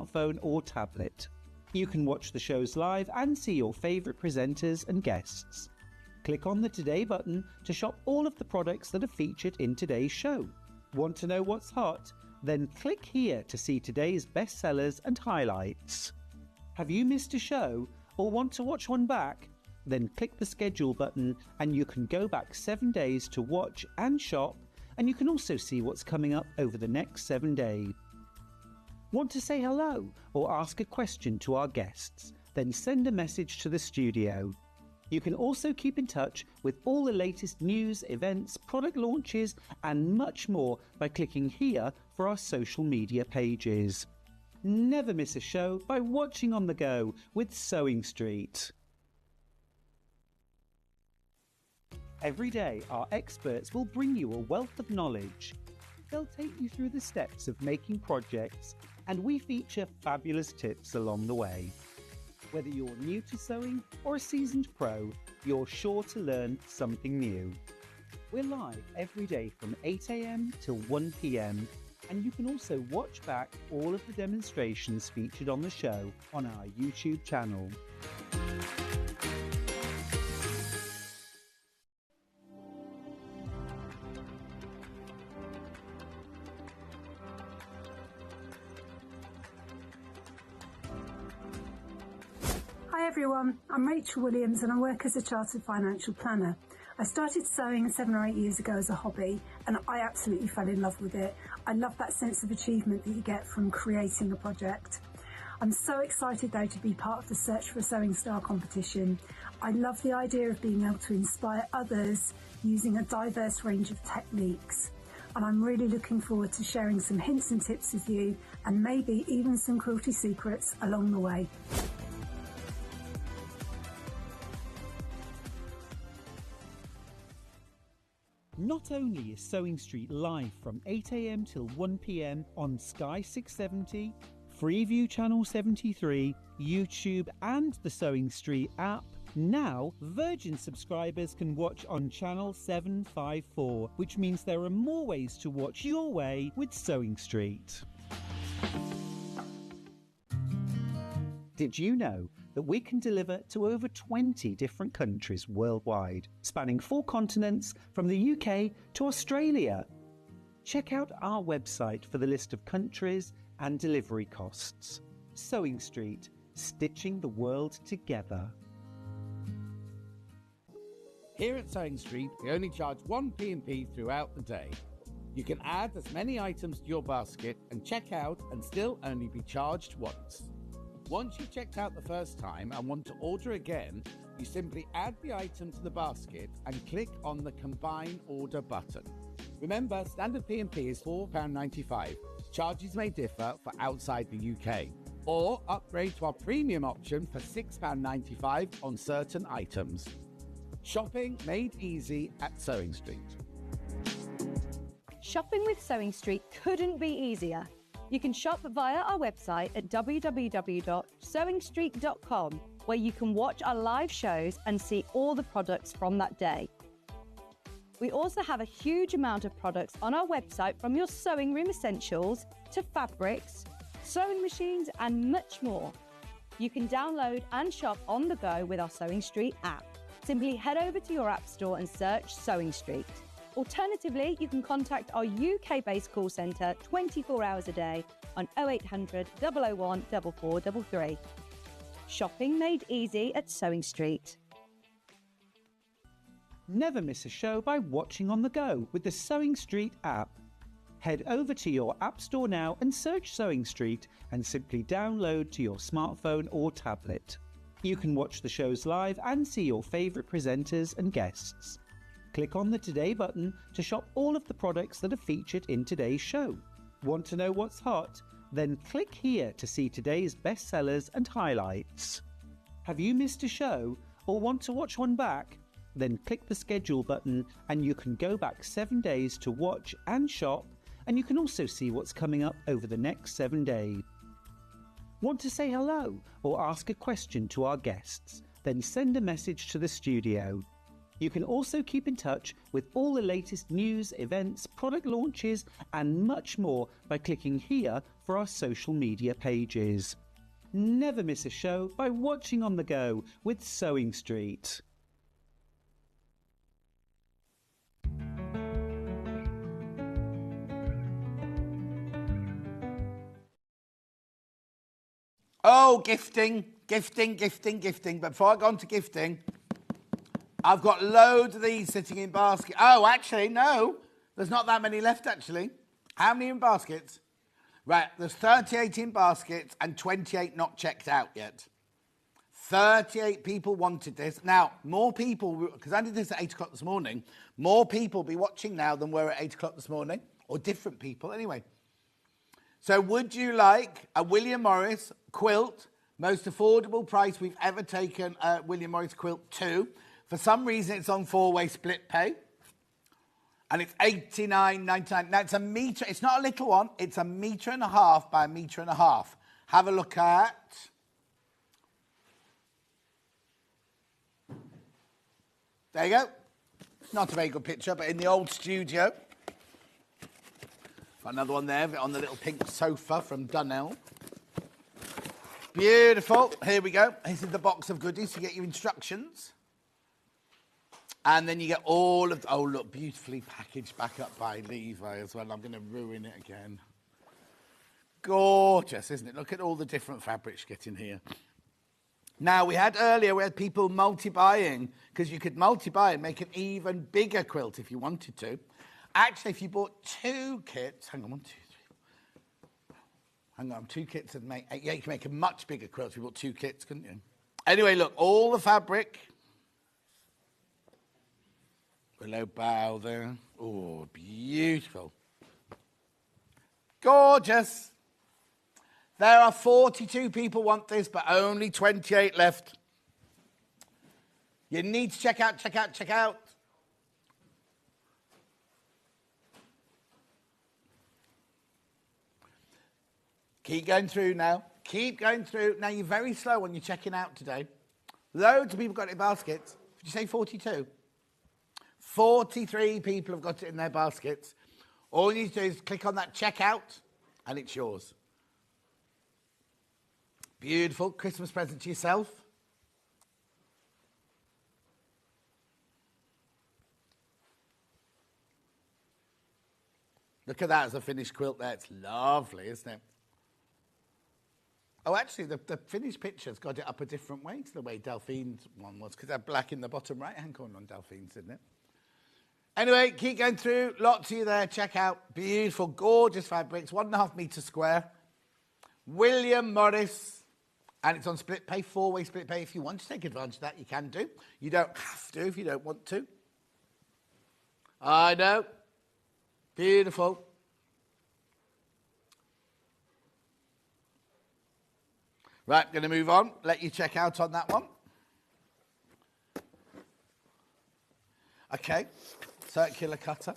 smartphone or tablet. You can watch the shows live and see your favourite presenters and guests. Click on the Today button to shop all of the products that are featured in today's show. Want to know what's hot? Then click here to see today's bestsellers and highlights. Have you missed a show or want to watch one back? Then click the schedule button and you can go back 7 days to watch and shop, and you can also see what's coming up over the next 7 days. Want to say hello or ask a question to our guests? Then send a message to the studio. You can also keep in touch with all the latest news, events, product launches and much more by clicking here for our social media pages. Never miss a show by watching on the go with Sewing Street. Every day, our experts will bring you a wealth of knowledge. They'll take you through the steps of making projects, and we feature fabulous tips along the way. Whether you're new to sewing or a seasoned pro, you're sure to learn something new. We're live every day from 8 a.m. till 1 p.m, and you can also watch back all of the demonstrations featured on the show on our YouTube channel. Hi everyone, I'm Rachel Williams and I work as a chartered financial planner. I started sewing 7 or 8 years ago as a hobby and I absolutely fell in love with it. I love that sense of achievement that you get from creating a project. I'm so excited though to be part of the Search for a Sewing Star competition. I love the idea of being able to inspire others using a diverse range of techniques. And I'm really looking forward to sharing some hints and tips with you and maybe even some quilty secrets along the way. Not only is Sewing Street live from 8 a.m. till 1 p.m. on Sky 670, Freeview Channel 73, YouTube and the Sewing Street app, now Virgin subscribers can watch on Channel 754, which means there are more ways to watch your way with Sewing Street. Did you know that we can deliver to over 20 different countries worldwide, spanning 4 continents from the UK to Australia? Check out our website for the list of countries and delivery costs. Sewing Street, stitching the world together. Here at Sewing Street, we only charge 1 P&P throughout the day. You can add as many items to your basket and check out and still only be charged once. Once you've checked out the first time and want to order again, you simply add the item to the basket and click on the Combine Order button. Remember, standard P&P is £4.95. Charges may differ for outside the UK. Or upgrade to our premium option for £6.95 on certain items. Shopping made easy at Sewing Street. Shopping with Sewing Street couldn't be easier. You can shop via our website at www.sewingstreet.com, where you can watch our live shows and see all the products from that day. We also have a huge amount of products on our website, from your sewing room essentials to fabrics, sewing machines and much more. You can download and shop on the go with our Sewing Street app. Simply head over to your app store and search Sewing Street. Alternatively, you can contact our UK-based call centre 24 hours a day on 0800 001 4433. Shopping made easy at Sewing Street. Never miss a show by watching on the go with the Sewing Street app. Head over to your app store now and search Sewing Street and simply download to your smartphone or tablet. You can watch the shows live and see your favourite presenters and guests. Click on the Today button to shop all of the products that are featured in today's show. Want to know what's hot? Then click here to see today's bestsellers and highlights. Have you missed a show or want to watch one back? Then click the schedule button and you can go back 7 days to watch and shop, and you can also see what's coming up over the next 7 days. Want to say hello or ask a question to our guests? Then send a message to the studio. You can also keep in touch with all the latest news, events, product launches and much more by clicking here for our social media pages. Never miss a show by watching on the go with Sewing Street. Oh, gifting. But before I go on to gifting, I've got loads of these sitting in baskets. Oh, actually, no. There's not that many left, actually. How many in baskets? Right, there's 38 in baskets and 28 not checked out yet. 38 people wanted this. Now, more people, because I did this at 8 o'clock this morning, more people will be watching now than were at 8 o'clock this morning, or different people, anyway. So would you like a William Morris quilt, most affordable price we've ever taken a William Morris quilt to? For some reason, it's on 4-way split pay. And it's $89.99. Now, it's a metre. It's not a little one. It's 1.5 metres by 1.5 metres. Have a look at... There you go. Not a very good picture, but in the old studio. Got another one there on the little pink sofa from Dunelm. Beautiful. Here we go. This is the box of goodies to get your instructions. And then you get all of... Oh, look, beautifully packaged back up by Levi as well. I'm going to ruin it again. Gorgeous, isn't it? Look at all the different fabrics you get in here. Now, we had people multi-buying, because you could multi-buy and make an even bigger quilt if you wanted to. Actually, if you bought 2 kits... Hang on, 1, 2, 3... Hang on, 2 kits and make... Yeah, you can make a much bigger quilt if you bought 2 kits, couldn't you? Anyway, look, all the fabric... Willow bow there. Oh, beautiful. Gorgeous. There are 42 people want this, but only 28 left. You need to check out. Keep going through now. Now, you're very slow when you're checking out today. Loads of people got it in baskets. Did you say 42? 43 people have got it in their baskets. All you need to do is click on that checkout, and it's yours. Beautiful Christmas present to yourself. Look at that as a finished quilt there. It's lovely, isn't it? Oh, actually, the finished picture's got it up a different way to the way Delphine's one was, because they're black in the bottom right-hand corner on Delphine's, isn't it? Anyway, keep going through. Lots of you there. Check out. Beautiful, gorgeous fabrics. 1.5 metres square. William Morris. And it's on split pay, 4-way split pay. If you want to take advantage of that, you can do. You don't have to if you don't want to. I know. Beautiful. Right, going to move on. Let you check out on that one. Okay. Circular cutter.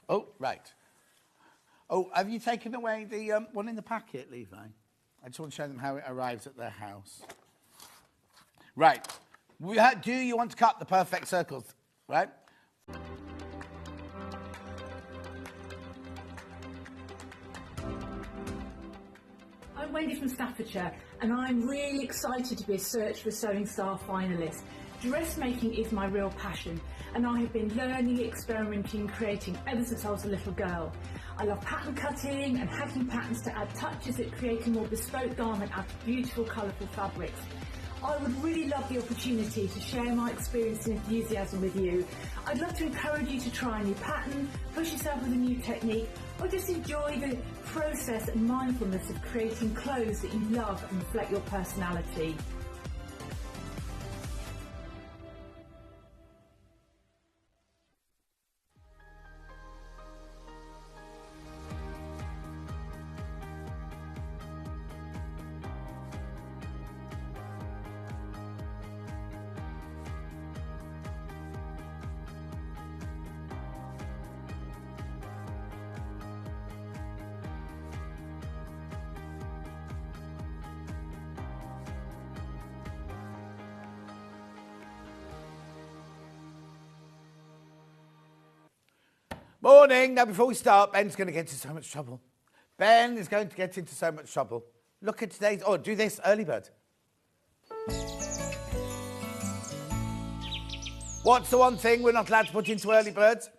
Oh, right. Oh, have you taken away the one in the packet, Levi? I just want to show them how it arrives at their house. Right. Do you want to cut the perfect circles? Right? I'm Wendy from Staffordshire, and I'm really excited to be a Search for Sewing Star finalist. Dressmaking is my real passion, and I have been learning, experimenting, creating ever since I was a little girl. I love pattern cutting and hacking patterns to add touches that create a more bespoke garment out of beautiful, colourful fabrics. I would really love the opportunity to share my experience and enthusiasm with you. I'd love to encourage you to try a new pattern, push yourself with a new technique, or just enjoy the process and mindfulness of creating clothes that you love and reflect your personality. Morning. Now, before we start, Ben's going to get into so much trouble. Ben is going to get into so much trouble. Look at today's... Oh, do this, early bird. What's the one thing we're not allowed to put into early birds?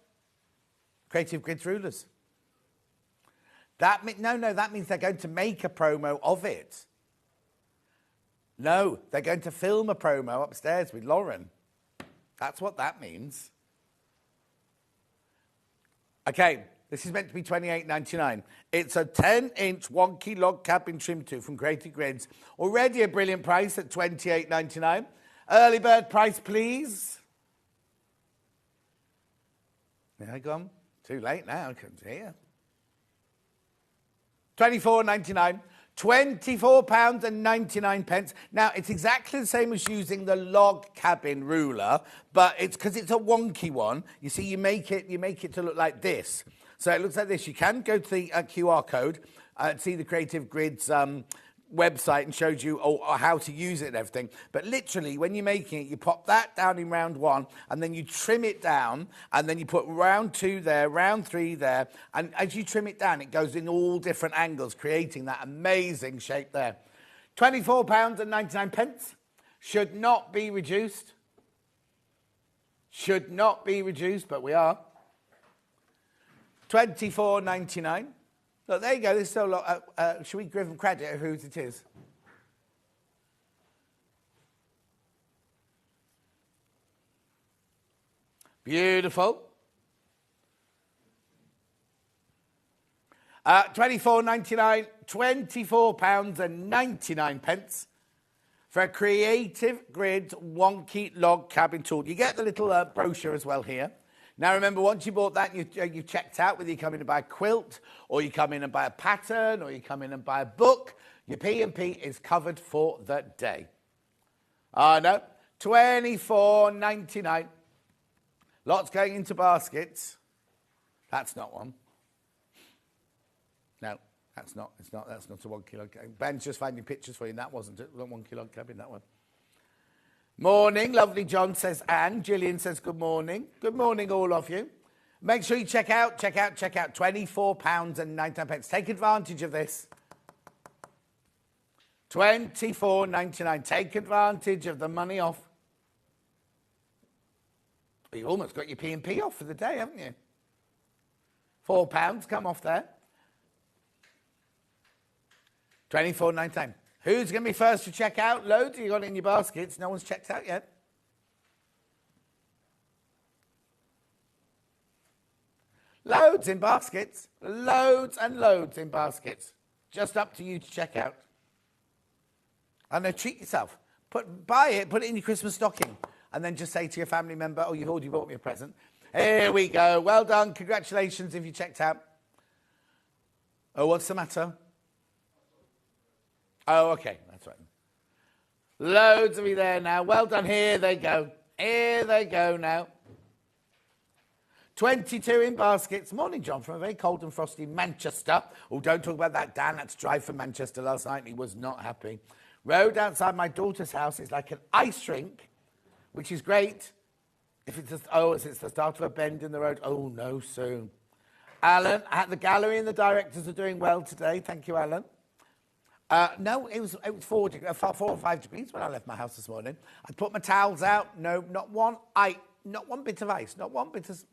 Creative Grids rulers. That means they're going to make a promo of it. No, they're going to film a promo upstairs with Lauren. That's what that means. Okay, this is meant to be $28.99. It's a 10-inch wonky log cabin trim tool from Creative Grids. Already a brilliant price at $28.99. Early bird price, please. There you go. Too late now. I can't see you. £24.99. £24.99. Now, it's exactly the same as using the log cabin ruler, but it's because it's a wonky one. You see, you make it to look like this. So it looks like this. You can go to the QR code and see the Creative Grids website and shows you how to use it and everything. But literally, when you're making it, you pop that down in round 1, and then you trim it down, and then you put round 2 there, round 3 there, and as you trim it down, it goes in all different angles, creating that amazing shape there. £24.99. Should not be reduced. Should not be reduced, but we are. $24.99. Look, there you go. There's still a lot. Should we give them credit of whose it is? Beautiful. £24.99, £24.99 for a Creative Grids wonky log cabin tool. You get the little brochure as well here. Now, remember, once you bought that, you've checked out whether you come in and buy a quilt, or you come in and buy a pattern, or you come in and buy a book. Your P&P is covered for the day. No, $24.99. Lots going into baskets. That's not one. No, that's not a wonky log cabin. Ben's just finding pictures for you, and that wasn't it. Not wonky log cabin, that one. Morning, lovely John, says Anne. Gillian says good morning. Good morning, all of you. Make sure you check out. £24.99. Take advantage of this. $24.99. Take advantage of the money off. You almost got your P&P off for the day, haven't you? £4 come off there. $24.99. Who's going to be first to check out? Loads you got in your baskets. No one's checked out yet. Loads in baskets. Loads and loads in baskets. Just up to you to check out. And then treat yourself. Buy it, put it in your Christmas stocking. And then just say to your family member, oh, you've already bought me a present. Here we go. Well done. Congratulations if you checked out. Oh, what's the matter? Oh, okay, that's right. Loads of you there now. Well done. Here they go. Here they go now. 22 in baskets. Morning, John, from a very cold and frosty Manchester. Oh, don't talk about that. Dan had to drive from Manchester last night and he was not happy. Road outside my daughter's house is like an ice rink, which is great. If it's the start of a bend in the road. Oh, no, soon. Alan, the gallery and the directors are doing well today. Thank you, Alan. No, it was 4 or 5 degrees when I left my house this morning. I put my towels out. No, not one bit of ice. Not one bit of...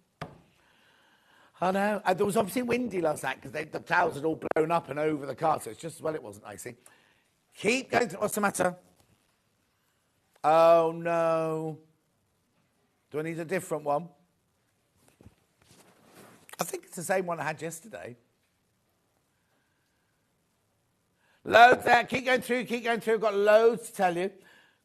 I know. There was obviously windy last night because the towels had all blown up and over the car, so it's just as well it wasn't icy. Keep going. What's the matter? Oh, no. Do I need a different one? I think it's the same one I had yesterday. Loads there. Keep going through. I've got loads to tell you.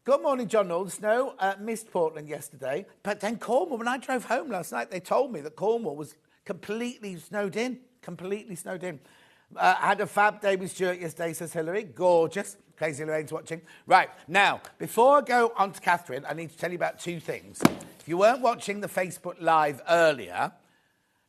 Good morning, John. All the snow missed Portland yesterday. But then Cornwall, when I drove home last night, they told me that Cornwall was completely snowed in. I had a fab day with Stuart yesterday, says Hillary. Gorgeous. Crazy Lorraine's watching. Right, now, before I go on to Catherine, I need to tell you about 2 things. If you weren't watching the Facebook Live earlier,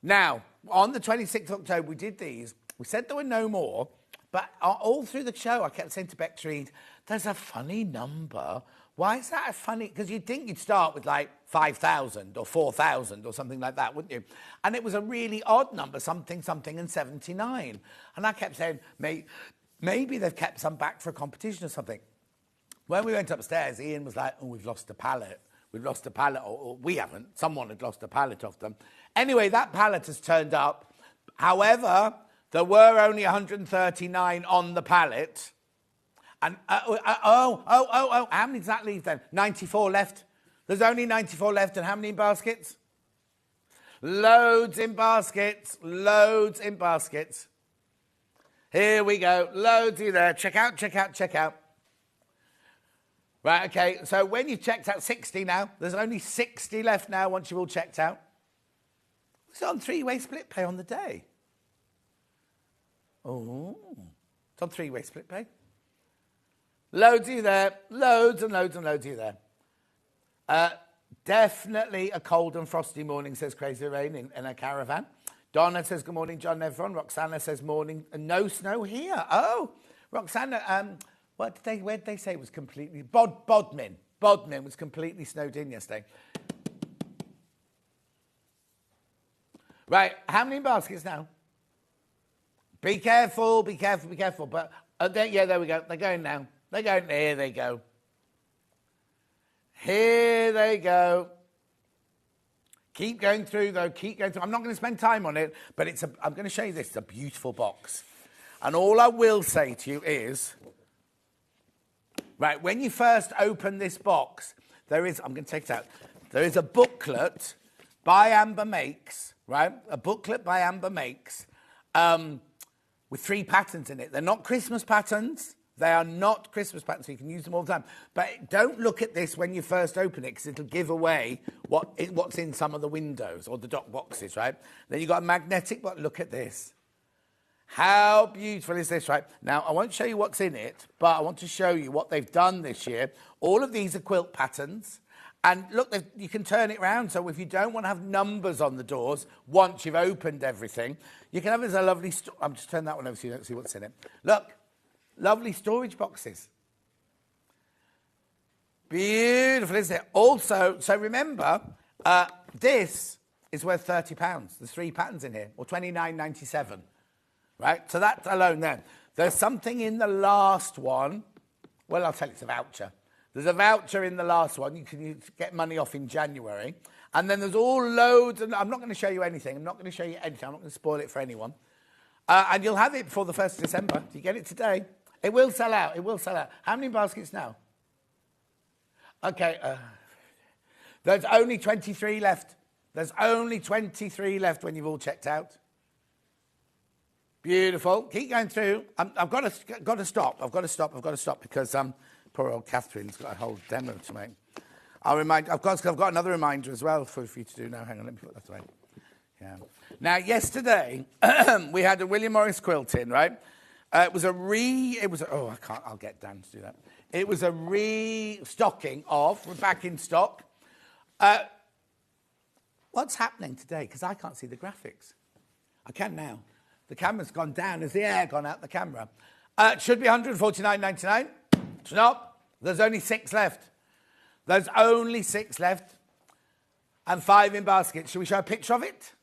now, on the 26th of October, we did these. We said there were no more. But all through the show, I kept saying to Bex Reed, there's a funny number Why is that funny? Because you'd think you'd start with like 5,000 or 4,000 or something like that, wouldn't you? And it was a really odd number, something, and 79. And I kept saying, maybe they've kept some back for a competition or something. When we went upstairs, Ian was like, oh, we've lost a pallet. We've lost a pallet, or we haven't. Someone had lost a pallet of them. Anyway, that pallet has turned up. However, there were only 139 on the pallet. And, how many does that leave then? 94 left. There's only 94 left, and how many in baskets? Loads in baskets, loads in baskets. Here we go, loads in there. Check out, check out, check out. Right, okay, so when you've checked out 60 now, there's only 60 left now once you've all checked out. It's on three-way split pay on the day. Oh, it's on three-way split pay. Loads of you there, loads and loads and loads of you there. Definitely a cold and frosty morning, says Crazy Rain in a caravan. Donna says, good morning, John and everyone. Roxana says, morning, no snow here. Oh, Roxana, where did they say it was completely... Bodmin was completely snowed in yesterday. Right, how many baskets now? Be careful, be careful, be careful. But, there we go. They're going now. They're going, here they go. Here they go. Keep going through, though. Keep going through. I'm not going to spend time on it, but I'm going to show you this. It's a beautiful box. And all I will say to you is, right, when you first open this box, I'm going to take it out. There is a booklet by Amber Makes, right? A booklet by Amber Makes with 3 patterns in it. They're not Christmas patterns. They are not Christmas patterns, so you can use them all the time. But don't look at this when you first open it, because it'll give away what's in some of the windows or the dock boxes, right? Then you've got a magnetic box. Look at this. How beautiful is this, right? Now, I won't show you what's in it, but I want to show you what they've done this year. All of these are quilt patterns. And look, you can turn it around. So if you don't want to have numbers on the doors once you've opened everything, you can have this a lovely... I'm just turning that one over so you don't see what's in it. Look. Lovely storage boxes. Beautiful, isn't it? Also, so remember, this is worth £30. There's 3 patterns in here, or £29.97, right? So that's alone there. There's something in the last one. Well, I'll tell you, it's a voucher. There's a voucher in the last one. You can get money off in January. And then there's all loads, and I'm not going to show you anything. I'm not going to show you anything. I'm not going to spoil it for anyone. And you'll have it before the 1st of December. You get it today. It will sell out. It will sell out. How many baskets now? Okay. There's only 23 left. There's only 23 left when you've all checked out. Beautiful. Keep going through. I've got to stop. I've got to stop because poor old Catherine's got a whole demo to make. I've got another reminder as well for you to do now. Hang on, let me put that away. Yeah. Now, yesterday we had a William Morris quilt in, right? I'll get Dan to do that. It was a restocking of, we're back in stock. What's happening today? Because I can't see the graphics. I can now. The camera's gone down as the air gone out the camera. It should be £149.99. It's not. There's only 6 left. There's only 6 left. And 5 in baskets. Shall we show a picture of it?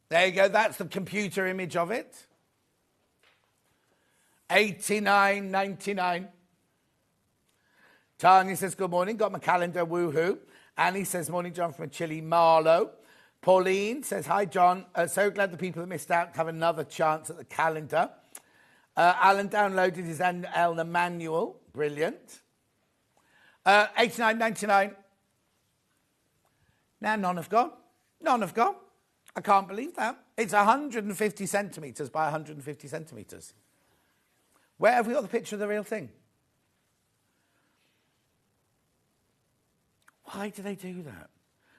There you go, that's the computer image of it. $89.99. Tanya says, good morning, got my calendar, woohoo. Annie says, morning, John, from a chilly Marlow. Pauline says, hi, John. So glad the people that missed out have another chance at the calendar. Alan downloaded his Elna manual. Brilliant. $89.99. Now none have gone. None have gone. I can't believe that. It's 150 centimetres by 150 centimetres. Where have we got the picture of the real thing? Why do they do that?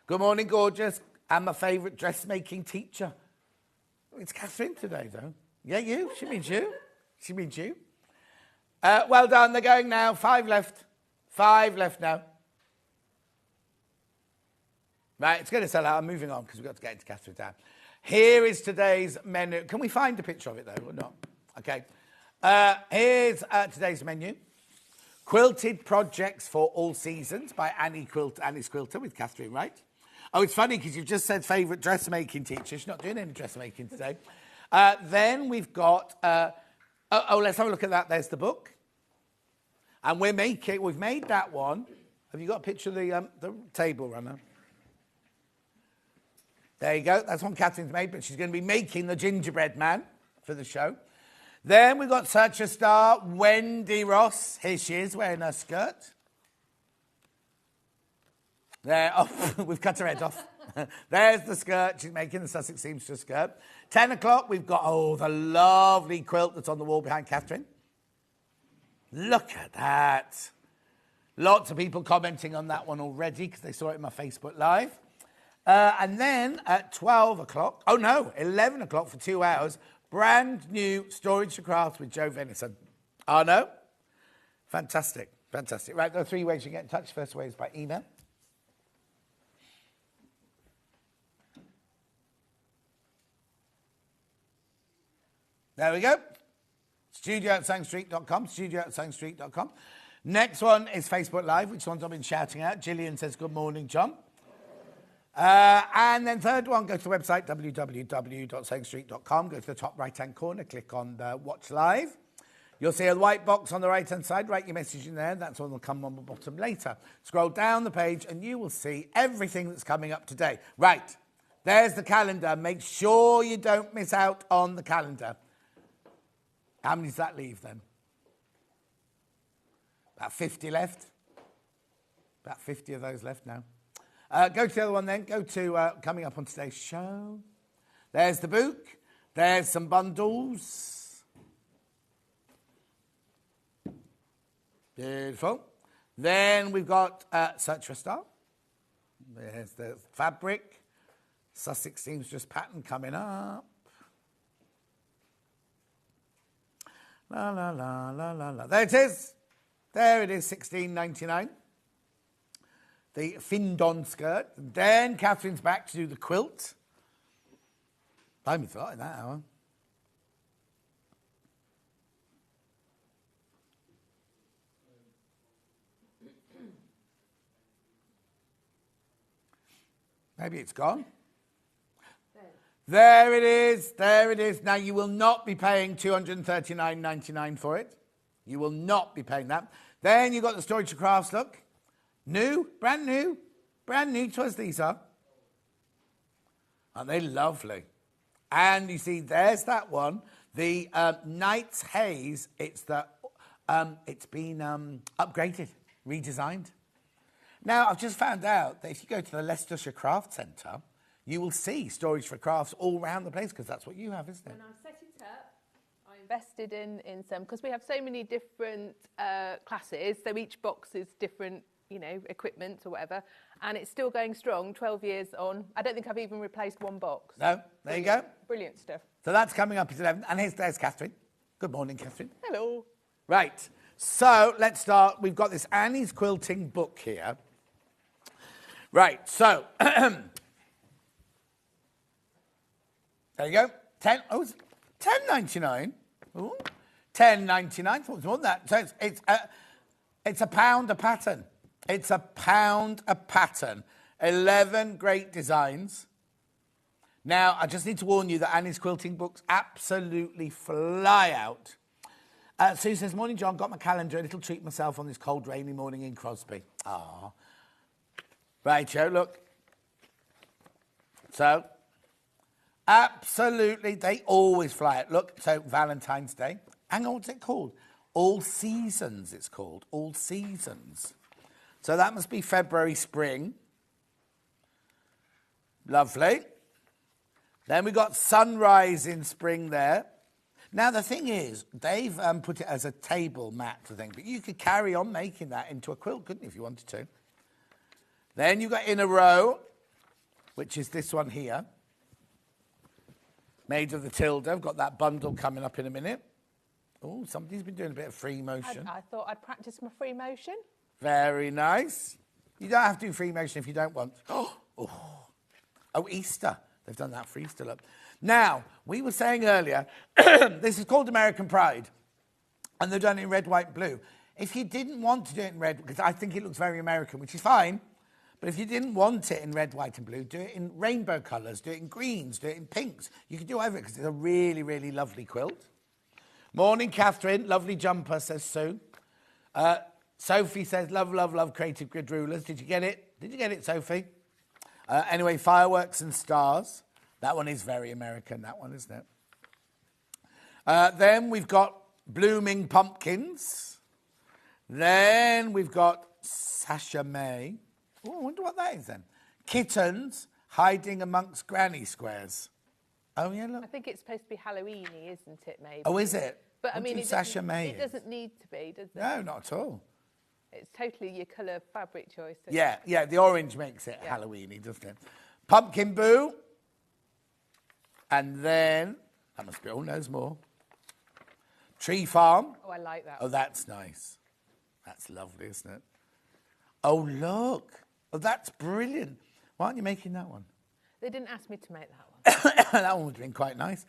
Good morning, gorgeous. I'm my favourite dressmaking teacher. It's Catherine today, though. Yeah, you. She means you. She means you. Well done. They're going now. 5 left. 5 left now. Right, it's going to sell out. I'm moving on because we've got to get into Catherine down. Here is today's menu. Can we find a picture of it, though, or not? Okay. Here's today's menu. Quilted Projects for All Seasons by Annie's Quilter with Catherine Wright. Oh, it's funny because you've just said favourite dressmaking teacher. She's not doing any dressmaking today. Then we've got... let's have a look at that. There's the book. And we've made that one. Have you got a picture of the table runner? There you go. That's one Catherine's made, but she's going to be making the gingerbread man for the show. Then we've got such a star, Wendy Ross. Here she is, wearing her skirt. There, we've cut her head off. There's the skirt. She's making the Sussex seamstress skirt. 10 o'clock, we've got, the lovely quilt that's on the wall behind Catherine. Look at that. Lots of people commenting on that one already because they saw it in my Facebook Live. And then at 12 o'clock, 11 o'clock for 2 hours, brand new Storage for Crafts with Joe Venison. Arno? Fantastic, fantastic. Right, there are 3 ways you get in touch. First way is by email. There we go. studio@sewingstreet.com, studio@sewingstreet.com. Next one is Facebook Live, which ones I've been shouting out. Gillian says, good morning, John. And then third one, go to the website, www.sewingstreet.com. Go to the top right-hand corner, click on the Watch Live. You'll see a white box on the right-hand side. Write your message in there. That's one will come on the bottom later. Scroll down the page and you will see everything that's coming up today. Right, there's the calendar. Make sure you don't miss out on the calendar. How many does that leave then? About 50 left. About 50 of those left now. Go to the other one then. Go to coming up on today's show. There's the book. There's some bundles. Beautiful. Then we've got Search for a Star. There's the fabric. Sussex seamstress pattern coming up. La, la, la, la, la, la. There it is. There it is, $16.99. The Findon skirt. And then Catherine's back to do the quilt. Blimey, it's a lot in that hour. Maybe it's gone. There it is. There it is. Now, you will not be paying $239.99 for it. You will not be paying that. Then you've got the Storage for Crafts look. New, brand new to us these are. Aren't they lovely? And you see, there's that one. The Knight's Haze, it's been upgraded, redesigned. Now, I've just found out that if you go to the Leicestershire Craft Centre, you will see Storage for Crafts all around the place because that's what you have, isn't it? When I set it up, I invested in some, because we have so many different classes, so each box is different, equipment or whatever, and it's still going strong, 12 years on. I don't think I've even replaced one box. No, there you go. Brilliant stuff. So that's coming up at 11, and there's Catherine. Good morning, Catherine. Hello. Right, so let's start. We've got this Annie's Quilting book here. Right, so... There you go. $10.99. Ooh, $10.99. Thought it was more than that. So it's a pound a pattern. It's a pound a pattern. 11 great designs. Now, I just need to warn you that Annie's Quilting books absolutely fly out. Sue says, morning, John. Got my calendar. A little treat myself on this cold, rainy morning in Crosby. Ah. Right, Joe, look. So... absolutely, they always fly it. Look, so Valentine's Day. Hang on, what's it called? All Seasons, it's called. All Seasons. So that must be February, spring. Lovely. Then we got Sunrise in spring there. Now, the thing is, they've put it as a table mat thing, but you could carry on making that into a quilt, couldn't you, if you wanted to? Then you've got In a Row, which is this one here. Made of the Tilda. I've got that bundle coming up in a minute. Oh, somebody's been doing a bit of free motion. I thought I'd practice my free motion. Very nice. You don't have to do free motion if you don't want. Oh, Easter. They've done that for Easter, look. Now, we were saying earlier, this is called American Pride. And they've done it in red, white, blue. If you didn't want to do it in red, because I think it looks very American, which is fine, but if you didn't want it in red, white and blue, do it in rainbow colours, do it in greens, do it in pinks. You can do whatever because it's a really, really lovely quilt. Morning, Catherine. Lovely jumper, says Sue. Sophie says, love, love, love creative grid rulers. Did you get it? Did you get it, Sophie? Anyway, fireworks and stars. That one is very American, that one, isn't it? Then we've got blooming pumpkins. Then we've got Sasha May. Oh, I wonder what that is then. Kittens hiding amongst granny squares. Oh, yeah, look. I think it's supposed to be Halloween-y, isn't it, maybe? Oh, is it? But, I mean, it doesn't need to be, does it? No, not at all. It's totally your colour fabric choice. Yeah, the orange makes it Halloween-y, doesn't it? Pumpkin Boo. And then, that must be, oh, knows more. Tree Farm. Oh, I like that. Oh, that's nice. That's lovely, isn't it? Oh, look. Oh, that's brilliant. Why aren't you making that one? They didn't ask me to make that one. That one would have been quite nice.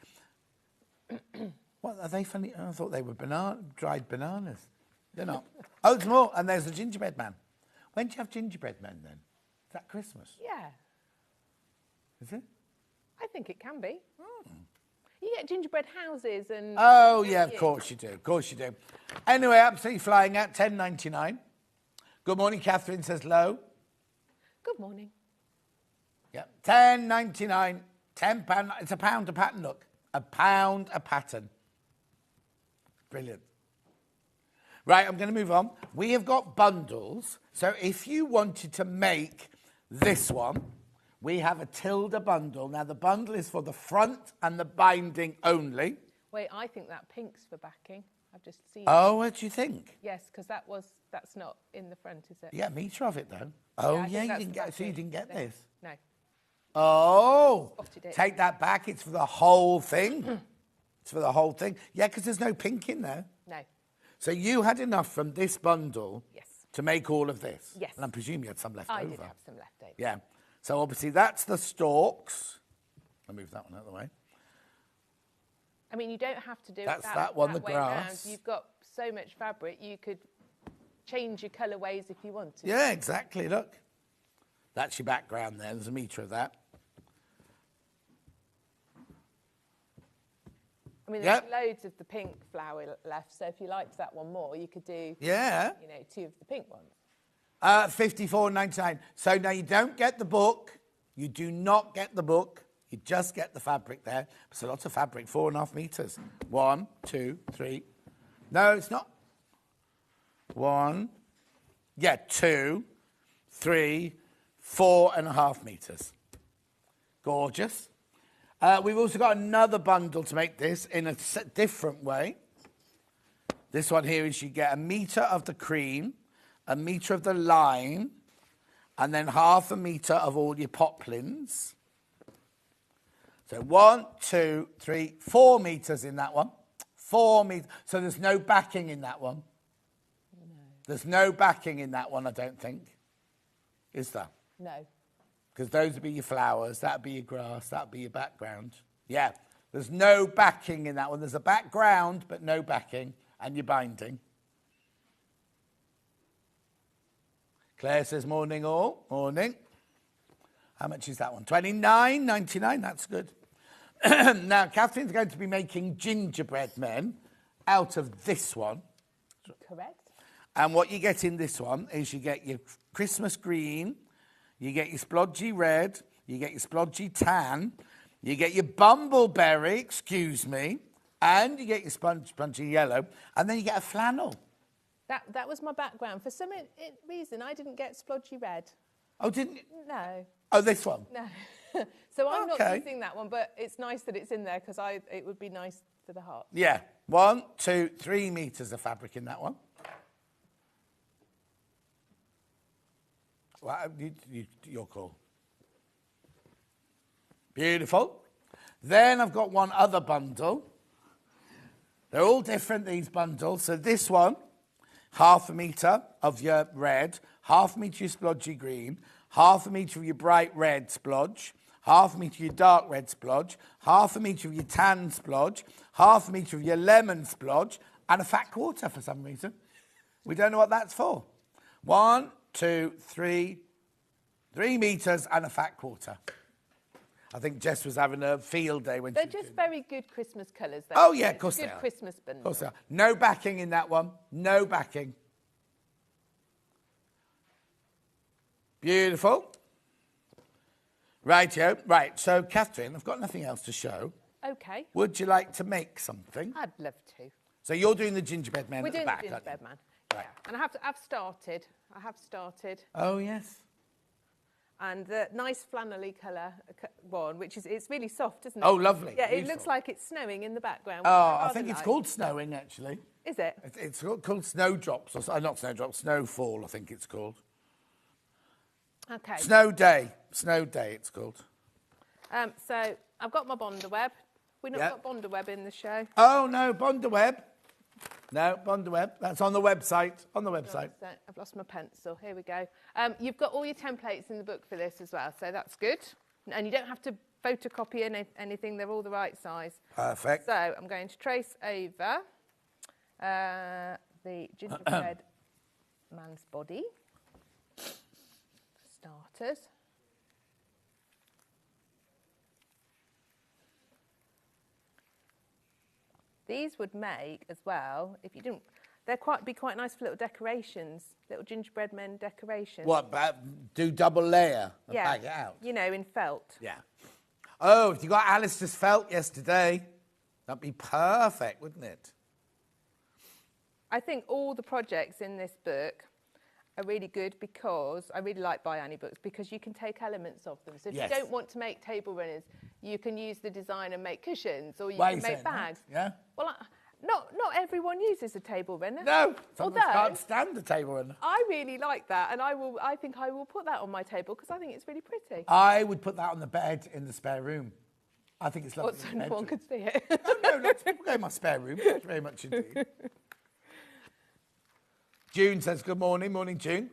What, are they funny? Oh, I thought they were dried bananas. They're not. Oh, there's more. And there's the gingerbread man. When do you have gingerbread men then? Is that Christmas? Yeah. Is it? I think it can be. You get gingerbread houses and... Oh, yeah, of course you do. Of course you do. Anyway, absolutely flying at $10.99. Good morning, Catherine says low. Good morning. Yeah, $10.99, £10. It's a pound a pattern, look. A pound a pattern. Brilliant. Right, I'm going to move on. We have got bundles. So if you wanted to make this one, we have a Tilda bundle. Now, the bundle is for the front and the binding only. Wait, I think that pink's for backing. I've just seen Oh, what do you think? Yes, because that's not in the front, is it? Yeah, metre of it, though. Oh, I yeah, think you that's didn't the get, so you backing. didn't get No. this? No. Oh, Spotted it. take that back. It's for the whole thing. It's for the whole thing. Yeah, because there's no pink in there. No. So you had enough from this bundle Yes. to make all of this? Yes. And I presume you had some left over. I did have some left over. Yeah. So obviously that's the stalks. I'll move that one out of the way. I mean, you don't have to do it that one, the way grass. round. You've got so much fabric, you could change your colourways if you wanted. Yeah, exactly. Look. That's your background there. There's a metre of that. I mean, there's loads of the pink flower left, so if you liked that one more, you could do, Yeah. you know, 2 of the pink ones. $54.99. So now you don't get the book. You do not get the book. You just get the fabric there. It's a lot of fabric, 4.5 metres. 1, 2, 3. No, it's not. 1. Yeah, 2, 3, 4.5 metres. Gorgeous. We've also got another bundle to make this in a different way. This one here is you get a metre of the cream, a metre of the lime, and then 1/2 metre of all your poplins. So 1, 2, 3, 4 metres in that one. 4 metres. So there's no backing in that one. No. There's no backing in that one, I don't think. Is there? No. Because those would be your flowers, that would be your grass, that would be your background. Yeah, there's no backing in that one. There's a background, but no backing, and your binding. Claire says, morning all. Morning. How much is that one? $29.99, that's good. Now, Catherine's going to be making gingerbread men out of this one. Correct. And what you get in this one is you get your Christmas green, you get your splodgy red, you get your splodgy tan, you get your bumbleberry, excuse me, and you get your spongy yellow, and then you get a flannel. That was my background. For some reason, I didn't get splodgy red. Oh, didn't you? No. Oh, this one? No. So I'm Okay. not using that one, but it's nice that it's in there because it would be nice for the heart. Yeah. 1, 2, 3 metres of fabric in that one. Well, your call. Beautiful. Then I've got one other bundle. They're all different, these bundles. So this one, 1/2 metre of your red, 1/2 metre of your splodgy green, 1/2 metre of your bright red splodge, 1/2 metre of your dark red splodge, 1/2 metre of your tan splodge, 1/2 metre of your lemon splodge, And a fat quarter for some reason. We don't know what that's for. 1, 2, 3. 3 metres and a fat quarter. I think Jess was having a field day when They're she was just doing very good Christmas colours. Oh, yeah, of course they are. Good Christmas bundle. Of course they are. No backing in that one. No backing. Beautiful. Rightio. Right, so Catherine, I've got nothing else to show. Okay. Would you like to make something? I'd love to. So you're doing the gingerbread man We're at the doing back, the aren't you? gingerbread man. Right. Yeah. And I've started. I have started. Oh, yes. And the nice flannelly colour one, which is, it's really soft, isn't it? Oh, lovely. Yeah, Beautiful. it looks like it's snowing in the background. Oh, I rather think it's like. called snowing, actually. Is it? It's called snowdrops, or not snowdrops, snowfall, I think it's called. Okay. Snow day, it's called. So I've got my Bonderweb. We've not Yep. got Bonderweb in the show. Oh, no, Bonderweb. No, Bonderweb. That's on the website. On the website. So I've lost my pencil. Here we go. You've got all your templates in the book for this as well, so that's good. And you don't have to photocopy anything. They're all the right size. Perfect. So I'm going to trace over the gingerbread man's body. Starters. These would make as well, if you didn't, be quite nice for little decorations, little gingerbread men decorations. What, do double layer and bag it out? You know, in felt. Yeah. Oh, if you got Alistair's felt yesterday, that'd be perfect, wouldn't it? I think all the projects in this book are really good because I really like Buy Annie books because you can take elements of them. So if Yes. you don't want to make table runners, you can use the design and make cushions, or you Why are can you make saying that? bags. Yeah. Well, not everyone uses a table runner. No, some of us Although can't stand the table runner. I really like that, and I think I will put that on my table because I think it's really pretty. I would put that on the bed in the spare room. I think it's lovely. So in the no one bedroom. could see it. No, lots of people go in my spare room. Thank you very much indeed. June says, good morning. Morning, June.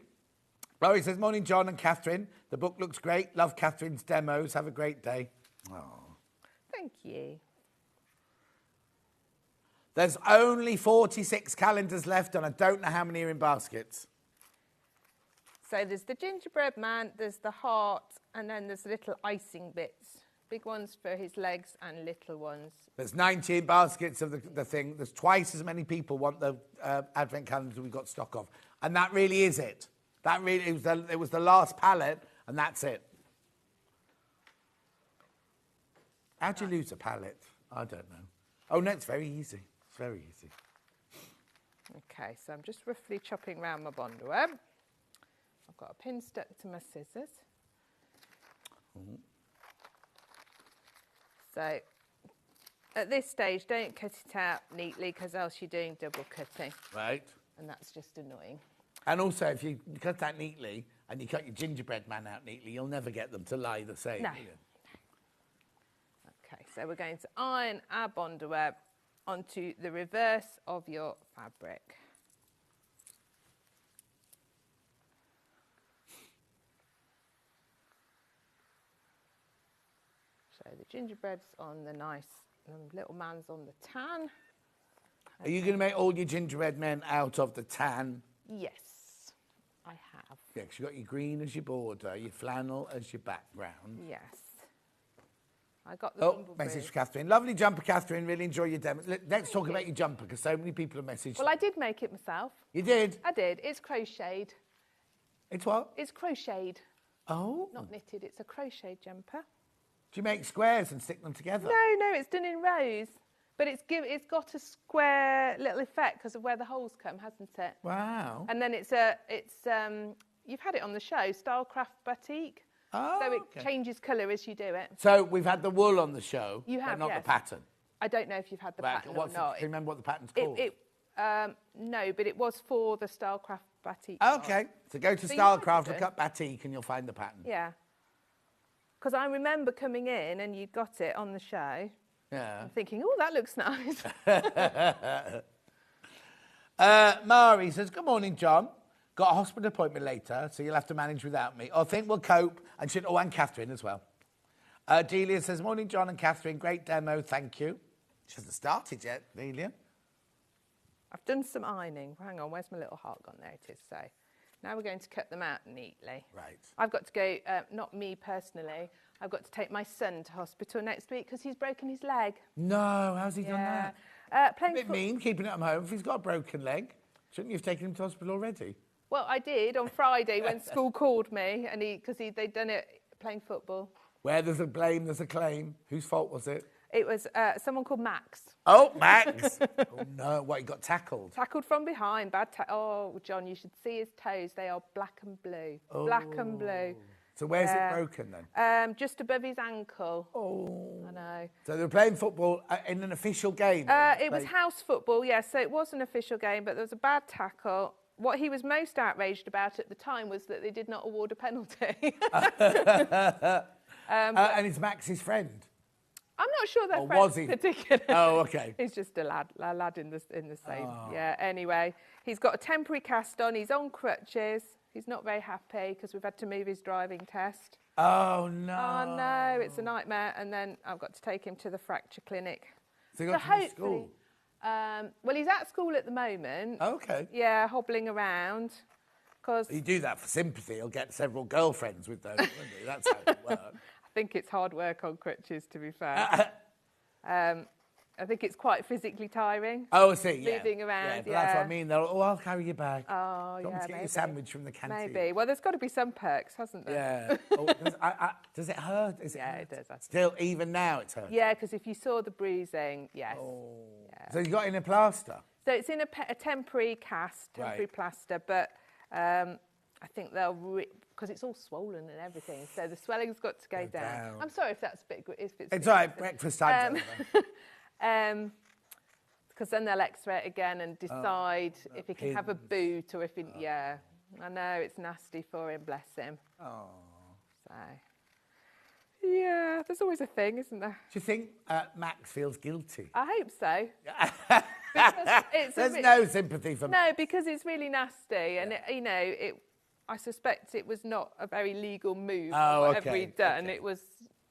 Chloe says, morning, John and Catherine. The book looks great. Love Catherine's demos. Have a great day. Oh. Thank you. There's only 46 calendars left, and I don't know how many are in baskets. So there's the gingerbread man, there's the heart, and then there's little icing bits. Big ones for his legs and little ones. There's 19 baskets of the thing. There's twice as many people want the advent calendars we've got stock of. And that really is it. It was the last pallet, and that's it. How'd you lose a pallet? I don't know. Oh, no, it's very easy. It's very easy. Okay, so I'm just roughly chopping around my Bonderweb. I've got a pin stuck to my scissors. Mm-hmm. So at this stage, don't cut it out neatly because else you're doing double cutting. Right. And that's just annoying. And also, if you cut that neatly and you cut your gingerbread man out neatly, you'll never get them to lie the same. No. will you? Okay, so we're going to iron our Bonderweb onto the reverse of your fabric. So the gingerbread's on the nice, little man's on the tan. Are you going to make all your gingerbread men out of the tan? Yes, I have. Yeah, 'cause you've got your green as your border, your flannel as your background. Yes. I got the Oh, bumblebee. message for Catherine. Lovely jumper, Catherine. Really enjoy your demo. Let's talk about your jumper, because so many people have messaged. Well, I did make it myself. You did? I did. It's crocheted. It's what? It's crocheted, Oh. not knitted. It's a crocheted jumper. Do you make squares and stick them together? No, it's done in rows. But it's got a square little effect because of where the holes come, hasn't it? Wow. And then you've had it on the show, Stylecraft Batik. Oh, So it okay. changes colour as you do it. So we've had the wool on the show, You have, but not yes. the pattern. I don't know if you've had the pattern or not. Do you remember what the pattern's called? No, but it was for the Stylecraft Batik. Okay, so go to So you might have Stylecraft, done. look up Batik, and you'll find the pattern. Yeah. Because I remember coming in and you got it on the show. Yeah. I'm thinking, oh, that looks nice. Mari says, good morning, John. Got a hospital appointment later, so you'll have to manage without me. I think we'll cope, and Catherine as well. Delia says, morning, John and Catherine. Great demo, thank you. She hasn't started yet, Delia. I've done some ironing. Hang on, where's my little heart gone? There it is. So now we're going to cut them out neatly. Right. I've got to go, not me personally, I've got to take my son to hospital next week because he's broken his leg. No, how's he done that? Playing A bit mean, keeping him at home. If he's got a broken leg, shouldn't you have taken him to hospital already? Well, I did on Friday when school called me, and because they'd done it playing football. Where there's a blame, there's a claim. Whose fault was it? It was someone called Max. Oh, Max. Oh, no. What, he got tackled? Tackled from behind. Oh, John, you should see his toes. They are black and blue. Oh. Black and blue. So where's it broken then? Just above his ankle. Oh. I know. So they were playing football in an official game? It was house football, yes. So it was an official game, but there was a bad tackle. What he was most outraged about at the time was that they did not award a penalty. And it's Max's friend? I'm not sure they're Or friends was he? particularly. Oh, OK. He's just a lad in the same. Oh. Yeah, anyway. He's got a temporary cast on. He's on crutches. He's not very happy because we've had to move his driving test. Oh, no. Oh, no, it's a nightmare. And then I've got to take him to the fracture clinic. So he got to school? Well, he's at school at the moment. OK. Yeah, hobbling around. You do that for sympathy. He'll get several girlfriends with those, won't he? That's how it works. I think it's hard work on crutches, to be fair. I think it's quite physically tiring. Oh, I see, yeah. Moving around, yeah. That's what I mean. I'll carry your bag. Oh, Do you want me to get you a sandwich from the canteen? Maybe. Well, there's got to be some perks, hasn't there? Yeah. Does it hurt? It does. Still, even now it's hurting? Yeah, because if you saw the bruising, yes. Oh. Yeah. So you got in a plaster? So it's in a temporary cast, temporary plaster, but I think they'll... because it's all swollen and everything, so the swelling's got to go down. I'm sorry if that's a bit... It's all right, breakfast time. Because then they'll x-ray it again and decide if he can have a boot or if he... Yeah, I know, it's nasty for him, bless him. Oh. So... Yeah, there's always a thing, isn't there? Do you think Max feels guilty? I hope so. There's no sympathy for No, because it's really nasty, and I suspect it was not a very legal move. Whatever he'd done, it was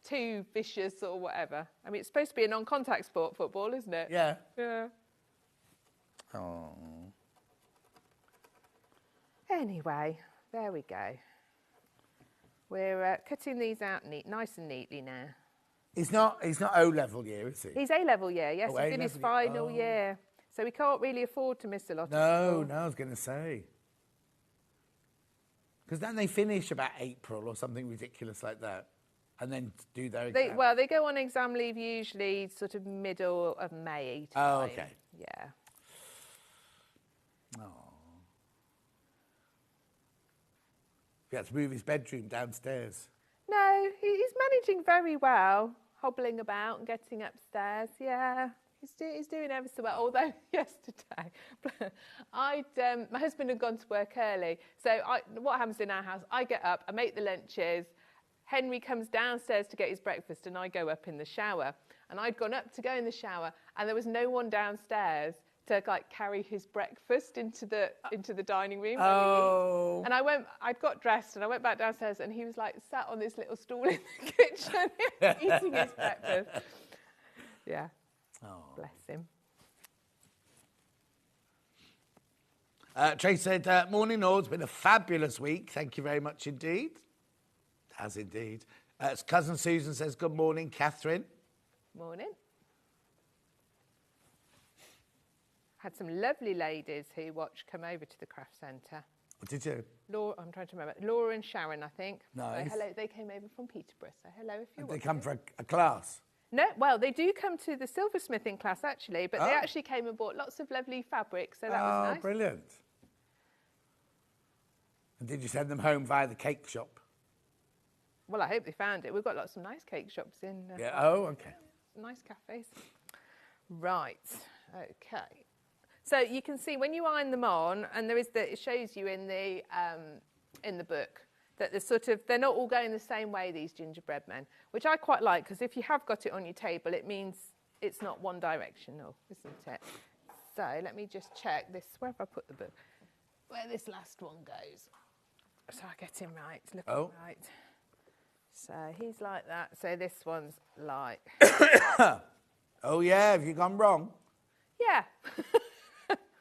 too vicious or whatever. I mean, it's supposed to be a non-contact sport, football, isn't it? Yeah. Yeah. Oh. Anyway, there we go. We're cutting these out nice and neatly now. He's not O-level year, is he? He's A-level year, yes. He's in his final year. So we can't really afford to miss a lot of school. No, I was going to say. Because then they finish about April or something ridiculous like that. And then do their exam. They go on exam leave usually sort of middle of May time. Oh, OK. Yeah. Oh. He had to move his bedroom downstairs. No, he's managing very well, hobbling about and getting upstairs. Yeah, he's doing ever so well. Although yesterday, my husband had gone to work early. So what happens in our house? I get up, I make the lunches. Henry comes downstairs to get his breakfast, and I go up in the shower. And I'd gone up to go in the shower, and there was no one downstairs to carry his breakfast into the dining room. Oh. And I'd got dressed and I went back downstairs and he was sat on this little stool in the kitchen eating his breakfast. Yeah. Oh. Bless him. Trace said, morning all, it's been a fabulous week. Thank you very much indeed. Has indeed. Cousin Susan says, good morning, Catherine. Morning. Had some lovely ladies who come over to the craft centre. Did you? Laura, I'm trying to remember. Laura and Sharon, I think. Nice. So hello, they came over from Peterborough. So hello if you're watching. They come for a class? No, well, they do come to the silversmithing class actually, but they actually came and bought lots of lovely fabrics, so that was nice. Oh, brilliant. And did you send them home via the cake shop? Well, I hope they found it. We've got lots of nice cake shops in. Yeah. Oh, okay. Nice cafes. Right. Okay. So you can see when you iron them on, and it shows you in the book that they're not all going the same way, these gingerbread men, which I quite like, because if you have got it on your table, it means it's not one directional, isn't it? So let me just check this. Where have I put the book? Where this last one goes. So I get him right. Looking right. So he's like that. So this one's like. Oh yeah, have you gone wrong? Yeah.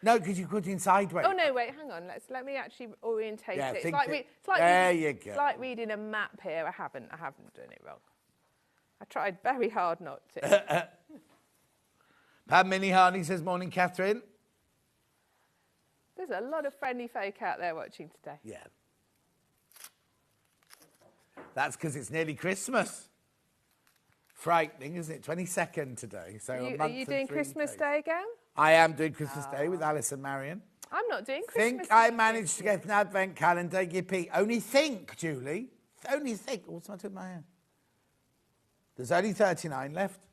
No, because you're putting sideways. Oh no, wait, hang on. Let me actually orientate Yeah, it. think It's like there reading, you go. It's like reading a map here. I haven't done it wrong. I tried very hard not to. Pam Minnie Harney says, morning, Catherine. There's a lot of friendly folk out there watching today. Yeah. That's because it's nearly Christmas. Frightening, isn't it? 22nd today. So a month Are you doing and 3 Christmas days. Day again? I am doing Christmas Day with Alice and Marion. I'm not doing Christmas Think I Day managed to this get an advent calendar, yippee. Only think, Julie. Only think. What's the matter with my hair? There's only 39 left.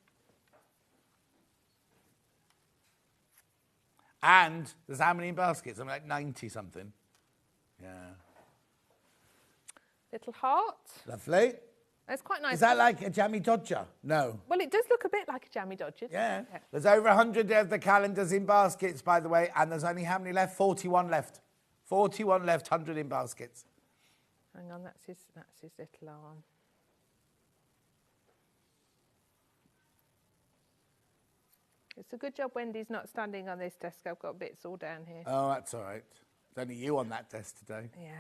And there's how many in baskets? I'm like 90 something. Yeah. Little heart. Lovely. It's quite nice. Is that like a jammy dodger? No. Well, it does look a bit like a jammy dodger. Yeah. Doesn't it? There's over 100 of the calendars in baskets, by the way, and there's only how many left? 41 left. 41 left, 100 in baskets. Hang on, that's his little arm. It's a good job Wendy's not standing on this desk. I've got bits all down here. Oh, that's all right. There's only you on that desk today. Yeah.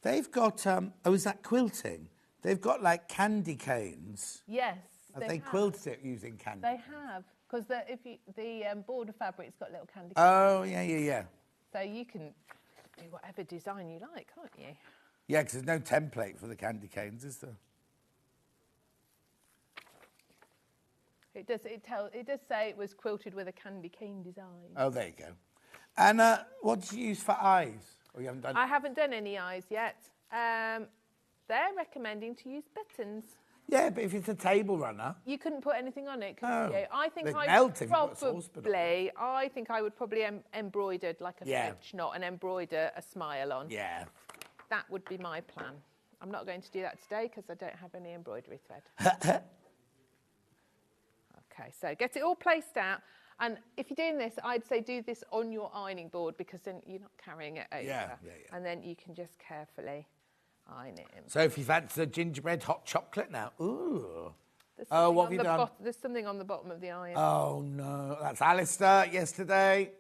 They've got, is that quilting? They've got like candy canes. Yes. Have they quilted it using candy? They have, because the border fabric's got little candy. Oh, yeah. So you can do whatever design you like, can't you? Yeah, because there's no template for the candy canes, is there? It does say it was quilted with a candy cane design. Oh, there you go. And what did you use for eyes? Or you haven't done? I haven't done any eyes yet. They're recommending to use buttons. Yeah, but if it's a table runner. You couldn't put anything on it, could No. you? I think They'd I melt if you put a saucepan on I think I would probably embroidered like a French knot and embroider a smile on. Yeah. That would be my plan. I'm not going to do that today because I don't have any embroidery thread. Okay, so get it all placed out. And if you're doing this, I'd say do this on your ironing board because then you're not carrying it over. Yeah. And then you can just carefully iron it in. So if you've had the gingerbread hot chocolate now, ooh. Oh, what have you done? There's something on the bottom of the iron. Oh, no. That's Alistair yesterday.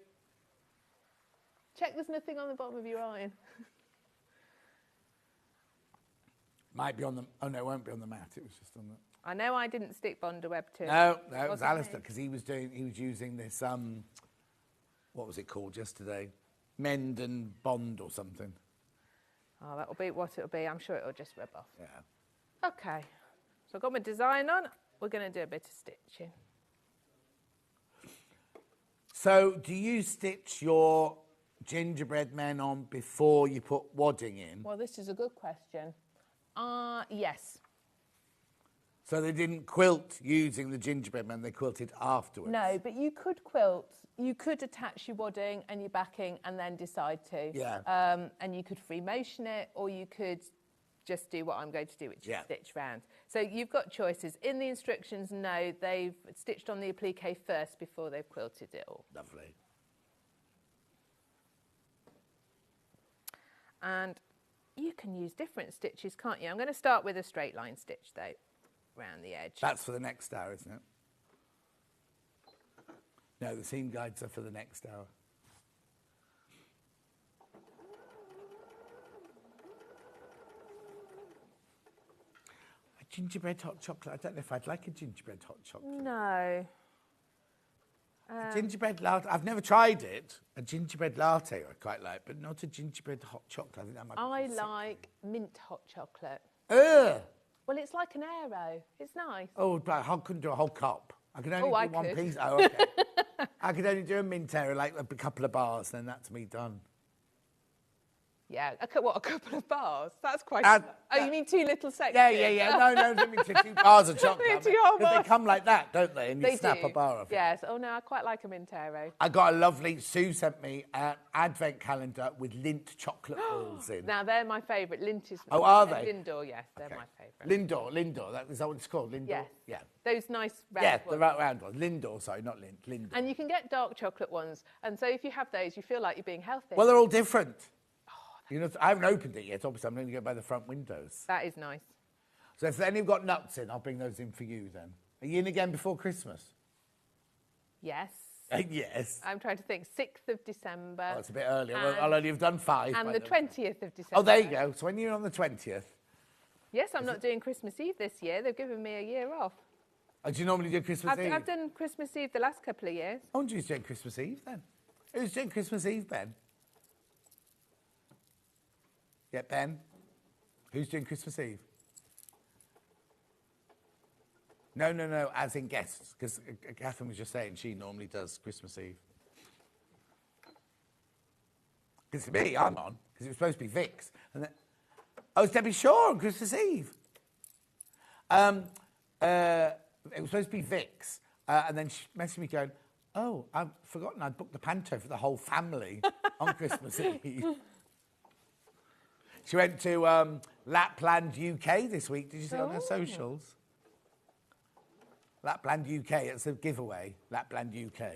Check there's nothing on the bottom of your iron. Might be on the... Oh, no, it won't be on the mat. It was just on the... I know I didn't stick Bondaweb to it. No, it was Wasn't Alistair because he was using this, what was it called yesterday? Mend and Bond or something. Oh, that'll be what it'll be. I'm sure it'll just rub off. Yeah. Okay. So I've got my design on. We're going to do a bit of stitching. So do you stitch your gingerbread men on before you put wadding in? Well, this is a good question. Yes. So they didn't quilt using the gingerbread men, they quilted afterwards? No, but you could quilt. You could attach your wadding and your backing and then decide to. Yeah. And you could free motion it, or you could just do what I'm going to do, which is stitch round. So you've got choices. In the instructions, no, they've stitched on the applique first before they've quilted it all. Lovely. And you can use different stitches, can't you? I'm going to start with a straight line stitch, though, around the edge. That's for the next hour, isn't it? No, the seam guides are for the next hour. A gingerbread hot chocolate. I don't know if I'd like a gingerbread hot chocolate. No. A gingerbread latte. I've never tried it. A gingerbread latte I quite like, but not a gingerbread hot chocolate. I think that might be I sick. like mint hot chocolate. Ugh. Well, it's like an aero. It's nice. Oh, but I couldn't do a whole cup. I could only Oh, I do one could. piece. Oh, okay. I could only do a mint area, like a couple of bars, then that's me done. Yeah, a couple of bars? That's quite... you mean two little sections? Yeah. No, don't mean 2 bars of chocolate. Two whole Because they bars. come like that, don't they? And you They snap do. a bar off it. Yes. Oh, no, I quite like a mint aero. I got a lovely... Sue sent me an advent calendar with Lindt chocolate balls in. Now, they're my favourite. Lint is... Oh, are they? Lindor, yes, they're my favourite. Lindor. Is that what it's called? Lindor? Yes. Yeah. Those nice round Yeah, ones. the round ones. Lindor, sorry, not Lindt. Lindor. And you can get dark chocolate ones. And so if you have those, you feel like you're being healthy. Well, they're all different. You know, I haven't opened it yet. Obviously, I'm going to go by the front windows. That is nice. So if any have got nuts in, I'll bring those in for you then. Are you in again before Christmas? Yes. Yes. I'm trying to think. 6th of December. Oh, it's a bit earlier. Well, I'll only have done 5. And the 20th of December. Oh, there you go. So when you're on the 20th... Yes, I'm not doing Christmas Eve this year. They've given me a year off. Oh, do you normally do Christmas Eve? I've done Christmas Eve the last couple of years. Oh, who's doing Christmas Eve then? Who's doing Christmas Eve, Ben? Yeah, Ben. Who's doing Christmas Eve? No, as in guests, because Catherine was just saying she normally does Christmas Eve. Because me, I'm on, because it was supposed to be Vic's. And then, oh, it's Debbie Shaw on Christmas Eve. It was supposed to be Vic's, and then she messaged me going, oh, I've forgotten I'd booked the panto for the whole family on Christmas Eve. She went to Lapland, UK this week. Did you see it on her socials? Lapland, UK. It's a giveaway. Lapland, UK.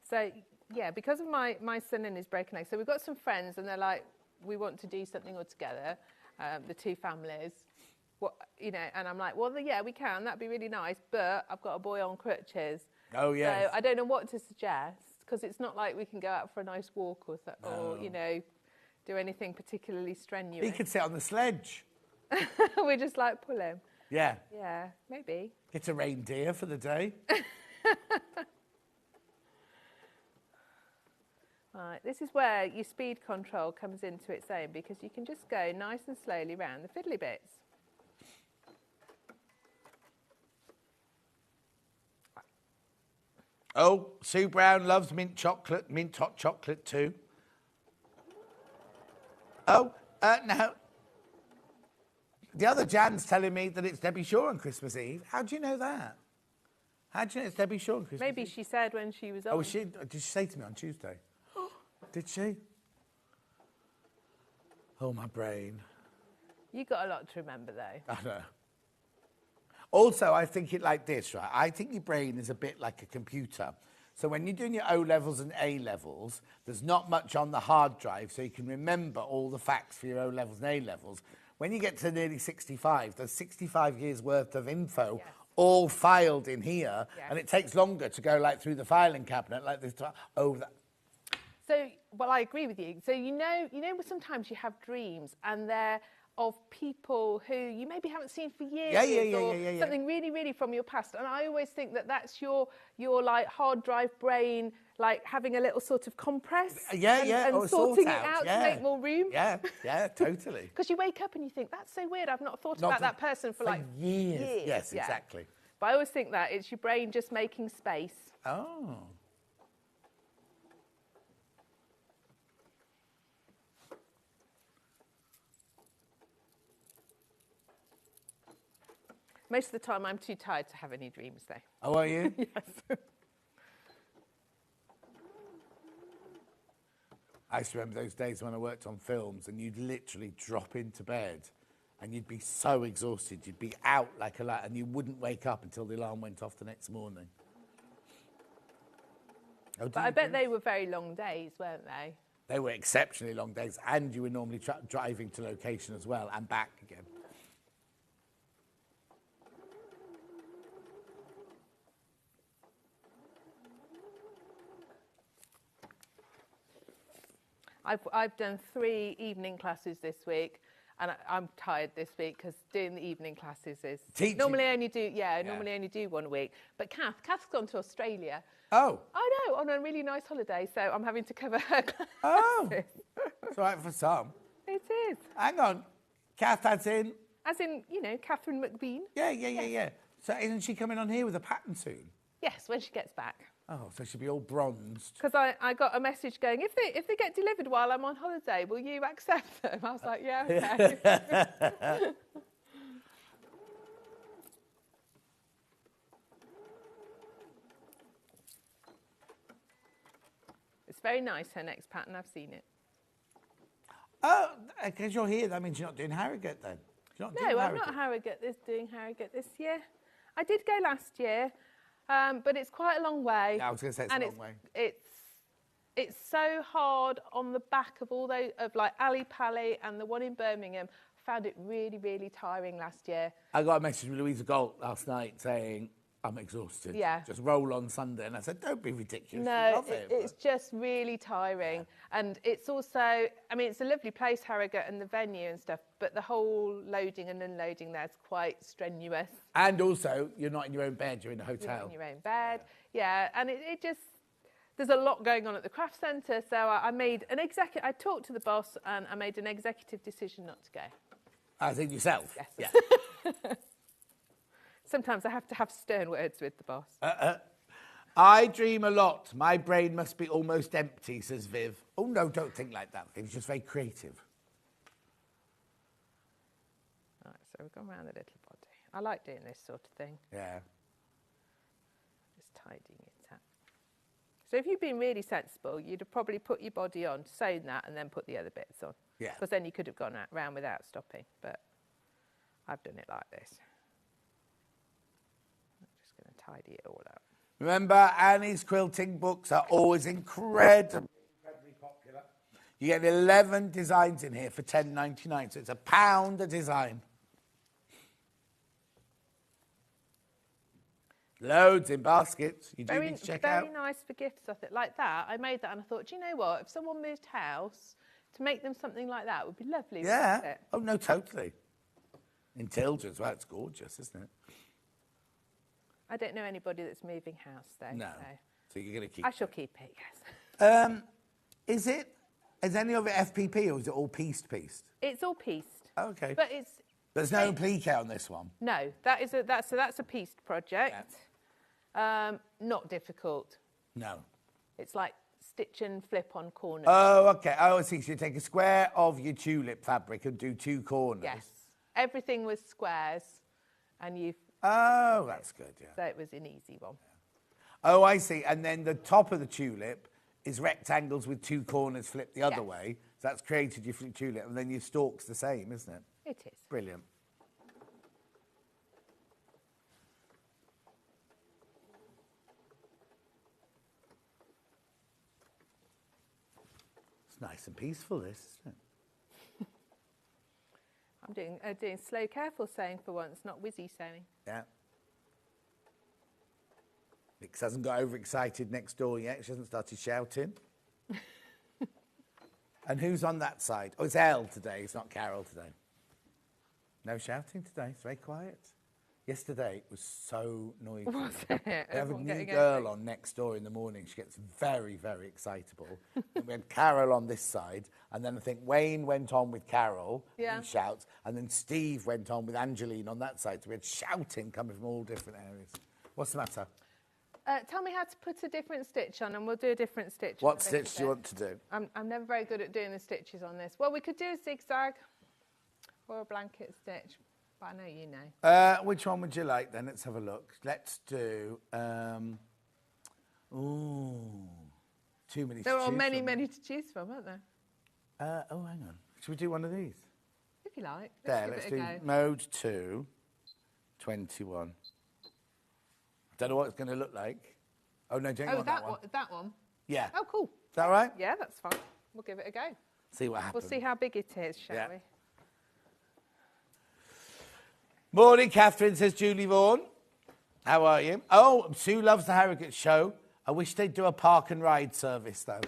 So, yeah, because of my son and his broken leg, so we've got some friends and they're like, we want to do something all together, the two families. What, you know, and I'm like, well, yeah, we can. That'd be really nice. But I've got a boy on crutches. Oh, yes. So I don't know what to suggest because it's not like we can go out for a nice walk or you know, do anything particularly strenuous. He could sit on the sledge. We just like pull him. Yeah. Yeah, maybe. Get a reindeer for the day. Right, this is where your speed control comes into its own because you can just go nice and slowly round the fiddly bits. Oh, Sue Brown loves mint chocolate, mint hot chocolate too. Oh, no. The other Jan's telling me that it's Debbie Shaw on Christmas Eve. How do you know that? How do you know it's Debbie Shaw on Christmas Eve? Maybe she said when she was on. Oh, did she say to me on Tuesday? Did she? Oh, my brain. You got a lot to remember, though. I know. Also, I think it like this, right? I think your brain is a bit like a computer. So when you're doing your O-levels and A-levels, there's not much on the hard drive, so you can remember all the facts for your O-levels and A-levels. When you get to nearly 65, there's 65 years worth of info all filed in here, and it takes longer to go like through the filing cabinet like this. So, well, I agree with you. So you know, sometimes you have dreams, and they're of people who you maybe haven't seen for years, or something really, really from your past. And I always think that that's your like hard drive brain, like having a little sort of compress, and sorting it out to make more room. Yeah, totally. Because you wake up and you think that's so weird. I've not thought about that person for like years. Yes, exactly. But I always think that it's your brain just making space. Oh. Most of the time, I'm too tired to have any dreams, though. Oh, are you? Yes. I used to remember those days when I worked on films and you'd literally drop into bed and you'd be so exhausted, you'd be out like a light and you wouldn't wake up until the alarm went off the next morning. Oh, but I bet they were very long days, weren't they? They were exceptionally long days, and you were normally driving to location as well and back again. I've done 3 evening classes this week, and I'm tired this week because doing the evening classes is teaching. Normally I only do one a week. But Kath's gone to Australia. Oh, I know, on a really nice holiday, so I'm having to cover her classes. Oh, it's all right for some. It is. Hang on, Kath, as in, you know, Catherine McBean. Yeah. So isn't she coming on here with a pattern soon? Yes, when she gets back. Oh, so she'll be all bronzed. Because I got a message going, if they get delivered while I'm on holiday, will you accept them? I was like, yeah, okay. It's very nice, her next pattern. I've seen it. Oh, because you're here, that means you're not doing Harrogate then? I'm not doing Harrogate this year. I did go last year. But it's quite a long way. Yeah, I was going to say it's a long way. it's so hard on the back of all those, of like Ali Pally and the one in Birmingham. I found it really, really tiring last year. I got a message from Louisa Galt last night saying, I'm exhausted. Yeah. Just roll on Sunday. And I said, don't be ridiculous. No, You love it. it's just really tiring. Yeah. And it's also, I mean, it's a lovely place, Harrogate, and the venue and stuff, but the whole loading and unloading there is quite strenuous. And also, you're not in your own bed, you're in a hotel. You're not in your own bed, yeah. And it just, there's a lot going on at the craft centre, so I made an I talked to the boss and I made an executive decision not to go. I think yourself? Yes. Yeah. Sometimes I have to have stern words with the boss. I dream a lot. My brain must be almost empty, says Viv. Oh, no, don't think like that. It's just very creative. Right, so we've gone around the little body. I like doing this sort of thing. Yeah. Just tidying it up. So if you'd been really sensible, you'd have probably put your body on, sewn that, and then put the other bits on. Yeah. Because then you could have gone round without stopping. But I've done it like this. Tidy it all up. Remember, Annie's quilting books are always incredibly popular. You get 11 designs in here for £10.99, so it's £1 a design. Loads in baskets. You do need to check out. Very nice for gifts, I think. Like that, I made that and I thought, do you know what? If someone moved house, to make them something like that would be lovely. Yeah. Wouldn't it? Oh, no, totally. In Tilge as well, it's gorgeous, isn't it? I don't know anybody that's moving house, though. No. So you're going to keep I shall keep it, yes. Is any of it FPP or is it all pieced? It's all pieced. Okay. But it's... There's no applique on this one? No, that's a pieced project. Yeah. Not difficult. No. It's like stitch and flip on corners. Oh, okay. Oh, I see. So you take a square of your tulip fabric and do 2 corners. Yes. Everything was squares and you've... Oh, that's good, yeah. So it was an easy one. Yeah. Oh, I see. And then the top of the tulip is rectangles with 2 corners flipped the other way. So that's created your tulip. And then your stalk's the same, isn't it? It is. Brilliant. It's nice and peaceful, this, isn't it? I'm doing slow, careful sewing for once, not whizzy sewing. Yeah. Vix hasn't got overexcited next door yet. She hasn't started shouting. And who's on that side? Oh, it's Elle today. It's not Carol today. No shouting today. It's very quiet. Yesterday, it was so noisy. Was it? We have a new girl on next door in the morning. She gets very, very excitable. And we had Carol on this side, and then I think Wayne went on with Carol, and shouts, and then Steve went on with Angeline on that side. So we had shouting coming from all different areas. What's the matter? Tell me how to put a different stitch on, and we'll do a different stitch. What stitch do you want to do? I'm never very good at doing the stitches on this. Well, we could do a zigzag or a blanket stitch. But I know you know. Which one would you like then? Let's have a look. Let's do... too many There are many to choose from, aren't there? Oh, hang on. Should we do one of these? If you like. Let's do mode 2, 21. Don't know what it's going to look like. Oh, no, don't want that one. That one? Yeah. Oh, cool. Is that right? Yeah, that's fine. We'll give it a go. See what happens. We'll see how big it is, shall we? Morning, Catherine, says Julie Vaughan. How are you? Oh, Sue loves the Harrogate show. I wish they'd do a park and ride service, though.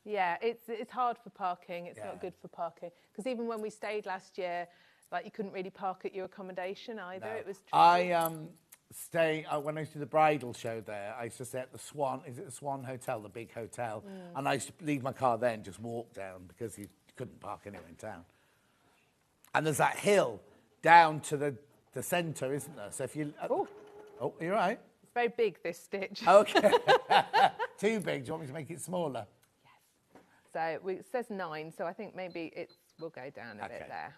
Yeah, it's hard for parking. It's not good for parking. Because even when we stayed last year, like, you couldn't really park at your accommodation either. No. It was tricky. When I used to do the bridal show there, I used to stay at the Swan. Is it the Swan Hotel, the big hotel? And I used to leave my car there and just walk down because you couldn't park anywhere in town. And there's that hill down to the centre, isn't there? So if you... Oh, you're right. It's very big, this stitch. OK. Too big. Do you want me to make it smaller? Yes. So it says 9, so I think maybe we'll go down a bit there.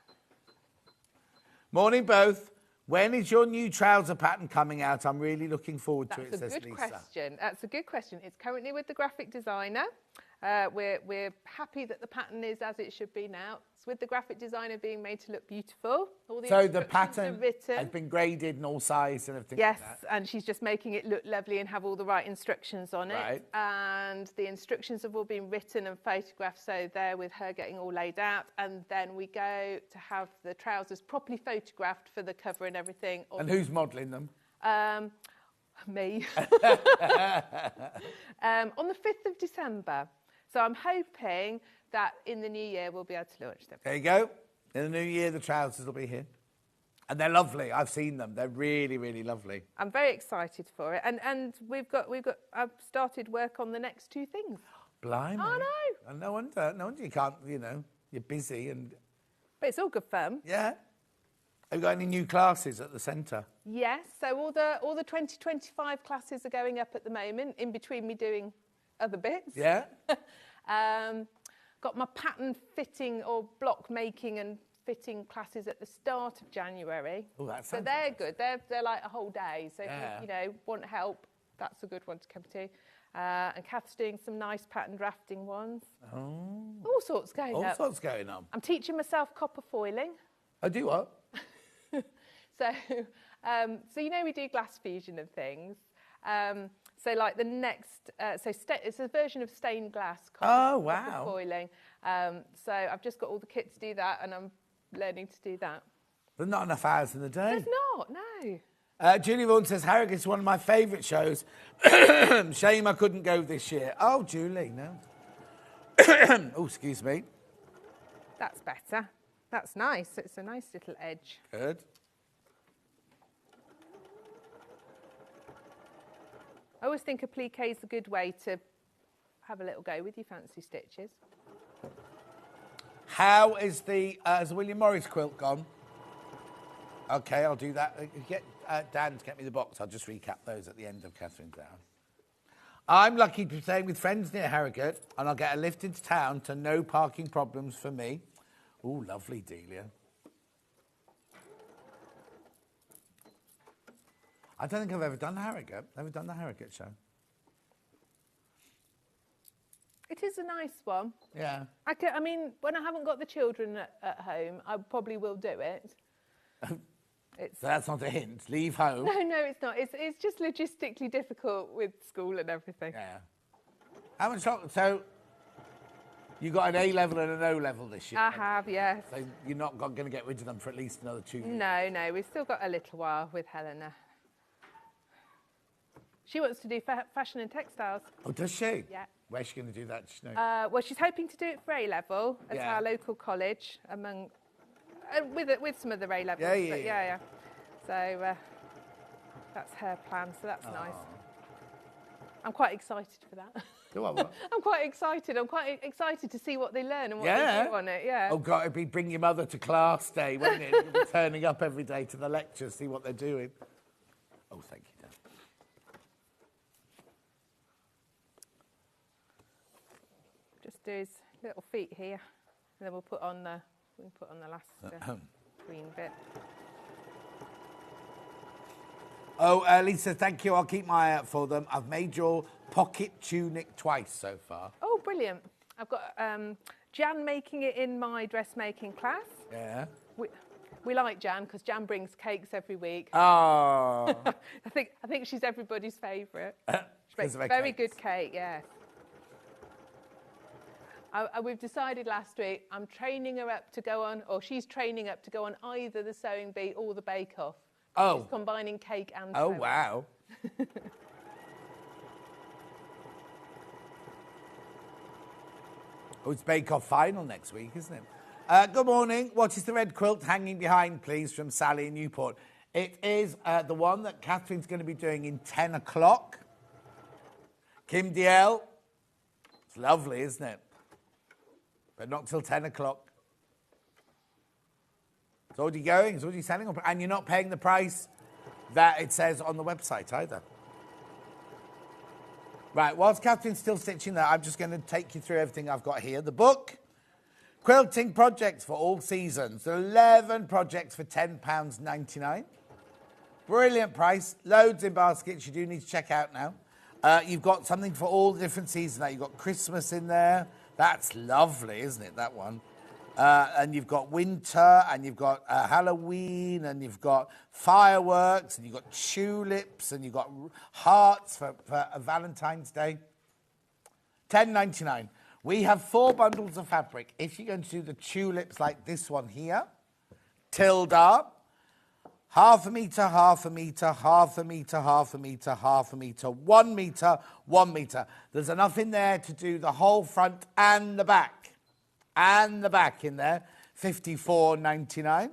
Morning, both. When is your new trouser pattern coming out? I'm really looking forward to it, says Lisa. That's a good question. It's currently with the graphic designer. We're happy that the pattern is as it should be now. It's with the graphic designer being made to look beautiful. All the So the instructions pattern are written. has been graded and all sized and everything Yes, like that. and she's just making it look lovely and have all the right instructions on Right. it. And the instructions have all been written and photographed, so there with her getting all laid out. And then we go to have the trousers properly photographed for the cover and everything. And who's modelling them? Me. On the 5th of December. So I'm hoping that in the new year we'll be able to launch them. There you go. In the new year, the trousers will be here. And they're lovely. I've seen them. They're really, really lovely. I'm very excited for it. And I've started work on the next 2 things. Blimey. I know. And no wonder you can't, you're busy and... But it's all good fun. Yeah. Have you got any new classes at the centre? Yes, so all the 2025 classes are going up at the moment, in between me doing other bits. Yeah. Got my pattern fitting or block making and fitting classes at the start of January. Oh, that so sounds they're good. They're like a whole day. So Yeah. if you want help, that's a good one to come to. And Kath's doing some nice pattern drafting ones. Oh. All sorts going All up. sorts going on. I'm teaching myself copper foiling. I do what? So we do glass fusion and things. So like the next, it's a version of stained glass. Copper foiling. So I've just got all the kit to do that, and I'm learning to do that. There's not enough hours in the day. There's not, no. Julie Vaughan says, Harrogate's one of my favourite shows. Shame I couldn't go this year. Oh, Julie, no. Oh, excuse me. That's better. That's nice. It's a nice little edge. Good. I always think a pliqué is a good way to have a little go with your fancy stitches. How is has William Morris quilt gone? Okay, I'll do that. Get Dan to get me the box. I'll just recap those at the end of Catherine's hour. I'm lucky to be staying with friends near Harrogate, and I'll get a lift into town to no parking problems for me. Oh, lovely, Delia. I don't think I've ever done Harrogate. Never done the Harrogate show. It is a nice one. Yeah. I mean, when I haven't got the children at home, I probably will do it. So that's not a hint. Leave home. No, it's not. It's just logistically difficult with school and everything. Yeah. How much longer? So you got an A level and an O level this year. I have, yes. So you're not going to get rid of them for at least another 2 years. No, we've still got a little while with Helena. She wants to do fashion and textiles. Oh, does she? Yeah. Where's she going to do that? Does she know? Well, she's hoping to do it for A level at our local college, with some of the A levels. Yeah. So that's her plan. So that's nice. I'm quite excited for that. Do I? What? I'm quite excited. I'm quite excited to see what they learn and what they do on it. Yeah. Oh God, it'd be bring your mother to class day, wouldn't it? You'd be turning up every day to the lectures, see what they're doing. Oh, thank you, Dan. Just do his little feet here, and then we'll put on the last green bit. Oh, Lisa, thank you. I'll keep my eye out for them. I've made your pocket tunic twice so far. Oh, brilliant. I've got Jan making it in my dressmaking class. Yeah. We like Jan because Jan brings cakes every week. Oh. I think she's everybody's favourite. She makes Because of her very cakes. good cake, yes. We've decided last week I'm training her up to go on, or she's training up to go on either the sewing bee or the bake-off. Oh. She's combining cake and Oh, sewing. wow. Oh, it's Bake Off final next week, isn't it? Good morning. What is the red quilt hanging behind, please, from Sally in Newport? It is the one that Catherine's going to be doing in 10 o'clock. Kim DL. It's lovely, isn't it? But not till 10 o'clock. It's already going. It's already selling. And you're not paying the price that it says on the website either. Right, whilst Catherine's still stitching that, I'm just going to take you through everything I've got here. The book, Quilting Projects for All Seasons. 11 projects for £10.99. Brilliant price. Loads in baskets you do need to check out now. You've got something for all the different seasons now. You've got Christmas in there. That's lovely, isn't it, that one? And you've got winter, and you've got Halloween, and you've got fireworks, and you've got tulips, and you've got hearts for Valentine's Day. $10.99. We have 4 bundles of fabric. If you're going to do the tulips like this one here, Tilda, half a metre, half a metre, half a metre, half a metre, half a metre, 1 metre, 1 metre. There's enough in there to do the whole front and the back. And the back in there, $54.99.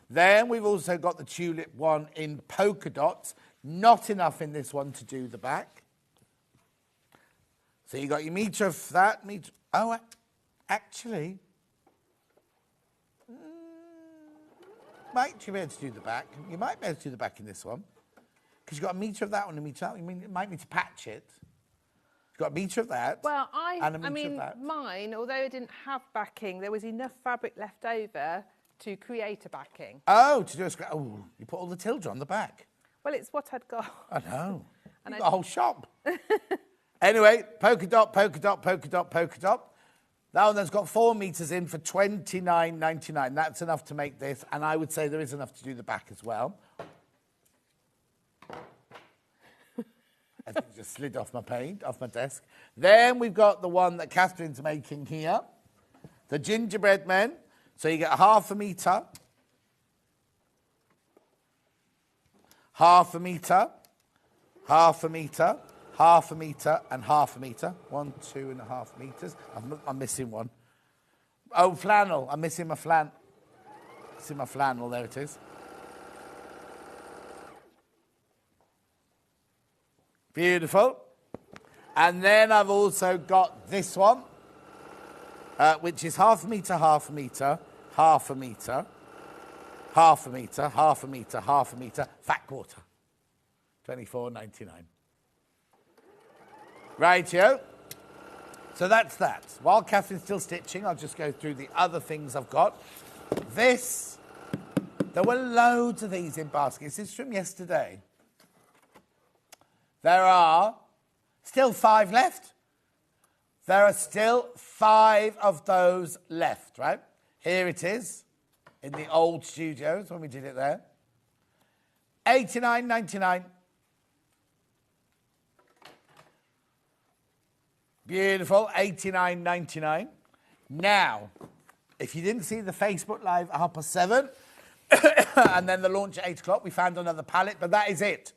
Then we've also got the tulip one in polka dots. Not enough in this one to do the back. So you got your metre of that, metre. Oh, actually, might you be able to do the back? You might be able to do the back in this one. Because you've got a metre of that one and a metre of that. I mean, you might need to patch it. You've got a metre of that. Well, and a metre of that. Mine, although it didn't have backing, there was enough fabric left over to create a backing. Oh, to do a scratch. Oh, you put all the tilde on the back. Well, it's what I'd got. I know. You've got a whole shop. Anyway, polka dot, polka dot, polka dot, polka dot. That one has got 4 metres in for $29.99. That's enough to make this, and I would say there is enough to do the back as well. I think it just slid off my paint, off my desk. Then we've got the one that Catherine's making here, the gingerbread men. So you get half a metre, half a metre, half a metre, half a metre, and half a metre. 1, 2.5 metres. I'm missing one. Oh, flannel. I'm missing my flannel. Missing my flannel. There it is. Beautiful. And then I've also got this one, which is half a metre, half a metre, half a metre, half a metre, half a metre, half a metre, fat quarter. $24.99. Rightio. So that's that. While Catherine's still stitching, I'll just go through the other things I've got. This, there were loads of these in baskets. This is from yesterday. There are still 5 left. There are still 5 of those left, right? Here it is in the old studios when we did it there. $89.99. Beautiful, $89.99. Now, if you didn't see the Facebook Live at 7:30 and then the launch at 8 o'clock, we found another pallet, but that is it.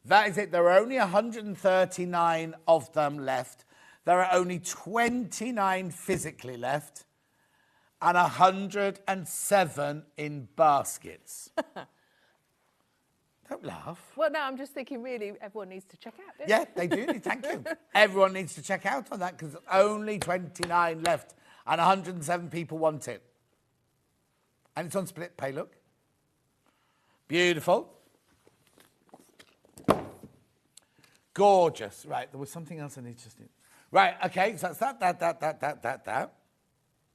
That is it. There are only 139 of them left. There are only 29 physically left and 107 in baskets. Don't laugh. Well, no, I'm just thinking really everyone needs to check out, don't Yeah, they do. Thank you. Everyone needs to check out on that because only 29 left and 107 people want it. And it's on split pay, look. Beautiful. Gorgeous. Right, there was something else I need to do. Right, okay, so that's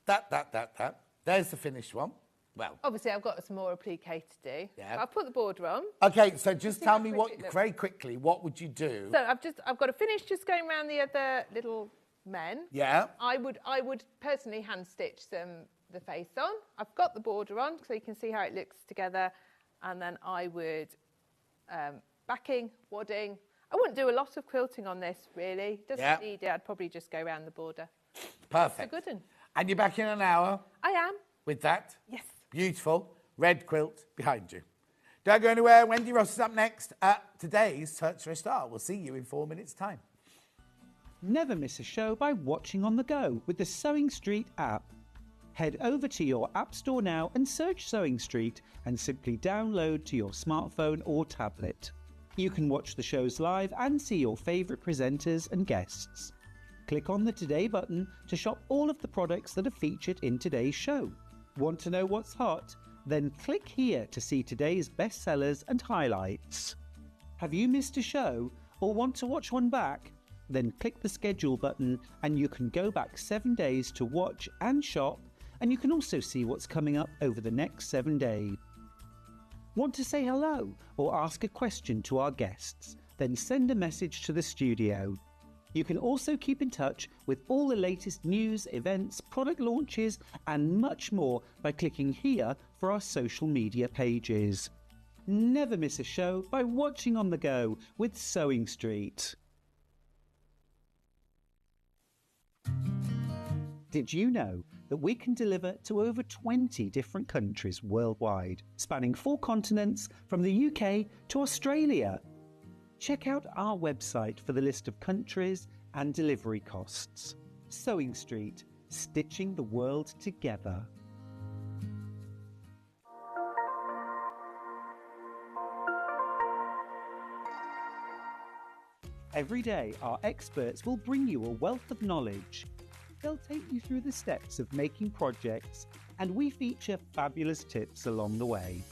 that. There's the finished one. Well, Obviously, I've got some more applique to do. Yeah. I've put the border on. okay, so just tell me how what, pretty it looks. very quickly, what would you do? So I've got to finish just going around the other little men. Yeah. I would personally hand stitch the face on. I've got the border on so you can see how it looks together, and then I would backing, wadding. I wouldn't do a lot of quilting on this really. Doesn't need it. I'd probably just go around the border. Perfect. It's a good one. And you're back in an hour I am. with that? Yes. Beautiful red quilt behind you. Don't go anywhere. Wendy Ross is up next at today's Search for a Star. We'll see you in 4 minutes' time. Never miss a show by watching on the go with the Sewing Street app. Head over to your app store now and search Sewing Street and simply download to your smartphone or tablet. You can watch the shows live and see your favourite presenters and guests. Click on the Today button to shop all of the products that are featured in today's show. Want to know what's hot? Then click here to see today's bestsellers and highlights. Have you missed a show or want to watch one back? Then click the schedule button and you can go back 7 days to watch and shop, and you can also see what's coming up over the next 7 days. Want to say hello or ask a question to our guests? then send a message to the studio. You can also keep in touch with all the latest news, events, product launches, and much more by clicking here for our social media pages. Never miss a show by watching on the go with Sewing Street. Did you know that we can deliver to over 20 different countries worldwide, spanning 4 continents from the UK to Australia? Check out our website for the list of countries and delivery costs. Sewing Street, stitching the world together. Every day, our experts will bring you a wealth of knowledge. They'll take you through the steps of making projects, and we feature fabulous tips along the way.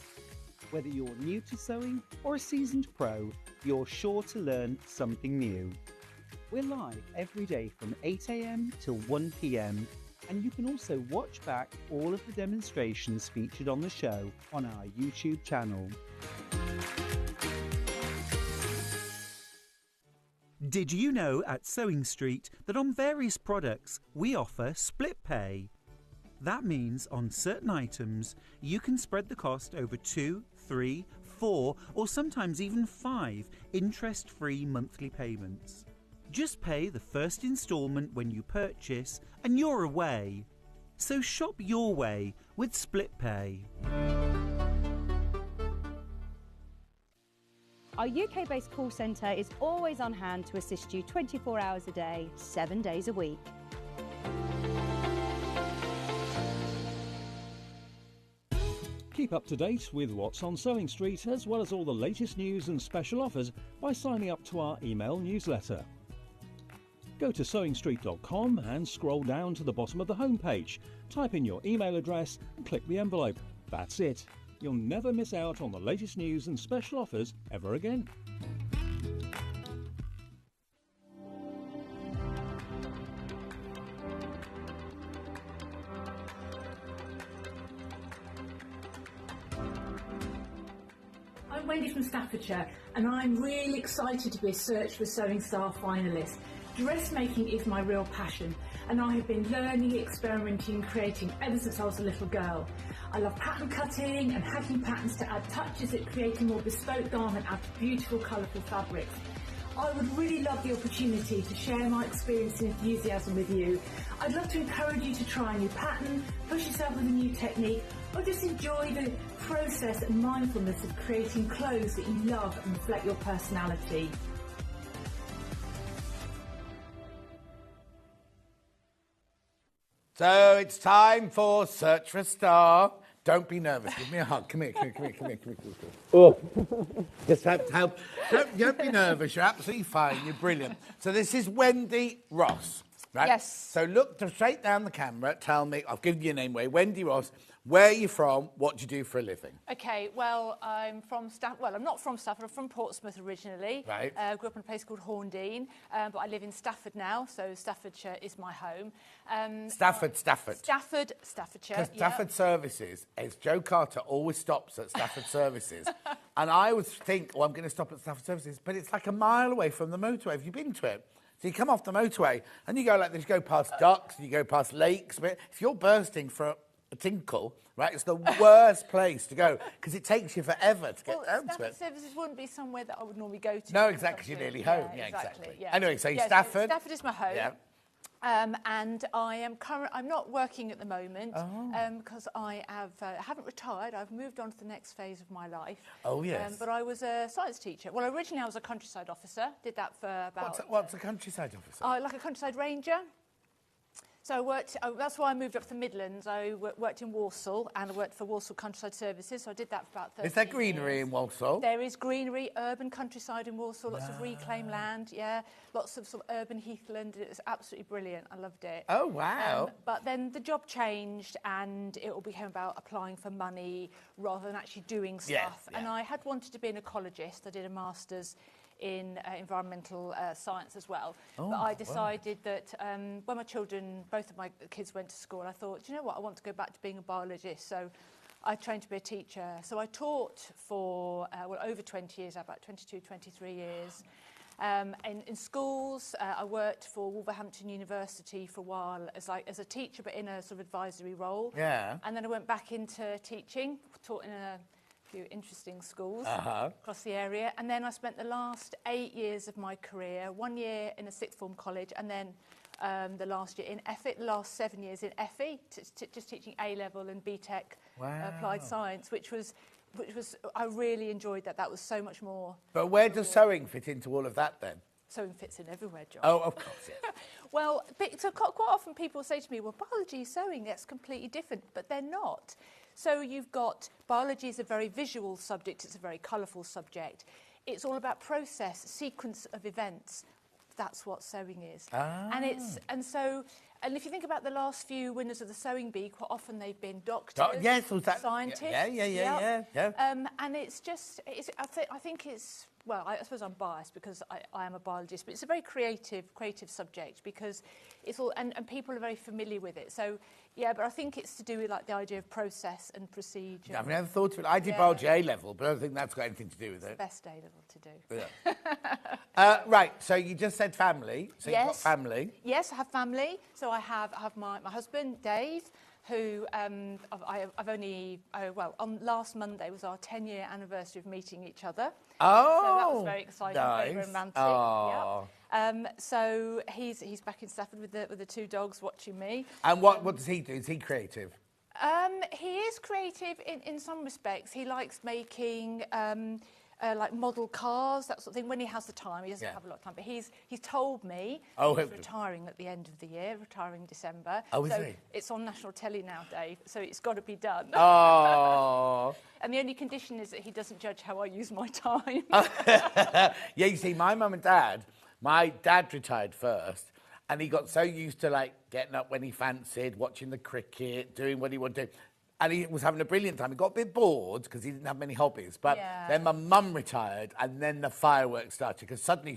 Whether you're new to sewing or a seasoned pro, you're sure to learn something new. We're live every day from 8 AM till 1 PM, and you can also watch back all of the demonstrations featured on the show on our YouTube channel. Did you know at Sewing Street that on various products we offer split pay? That means on certain items you can spread the cost over 2, 3, 4 or sometimes even 5 interest-free monthly payments. Just pay the first instalment when you purchase and you're away. So shop your way with split pay. Our UK-based call centre is always on hand to assist you 24 hours a day, 7 days a week. Keep up to date with what's on Sewing Street, as well as all the latest news and special offers by signing up to our email newsletter. Go to sewingstreet.com and scroll down to the bottom of the homepage. Type in your email address and click the envelope. That's it. You'll never miss out on the latest news and special offers ever again. I'm Wendy from Staffordshire, and I'm really excited to be a Search for Sewing Star finalist. Dressmaking is my real passion, and I have been learning, experimenting and creating ever since I was a little girl. I love pattern cutting and hacking patterns to add touches that create a more bespoke garment out of beautiful, colourful fabrics. I would really love the opportunity to share my experience and enthusiasm with you. I'd love to encourage you to try a new pattern, push yourself with a new technique, or just enjoy the process and mindfulness of creating clothes that you love and reflect your personality. So it's time for Search for a Star. Don't be nervous. Give me a hug. Come here. Oh, just help. Don't be nervous. You're absolutely fine. You're brilliant. So this is Wendy Ross, right? Yes. So look straight down the camera. Tell me. I've given you a name. Wendy Ross. Where are you from? What do you do for a living? Okay, well, I'm from Well, I'm not from Stafford. I'm from Portsmouth originally. Right. Grew up in a place called Horndean, but I live in Stafford now, so Staffordshire is my home. Stafford. Staffordshire. Because Stafford Services, as Joe Carter always stops at Stafford Services, and I always think, oh, I'm going to stop at Stafford Services, but it's like a mile away from the motorway. Have you been to it? So you come off the motorway, and you go like this, you go past ducks, you go past lakes. But if you're bursting for a tinkle, right, it's the worst place to go, because it takes you forever to get down to Stafford it. Services wouldn't be somewhere that I would normally go to. No, exactly, you're nearly home. Yeah, exactly. Yeah. Anyway, so yeah, Stafford. So Stafford is my home. Yeah. And I'm not working at the moment because I haven't retired. I've moved on to the next phase of my life. Oh, yes. But I was a science teacher. Well, originally I was a countryside officer. Did that for about... What's a countryside officer? Like a countryside ranger. So I worked, that's why I moved up to the Midlands. I worked in Walsall, and I worked for Walsall Countryside Services, so I did that for about 30 years. Is there greenery in Walsall? There is greenery, urban countryside in Walsall, lots of reclaimed land, yeah, lots of sort of urban heathland. It was absolutely brilliant. I loved it. Oh, wow. But then the job changed, and it all became about applying for money rather than actually doing stuff. Yeah. And I had wanted to be an ecologist. I did a master's in environmental science as well. But I decided that when my children, both of my kids went to school, I thought, do you know what, I want to go back to being a biologist. So I trained to be a teacher. So I taught for, over 20 years, about 22, 23 years. In schools, I worked for Wolverhampton University for a while as a teacher, but in a sort of advisory role. Yeah. And then I went back into teaching, taught in a few interesting schools across the area. And then I spent the last 8 years of my career, 1 year in a sixth form college, and then the last year in FE, the last 7 years in FE, just teaching A-level and BTEC applied science, which was I really enjoyed that. That was so much more. But where does sewing fit into all of that then? Sewing fits in everywhere, John. Oh, of course, yes. Well, so quite often people say to me, well, biology, sewing, that's completely different, but they're not. So you've got, biology is a very visual subject, it's a very colourful subject. It's all about process, sequence of events. That's what sewing is. And if you think about the last few winners of the Sewing Bee, quite often they've been doctors, scientists. Yeah. And it's just, I think it's, well, I suppose I'm biased because I am a biologist, but it's a very creative subject because it's all, and people are very familiar with it. So, yeah, but I think it's to do with like the idea of process and procedure. I've never thought of it. I did biology A-level, but I don't think that's got anything to do with it. It's the best A-level to do. Yeah. Right, so you just said family. So you've got family. Yes, I have family. So I have my husband, Dave, who I've only, on last Monday was our 10-year anniversary of meeting each other. Oh, so that was very exciting, nice. very romantic. Oh. Yeah. So he's back in Stafford with the two dogs watching me. And what does he do? Is he creative? He is creative in some respects. He likes making like model cars, that sort of thing. When he has the time, he doesn't have a lot of time. But he's told me he's retiring at the end of the year, retiring in December. Oh, is he? It's on national telly now, Dave. So it's got to be done. Oh. And the only condition is that he doesn't judge how I use my time. Yeah, you see, my dad retired first, and he got so used to like getting up when he fancied, watching the cricket, doing what he wanted to do. And he was having a brilliant time. He got a bit bored because he didn't have many hobbies. But then my mum retired, and then the fireworks started because suddenly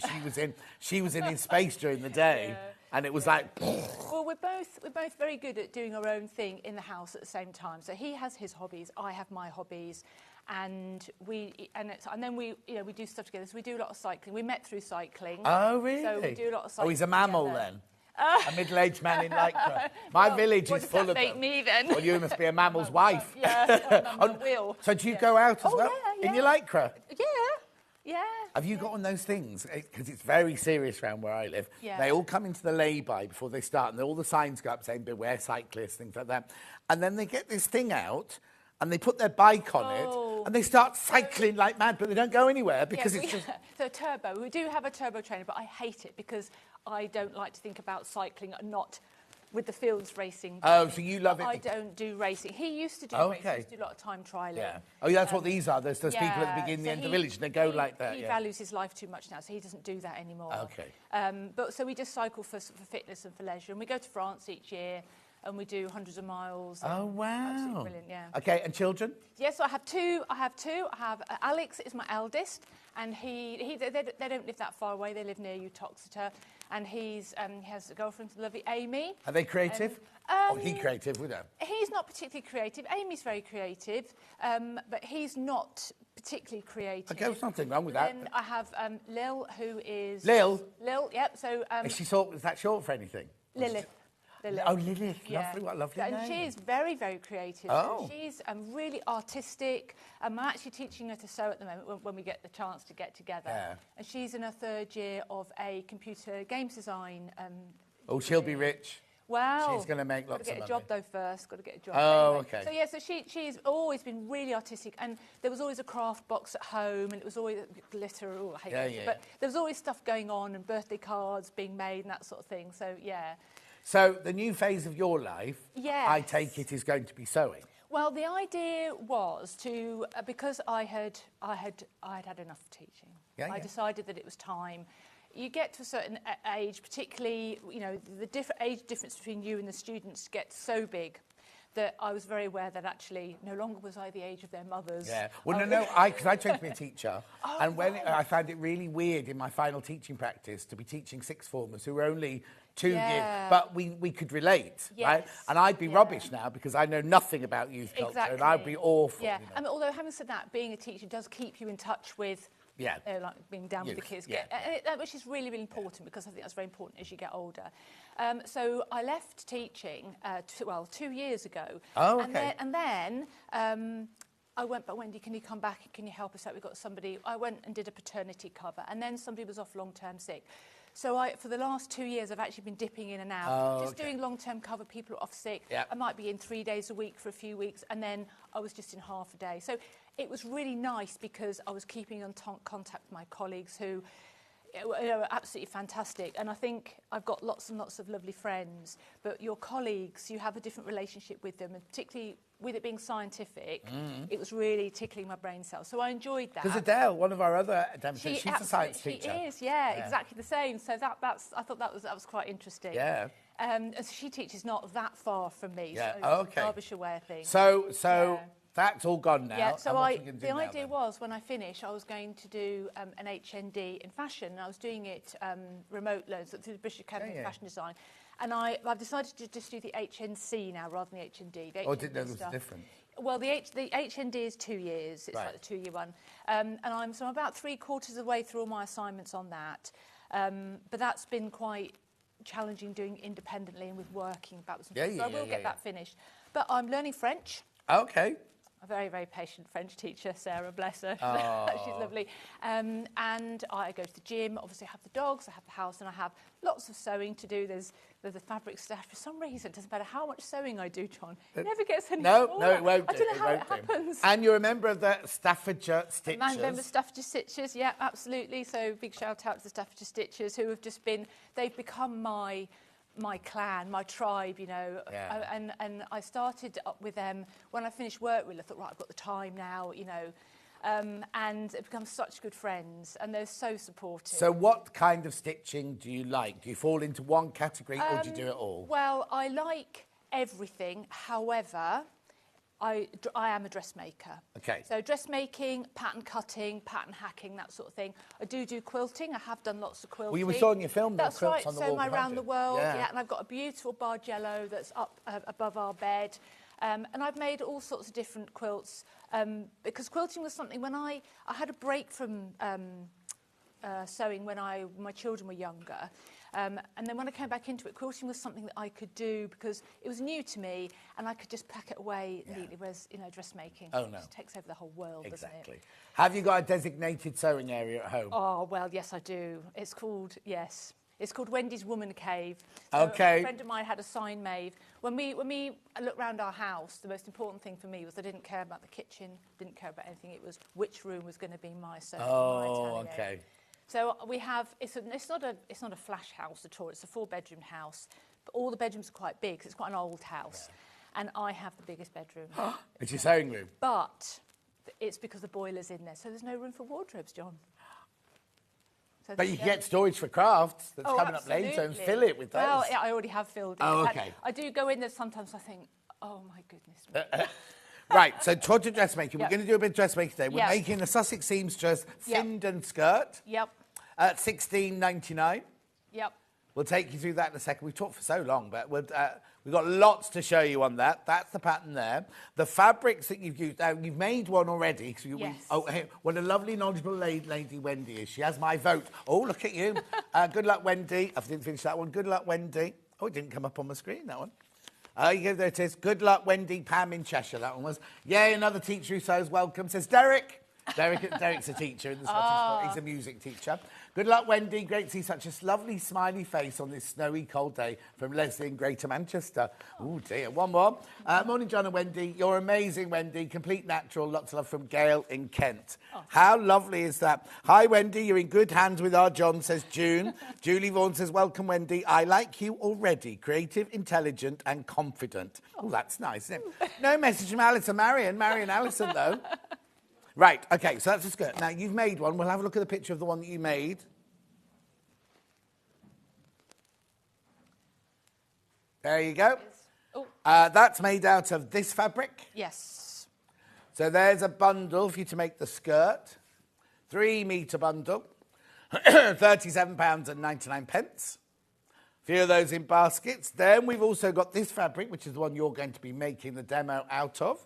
she was in his space during the day, and it was like. Well, we're both very good at doing our own thing in the house at the same time. So he has his hobbies, I have my hobbies, and then we do stuff together. So we do a lot of cycling. We met through cycling. Oh, really? So we do a lot of cycling. Oh, he's a mammal then. A middle-aged man in lycra. My village is full of them. Make me then? Well, you must be a mammal's wife. Yeah, I will. So do you go out as well in your lycra? Yeah. Have you got one of those things? Because it's very serious around where I live. Yeah. They all come into the lay-by before they start, and all the signs go up saying "Beware cyclists," things like that. And then they get this thing out, and they put their bike on it, and they start cycling like mad, but they don't go anywhere because it's just. So turbo. We do have a turbo trainer, but I hate it because I don't like to think about cycling not with the fields racing. Oh, so you love it? I don't do racing. He used to do racing. He used to do a lot of time trialing. Yeah. Oh, that's what these are. There's people at the beginning and the end of the village, and they go like that. He values his life too much now, so he doesn't do that anymore. Okay. But so we just cycle for fitness and for leisure, and we go to France each year. And we do hundreds of miles. Oh, wow. Absolutely brilliant, yeah. Okay, and children? Yes, so I have two. I have Alex is my eldest, and they don't live that far away. They live near Uttoxeter, and he has a girlfriend, lovely Amy. Are they creative? He's creative, we don't. He's not particularly creative. Amy's very creative, but he's not particularly creative. Okay, there's nothing wrong with that. Then I have Lil, who is... Lil? Lil, yep. So... is that short for anything? Lilith. Oh, Lilith, lovely, what a lovely name. And she is very, very creative. Oh. She's really artistic. I'm actually teaching her to sew at the moment when we get the chance to get together. Yeah. And she's in her third year of a computer games design. She'll be rich. Well, she's going to make lots of money. Got to get a job, though, first. Got to get a job. Oh, anyway. okay. So, yeah, so she's always been really artistic. And there was always a craft box at home, and it was always glitter. Oh, I hate glitter. But there was always stuff going on and birthday cards being made and that sort of thing. So, yeah. So the new phase of your life, I take it, is going to be sewing. Well, the idea was to because I had enough of teaching. I decided that it was time. You get to a certain age, particularly the different age difference between you and the students gets so big that I was very aware that actually no longer was I the age of their mothers. Yeah. Well, because I trained to be a teacher, and when I found it really weird in my final teaching practice to be teaching sixth formers who were only 2 years, but we could relate, right? And I'd be rubbish now because I know nothing about youth culture, and I'd be awful. Yeah, you know? and although having said that, being a teacher does keep you in touch with, like being down with the kids, which is really, really important because I think that's very important as you get older. So I left teaching, 2 years ago. Oh, okay. And then I went, but Wendy, can you come back? Can you help us out? We've got somebody. I went and did a paternity cover, and then somebody was off long-term sick. So for the last 2 years, I've actually been dipping in and out, doing long-term cover. People are off sick. Yep. I might be in 3 days a week for a few weeks, and then I was just in half a day. So it was really nice because I was keeping in contact with my colleagues who are absolutely fantastic. And I think I've got lots and lots of lovely friends, but your colleagues, you have a different relationship with them, and particularly with it being scientific, it was really tickling my brain cells. So I enjoyed that. Because Adele, one of our other demonstrators, she's a science teacher. She is, exactly the same. So I thought that was quite interesting. Yeah. And she teaches not that far from me. Yeah. So it's a Derbyshire way of thing. So that's all gone now. Yeah, so the idea was when I finish, I was going to do an HND in fashion. And I was doing it remote loans through the British Academy of Fashion Design. And I've decided to just do the HNC now rather than the HND. I didn't know there was a difference. Well, the HND is 2 years. It's like the 2-year one. And I'm about 3/4 of the way through all my assignments on that. But that's been quite challenging doing independently and with working backwards and forwards. So I will get that finished. But I'm learning French. Okay. A very, very patient French teacher, Sarah, bless her. She's lovely. And I go to the gym. Obviously, I have the dogs, I have the house, and I have lots of sewing to do. There's the fabric stuff. For some reason, it doesn't matter how much sewing I do, John. It never gets any smaller. No, it won't. I don't know how it happens. And you're a member of the Staffordshire Stitchers. I'm a member of Staffordshire Stitchers, yeah, absolutely. So big shout out to the Staffordshire Stitchers who have just been, they've become my clan, my tribe, you know. And I started up with them when I finished work. Really, I thought, right, I've got the time now, you know. And they've become such good friends, and they're so supportive. So what kind of stitching do you like? Do you fall into one category, or do you do it all? Well, I like everything. However, I am a dressmaker. Okay. So dressmaking, pattern cutting, pattern hacking, that sort of thing. I do quilting. I have done lots of quilting. Well, you were showing your film. That's right. On the so wall my Around the World, yeah. And I've got a beautiful bargello that's up above our bed. And I've made all sorts of different quilts because quilting was something when I had a break from sewing when my children were younger. And then when I came back into it, quilting was something that I could do because it was new to me and I could just pack it away neatly, whereas, you know, dressmaking just takes over the whole world, doesn't it? Have you got a designated sewing area at home? Oh, well, yes, I do. It's called Wendy's Woman Cave. So a friend of mine had a sign made. When we looked around our house, the most important thing for me was I didn't care about the kitchen, didn't care about anything. It was which room was going to be my sewing. Oh, okay. So we have, it's not a flash house at all, it's a 4-bedroom house, but all the bedrooms are quite big, 'cause it's quite an old house, and I have the biggest bedroom. It's your sewing room? But it's because the boiler's in there, so there's no room for wardrobes, John. So but you can get storage for crafts that's coming up later and fill it with those. Well, yeah, I already have filled it. Oh, okay. I do go in there sometimes, I think, oh my goodness. Right, so towards dressmaking. We're going to do a bit of dressmaking today. We're making a Sussex seamstress Findon skirt. Yep. At $16.99. Yep. We'll take you through that in a second. We've talked for so long, but we've got lots to show you on that. That's the pattern there. The fabrics that you've used. You've made one already. So what a lovely, knowledgeable lady Wendy is. She has my vote. Oh, look at you. Good luck, Wendy. I didn't finish that one. Good luck, Wendy. Oh, it didn't come up on my screen, that one. There it is. Good luck, Wendy. Pam in Cheshire, that one was. Yay, another teacher who says welcome. Says Derek. Derek's a teacher in the Scottish. He's a music teacher. Good luck, Wendy. Great to see such a lovely, smiley face on this snowy, cold day from Leslie in Greater Manchester. Oh, dear. One more. Morning, John and Wendy. You're amazing, Wendy. Complete natural. Lots of love from Gail in Kent. How lovely is that? Hi, Wendy. You're in good hands with our John, says June. Julie Vaughan says, welcome, Wendy. I like you already. Creative, intelligent and confident. Oh, that's nice, isn't it? No message from Alison. Marion Alison, though. Right, OK, so that's a skirt. Now, you've made one. We'll have a look at the picture of the one that you made. There you go. That's made out of this fabric. Yes. So there's a bundle for you to make the skirt. 3 metre bundle. £37.99. Few of those in baskets. Then we've also got this fabric, which is the one you're going to be making the demo out of.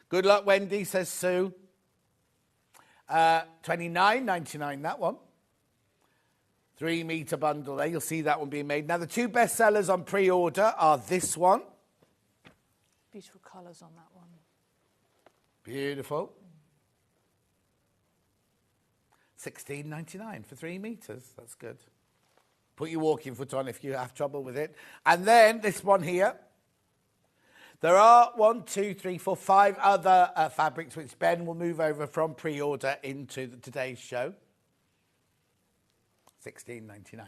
Good luck, Wendy, says Sue. $29.99, that one. 3 metre bundle there. You'll see that one being made. Now, the 2 best sellers on pre-order are this one. Beautiful colours on that one. Beautiful. $16.99 for 3 metres. That's good. Put your walking foot on if you have trouble with it. And then this one here. There are 1, 2, 3, 4, 5 other fabrics which Ben will move over from pre-order into today's show. $16.99.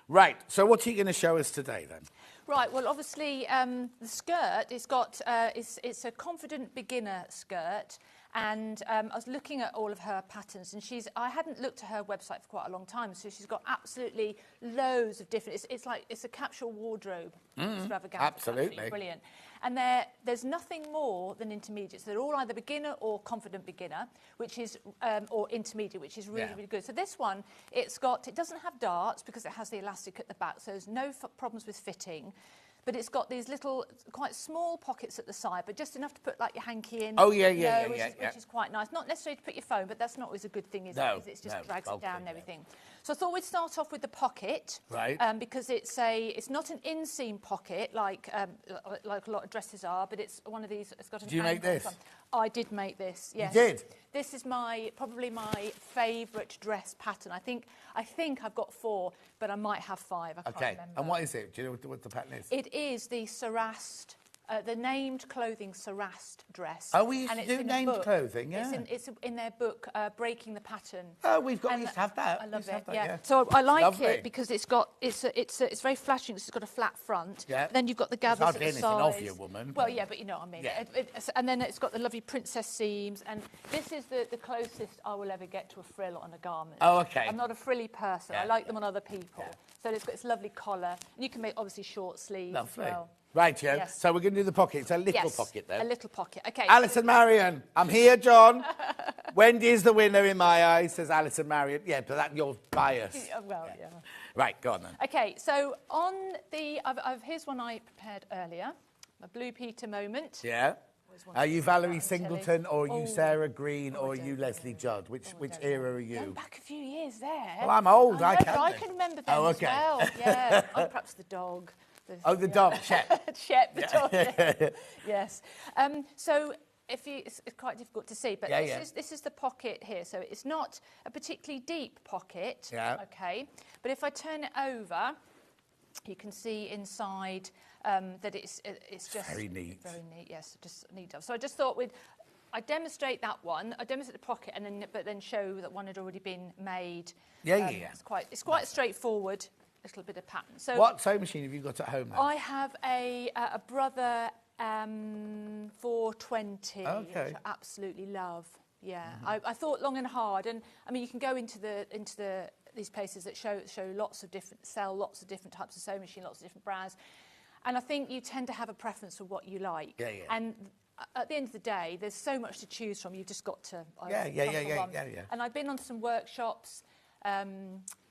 Right, so what are you going to show us today then? Right, well, obviously, the skirt, it's a confident beginner skirt. And I was looking at all of her patterns, and I hadn't looked at her website for quite a long time, so she's got absolutely loads of different, it's a capsule wardrobe extravaganza. Absolutely. Brilliant. And there's nothing more than intermediates. They're all either beginner or confident beginner, which is, or intermediate, which is really, really good. So this one, it doesn't have darts because it has the elastic at the back, so there's no problems with fitting. But it's got these little, quite small pockets at the side, but just enough to put like your hanky in. Oh, yeah, which is quite nice. Not necessarily to put your phone, but that's not always a good thing, is it? Because it just drags it down and everything. So I thought we'd start off with the pocket, right? Because it's not an inseam pocket like a lot of dresses are, but it's one of these. It's got an. Did you make this? I did make this. Yes. You did. This is probably my favourite dress pattern. I think I've got 4, but I might have 5. I can't remember. And what is it? Do you know what the pattern is? It is the Sarast, the named clothing Sarast dress. Oh, we used to do named clothing, yeah. It's in their book, Breaking the Pattern. Oh, we used to have that. I love it. Yeah. So I like it because it's very flashing. It's got a flat front. Yeah. Then you've got the gathers at the sides. Hardly anything of you, woman. Well, yeah, but you know what I mean. Yeah. And then it's got the lovely princess seams, and this is the closest I will ever get to a frill on a garment. Oh, okay. I'm not a frilly person. I like them on other people. Yeah. So it's got this lovely collar, and you can make obviously short sleeves as well. Right, Joe. Yes. So we're going to do the pocket. It's a little pocket there. A little pocket. Okay. Alison Marion. I'm here, John. Wendy is the winner in my eyes, says Alison Marion. Yeah, but that's your bias. Well, yeah. Right, go on then. Okay, so on the... here's one I prepared earlier. A Blue Peter moment. Yeah. Are you Valerie Singleton, or are you Sarah Green, or are you Leslie Judd? Which era are you? Going back a few years there. Well, I'm old. I can remember them as well. Yeah. Perhaps the dog. The dog, Shep. Shep, the dog. Yes. So it's quite difficult to see, but this is the pocket here. So it's not a particularly deep pocket. Yeah. Okay. But if I turn it over, you can see inside that it's just very neat. Very neat. Yes, just neat. So I just thought I demonstrate that one. I demonstrate the pocket, but then show that one had already been made. Yeah. It's quite straightforward. Little bit of pattern. So what sewing machine have you got at home then? I have a Brother 420, which I absolutely love. Yeah, I thought long and hard, and I mean you can go into these places that sell lots of different types of sewing machine, lots of different brands, and I think you tend to have a preference for what you like. Yeah. And at the end of the day, there's so much to choose from. You've just got to. Yeah. And I've been on some workshops.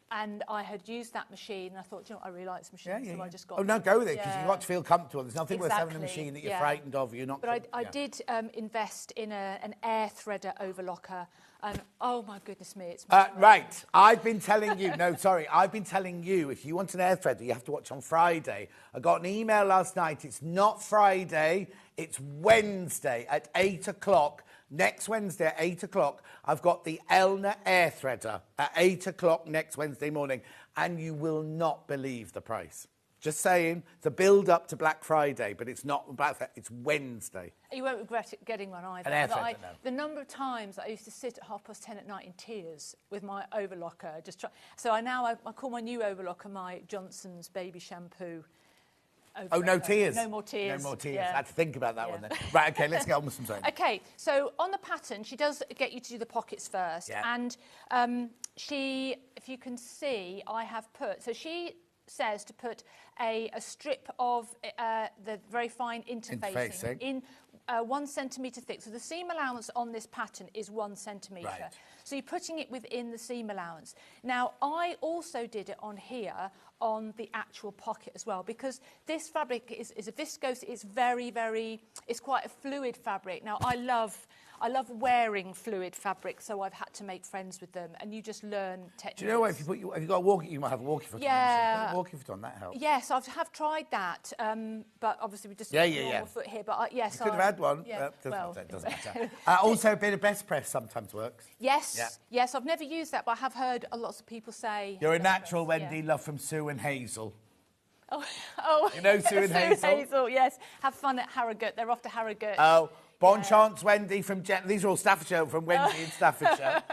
And I had used that machine, and I thought, you know what, I really like this machine, so I just got... Oh, no, go there, because you've got to feel comfortable. There's nothing worth having a machine that you're frightened of. You're not... But I did invest in an air threader overlocker, and oh, my goodness me, it's... Right, I've been telling you... I've been telling you, if you want an air threader, you have to watch on Friday. I got an email last night. It's not Friday, it's Wednesday at 8 o'clock. Next Wednesday at 8 o'clock, I've got the Elna air threader at 8 o'clock next Wednesday morning, and you will not believe the price. Just saying, it's a build-up to Black Friday, but it's not Black Friday, it's Wednesday. You won't regret getting one either. An air threader, no. The number of times I used to sit at 10:30 at night in tears with my overlocker. So I call my new overlocker my Johnson's baby shampoo. No tears. No more tears. No more tears. I had to think about that one then. Right, okay, let's get on with some sewing. Okay, so on the pattern, she does get you to do the pockets first. Yeah. And if you can see, I have put... So she says to put a strip of the very fine interfacing in 1 centimetre thick. So the seam allowance on this pattern is 1 centimetre. Right. So you're putting it within the seam allowance. Now, I also did it on here on the actual pocket as well, because this fabric is a viscose. It's very, very, it's quite a fluid fabric. Now, I love wearing fluid fabric, so I've had to make friends with them, and you just learn techniques. Do you know what, if you've got a walkie, you might have a walkie foot on. Put a walkie foot on, that helps. Yes, I have tried that, but obviously we just normal foot here. But yes, you could have had one. Yeah, It doesn't matter. Also, a bit of best press sometimes works. Yes, yes, I've never used that, but I have heard lots of people say. You're a natural, Wendy. Love from Sue and Hazel. Oh, you know Sue and Hazel? Yes. Have fun at Harrogate. They're off to Harrogate. Oh, bon chance, Wendy from these are all Staffordshire from Wendy in Staffordshire.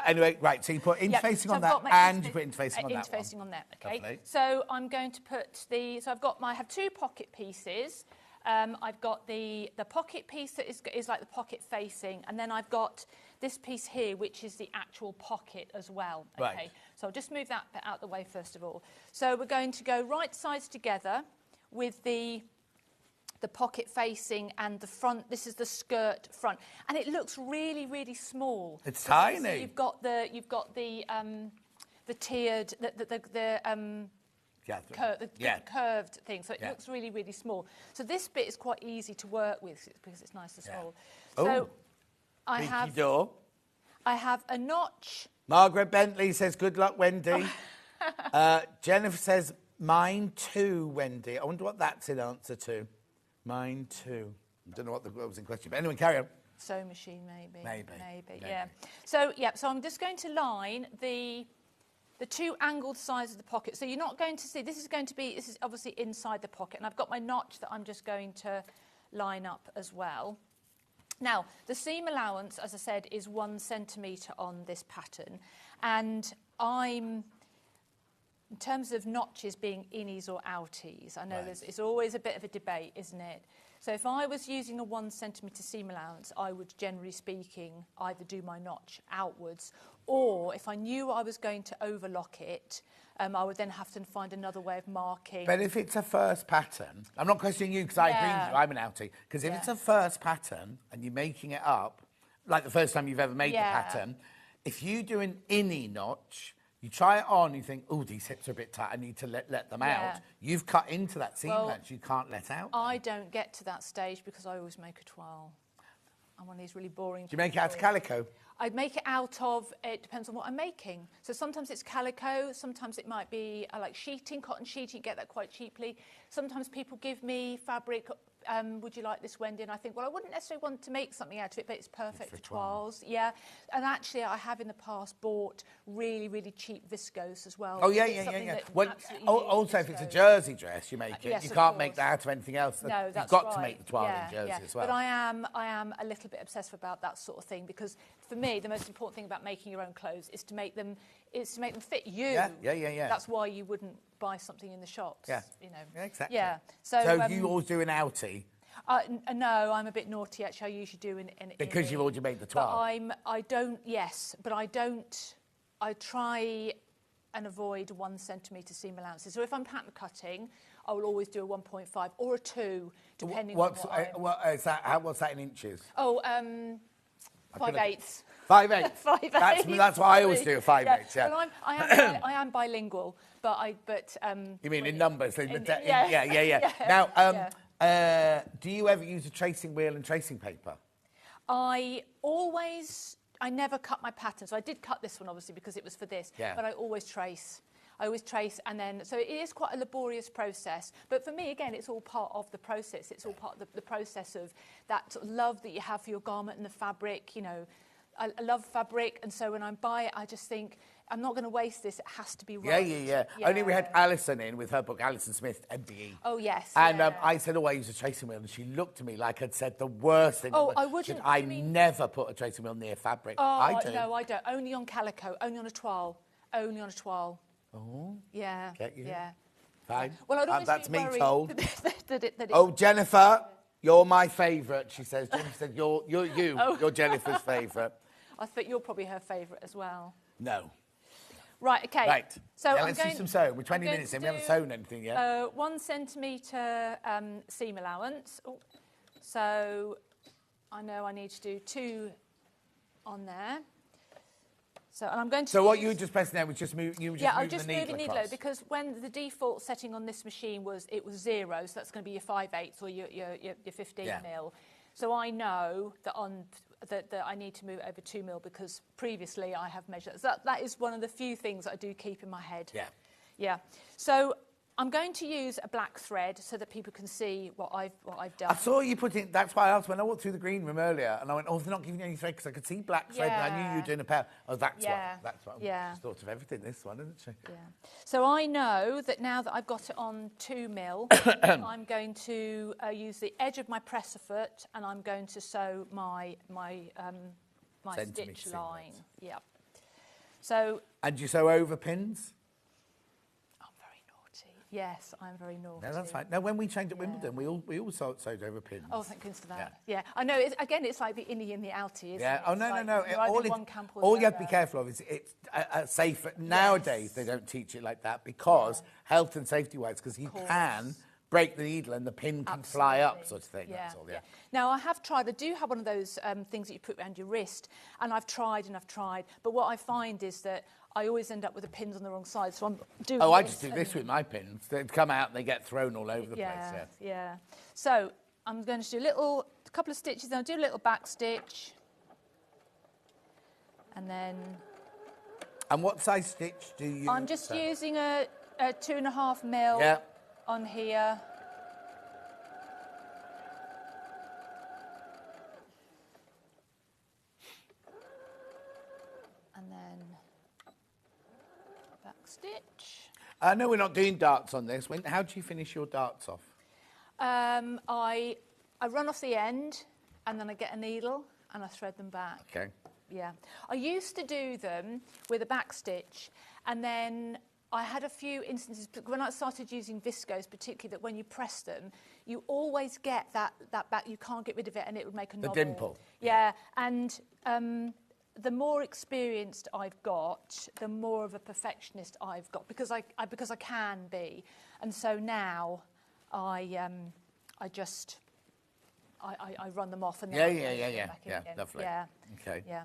Anyway, right, so you put interfacing on that and you put interfacing on that one. Interfacing on that, okay. Lovely. So I'm going to put I have 2 pocket pieces. I've got the pocket piece that is like the pocket facing, and then I've got this piece here, which is the actual pocket as well. Okay, right. So I'll just move that bit out the way first of all. So we're going to go right sides together with the pocket facing and the front. This is the skirt front, and it looks really, really small. It's tiny. So you've got the tiered curved thing, so it looks really, really small. So this bit is quite easy to work with because it's nice and small. So I have a notch. Margaret Bentley says, good luck, Wendy. Jennifer says, mine too, Wendy. I wonder what that's in answer to. Mine too. I don't know what was in question, but anyway, carry on. Sewing machine, maybe. Maybe. Yeah. So I'm just going to line the 2 angled sides of the pocket. So you're not going to see, this is obviously inside the pocket, and I've got my notch that I'm just going to line up as well. Now, the seam allowance, as I said, is 1 centimetre on this pattern, and in terms of notches being innies or outies, I know it's always a bit of a debate, isn't it? So if I was using a 1 centimetre seam allowance, I would, generally speaking, either do my notch outwards, or if I knew I was going to overlock it, I would then have to find another way of marking. But if it's a first pattern, I'm not questioning you because I agree with you, I'm an outie, because if it's a first pattern and you're making it up, like the first time you've ever made the pattern, if you do an innie notch, you try it on, you think, oh, these hips are a bit tight, I need to let them out. You've cut into that seam allowance you can't let out. I don't get to that stage because I always make a toile. I'm one of these really boring. Do you make it out of calico? I'd make it out of, it depends on what I'm making. So sometimes it's calico, sometimes it might be like sheeting, cotton sheeting, you get that quite cheaply. Sometimes people give me fabric, would you like this, Wendy? And I think, well, I wouldn't necessarily want to make something out of it, but it's perfect for toiles. Yeah, and actually I have in the past bought really, really cheap viscose as well. Oh, yeah. Well, also, if it's a jersey dress you make it, you can't make that out of anything else. No, that's You've got to make the toile in jersey as well. But I am a little bit obsessive about that sort of thing, because for me, the most important thing about making your own clothes is to make them fit you. Yeah. That's why you wouldn't buy something in the shops. Yeah. You know. Yeah, exactly. Yeah. So you always do an outie? No, I'm a bit naughty actually. I usually do in because you've already made the toile. But I try and avoid 1 centimetre seam allowances. So if I'm pattern cutting, I will always do a 1.5 or a 2, depending on what's that in inches? 5/8. 5/8. 5/8. That's what I always do. 5/8. Yeah. Well, I am bilingual, but you mean in numbers? Yeah. Now, do you ever use a tracing wheel and tracing paper? I never cut my pattern. So I did cut this one obviously because it was for this. Yeah. But I always trace. And then, so it is quite a laborious process. But for me, again, it's all part of the process. It's all part of the process of that sort of love that you have for your garment and the fabric. You know, I love fabric, and so when I buy it, I just think, I'm not going to waste this. It has to be right. Yeah. Only we had Alison in with her book, Alison Smith, MBE. Oh, yes. And I said, I use a tracing wheel. And she looked at me like I'd said the worst thing. Oh, I wouldn't. I never put a tracing wheel near fabric. Oh, I do. No, I don't. Only on calico, only on a toile. Oh. Yeah. Get you. Yeah. Fine. Well, I'd always that's be me worried told. that Jennifer, you're my favourite, she says. Jennifer said, you're Jennifer's favourite. I think you're probably her favourite as well. No. Right, okay. Right. So now let's do some sewing. We're 20 minutes in. We haven't sewn anything yet. 1 centimetre seam allowance. Oh. So I know I need to do 2 on there. So, and I'm going to. So what you were just pressing there was just move. You were just yeah, moving I'll just the move needle the needle across. over because when the default setting on this machine was 0, so that's going to be your 5/8 or your 15 mil. So I know that that I need to move it over 2 mil because previously I have measured. So that is one of the few things that I do keep in my head. Yeah. Yeah. So I'm going to use a black thread so that people can see what I've done. I saw you put in. That's why I asked when I walked through the green room earlier, and I went, "Oh, they're not giving you any thread because I could see black thread, and I knew you were doing a pair." Oh, that's why. That's why. Yeah. She's thought of everything. This one, isn't she? Yeah. So I know that now that I've got it on 2 mil, I'm going to use the edge of my presser foot, and I'm going to sew my stitch line. Yeah. So. And you sew over pins? Yes, I'm very naughty. No, that's fine. No, when we trained at Wimbledon, we all sewed over pins. Oh, thank goodness for that. Yeah. I know. It's like the innie and the outie, isn't it? Oh, no. All you have to be careful of is it's safe. Nowadays, they don't teach it like that because health and safety-wise, because you can break the needle and the pin can fly up, sort of thing. Yeah. That's all, yeah. Now, I do have one of those things that you put around your wrist, and I've tried, but what I find is that I always end up with the pins on the wrong side, so I'm doing I just do this with my pins. They come out and they get thrown all over the place. Yeah. So I'm going to do a couple of stitches, then I'll do a little back stitch. And then... And what size stitch do you... I'm just using a 2.5 mil on here. And then... back stitch. I know we're not doing darts on this. How do you finish your darts off? I run off the end and then I get a needle and I thread them back. Okay. Yeah. I used to do them with a back stitch and then I had a few instances when I started using viscose, particularly that when you press them, you always get that back. You can't get rid of it and it would make a knobble. The dimple. Yeah. And the more experienced I've got, the more of a perfectionist I've got because I can be, and so now I run them off and then yeah, lovely. Yeah, okay, yeah.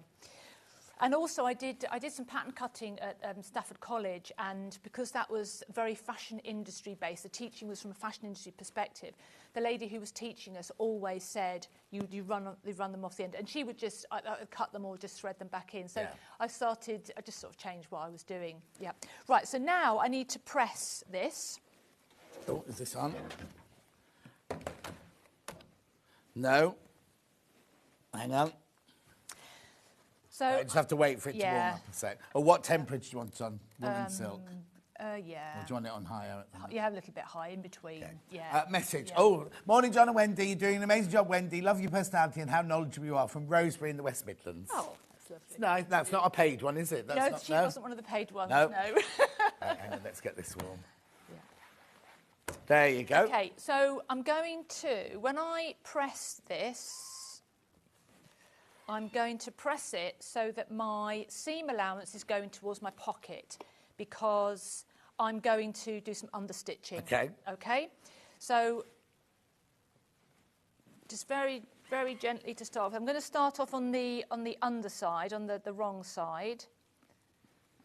And also I did some pattern cutting at Stafford College, and because that was very fashion industry based, the teaching was from a fashion industry perspective. The lady who was teaching us always said you run them off the end, and she would just I'd cut them or just thread them back in. So I just sort of changed what I was doing. Yeah. Right. So now I need to press this. Oh, is this on? No. Hang on. So I just have to wait for it to warm up a sec. Or what temperature do you want it on? Woolen silk? Yeah. Or do you want it on higher? Yeah, a little bit high in between. Okay. Yeah. Message. Yeah. Oh, morning, John and Wendy. You're doing an amazing job, Wendy. Love your personality and how knowledgeable you are from Rosebery in the West Midlands. Oh, that's lovely. No, that's not a paid one, is it? That's She wasn't one of the paid ones. No. No. Hang on, let's get this warm. Yeah. There you go. Okay, so I'm going to, when I press this, I'm going to press it so that my seam allowance is going towards my pocket because I'm going to do some understitching. Okay. Okay? So just very, very gently to start off. I'm going to start off on the underside, on the wrong side.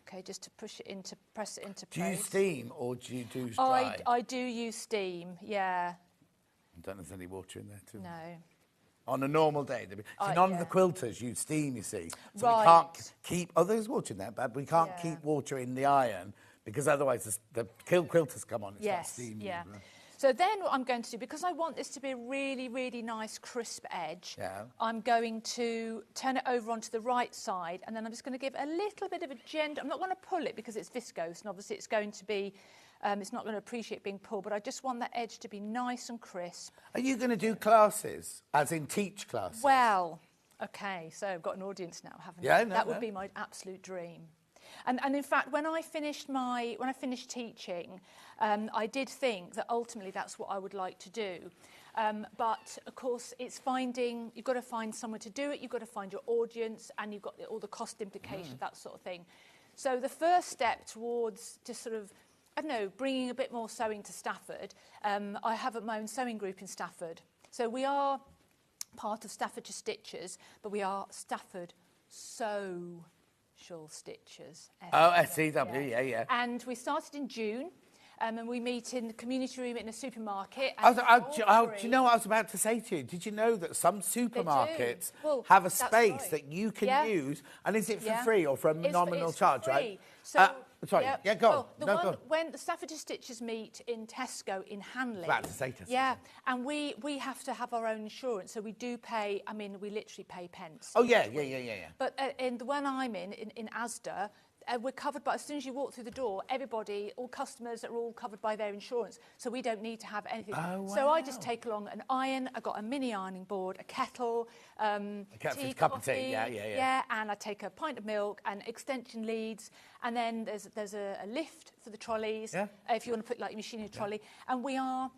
Okay, just to press it into place. Do you steam or do you do dry? I do use steam, yeah. I don't know if there's any water in there, too. No. On a normal day. None of the quilters use steam, you see. So right. we can't keep... Oh, there's water in there, but we can't keep water in the iron because otherwise the quilters come on. It's not steamy. Yeah. So then what I'm going to do, because I want this to be a really, really nice crisp edge, I'm going to turn it over onto the right side and then I'm just going to give a little bit of a gentle... I'm not going to pull it because it's viscose and obviously it's going to be... it's not going to appreciate being pulled, but I just want that edge to be nice and crisp. Are you going to do classes, as in teach classes? Well, OK, so I've got an audience now, haven't I? That would be my absolute dream. And in fact, when I finished teaching, I did think that ultimately that's what I would like to do. But of course, you've got to find someone to do it, you've got to find your audience, and you've got all the cost implications, that sort of thing. So the first step towards just sort of, I don't know, bringing a bit more sewing to Stafford, I have my own sewing group in Stafford. So we are part of Staffordshire Stitchers, but we are Stafford Social Stitchers. SCW, yeah. And we started in June. And we meet in the community room in a supermarket. Do you know what I was about to say to you? Did you know that some supermarkets have a space that you can use? And is it for free or for a nominal charge, right? So, go on. When the Staffordshire Stitchers meet in Tesco in Hanley. I was about to say Tesco. Yeah, and we have to have our own insurance, so we do pay, I mean, we literally pay pence. Oh, yeah. But in the one I'm in Asda, we're covered by, as soon as you walk through the door, everybody, all customers are all covered by their insurance, so we don't need to have anything. Oh, wow. So I just take along an iron, I've got a mini ironing board, a kettle, tea, cup coffee, of tea, yeah. And I take a pint of milk and extension leads, and then there's a lift for the trolleys, if you want to put like your machine in a trolley, and we are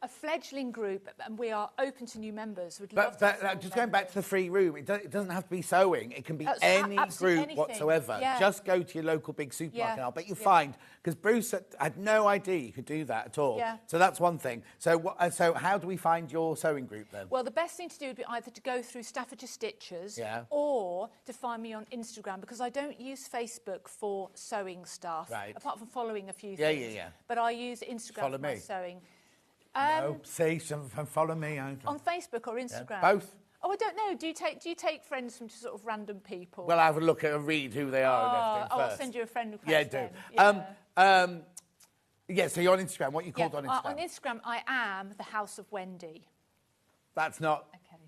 a fledgling group, and we are open to new members. But just going back to the free room, it doesn't have to be sewing. It can be any group anything whatsoever. Yeah. Just go to your local big supermarket. Yeah. I'll bet you'll find, because Bruce had no idea you could do that at all. Yeah. So that's one thing. So how do we find your sewing group then? Well, the best thing to do would be either to go through Staffordshire Stitchers or to find me on Instagram, because I don't use Facebook for sewing stuff, apart from following a few things. Yeah. But I use Instagram for my sewing. Follow me. On Facebook or Instagram? Yeah. Both. Oh, I don't know. Do you take friends from just sort of random people? Well, I have a look at and read who they are and everything first. I'll send you a friend request. Yeah, so you're on Instagram. What are you called on Instagram? On Instagram, I am the House of Wendy. That's not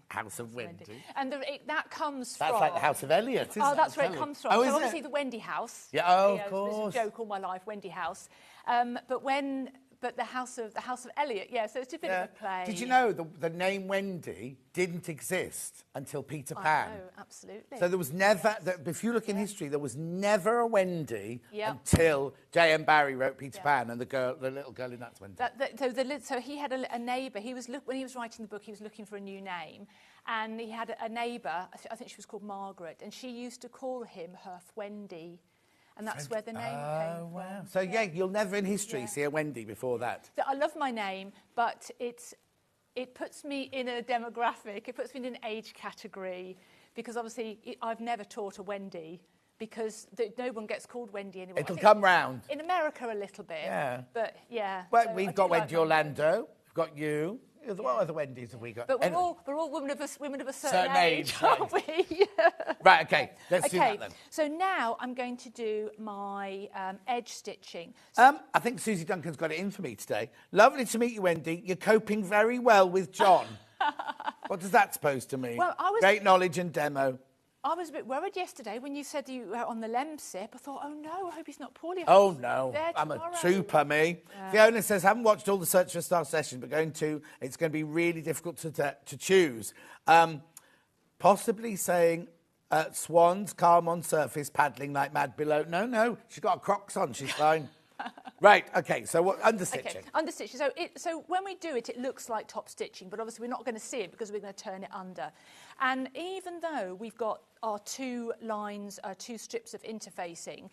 House of Wendy. And that comes from... That's like the House of Elliot, isn't it? Oh, that's where it comes from. Oh, so obviously the Wendy House. Yeah, of course. It's a joke all my life, Wendy House. But the House of Elliot, so it's a bit of a play. Did you know the name Wendy didn't exist until Peter Pan? Oh, absolutely. So there was never, if you look in history, there was never a Wendy until J.M. Barrie wrote Peter Pan, and the little girl in that's Wendy. So he had a neighbour. When he was writing the book, he was looking for a new name, and he had a neighbour. I think she was called Margaret, and she used to call him her Wendy. And that's where the name came from. Wow. So, you'll never in history see a Wendy before that. So I love my name, but it puts me in a demographic. It puts me in an age category, because obviously I've never taught a Wendy, because no one gets called Wendy anymore. It'll come round. In America a little bit. Yeah. But, Well, we've got Wendy Orlando. We've got you. What other Wendy's have we got? But we're all women of a certain age, aren't we? Right, okay. Let's do that then. So now I'm going to do my edge stitching. I think Susie Duncan's got it in for me today. Lovely to meet you, Wendy. You're coping very well with John. What does that supposed to mean? Well, Great knowledge and demo. I was a bit worried yesterday when you said you were on the Lemsip. I thought, oh no, I hope he's not poorly. Oh no, I'm a trooper, me. Fiona says, haven't watched all the Search for a Star sessions, but it's going to be really difficult to choose. Possibly saying swans, calm on surface, paddling like mad below. No, she's got Crocs on, she's fine. Right, okay, so what, understitching. Okay, understitching. So when we do it, it looks like top stitching, but obviously we're not going to see it because we're going to turn it under. And even though we've got our two lines, two strips of interfacing,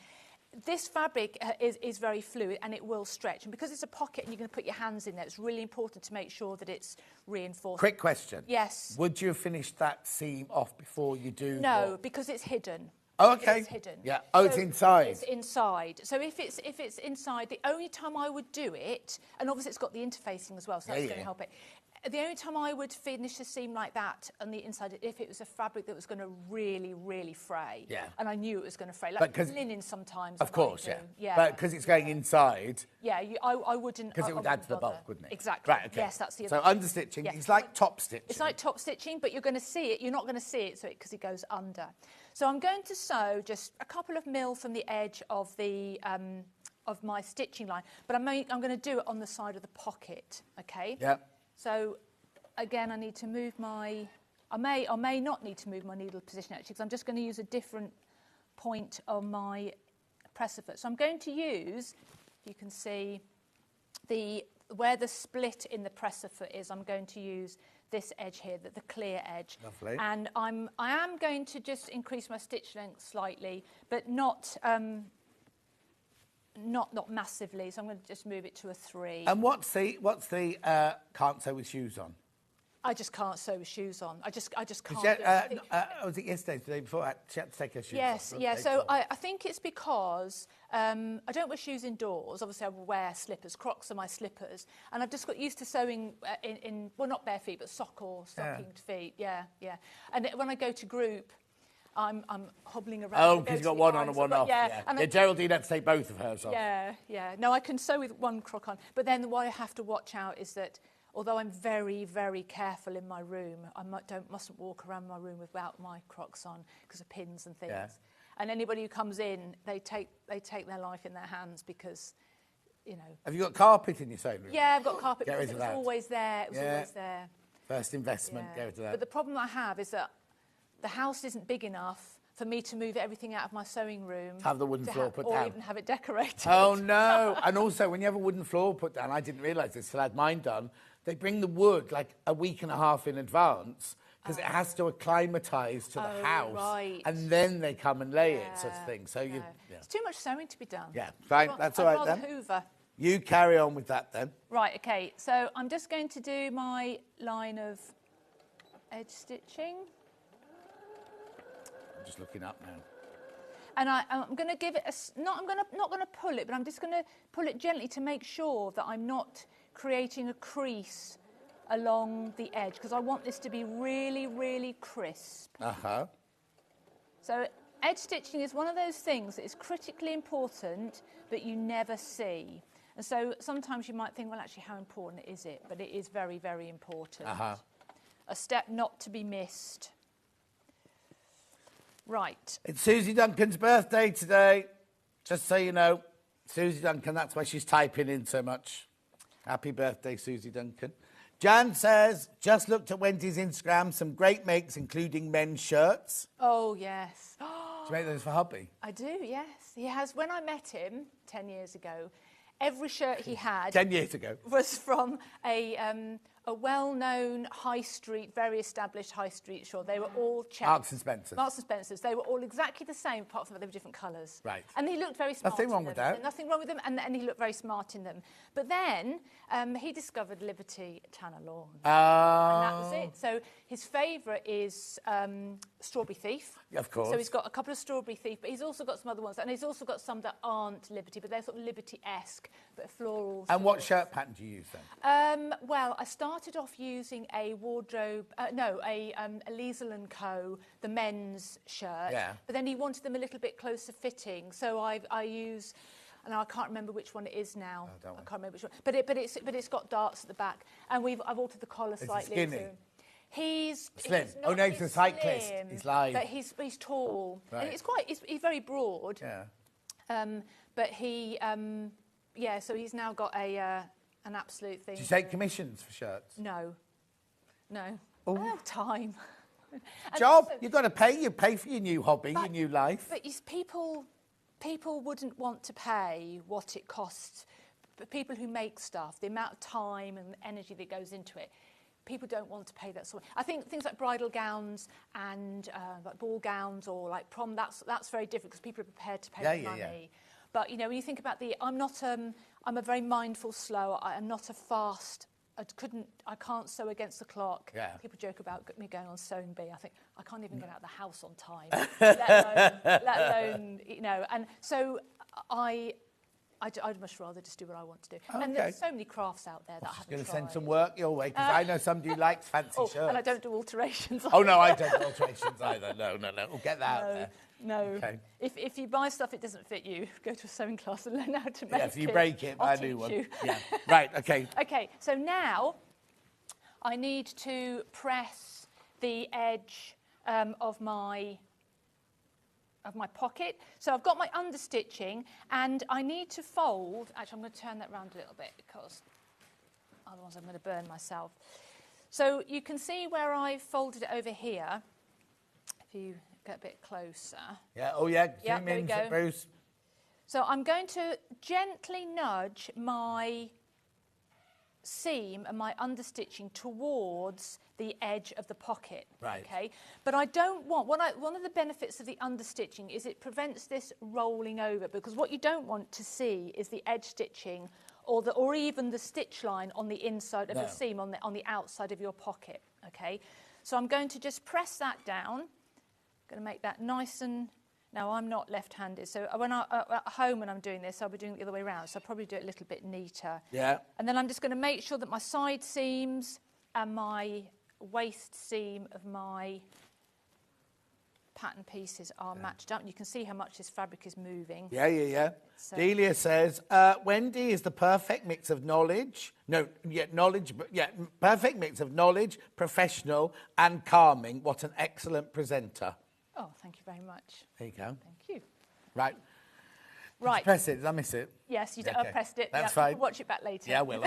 this fabric is very fluid and it will stretch. And because it's a pocket and you're going to put your hands in there, it's really important to make sure that it's reinforced. Quick question. Yes. Would you have finished that seam off before you do? No, because it's hidden. Oh, okay. It's hidden. Yeah. Oh, so it's inside. It's inside. So if it's inside, the only time I would do it, and obviously it's got the interfacing as well, so that's going to help it. The only time I would finish a seam like that on the inside, if it was a fabric that was going to really, really fray. Yeah. And I knew it was going to fray. Like linen sometimes. Of course, yeah. But because it's going inside. Yeah, I wouldn't. Because it would add to the bulk, wouldn't it? Exactly. Right, okay. Yes, that's the other. So understitching, it's like top stitching. It's like top stitching, but you're going to see it. You're not going to see it because it goes under. So I'm going to sew just a couple of mil from the edge of the of my stitching line, but I'm going to do it on the side of the pocket. Okay. Yeah. So, again, I need to move my... I may not need to move my needle position, actually, because I'm just going to use a different point on my presser foot. So I'm going to use, if you can see, where the split in the presser foot is, I'm going to use this edge here, the clear edge. Lovely. And I am going to just increase my stitch length slightly, but not massively. So I'm going to just move it to a 3. And what's the can't sew with shoes on? I just can't sew with shoes on. I just can't. Was it yesterday, the day before? She had to take her shoes Yes, off. yeah. So I think it's because I don't wear shoes indoors. Obviously, I will wear slippers. Crocs are my slippers. And I've just got used to sewing well, not bare feet, but stockinged feet. Yeah, yeah. And when I go to group, I'm hobbling around. Oh, because you've got one on and one off. Yeah. And Geraldine had to take both of hers off. Yeah, yeah. No, I can sew with one croc on. But then what I have to watch out is that although I'm very, very careful in my room, I mustn't walk around my room without my Crocs on because of pins and things. Yeah. And anybody who comes in, they take their life in their hands because, you know. Have you got carpet in your sewing room? Yeah, I've got carpet. Get rid of that. It was always there. It was always there. First investment, get rid of that. But the problem I have is that the house isn't big enough for me to move everything out of my sewing room. Have the wooden floor put down. Or even have it decorated. Oh, no. And also, when you have a wooden floor put down, I didn't realise this till I had mine done, they bring the wood like a week and a half in advance because it has to acclimatise to the house. Right. And then they come and lay it, sort of thing. So It's too much sewing to be done. Yeah, fine. That's all right then. Hoover. You carry on with that then. Right, OK. So I'm just going to do my line of edge stitching. I'm just looking up now. And I'm going to give it I'm not going to pull it, but I'm just going to pull it gently to make sure that I'm not creating a crease along the edge because I want this to be really, really crisp. Uh-huh. So edge stitching is one of those things that is critically important but you never see. And so sometimes you might think, well, actually, how important is it? But it is very, very important. Uh-huh. A step not to be missed. Right. It's Susie Duncan's birthday today, just so you know. Susie Duncan, that's why she's typing in so much. Happy birthday, Susie Duncan. Jan says, just looked at Wendy's Instagram, some great makes, including men's shirts. Oh, yes. Do you make those for hubby? I do, yes. He has. When I met him 10 years ago, every shirt he had 10 years ago was from a well-known high street, very established high street store. They were all checked. Marks and Spencer's. Marks and Spencer's. They were all exactly the same, apart from that they were different colours. Right. And he looked very smart. Nothing wrong with that. Nothing wrong with them, and he looked very smart in them. But then he discovered Liberty Tanner Lawn. And that was it. So his favourite is Strawberry Thief. Of course. So he's got a couple of Strawberry Thief, but he's also got some other ones. And he's also got some that aren't Liberty, but they're sort of Liberty-esque, but florals. And what shirt pattern do you use then? Well, I started off using a wardrobe, a Liesel & Co., the men's shirt. Yeah. But then he wanted them a little bit closer fitting, so I use, and I can't remember which one it is now. Oh, don't I can't remember which one. But it's got darts at the back, and I've altered the collar slightly. Is he skinny? He's slim. He's a cyclist. Slim, he's live. But he's tall. Right. And he's very broad. Yeah. But he, so he's now got an absolute thing. Do you take commissions for shirts? No. I Oh. don't have time. Job. You've got to pay. You pay for your new hobby, your new life. But people wouldn't want to pay what it costs. But people who make stuff, the amount of time and energy that goes into it, people don't want to pay that sort of. I think things like bridal gowns and like ball gowns or like prom, that's very different because people are prepared to pay the money. Yeah. But you know, when you think about I'm a very mindful slow. I'm not a fast. I can't sew against the clock. Yeah. People joke about me going on sewing bee. I think I can't even get out of the house on time, let alone you know. And so I'd much rather just do what I want to do. Okay. And there's so many crafts out there that I haven't tried. I'm going to send some work your way, because I know somebody who likes fancy shirts. And I don't do alterations. Oh, no, I don't do alterations either. No. We'll get that out there. No. Okay. If you buy stuff it doesn't fit you, go to a sewing class and learn how to make it. Yeah, if you break it, buy a new one. You. Yeah. Right, okay. Okay, so now I need to press the edge of my pocket. So I've got my understitching and I need to fold. Actually, I'm going to turn that round a little bit because otherwise I'm going to burn myself. So you can see where I've folded it over here. If you get a bit closer. Yeah, oh yeah, Yep, there we go. seam and my understitching towards the edge of the pocket. Right. Okay. But I don't want, one of the benefits of the understitching is it prevents this rolling over, because what you don't want to see is the edge stitching or even the stitch line on the inside of the seam on the outside of your pocket. Okay. So I'm going to just press that down. I'm going to make that nice and... Now, I'm not left-handed, so when at home when I'm doing this, I'll be doing it the other way around, so I'll probably do it a little bit neater. Yeah. And then I'm just going to make sure that my side seams and my waist seam of my pattern pieces are matched up. And you can see how much this fabric is moving. Yeah. Delia says, Wendy is the perfect mix of perfect mix of knowledge, professional and calming. What an excellent presenter. Oh, thank you very much. There you go. Thank you. Right. Right. Did you press it? Did I miss it? Yes, you did. Okay. I pressed it. That's yeah, fine. Watch it back later. Yeah, I will.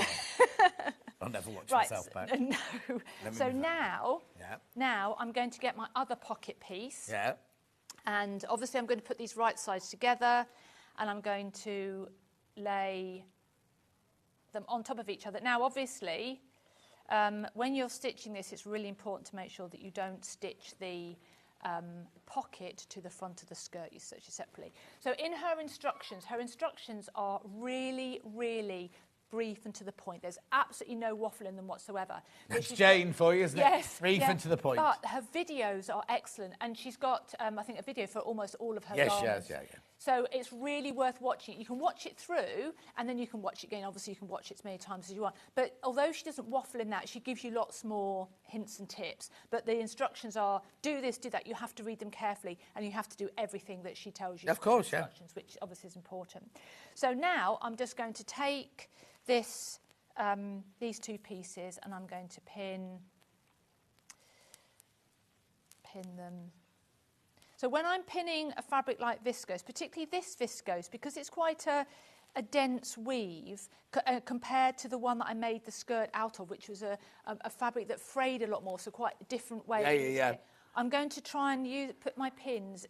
I'll never watch myself back. No. So now I'm going to get my other pocket piece. Yeah. And obviously I'm going to put these right sides together and I'm going to lay them on top of each other. Now, obviously, when you're stitching this, it's really important to make sure that you don't stitch the pocket to the front of the skirt. You stitch it separately. So in her instructions are really, really brief and to the point. There's absolutely no waffle in them whatsoever. That's Jane for you, isn't it? Yes. Brief and to the point. But her videos are excellent, and she's got, I think, a video for almost all of her Yes, garments. yeah. So it's really worth watching. You can watch it through, and then you can watch it again. Obviously, you can watch it as many times as you want. But although she doesn't waffle in that, she gives you lots more hints and tips. But the instructions are, do this, do that. You have to read them carefully, and you have to do everything that she tells you. Of course, yeah. Which obviously is important. So now I'm just going to take this, these two pieces, and I'm going to pin them. So when I'm pinning a fabric like viscose, particularly this viscose, because it's quite a dense weave compared to the one that I made the skirt out of, which was a fabric that frayed a lot more, so quite a different way. Yeah. I'm going to try and put my pins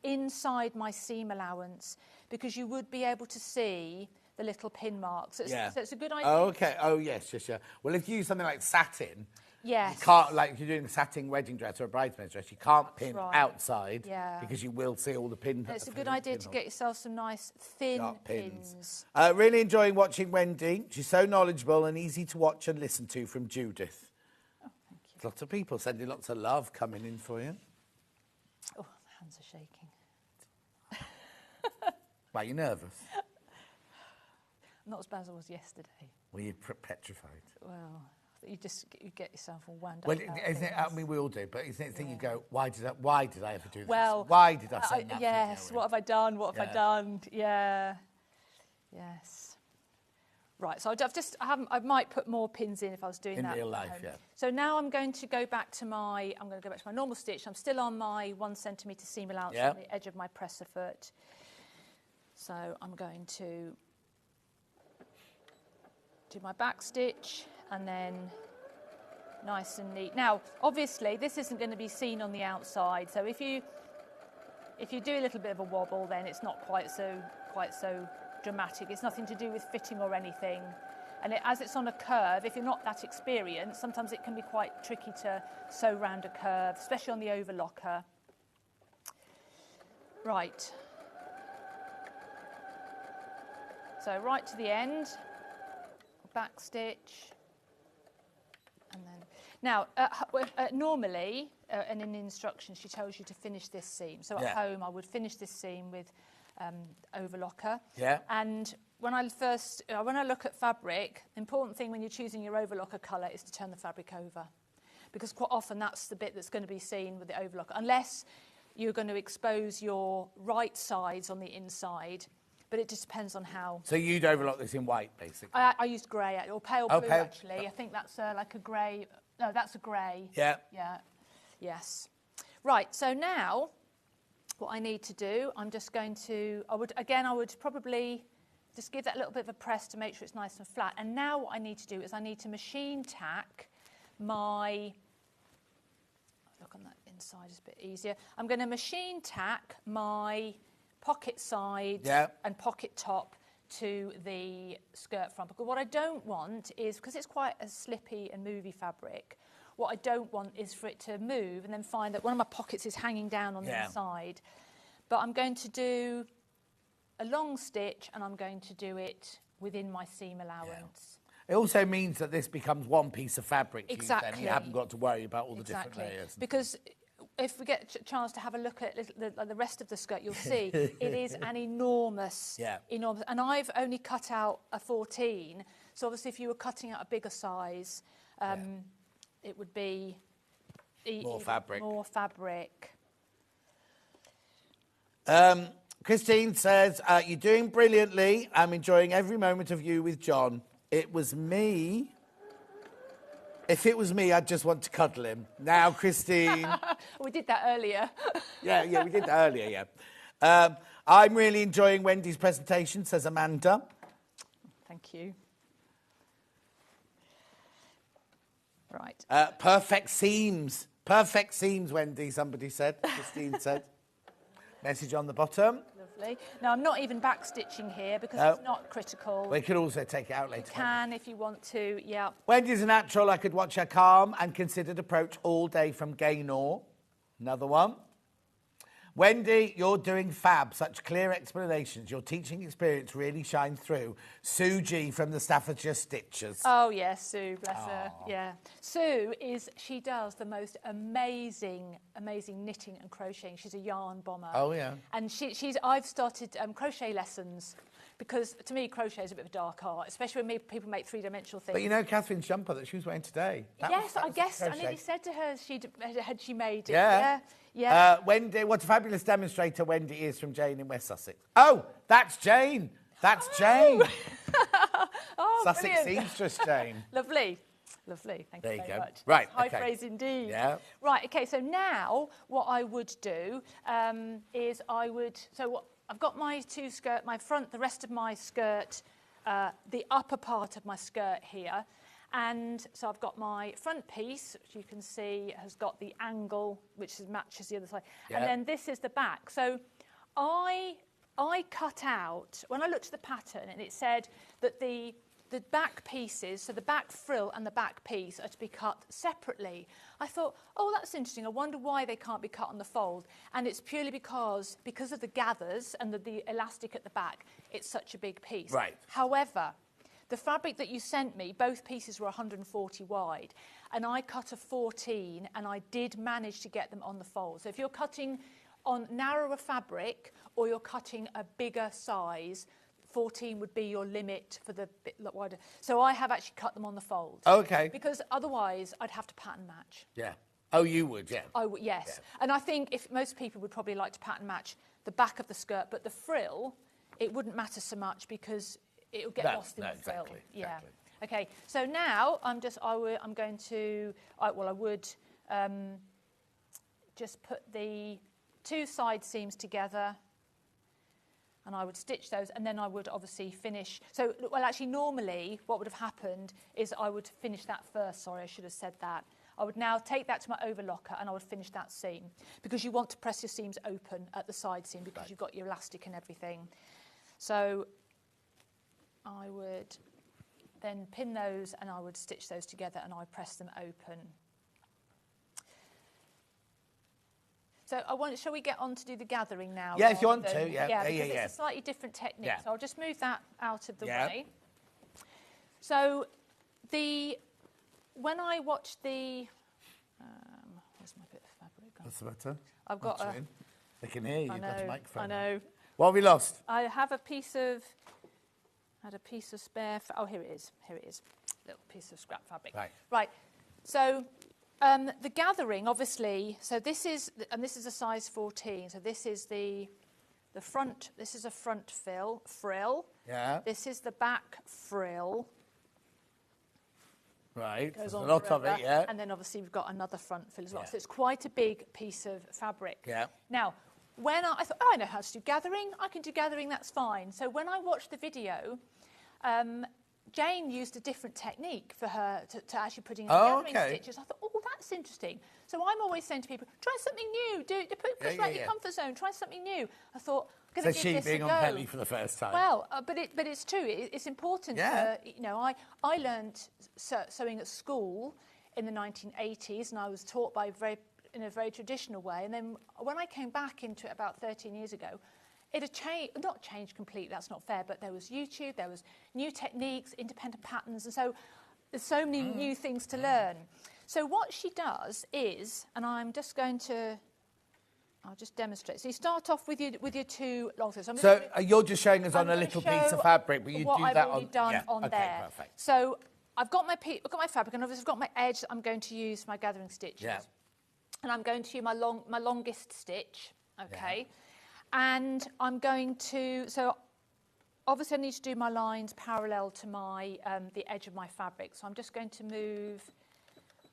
inside my seam allowance, because you would be able to see the little pin marks. So it's a good idea. Oh, okay. Oh, yes. Well, if you use something like satin, yes, you can't, like if you're doing a satin wedding dress or a bridesmaid's dress, you can't pin outside because you will see all the pins. It's a good idea to get yourself some nice thin pins. Really enjoying watching Wendy. She's so knowledgeable and easy to watch and listen to, from Judith. Oh, thank you. Lots of people sending lots of love coming in for you. Oh, my hands are shaking. Why, you nervous? Not as bad as I was yesterday. Were you petrified? Well, you get yourself all wound up. Well, I mean, we all do, but isn't it the thing you go, why did I ever do this? Well, why did I send that? Yes, what have I done? What have I done? Yeah. Yes. Right, so I might put more pins in if I was doing that. In real life, yeah. So now I'm going to go back to my normal stitch. I'm still on my 1 centimetre seam allowance on the edge of my presser foot. So I'm going to do my back stitch and then nice and neat. Now, obviously, this isn't going to be seen on the outside. So if you do a little bit of a wobble, then it's not quite so dramatic. It's nothing to do with fitting or anything. And as it's on a curve, if you're not that experienced, sometimes it can be quite tricky to sew round a curve, especially on the overlocker. Right. So right to the end, back stitch, and then now normally in the instructions she tells you to finish this seam. So at home I would finish this seam with overlocker. Yeah. And when I look at fabric, the important thing when you're choosing your overlocker colour is to turn the fabric over, because quite often that's the bit that's going to be seen with the overlocker, unless you're going to expose your right sides on the inside. But it just depends on how. So you'd overlock this in white, basically? I used grey, or pale blue, actually. I think that's like a grey. No, that's a grey. Yeah. Yeah. Yes. Right, so now what I need to do, I'm just going to, I would probably just give that a little bit of a press to make sure it's nice and flat. And now what I need to do is I need to machine tack my, look on that inside, it's a bit easier. I'm going to machine tack my pocket side and pocket top to the skirt front. Because what I don't want is, because it's quite a slippy and movey fabric, what I don't want is for it to move and then find that one of my pockets is hanging down on the inside. But I'm going to do a long stitch, and I'm going to do it within my seam allowance. It also means that this becomes one piece of fabric. Exactly. Then you haven't got to worry about all the different layers. Because if we get a chance to have a look at the rest of the skirt, you'll see it is an enormous, enormous. And I've only cut out a 14. So obviously, if you were cutting out a bigger size, it would be more fabric. More fabric. Christine says, you're doing brilliantly. I'm enjoying every moment of you with John. It was me. If it was me, I'd just want to cuddle him. Now, Christine. We did that earlier. yeah, we did that earlier, I'm really enjoying Wendy's presentation, says Amanda. Thank you. Right. Perfect seams. Perfect seams, Wendy, somebody said. Christine said. Message on the bottom. Lovely. Now, I'm not even back stitching here because it's not critical. We could also take it out later. You can if you want to, yeah. Wendy's a natural. I could watch her calm and considered approach all day from Gaynor. Another one. Wendy, you're doing fab. Such clear explanations. Your teaching experience really shines through. Sue G from the Staffordshire Stitchers. Oh, yes, Sue, bless her. Yeah. Sue she does the most amazing knitting and crocheting. She's a yarn bomber. Oh, yeah. And I've started crochet lessons because, to me, crochet is a bit of a dark art, especially when people make three-dimensional things. But you know Catherine's jumper that she was wearing today? I guessed. I nearly said to her had she made it. Yeah. Yeah. Wendy, what a fabulous demonstrator Wendy is from Jane in West Sussex. Oh, that's Jane. That's Jane. Sussex seamstress Jane. Lovely. Thank you very much. Right. High praise indeed. Yeah. Right. Okay. So now what I would do is I've got my two skirt, the rest of my skirt, the upper part of my skirt here. And so I've got my front piece, which you can see has got the angle, which matches the other side. Yeah. And then this is the back. So I cut out, when I looked at the pattern, and it said that the back pieces, so the back frill and the back piece are to be cut separately. I thought, oh, that's interesting. I wonder why they can't be cut on the fold. And it's purely because of the gathers and the elastic at the back, it's such a big piece. Right. However, the fabric that you sent me, both pieces were 140 wide, and I cut a 14, and I did manage to get them on the fold. So if you're cutting on narrower fabric or you're cutting a bigger size, 14 would be your limit for the bit wider. So I have actually cut them on the fold. Okay. Because otherwise I'd have to pattern match. Yeah. Oh, you would, yeah. I would, yes. Yeah. And I think if most people would probably like to pattern match the back of the skirt, but the frill, it wouldn't matter so much because it'll get lost in the frill. Exactly, yeah. Exactly. Okay. So now I'm going to. I would just put the two side seams together, and I would stitch those, and then I would obviously finish. So, well, actually, normally what would have happened is I would finish that first. Sorry, I should have said that. I would now take that to my overlocker and I would finish that seam because you want to press your seams open at the side seam because you've got your elastic and everything. So I would then pin those and I would stitch those together and I would press them open. So shall we get on to do the gathering now? Yeah, if you want to, yeah. Yeah, because it's a slightly different technique. Yeah. So I'll just move that out of the way. So when I watched the... where's my bit of fabric gone? What's the matter? I've got a... They can hear you, you've got a microphone. I know. What have we lost? I have a piece of... had a piece of spare... oh, here it is. Here it is. Little piece of scrap fabric. Right. So the gathering, obviously... So this is... and this is a size 14. So this is the front... This is a front frill. Yeah. This is the back frill. Right, Goes there's a on lot forever. of it, yeah. And then obviously we've got another front frill as well. So it's quite a big piece of fabric. Yeah. Now, when I thought, oh, I know how to do gathering. I can do gathering, that's fine. So when I watched the video, Jane used a different technique for her to actually putting in gathering stitches. I thought, oh, that's interesting. So I'm always saying to people, try something new. Push out your comfort zone. Try something new. I thought, going to So give she this being a on go. telly for the first time. Well, but it's true. It's important. Yeah. You know, I learned sewing at school in the 1980s, and I was taught in a very traditional way. And then when I came back into it about 13 years ago, it had changed, not changed completely, that's not fair, but there was YouTube, there was new techniques, independent patterns, and so there's so many new things to learn. So what she does is, and I'm just going to, I'll just demonstrate. So you start off with your two long threads. So you're just showing us I'm on a gonna little show piece of fabric, but you what do I've that already on... done on okay, there. Perfect. So I've got my fabric, and obviously I've got my edge that I'm going to use for my gathering stitches. Yeah. And I'm going to use my longest stitch, okay? And I'm going to, so obviously I need to do my lines parallel to my the edge of my fabric. So I'm just going to move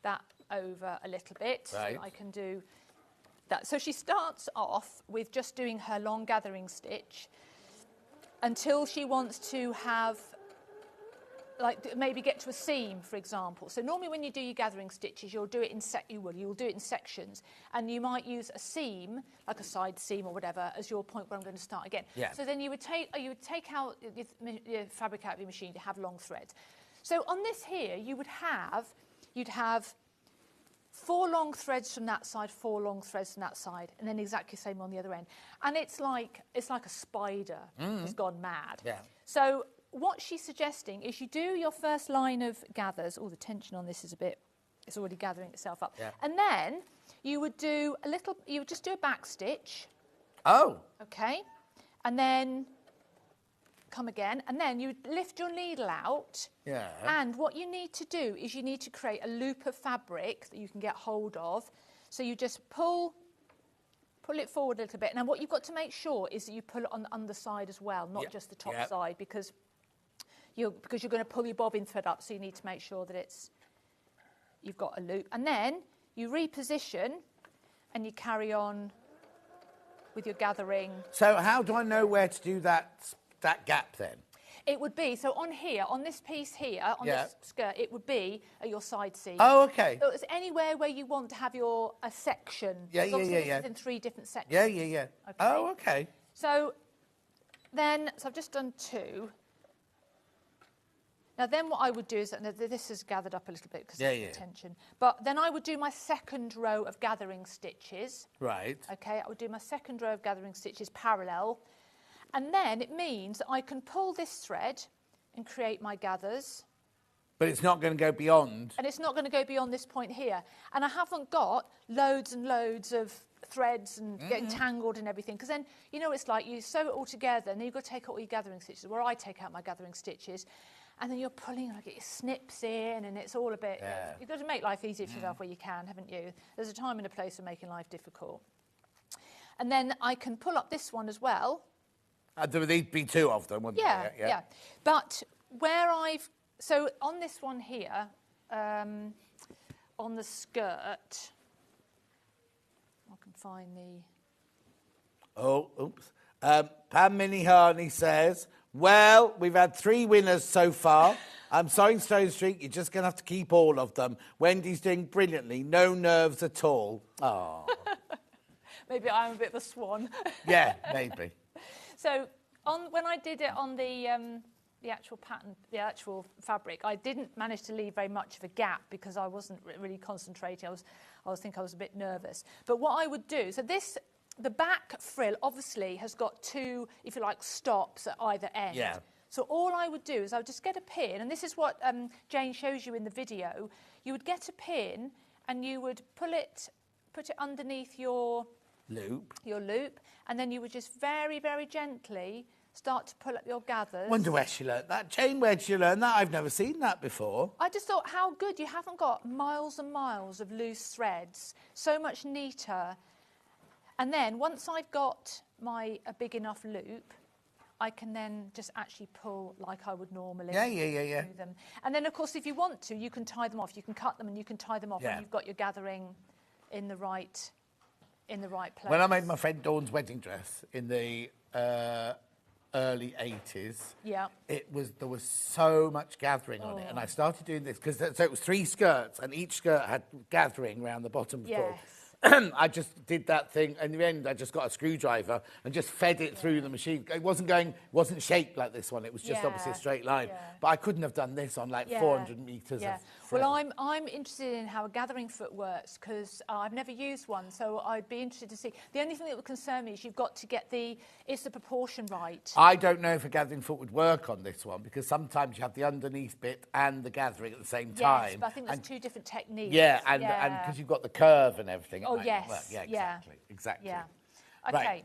that over a little bit so that I can do that. So she starts off with just doing her long gathering stitch until she wants to have, like, maybe get to a seam, for example. So normally when you do your gathering stitches, you'll do it in you'll do it in sections, and you might use a seam, like a side seam or whatever, as your point where I'm going to start again. Yeah. So then you would take out your fabric out of your machine to have long threads. So on this here, you'd have 4 long threads from that side, 4 long threads from that side, and then exactly the same on the other end. And it's like a spider has gone mad. Yeah. So what she's suggesting is you do your first line of gathers. Oh, the tension on this is it's already gathering itself up. Yeah. And then you would just do a back stitch. Oh. Okay. And then come again. And then you would lift your needle out. Yeah. And what you need to do is you need to create a loop of fabric that you can get hold of. So you just pull it forward a little bit. Now, what you've got to make sure is that you pull it on the underside as well, not just the top side, because you're going to pull your bobbin thread up, so you need to make sure that you've got a loop. And then you reposition and you carry on with your gathering. So how do I know where to do that gap then? It would be, so on here, on this piece here, on this skirt, it would be at your side seam. Oh, okay. So it's anywhere where you want to have a section. Yeah. This is in 3 different sections. Yeah. Okay. Oh, okay. So I've just done 2. Now then what I would do is, this is gathered up a little bit because of the tension, but then I would do my second row of gathering stitches. Right. Okay, I would do my second row of gathering stitches parallel, and then it means that I can pull this thread and create my gathers. But it's not going to go beyond. And it's not going to go beyond this point here. And I haven't got loads and loads of threads and getting tangled and everything, because then, you know, it's like you sew it all together and then you've got to take out all your gathering stitches, where I take out my gathering stitches, and then you're pulling, like, it snips in, and it's all a bit... You've got to make life easier for yourself where you can, haven't you? There's a time and a place for making life difficult. And then I can pull up this one as well. There would be 2 of them, wouldn't there? Yeah. But where so on this one here, on the skirt, I can find the... Oh, oops. Pam Minnie-Harney says, well, we've had 3 winners so far. I'm sorry, Stone Street, you're just going to have to keep all of them. Wendy's doing brilliantly, no nerves at all. Oh. Maybe I'm a bit of a swan. Yeah, maybe. So when I did it on the actual pattern, the actual fabric, I didn't manage to leave very much of a gap because I wasn't really concentrating. I think I was a bit nervous. But what I would do, so the back frill obviously has got 2, if you like, stops at either end. Yeah. So all I would do is I would just get a pin, and this is what Jane shows you in the video. You would get a pin and you would put it underneath your loop, and then you would just very, very gently start to pull up your gathers. Wonder where she learnt that. Jane, where did you learn that? I've never seen that before. I just thought, how good. You haven't got miles and miles of loose threads. So much neater. And then once I've got a big enough loop, I can then just actually pull like I would normally. Yeah. Do them. And then, of course, if you want to, you can tie them off. You can cut them and you can tie them off when you've got your gathering in the right place. When I made my friend Dawn's wedding dress in the early 80s, there was so much gathering on it, and I started doing this because it was 3 skirts, and each skirt had gathering around the bottom of the floor. I just did that thing, and in the end, I just got a screwdriver and just fed it through the machine. It wasn't shaped like this one. It was just obviously a straight line. Yeah. But I couldn't have done this on like 400 metres of thread. Well, I'm interested in how a gathering foot works because I've never used one, so I'd be interested to see. The only thing that would concern me is you've got to get the proportion right. I don't know if a gathering foot would work on this one because sometimes you have the underneath bit and the gathering at the same time. Yes, but I think there's two different techniques. Yeah, and because you've got the curve and everything. Oh, yes. Well, yeah, exactly. Yeah. Okay.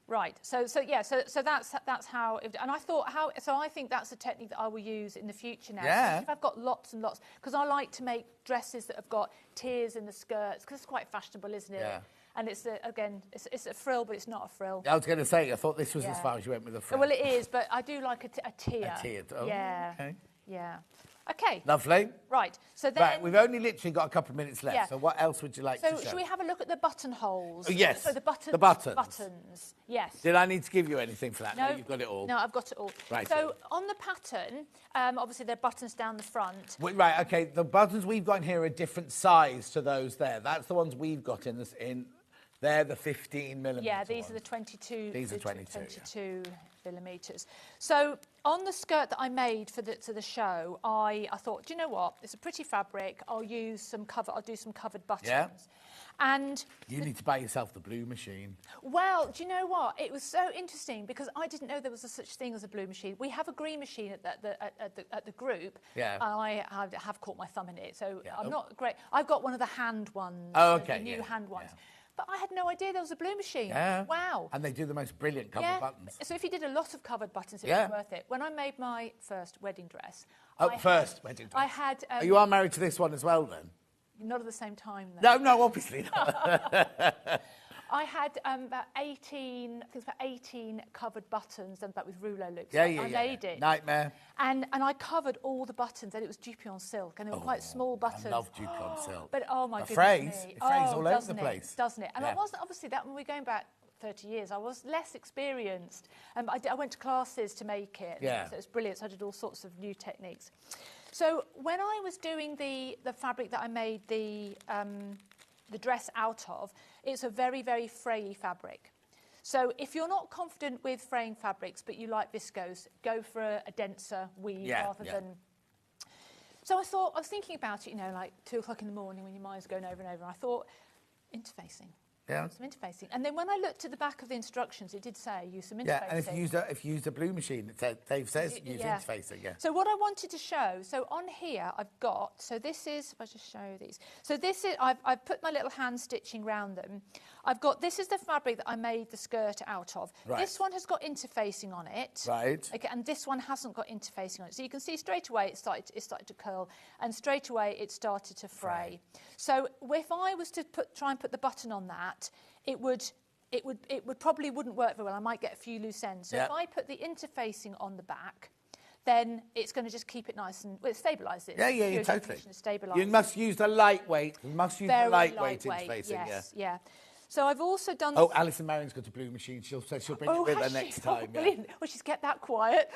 Right. So that's how. And I thought I think that's a technique that I will use in the future now. Yeah. If I've got lots and lots, because I like to make dresses that have got tiers in the skirts because it's quite fashionable, isn't it? Yeah. And it's a frill, but it's not a frill. I was going to say, I thought this was as far as you went with a frill. Well, it is, but I do like a tier. A tier. Oh, yeah. Okay. Yeah. Okay. Lovely. Right. So then. Right. We've only literally got a couple of minutes left. Yeah. So what else would you like to show? So should we have a look at the buttonholes? Oh, yes. So the buttons. The buttons. Buttons. Yes. Did I need to give you anything for that? No, you've got it all. No, I've got it all. Right. So on the pattern, obviously there are buttons down the front. Right. Okay. The buttons we've got in here are a different size to those there. That's the ones we've got in this. They're the 15 millimetre. Yeah, these ones. are the 22. These are 22 millimetres. So on the skirt that I made for the show, I thought, do you know what? It's a pretty fabric. I'll do some covered buttons. Yeah. And you need to buy yourself the blue machine. Well, do you know what? It was so interesting because I didn't know there was such thing as a blue machine. We have a green machine at the group. Yeah. And I have caught my thumb in it, so I'm not great. I've got one of the hand ones. Oh, okay. The new hand ones. Yeah. But I had no idea there was a blue machine. Yeah. Wow. And they do the most brilliant covered buttons. So if you did a lot of covered buttons, it was worth it. When I made my first wedding dress... wedding dress. I had... you are married to this one as well, then? Not at the same time, though. No, obviously not. I had about 18, I think it's about 18 covered buttons done back with rouleau loops. Yeah, I made it. Nightmare. And I covered all the buttons, and it was Dupion silk, and they were quite small buttons. I love Dupion silk. But oh my goodness me. It frays all over the place. Doesn't it? And I wasn't, obviously, that when we're going back 30 years, I was less experienced. I went to classes to make it. Yeah. So it was brilliant. So I did all sorts of new techniques. So when I was doing the fabric that I made the dress out of, it's a very, very frayy fabric. So if you're not confident with fraying fabrics, but you like viscose, go for a denser weave rather than... So I was thinking about it, like 2 o'clock in the morning when your mind's going over and over, and I thought, interfacing. Yeah. Some interfacing. And then when I looked at the back of the instructions, it did say use some interfacing. Yeah, and if you use a blue machine, Dave says use interfacing, So what I wanted to show, so on here I've got, so this is, if I just show these. So this is, I've put my little hand stitching around them. I've got, this is the fabric that I made the skirt out of. Right. This one has got interfacing on it. Right. Okay, and this one hasn't got interfacing on it. So you can see straight away it started to curl, and straight away it started to fray. So if I was to try and put the button on that, it would probably wouldn't work very well. I might get a few loose ends. So if I put the interfacing on the back, then it's going to just keep it nice and stabilise it. Yeah, totally. You must use the lightweight. You must use the lightweight interfacing. Yes, yeah. So I've also done... Oh, Alison Marion's got a blue machine. She'll bring it with her next time. Brilliant. Well, she's kept that quiet.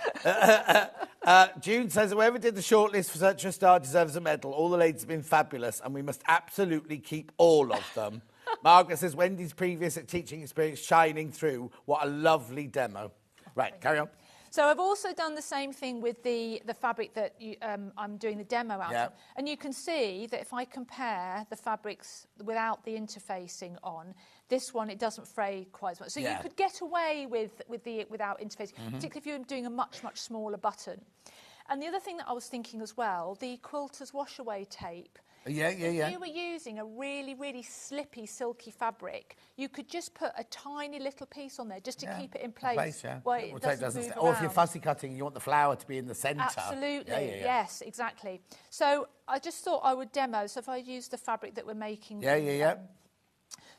June says, whoever did the shortlist for such a star deserves a medal. All the ladies have been fabulous, and we must absolutely keep all of them. Margaret says, Wendy's previous teaching experience shining through. What a lovely demo. Right, carry on. So I've also done the same thing with the fabric that I'm doing the demo out of. And you can see that if I compare the fabrics without the interfacing on, this one, it doesn't fray quite as much. So you could get away without interfacing, particularly if you're doing a much, much smaller button. And the other thing that I was thinking as well, the quilter's wash-away tape. If you were using a really, really slippy, silky fabric, you could just put a tiny little piece on there just to keep it in place. Well, it doesn't move or if you're fussy cutting, you want the flower to be in the centre. Absolutely, yes, exactly. So I just thought I would demo. So if I use the fabric that we're making.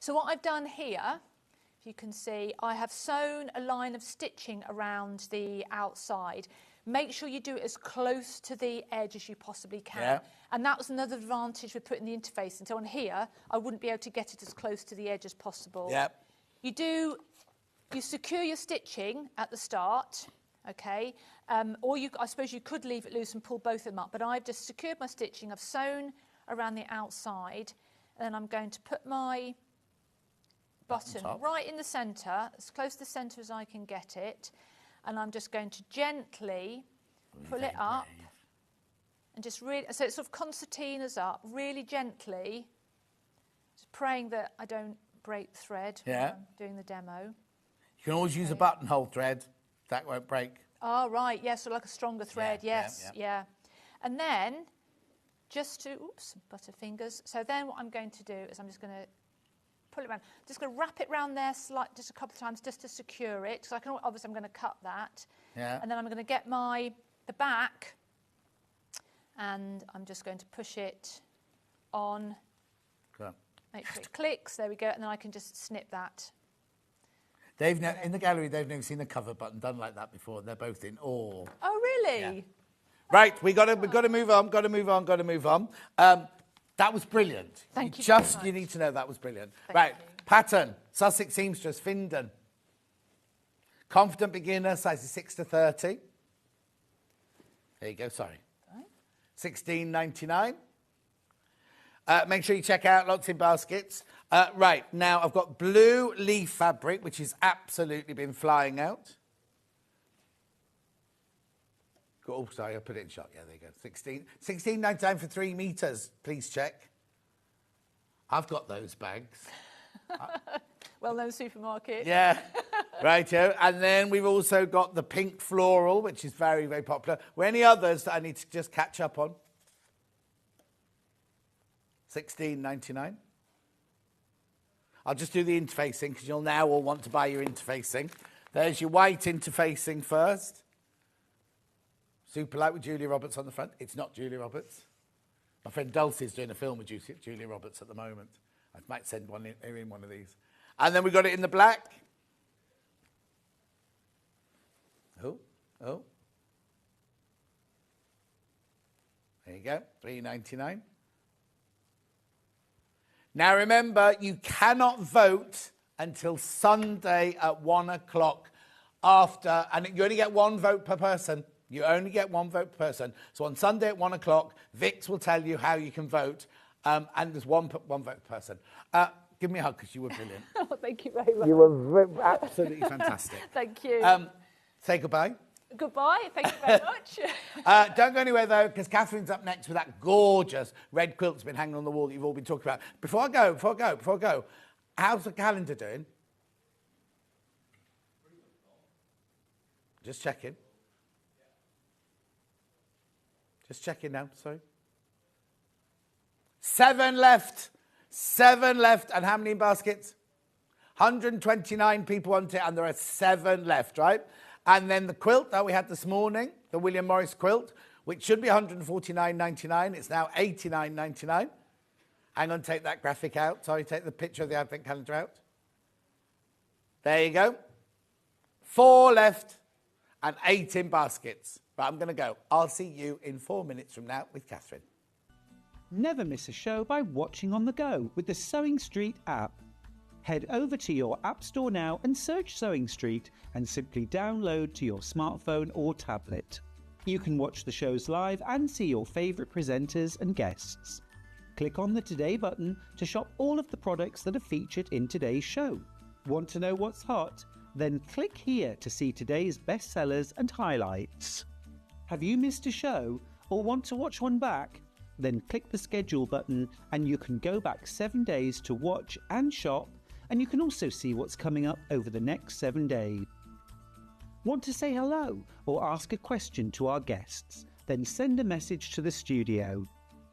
So what I've done here, if you can see, I have sewn a line of stitching around the outside. Make sure you do it as close to the edge as you possibly can. Yeah. And that was another advantage with putting the interface in. So on here, I wouldn't be able to get it as close to the edge as possible. Yep. You secure your stitching at the start, okay? Or I suppose you could leave it loose and pull both of them up. But I've just secured my stitching. I've sewn around the outside. And then I'm going to put my button top. right in the centre, as close to the centre as I can get it. And I'm just going to gently pull it up. And just really, so it's sort of concertinas up, really gently. Just praying that I don't break the thread when I'm doing the demo. You can always use a buttonhole thread. That won't break. Oh, right, yes, so like a stronger thread, yeah. And then, just to, butterfingers. So then what I'm going to do is I'm just going to pull it around. Just going to wrap it around there just a couple of times just to secure it. So obviously I'm going to cut that. Yeah. And then I'm going to get the back, and I'm just going to push it on. Go. Make sure it clicks, there we go, and then I can just snip that. In the gallery, they've never seen a cover button done like that before. They're both in awe. Oh, really? Yeah. Right, we got to move on. That was brilliant. Thank you. You need to know that was brilliant. Thank you. Pattern, Sussex seamstress, Findon. Confident beginner, sizes 6 to 30. There you go. Sorry. $16.99. Make sure you check out lots in baskets. Right, now I've got blue leaf fabric, which has absolutely been flying out. Oh, sorry, I put it in shot. Yeah, there you go. $16.99 for 3 meters. Please check. I've got those bags. Well-known supermarket. Yeah, righto. And then we've also got the pink floral, which is very, very popular. Were any others that I need to just catch up on? $16.99. I'll just do the interfacing because you'll now all want to buy your interfacing. There's your white interfacing first. Super light with Julia Roberts on the front. It's not Julia Roberts. My friend Dulcie's doing a film with Julia Roberts at the moment. I might send one in one of these. And then we got it in the black. Oh. There you go, $3.99. Now remember, you cannot vote until Sunday at 1 o'clock after, and you only get 1 vote per person. You only get 1 vote per person. So on Sunday at 1 o'clock, Vix will tell you how you can vote, and there's one vote per person. Give me a hug because you were brilliant. Oh, thank you very much. You were absolutely fantastic. Thank you. Say goodbye. Goodbye. Thank you very much. Don't go anywhere, though, because Catherine's up next with that gorgeous red quilt that's been hanging on the wall that you've all been talking about. Before I go, how's the calendar doing? Just checking. Just checking now, sorry. 7 left. 7 left. And how many in baskets? 129 people want it, and there are 7 left, right? And then the quilt that we had this morning, the William Morris quilt, which should be $149.99. It's now $89.99. Hang on, take that graphic out. Sorry, take the picture of the advent calendar out. There you go. 4 left and 8 in baskets. But I'm going to go. I'll see you in 4 minutes from now with Catherine. Never miss a show by watching on the go with the Sewing Street app. Head over to your app store now and search Sewing Street and simply download to your smartphone or tablet. You can watch the shows live and see your favourite presenters and guests. Click on the Today button to shop all of the products that are featured in today's show. Want to know what's hot? Then click here to see today's bestsellers and highlights. Have you missed a show or want to watch one back? Then click the schedule button and you can go back 7 days to watch and shop, and you can also see what's coming up over the next 7 days. Want to say hello or ask a question to our guests? Then send a message to the studio.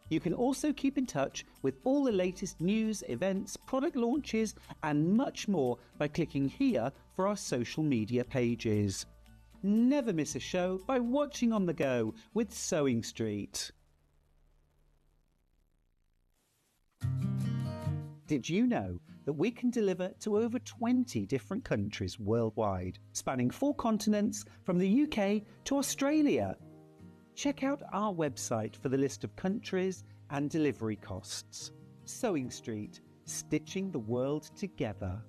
You can also keep in touch with all the latest news, events, product launches and much more by clicking here for our social media pages. Never miss a show by watching on the go with Sewing Street. Did you know that we can deliver to over 20 different countries worldwide, spanning 4 continents from the UK to Australia? Check out our website for the list of countries and delivery costs. Sewing Street, stitching the world together.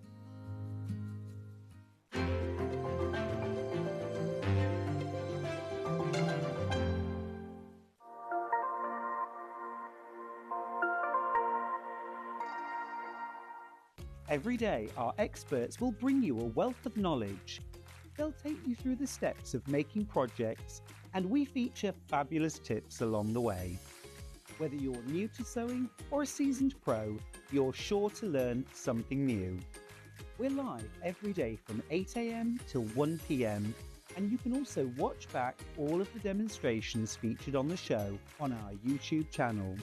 Every day, our experts will bring you a wealth of knowledge. They'll take you through the steps of making projects, and we feature fabulous tips along the way. Whether you're new to sewing or a seasoned pro, you're sure to learn something new. We're live every day from 8 a.m. till 1 p.m. and you can also watch back all of the demonstrations featured on the show on our YouTube channel.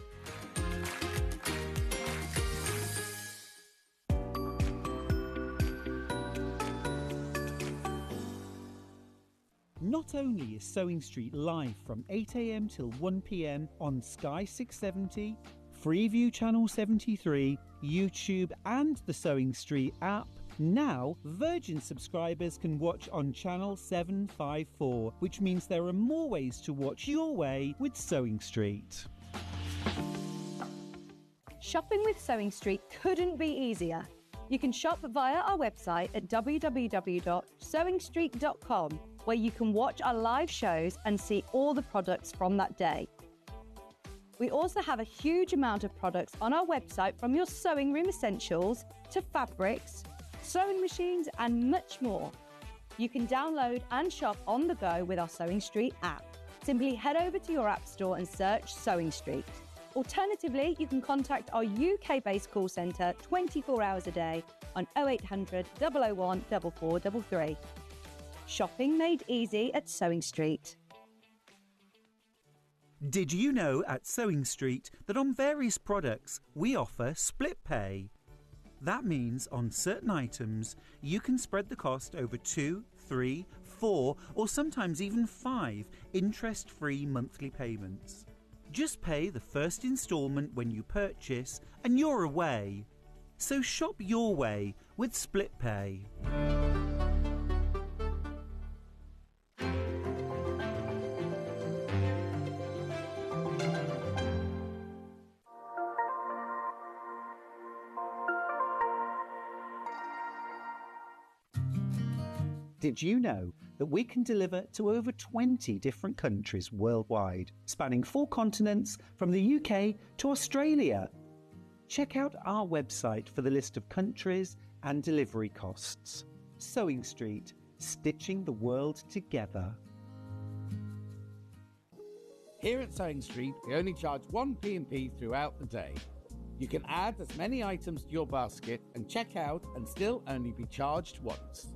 Not only is Sewing Street live from 8 a.m. till 1 p.m. on Sky 670, Freeview Channel 73, YouTube and the Sewing Street app, now Virgin subscribers can watch on Channel 754, which means there are more ways to watch your way with Sewing Street. Shopping with Sewing Street couldn't be easier. You can shop via our website at www.sewingstreet.com, where you can watch our live shows and see all the products from that day. We also have a huge amount of products on our website, from your sewing room essentials to fabrics, sewing machines and much more. You can download and shop on the go with our Sewing Street app. Simply head over to your app store and search Sewing Street. Alternatively, you can contact our UK-based call centre 24 hours a day on 0800 001 4433. Shopping made easy at Sewing Street. Did you know at Sewing Street that on various products we offer split pay? That means on certain items you can spread the cost over 2, 3, 4 or sometimes even 5 interest-free monthly payments. Just pay the first instalment when you purchase and you're away. So shop your way with split pay. Did you know that we can deliver to over 20 different countries worldwide, spanning 4 continents from the UK to Australia? Check out our website for the list of countries and delivery costs. Sewing Street, stitching the world together. Here at Sewing Street, we only charge 1 P&P throughout the day. You can add as many items to your basket and check out and still only be charged once.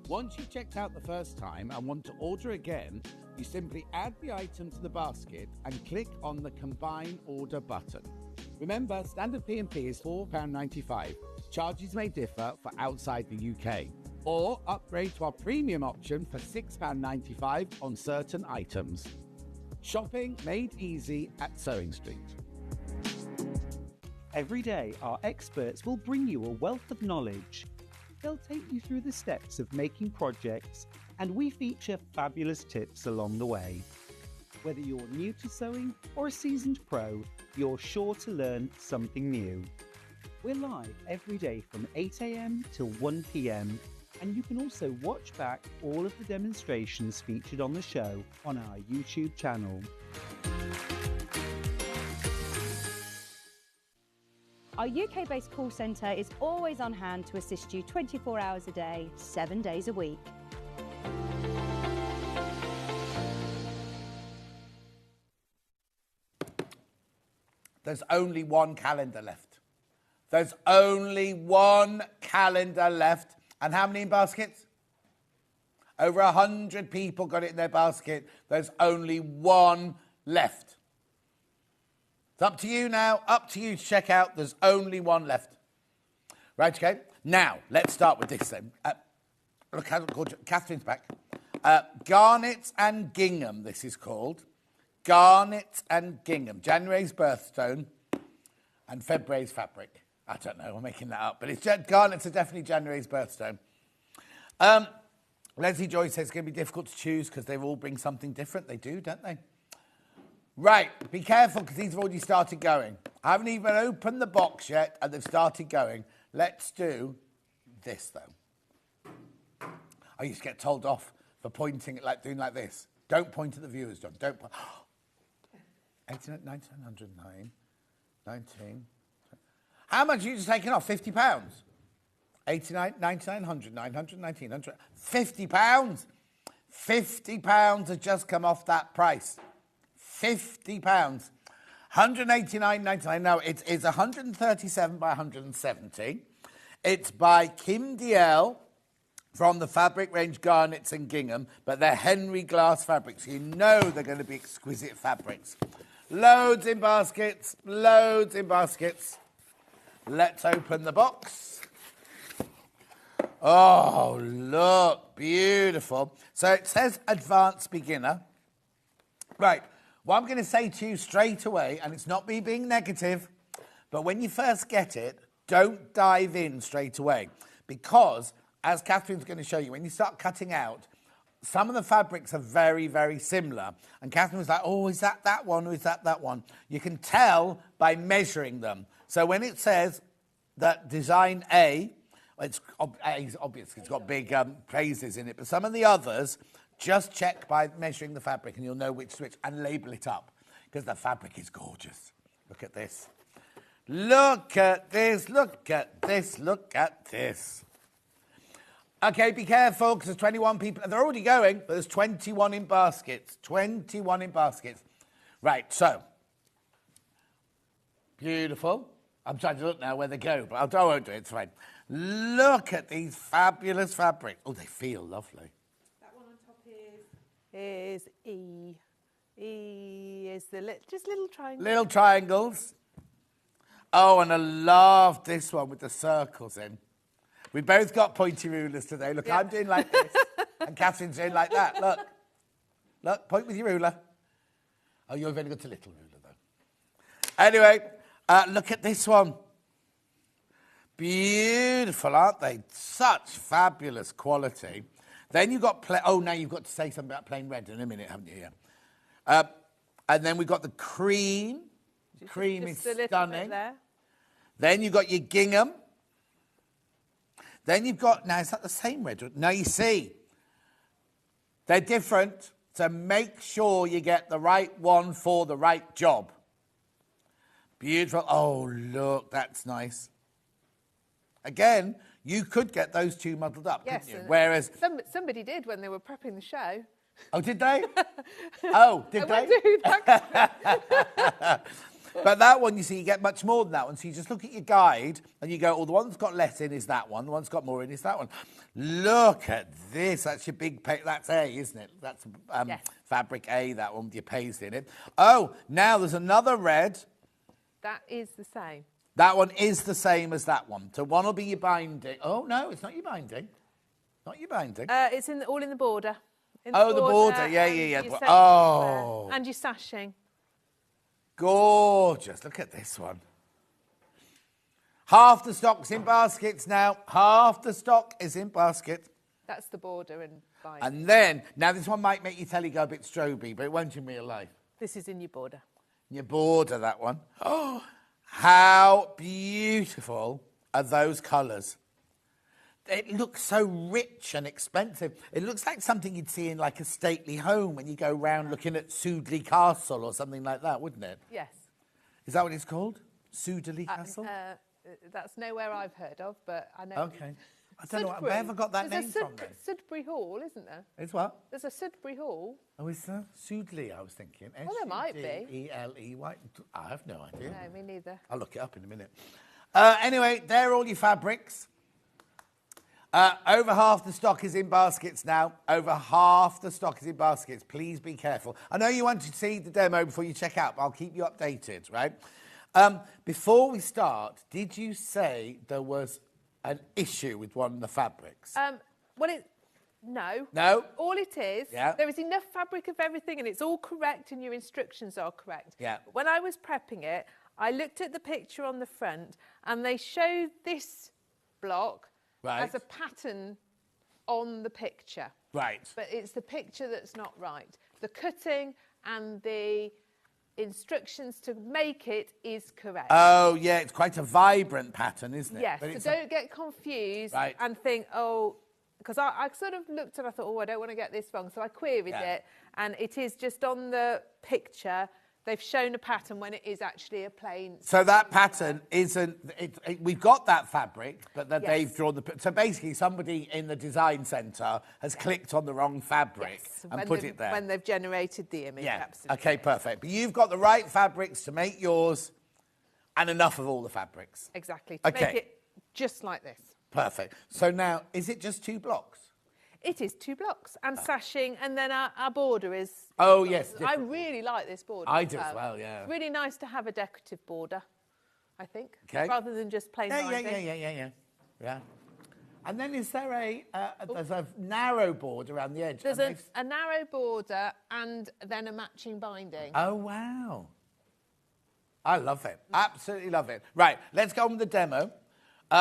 Once you've checked out the first time and want to order again, you simply add the item to the basket and click on the Combine Order button. Remember, standard P&P is £4.95. Charges may differ for outside the UK. Or upgrade to our premium option for £6.95 on certain items. Shopping made easy at Sewing Street. Every day, our experts will bring you a wealth of knowledge. They'll take you through the steps of making projects, and we feature fabulous tips along the way. Whether you're new to sewing or a seasoned pro, you're sure to learn something new. We're live every day from 8 a.m. till 1 p.m, and you can also watch back all of the demonstrations featured on the show on our YouTube channel. Our UK-based call centre is always on hand to assist you 24 hours a day, 7 days a week. There's only one calendar left. There's only one calendar left. And how many in baskets? Over 100 people got it in their basket. There's only one left. It's up to you now. Up to you to check out. There's only one left. Right, okay. Now, let's start with this then. Look, Catherine's back. Garnet and Gingham, this is called. Garnet and Gingham. January's birthstone and February's fabric. I don't know, I'm making that up. But garnets are definitely January's birthstone. Leslie Joy says it's going to be difficult to choose because they all bring something different. They do, don't they? Right, be careful because these have already started going. I haven't even opened the box yet and they've started going. Let's do this, though. I used to get told off for pointing, doing like this. Don't point at the viewers, John. Don't point. 1909, 19. How much have you just taken off? £50? 89, 99, 100, 900, 1900, £50. £50 has just come off that price. £50. 189.99. No, it's 137 by 170. It's by Kim DL from the fabric range Garnets and Gingham, but they're Henry glass fabrics. You know they're going to be exquisite fabrics. Loads in baskets, loads in baskets. Let's open the box. Oh, look, beautiful. So it says advanced beginner. Right, what I'm going to say to you straight away, and it's not me being negative, but when you first get it, don't dive in straight away. Because, as Catherine's going to show you, when you start cutting out, some of the fabrics are very, very similar. And Catherine was like, oh, is that one or is that one? You can tell by measuring them. So when it says that design A, it's obvious, it's got big praises in it, but some of the others, just check by measuring the fabric and you'll know which switch and label it up because the fabric is gorgeous. Look at this. Look at this, look at this, look at this. Okay, be careful because there's 21 people. They're already going, but there's 21 in baskets. 21 in baskets. Right, so. Beautiful. I'm trying to look now where they go, but I won't do it. It's fine. Look at these fabulous fabrics. Oh, they feel lovely. That one on top is E. E is the just little triangles. Little triangles. Oh, and I love this one with the circles in. We both got pointy rulers today. Look, yeah. I'm doing like this, and Catherine's doing like that. Look. Look, point with your ruler. Oh, you've only got a little ruler, though. Anyway, look at this one. Beautiful, aren't they? Such fabulous quality. Then you've got... now you've got to say something about plain red in a minute, haven't you? Yeah. And then we've got the cream. Cream is stunning. Then you've got your gingham. Then you've got... Now, is that the same red? Now, you see, they're different, so make sure you get the right one for the right job. Beautiful. Oh, look, that's nice. Again, you could get those two muddled up, couldn't you? Whereas... Somebody did when they were prepping the show. Oh, did they? Oh, did they? Do that. But that one, you see, you get much more than that one. So you just look at your guide and you go, oh, the one that's got less in is that one. The one that's got more in is that one. Look at this. That's your big... That's A, isn't it? That's yes. Fabric A, that one with your paste in it. Oh, now there's another red. That is the same. That one is the same as that one. So one will be your binding. Oh, no, it's not your binding. Not your binding. It's all in the border. The border. Yeah. Oh. And your sashing. Gorgeous. Look at this one. Half the stock's in baskets now. Half the stock is in basket. That's the border and binding. And then, now this one might make your telly go a bit stroby, but it won't in real life. This is in your border. Your border, that one. Oh, how beautiful are those colours. It looks so rich and expensive. It looks like something you'd see in like a stately home when you go round looking at Sudeley Castle or something like that, wouldn't it? Yes. Is that what it's called? Sudeley Castle? That's nowhere I've heard of, but I know. Okay. I don't know. Where have I got that name from then? Sudbury Hall, isn't there? It's what? There's a Sudbury Hall. Oh, is there? Sudeley, I was thinking. Well, there might be. S-U-D-E-L-E-Y. I have no idea. No, me neither. I'll look it up in a minute. Anyway, there are all your fabrics. Over half the stock is in baskets now. Over half the stock is in baskets. Please be careful. I know you want to see the demo before you check out, but I'll keep you updated, right? Before we start, did you say there was an issue with one of the fabrics? No. No? All it is, there is enough fabric of everything and it's all correct and your instructions are correct. Yeah. But when I was prepping it, I looked at the picture on the front and they showed this block as a pattern on the picture. Right. But it's the picture that's not right. The cutting and the instructions to make it is correct. Oh, yeah, it's quite a vibrant pattern, isn't it? Yes, so don't get confused and think, oh, because I sort of looked and I thought, oh, I don't want to get this wrong. So I queried it, and it is just on the picture They've shown a pattern when it is actually a plain... So that pattern isn't... we've got that fabric, but that Yes. they've drawn the... So basically, somebody in the design centre has clicked on the wrong fabric Yes, and when put they've- it there. When they've generated the image, Yeah, absolutely. OK, perfect. But you've got the right fabrics to make yours and enough of all the fabrics. Exactly, to Okay. make it just like this. Perfect. So now, is it just 2 blocks? It is 2 blocks and sashing, and then our border is... Oh, yes. I really like this border. I do as well, yeah. It's really nice to have a decorative border, I think, Okay. rather than just plain binding. Yeah. And then is there there's a narrow border around the edge? There's a narrow border and then a matching binding. Oh, wow. I love it. Absolutely love it. Right, let's go on with the demo.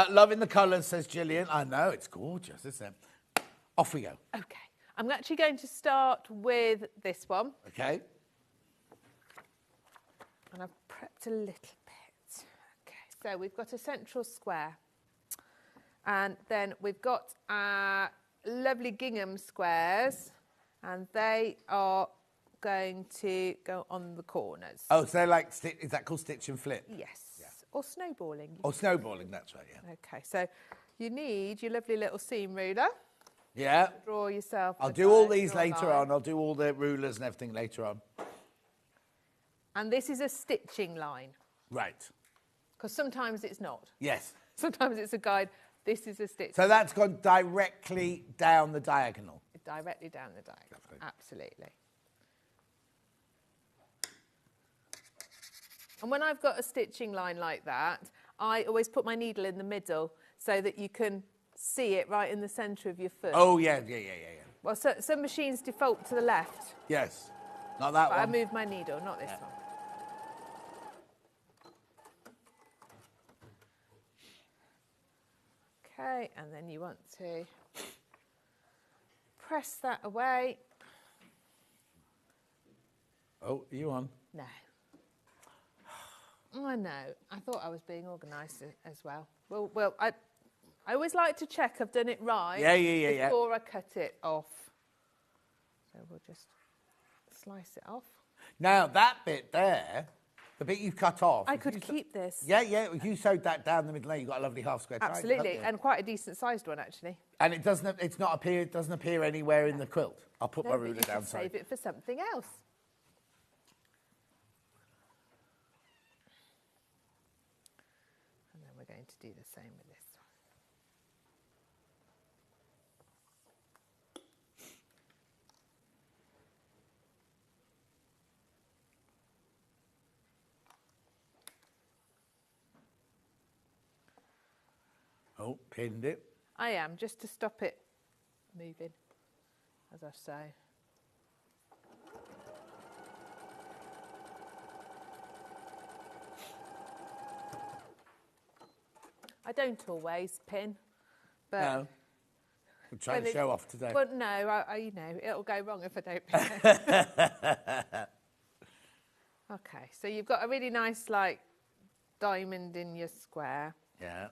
Loving the colours, says Gillian. I know, it's gorgeous, isn't it? Off we go. OK. I'm actually going to start with this one. OK. And I've prepped a little bit. OK, so we've got a central square. And then we've got our lovely gingham squares. And they are going to go on the corners. Oh, so they're like, is that called stitch and flip? Yes. Yeah. Or snowballing. Or snowballing, that's right, yeah. OK, so you need your lovely little seam ruler. Yeah. Draw yourself. I'll do all these later on. I'll do all the rulers and everything later on. And this is a stitching line. Right. Because sometimes it's not. Yes. Sometimes it's a guide. This is a stitch. So that's gone directly down the diagonal. Directly down the diagonal. Lovely. Absolutely. And when I've got a stitching line like that, I always put my needle in the middle so that you can see it right in the centre of your foot. Oh, yeah. Well, some machines default to the left. Yes. Not that But one. I move my needle, not this one. OK, and then you want to press that away. Oh, are you on? No. I know. I thought I was being organised as well. Well, I always like to check I've done it right before I cut it off. So we'll just slice it off. Now, that bit there, the bit you cut off... I could keep this. Yeah, if you sewed that down the middle there, you've got a lovely half square triangle. Absolutely, and quite a decent-sized one, actually. And it doesn't appear anywhere in the quilt. I'll put my ruler down. Save it for something else. And then we're going to do the same with this one. Oh, pinned it. I am, just to stop it moving as I sew. I don't always pin, but... No. I'm trying to show off today. But no, I it'll go wrong if I don't pin. OK, so you've got a really nice, diamond in your square. Yeah.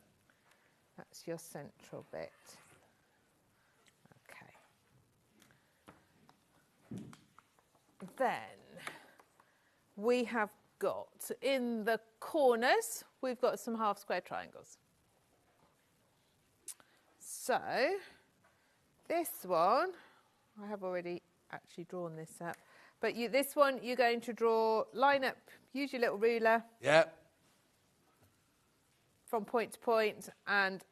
That's your central bit. OK. Then we have got, in the corners, we've got some half square triangles. So, this one, I have already actually drawn this up, but this one you're going to line up, use your little ruler. Yeah. From point to point, and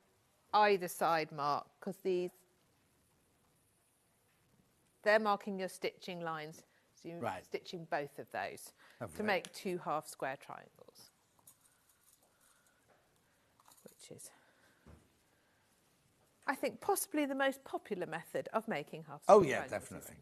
either side mark, because they're marking your stitching lines. So you're stitching both of those to make 2 half square triangles, which is, I think, possibly the most popular method of making half square triangles. Oh, yeah, definitely.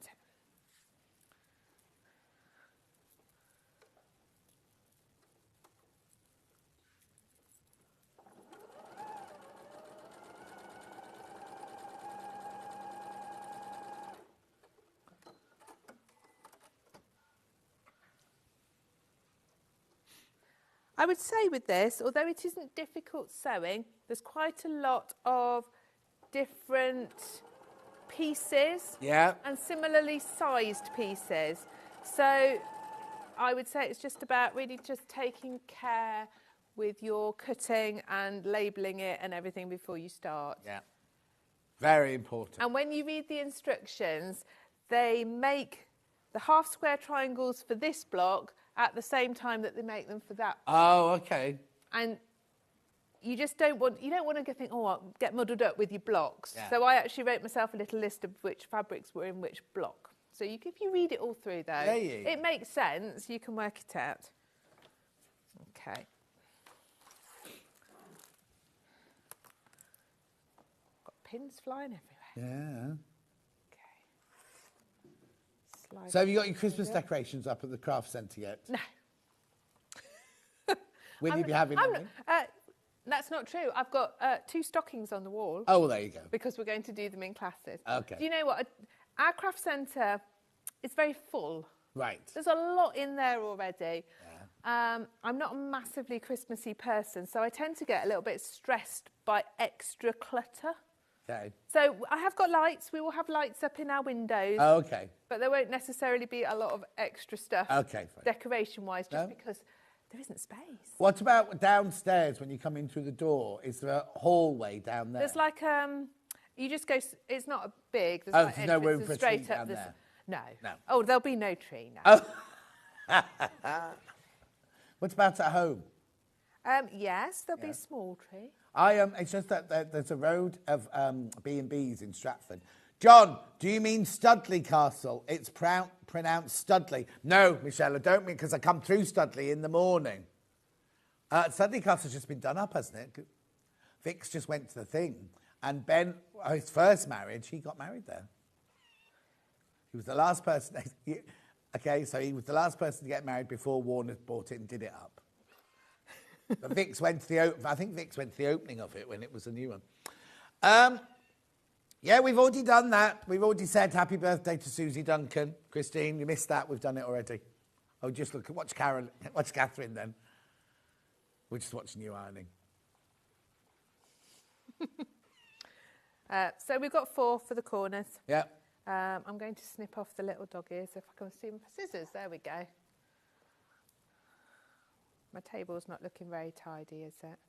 I would say with this, although it isn't difficult sewing, there's quite a lot of different pieces and similarly sized pieces. So I would say it's just about really just taking care with your cutting and labelling it and everything before you start. Yeah. Very important. And when you read the instructions, they make the half square triangles for this block at the same time that they make them for that. Oh, okay. And you just don't want to think, oh, I'll get muddled up with your blocks. Yeah. So I actually wrote myself a little list of which fabrics were in which block. So if you read it all through, though, it makes sense. You can work it out. Okay. Got pins flying everywhere. Yeah. Okay. So have you got your Christmas decorations up at the craft centre yet? No. Will you be having them? That's not true. I've got 2 stockings on the wall. Oh, well, there you go. Because we're going to do them in classes. Okay. Do you know what? Our craft centre is very full. Right. There's a lot in there already. Yeah. I'm not a massively Christmassy person, so I tend to get a little bit stressed by extra clutter. Okay. So I have got lights. We will have lights up in our windows. Oh, okay. But there won't necessarily be a lot of extra stuff. Okay, fine. Decoration-wise, just because there isn't space. What about downstairs when you come in through the door? Is there a hallway down there? There's like you just go. It's not a big. There's like there's no room for a tree straight up down there. No. No. Oh, there'll be no tree now. Oh. What about at home? Yes, there'll be a small tree. It's just that there's a road of B&Bs in Stratford. John, do you mean Studley Castle? It's pronounced Studley. No, Michelle, I don't mean, because I come through Studley in the morning. Studley Castle's just been done up, hasn't it? Vix just went to the thing. And Ben, his first marriage, he got married there. He was the last person. So he was the last person to get married before Warner bought it and did it up. But Vix went to I think Vix went to the opening of it when it was a new one. Yeah, we've already done that. We've already said happy birthday to Susie Duncan. Christine, you missed that. We've done it already. Oh, just watch Catherine then. We're just watching you ironing. So we've got 4 for the corners. Yeah. I'm going to snip off the little dog ears if I can see my scissors. There we go. My table's not looking very tidy, is it?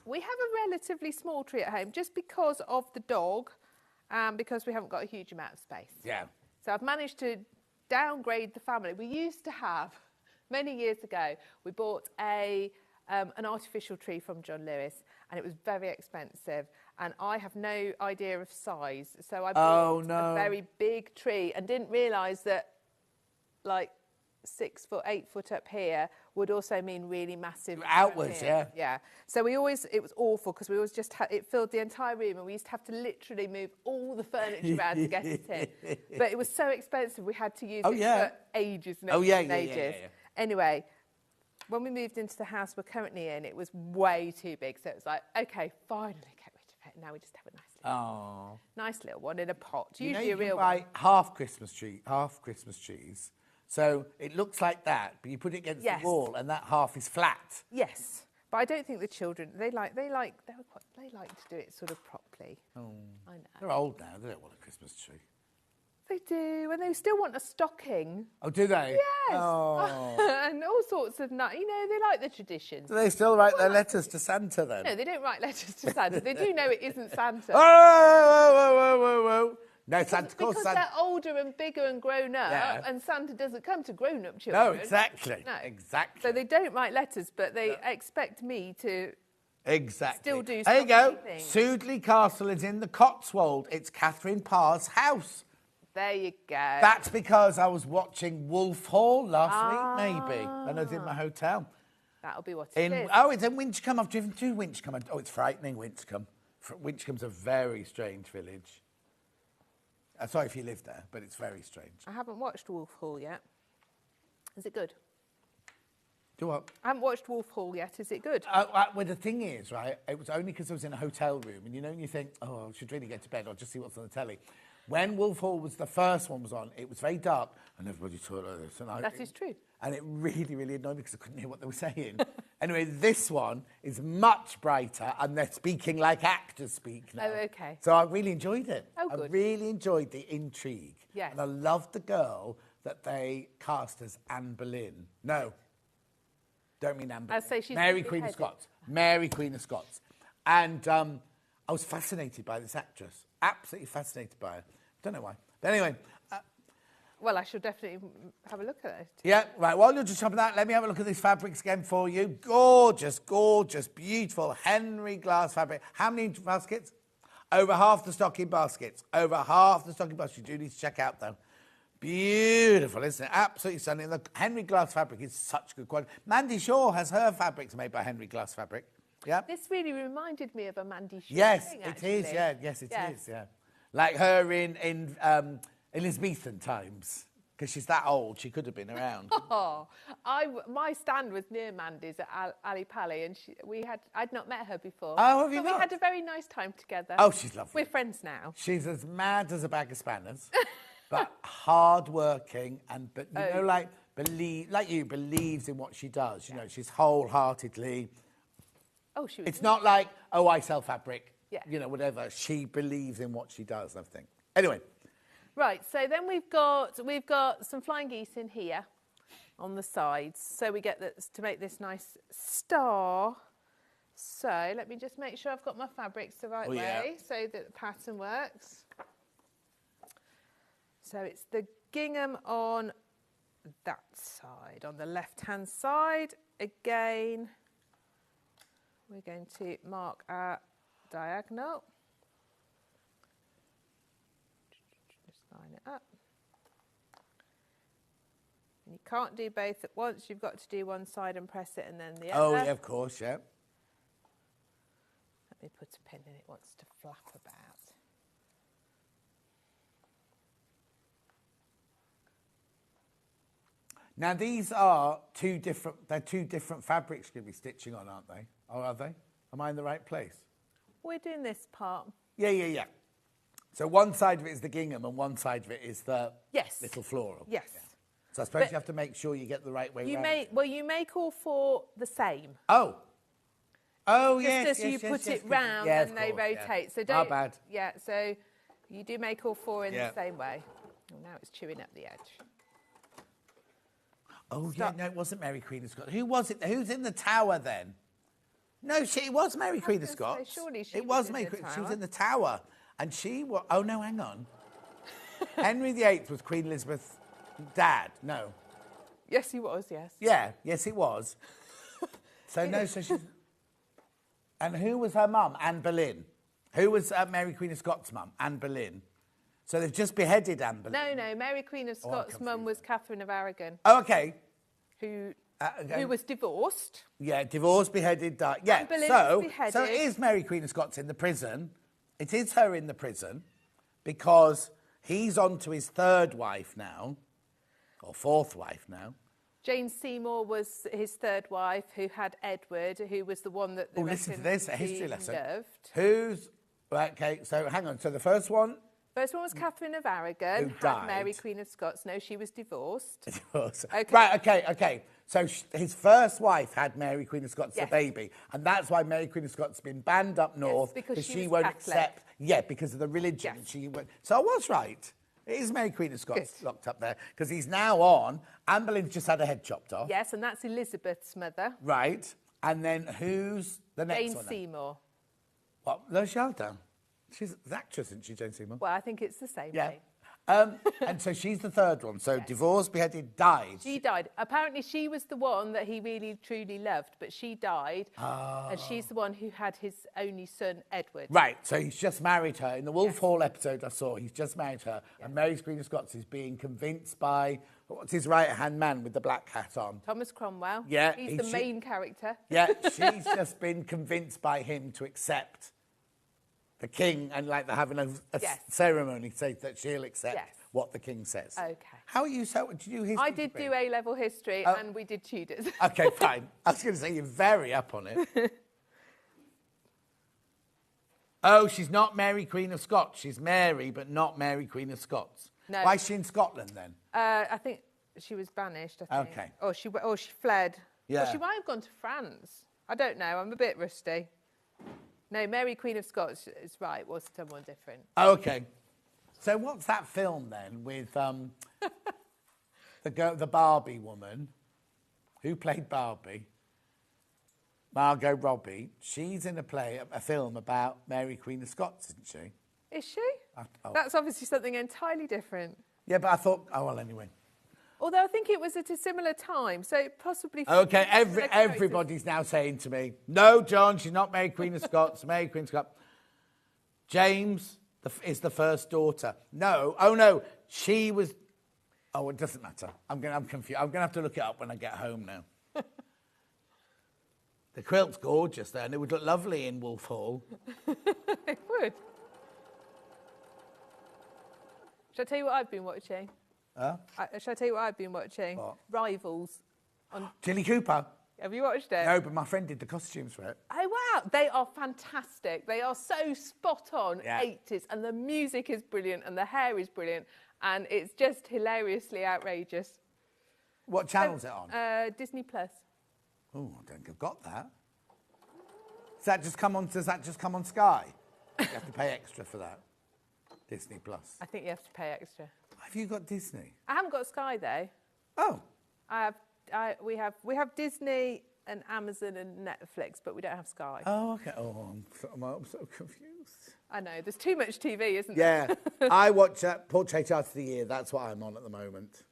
We have a relatively small tree at home just because of the dog, because we haven't got a huge amount of space. Yeah. So I've managed to downgrade the family. We used to have, many years ago, we bought an artificial tree from John Lewis, and it was very expensive. And I have no idea of size, so I bought a very big tree and didn't realise that, like, 6 foot, 8 foot up here would also mean really massive outwards. Yeah. So it was awful because we always just it filled the entire room, and we used to have to literally move all the furniture around to get it in. But it was so expensive, we had to use it for ages and ages. Yeah. Anyway, when we moved into the house we're currently in, it was way too big, so it was like, okay, finally get rid of it. Now we just have a nice little one in a pot. Usually a real one. half Christmas trees. So it looks like that, but you put it against the wall, and that half is flat. Yes, but I don't think the children they like to do it sort of properly. Oh, I know. They're old now. They don't want a Christmas tree. They do, and they still want a stocking. Oh, do they? Yes. Oh. And all sorts of they like the traditions. Do they still write their letters to Santa then? No, they don't write letters to Santa. They do know it isn't Santa. Whoa. No, Santa. Because they're older and bigger and grown up, and Santa doesn't come to grown-up children. No, exactly. No. Exactly. So they don't write letters, but they expect me to still do There you go. things. Sudeley Castle is in the Cotswold. It's Catherine Parr's house. There you go. That's because I was watching Wolf Hall last week, maybe, and I was in my hotel. That'll be what it is. Oh, it's in Winchcombe. I've driven to Winchcombe. Oh, it's frightening, Winchcombe. Winchcombe's a very strange village. Sorry if you live there, but it's very strange. I haven't watched Wolf Hall yet. Is it good? Do what? I haven't watched Wolf Hall yet. Is it good? Well, the thing is, right, it was only because I was in a hotel room, and you think, oh, I should really get to bed, I'll just see what's on the telly. When Wolf Hall was the first one was on, it was very dark, and everybody talked like this. And that is true. And it really, really annoyed me because I couldn't hear what they were saying. Anyway, this one is much brighter, and they're speaking like actors speak now. Oh, okay. So I really enjoyed it. Oh, good. I really enjoyed the intrigue. Yes. And I loved the girl that they cast as Anne Boleyn. No, don't mean Anne Boleyn. I'd say she's Mary been Queen of beheaded. Scots. Mary Queen of Scots. And I was fascinated by this actress. Absolutely fascinated by her. Don't know why. But anyway. Well, I should definitely have a look at it. Yeah, right. While you're just shopping that, let me have a look at these fabrics again for you. Gorgeous, gorgeous, beautiful Henry glass fabric. How many baskets? Over half the stocking baskets. Over half the stocking baskets. You do need to check out, though. Beautiful, isn't it? Absolutely stunning. The Henry glass fabric is such good quality. Mandy Shaw has her fabrics made by Henry glass fabric. Yeah. This really reminded me of a Mandy Shaw Yes, thing, it actually. is. Yeah, yes, it is. Yeah, like her in Elizabethan times, because she's that old. She could have been around. Oh, my stand was near Mandy's at Ali Pali, and I'd not met her before. Oh, have you but not? We had a very nice time together. Oh, she's lovely. We're friends now. She's as mad as a bag of spanners, but hard-working and believes in what she does. You know, she's wholeheartedly. Oh, she was. It's not like, oh, I sell fabric. Yeah. You know, whatever. She believes in what she does, I think. Anyway. Right, so then we've got some flying geese in here on the sides. So we get this to make this nice star. So let me just make sure I've got my fabrics the right way so that the pattern works. So it's the gingham on that side. On the left-hand side, again, we're going to mark our diagonal. Just line it up. And you can't do both at once. You've got to do one side and press it and then the other. Oh, yeah, of course, yeah. Let me put a pin in, it wants to flap about. Now, these are two different fabrics you're going to be stitching on, aren't they? Or are they? Am I in the right place? We're doing this part. Yeah. So one side of it is the gingham and one side of it is the little floral. Yes. Yeah. So I suppose you have to make sure you get the right way around. You make all four the same. Oh, Just yes. as you put it round and they rotate. Yeah. So don't. bad. Yeah, so you do make all four in the same way. Oh, now it's chewing up the edge. Oh, yeah, no, it wasn't Mary Queen of Scots. Who was it? Who's in the tower then? No, it was Mary Queen of Scots. Surely she it was was Mary in the Queen. She was tower. in the tower. And she was... Oh, no, hang on. Henry VIII was Queen Elizabeth's dad. No. Yes, he was, yes. Yeah, yes, it was. So she's... And who was her mum? Anne Boleyn. Who was Mary Queen of Scots' mum? Anne Boleyn. So they've just beheaded Anne Boleyn. No, Mary Queen of Scots' mum was Catherine of Aragon. Oh, OK. Who was divorced. Yeah, divorced, beheaded, died. Yeah, Anne Boleyn was beheaded. So it is Mary Queen of Scots in the prison. It is her in the prison because he's on to his third wife now, or fourth wife now. Jane Seymour was his third wife, who had Edward, who was the one that they listen to this, a history lesson. Loved. Okay, so hang on. So the first one? First one was Catherine of Aragon, Who had died. Mary Queen of Scots. No, she was divorced. Okay. Right, okay. So his first wife had Mary Queen of Scots, the baby, and that's why Mary Queen of Scots has been banned up north because she was won't Catholic. accept. Yeah, because of the religion. Yes. She won't. So I was right. It is Mary Queen of Scots locked up there because he's now on. Anne Boleyn's just had her head chopped off. Yes, and that's Elizabeth's mother. Right, and then who's the next Jane one? Then? Seymour. What? No, Sheldon. She's an actress, isn't she, Jane Seymour? Well, I think it's the same Yeah. name. And so she's the third one. So divorced, beheaded, died. She died. Apparently, she was the one that he really, truly loved, but she died. And she's the one who had his only son, Edward. Right, so he's just married her. In the Wolf Hall episode I saw, he's just married her. And Mary Queen of Scots is being convinced by, what's his right-hand man with the black hat on? Thomas Cromwell. Yeah. He's the main character. Yeah, she's just been convinced by him to accept the king and like they're having a ceremony say that she'll accept what the king says. Okay. How are you so... Did you do history? I did do A-level history and we did Tudors. OK, fine. I was going to say you're very up on it. Oh, she's not Mary Queen of Scots. She's Mary, but not Mary Queen of Scots. No. Why is she in Scotland then? I think she was banished, I think. Okay. Or she fled. Yeah. Or she might have gone to France. I don't know. I'm a bit rusty. No, Mary Queen of Scots is right, was someone different. Oh, OK. So what's that film then with... the Barbie woman, who played Barbie, Margot Robbie, she's in a film about Mary Queen of Scots, isn't she? Is she? That's obviously something entirely different. Yeah, but I thought, oh, well, anyway. Although I think it was at a similar time, so it possibly... Okay, everybody's now saying to me, no, John, she's not Mary Queen of Scots, Mary Queen of Scots. James is the first daughter. No, oh no, she was... Oh, it doesn't matter. I'm confused. I'm going to have to look it up when I get home now. The quilt's gorgeous there, and it would look lovely in Wolf Hall. It would. Shall I tell you what I've been watching? Shall I tell you what I've been watching? What? Rivals. On... Jilly Cooper? Have you watched it? No, but my friend did the costumes for it. Oh, wow. They are fantastic. They are so spot on 80s, and the music is brilliant, and the hair is brilliant, and it's just hilariously outrageous. What channel is it on? Disney Plus. Oh, I don't think I've got that. Does that just come on Sky? You have to pay extra for that. Disney Plus. I think you have to pay extra. Have you got Disney? I haven't got Sky though. Oh. We have Disney and Amazon and Netflix, but we don't have Sky. Oh, okay. Oh, I'm so confused. I know. There's too much TV, isn't there? Yeah. I watch Portrait Art of the Year. That's what I'm on at the moment.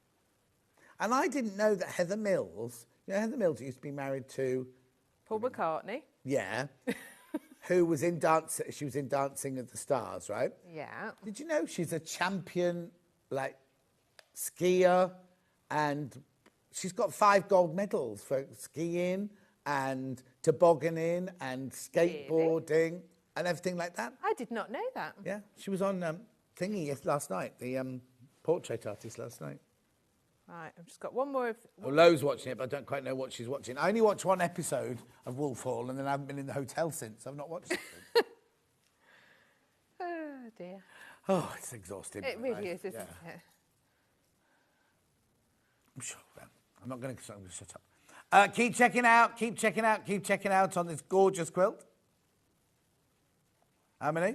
And I didn't know that Heather Mills, Heather Mills used to be married to... Paul McCartney. Yeah. Who was in she was in Dancing with the Stars, right? Yeah. Did you know she's a champion, skier, and she's got 5 gold medals for skiing and tobogganing and skateboarding and everything like that? I did not know that. Yeah, she was on thingy last night, the portrait artist last night. Right, I've just got one more of... Well, Lo's watching it, but I don't quite know what she's watching. I only watched one episode of Wolf Hall, and then I haven't been in the hotel since. I've not watched it since. Oh, dear. Oh, it's exhausting. It really is, isn't it? I'm sure. I'm not going to shut up. Keep checking out on this gorgeous quilt. How many?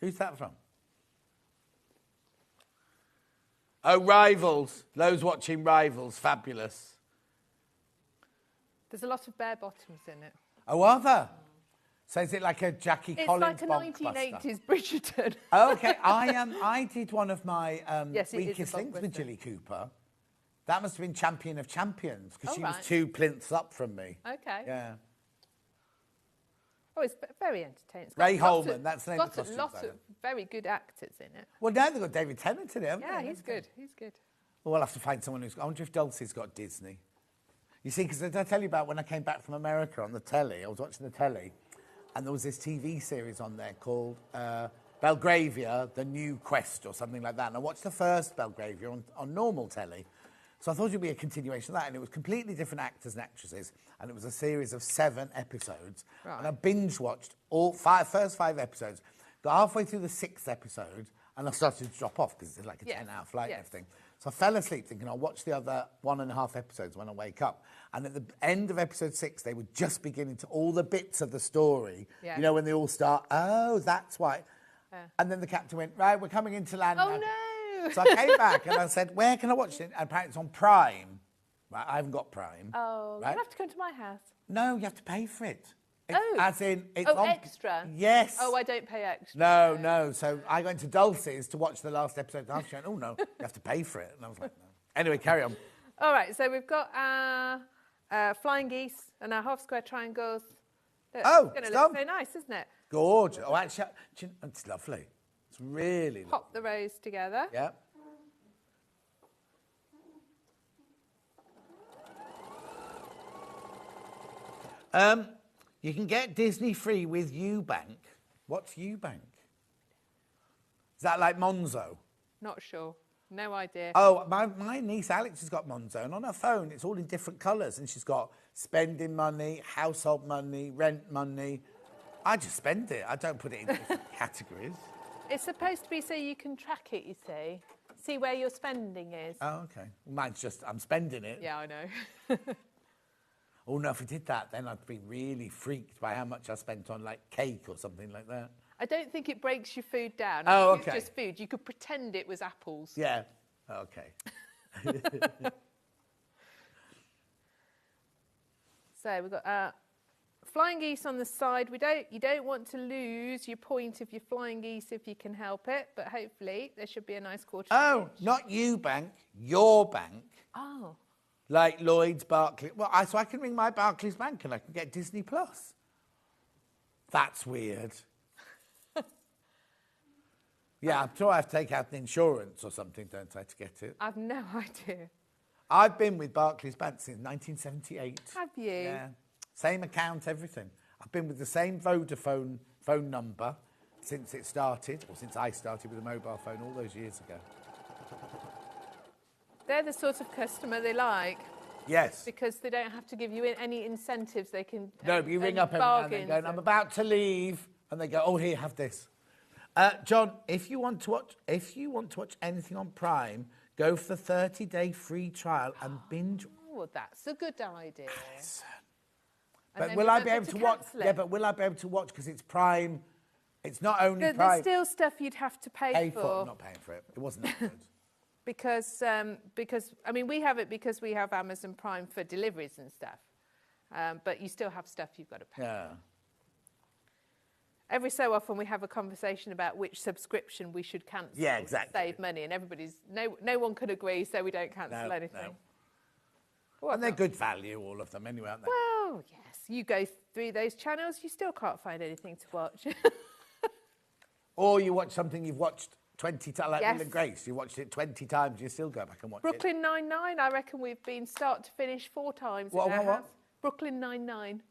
Who's that from? Oh, Rivals. Lo's watching Rivals. Fabulous. There's a lot of bare bottoms in it. Oh, are there? So is it like a Jackie Collins It's like a 1980s Bridgerton. Oh, okay. I did one of my weakest links with Jilly Cooper. That must have been Champion of Champions, because she was 2 plinths up from me. Okay. Yeah. Oh, it's very entertaining. Ray Holman, that's the name of the costume Got a lot of very good actors in it. Well, now they've got David Tennant in it, haven't they? Yeah, he's good. He's good. Well, we'll have to find someone who's... I wonder if Dulcie's got Disney. You see, because did I tell you about when I came back from America on the telly? I was watching the telly, and there was this TV series on there called Belgravia, The New Quest, or something like that. And I watched the first Belgravia on normal telly. So I thought it would be a continuation of that, and it was completely different actors and actresses, and it was a series of 7 episodes. Right. And I binge-watched first 5 episodes, got halfway through the 6th episode, and I started to drop off, because it's like a 10-hour flight and everything. So I fell asleep thinking I'll watch the other 1.5 episodes when I wake up. And at the end of episode 6, they were just beginning to all the bits of the story, you know, when they all start, oh, that's why. And then the captain went, right, we're coming into land now. Oh, no! So I came back and I said, where can I watch it? And apparently it's on Prime. Right, I haven't got Prime. Oh, right? You have to come to my house. No, you have to pay for it. As in, it's on... extra? Yes. Oh, I don't pay extra. No. So I went to Dulcie's to watch the last episode. And she went, oh, no, you have to pay for it. And I was like, no. Anyway, carry on. All right, so we've got our flying geese and our half-square triangles. It's going to look so nice, isn't it? Gorgeous. Oh, actually, it's lovely. It's really lovely. Pop the rows together. Yeah. You can get Disney free with Ubank. What's Ubank? Is that like Monzo? Not sure. No idea. Oh, my niece Alex has got Monzo, and on her phone it's all in different colours, and she's got spending money, household money, rent money. I just spend it. I don't put it in different categories. It's supposed to be so you can track it, you see. see where your spending is. Oh, okay. Mine's just, I'm spending it. Yeah, I know. Oh, no, if we did that, then I'd be really freaked by how much I spent on, like, cake or something like that. I don't think it breaks your food down. Oh, It's okay. just food. You could pretend it was apples. Yeah. Okay. So we've got flying geese on the side. You don't want to lose your point of your flying geese if you can help it, but hopefully there should be a nice quarter. Oh, not you bank, your bank. Oh. Like Lloyd's, Barclays. Well, so I can ring my Barclays bank and I can get Disney Plus. That's weird. Yeah, I'm sure I have to take out an insurance or something, don't I, to get it? I've no idea. I've been with Barclays Bank since 1978. Have you? Yeah. Same account, everything. I've been with the same Vodafone phone number since it started, or since I started with a mobile phone all those years ago. They're the sort of customer they like. Yes. Because they don't have to give you any incentives. They can. No, but you ring up every now and then going, I'm about to leave, and they go, oh, here, have this. John, if you want to watch anything on Prime, go for the 30-day free trial and binge. Oh, that's a good idea. But will I be able to watch? Yeah, but will I be able to watch because it's Prime? It's not only Prime. There's still stuff you'd have to pay for. I'm not paying for it. It wasn't that good. Because I mean, we have it because we have Amazon Prime for deliveries and stuff. But you still have stuff you've got to pay. Yeah. Every so often we have a conversation about which subscription we should cancel. Yeah, exactly. To save money, and no one can agree, so we don't cancel anything. No. And they're good value, all of them, anyway, aren't they? Well, yes. You go through those channels, you still can't find anything to watch. Or you watch something you've watched 20 times, like Yes. Will and Grace. You watched it 20 times, you still go back and watch Brooklyn Nine-Nine, I reckon we've been start to finish 4 times. What? Brooklyn Nine-Nine.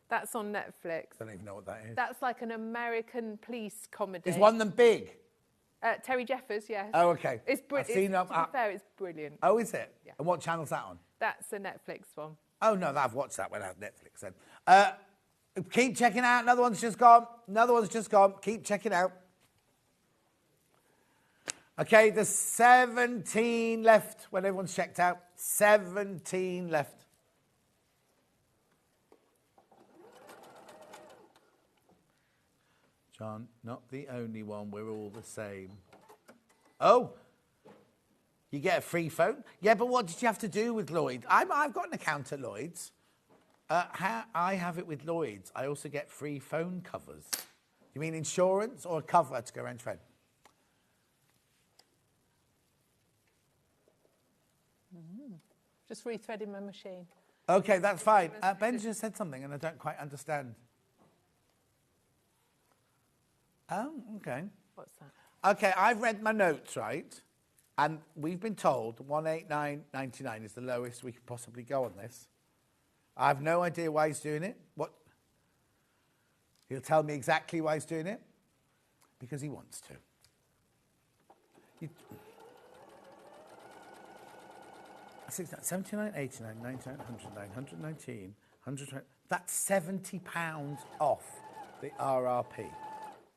That's on Netflix. I don't even know what that is. That's like an American police comedy. Is one of them big? Terry Jeffers, yes. Oh, okay. It's brilliant. To be fair, it's brilliant. Oh, is it? Yeah. And what channel's that on? That's a Netflix one. Oh, no, I've watched that when I had Netflix then. Keep checking out. Another one's just gone. Keep checking out. Okay, there's 17 left when everyone's checked out. 17 left. John, not the only one. We're all the same. Oh, you get a free phone? Yeah, but what did you have to do with Lloyd's? I've got an account at Lloyd's. I have it with Lloyd's. I also get free phone covers. You mean insurance or a cover to go around your phone? Just rethreading my machine. Okay, that's fine. Ben just said something and I don't quite understand. Oh, okay. What's that? Okay, I've read my notes, right? And we've been told 189.99 is the lowest we could possibly go on this. I have no idea why he's doing it. What? He'll tell me exactly why he's doing it. Because he wants to. I think that's 79, 89, 99, 109, 119, 120. That's £70 off the RRP.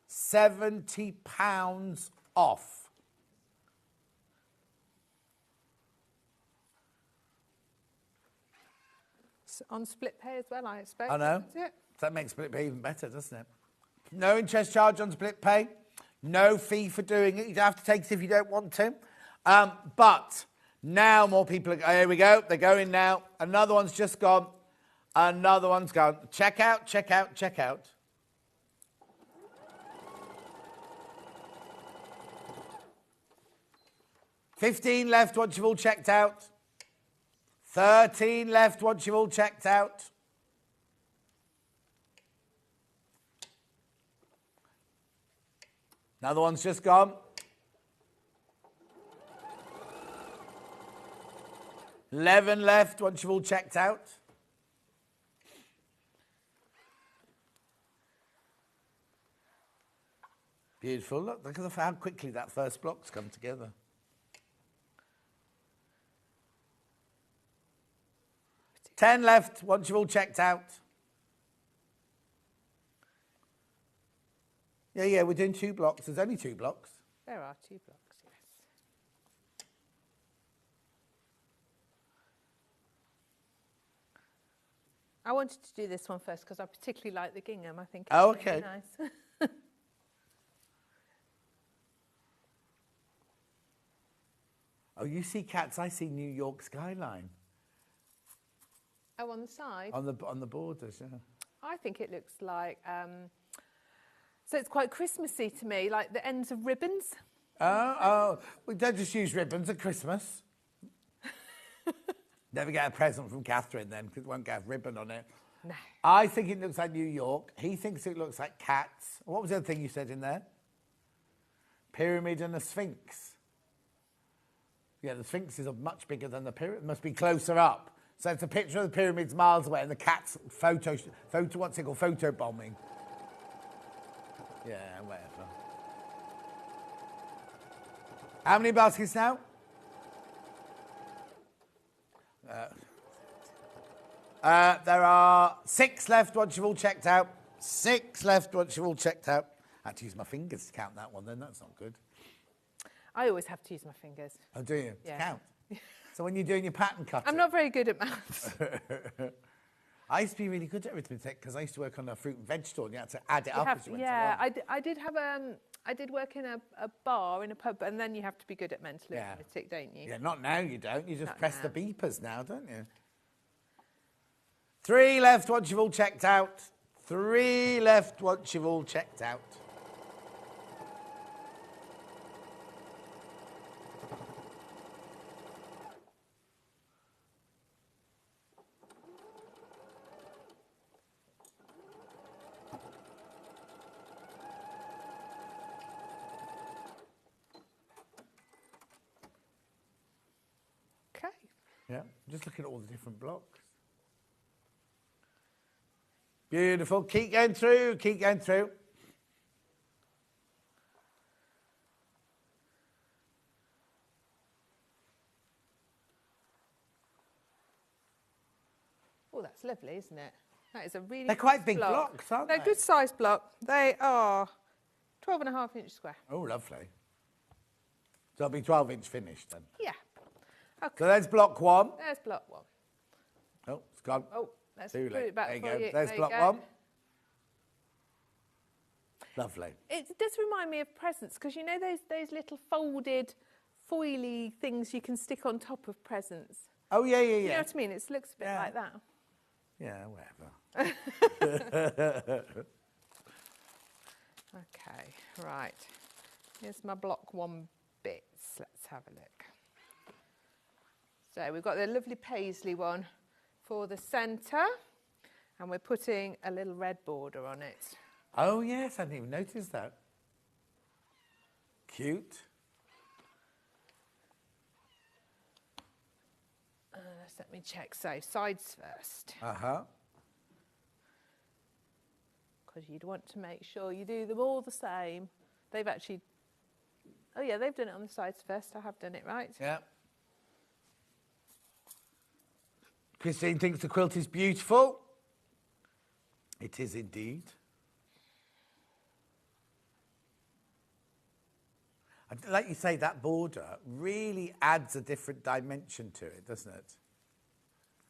£70 off. On split pay as well, I expect. I know. Yeah. That makes split pay even better, doesn't it? No interest charge on split pay. No fee for doing it. You don't have to take it if you don't want to. But now more people are... Here we go. They're going now. Another one's just gone. Another one's gone. Check out, check out, check out. $15 left once you've all checked out. 13 left once you've all checked out. Another one's just gone. 11 left once you've all checked out. Beautiful. Look at how quickly that first block's come together. $10 left once you've all checked out. Yeah, we're doing 2 blocks. There's only 2 blocks. There are 2 blocks, yes. I wanted to do this one first because I particularly like the gingham. I think it's Oh, really okay. nice. Oh, you see cats, I see New York skyline. Oh, on the side? On the borders, yeah. I think it looks like, so it's quite Christmassy to me, like the ends of ribbons. Oh, we don't just use ribbons at Christmas. Never get a present from Catherine then, because it won't get a ribbon on it. No. I think it looks like New York. He thinks it looks like cats. What was the other thing you said in there? Pyramid and a sphinx. Yeah, the sphinx is much bigger than the pyramid. It must be closer up. So it's a picture of the pyramids miles away and the cat's photo what's it called? Photo bombing. Yeah, whatever. How many baskets now? There are 6 left once you've all checked out. 6 left once you've all checked out. I had to use my fingers to count that one then. That's not good. I always have to use my fingers. Oh, do you? Yeah. To count? So when you're doing your pattern cutting? I'm not very good at maths. I used to be really good at arithmetic because I used to work on a fruit and veg store and you had to add it up as you went yeah, along. I did have I did work in a bar in a pub, and then you have to be good at mental arithmetic, don't you? Yeah, not now you don't. You just Not press now. the beepers now, don't you? 3 left once you've all checked out. 3 left once you've all checked out. Okay. Yeah, just looking at all the different blocks. Beautiful. Keep going through. Keep going through. Oh, that's lovely, isn't it? That is a really They're quite nice big block. blocks, aren't They're they? a good sized block. They are 12.5 inch square. Oh, lovely. So it'll be 12-inch finished then. Yeah. Okay. So there's block 1. There's block 1. Oh, it's gone. Oh, let's Too put late. it back There you for go. you. There's There block you go. 1. Lovely. It does remind me of presents, because you know those little folded foily things you can stick on top of presents. Oh, yeah, yeah, yeah. You know what I mean? It looks a bit like that. Yeah, whatever. Okay, right. Here's my block 1 bits. Let's have a look. So we've got the lovely paisley one for the centre, and we're putting a little red border on it. Oh, yes, I didn't even notice that. Cute. Let me check. So sides first, Uh-huh. because you'd want to make sure you do them all the same. They've actually, oh yeah, they've done it on the sides first. I have done it right. Yeah. Christine thinks the quilt is beautiful. It is indeed. Like you say, that border really adds a different dimension to it, doesn't it?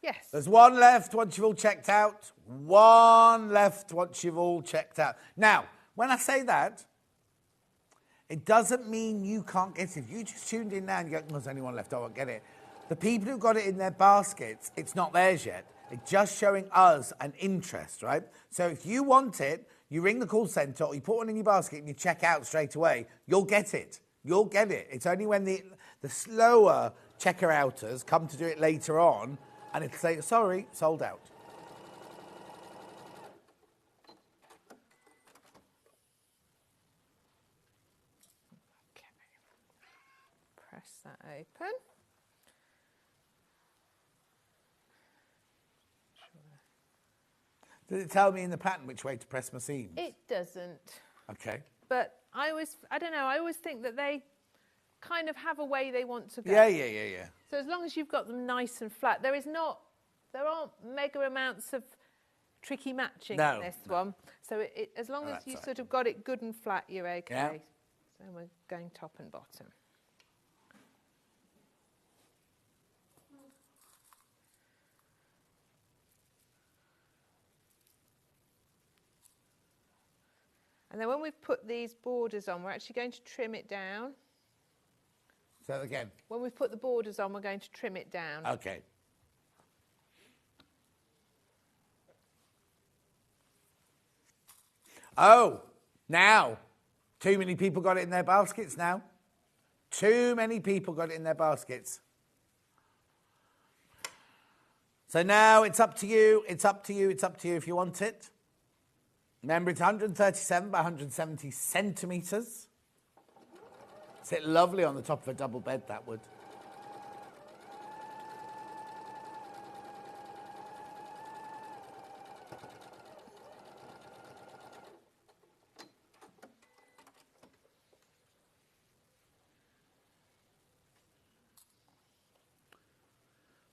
Yes. There's 1 left once you've all checked out. 1 left once you've all checked out. Now, when I say that, it doesn't mean you can't get it. If you just tuned in now and you go, there's only 1 left, I won't get it. The people who've got it in their baskets, it's not theirs yet. It's just showing us an interest, right? So if you want it, you ring the call centre or you put one in your basket and you check out straight away, you'll get it. You'll get it. It's only when the slower checker-outers come to do it later on and it'll say, sorry, sold out. Okay. Press that open. Does it tell me in the pattern which way to press my seams? It doesn't. Okay. But I don't know, I always think that they kind of have a way they want to go. Yeah. So as long as you've got them nice and flat, there aren't mega amounts of tricky matching in this one. So as long as you sort of got it good and flat, you're okay. Yeah. So we're going top and bottom. And then when we've put these borders on, we're actually going to trim it down. So again. When we've put the borders on, we're going to trim it down. Okay. Oh, now. Too many people got it in their baskets now. Too many people got it in their baskets. So now it's up to you. It's up to you. It's up to you if you want it. Remember, it's 137 by 170 centimetres. Sit lovely on the top of a double bed, that would.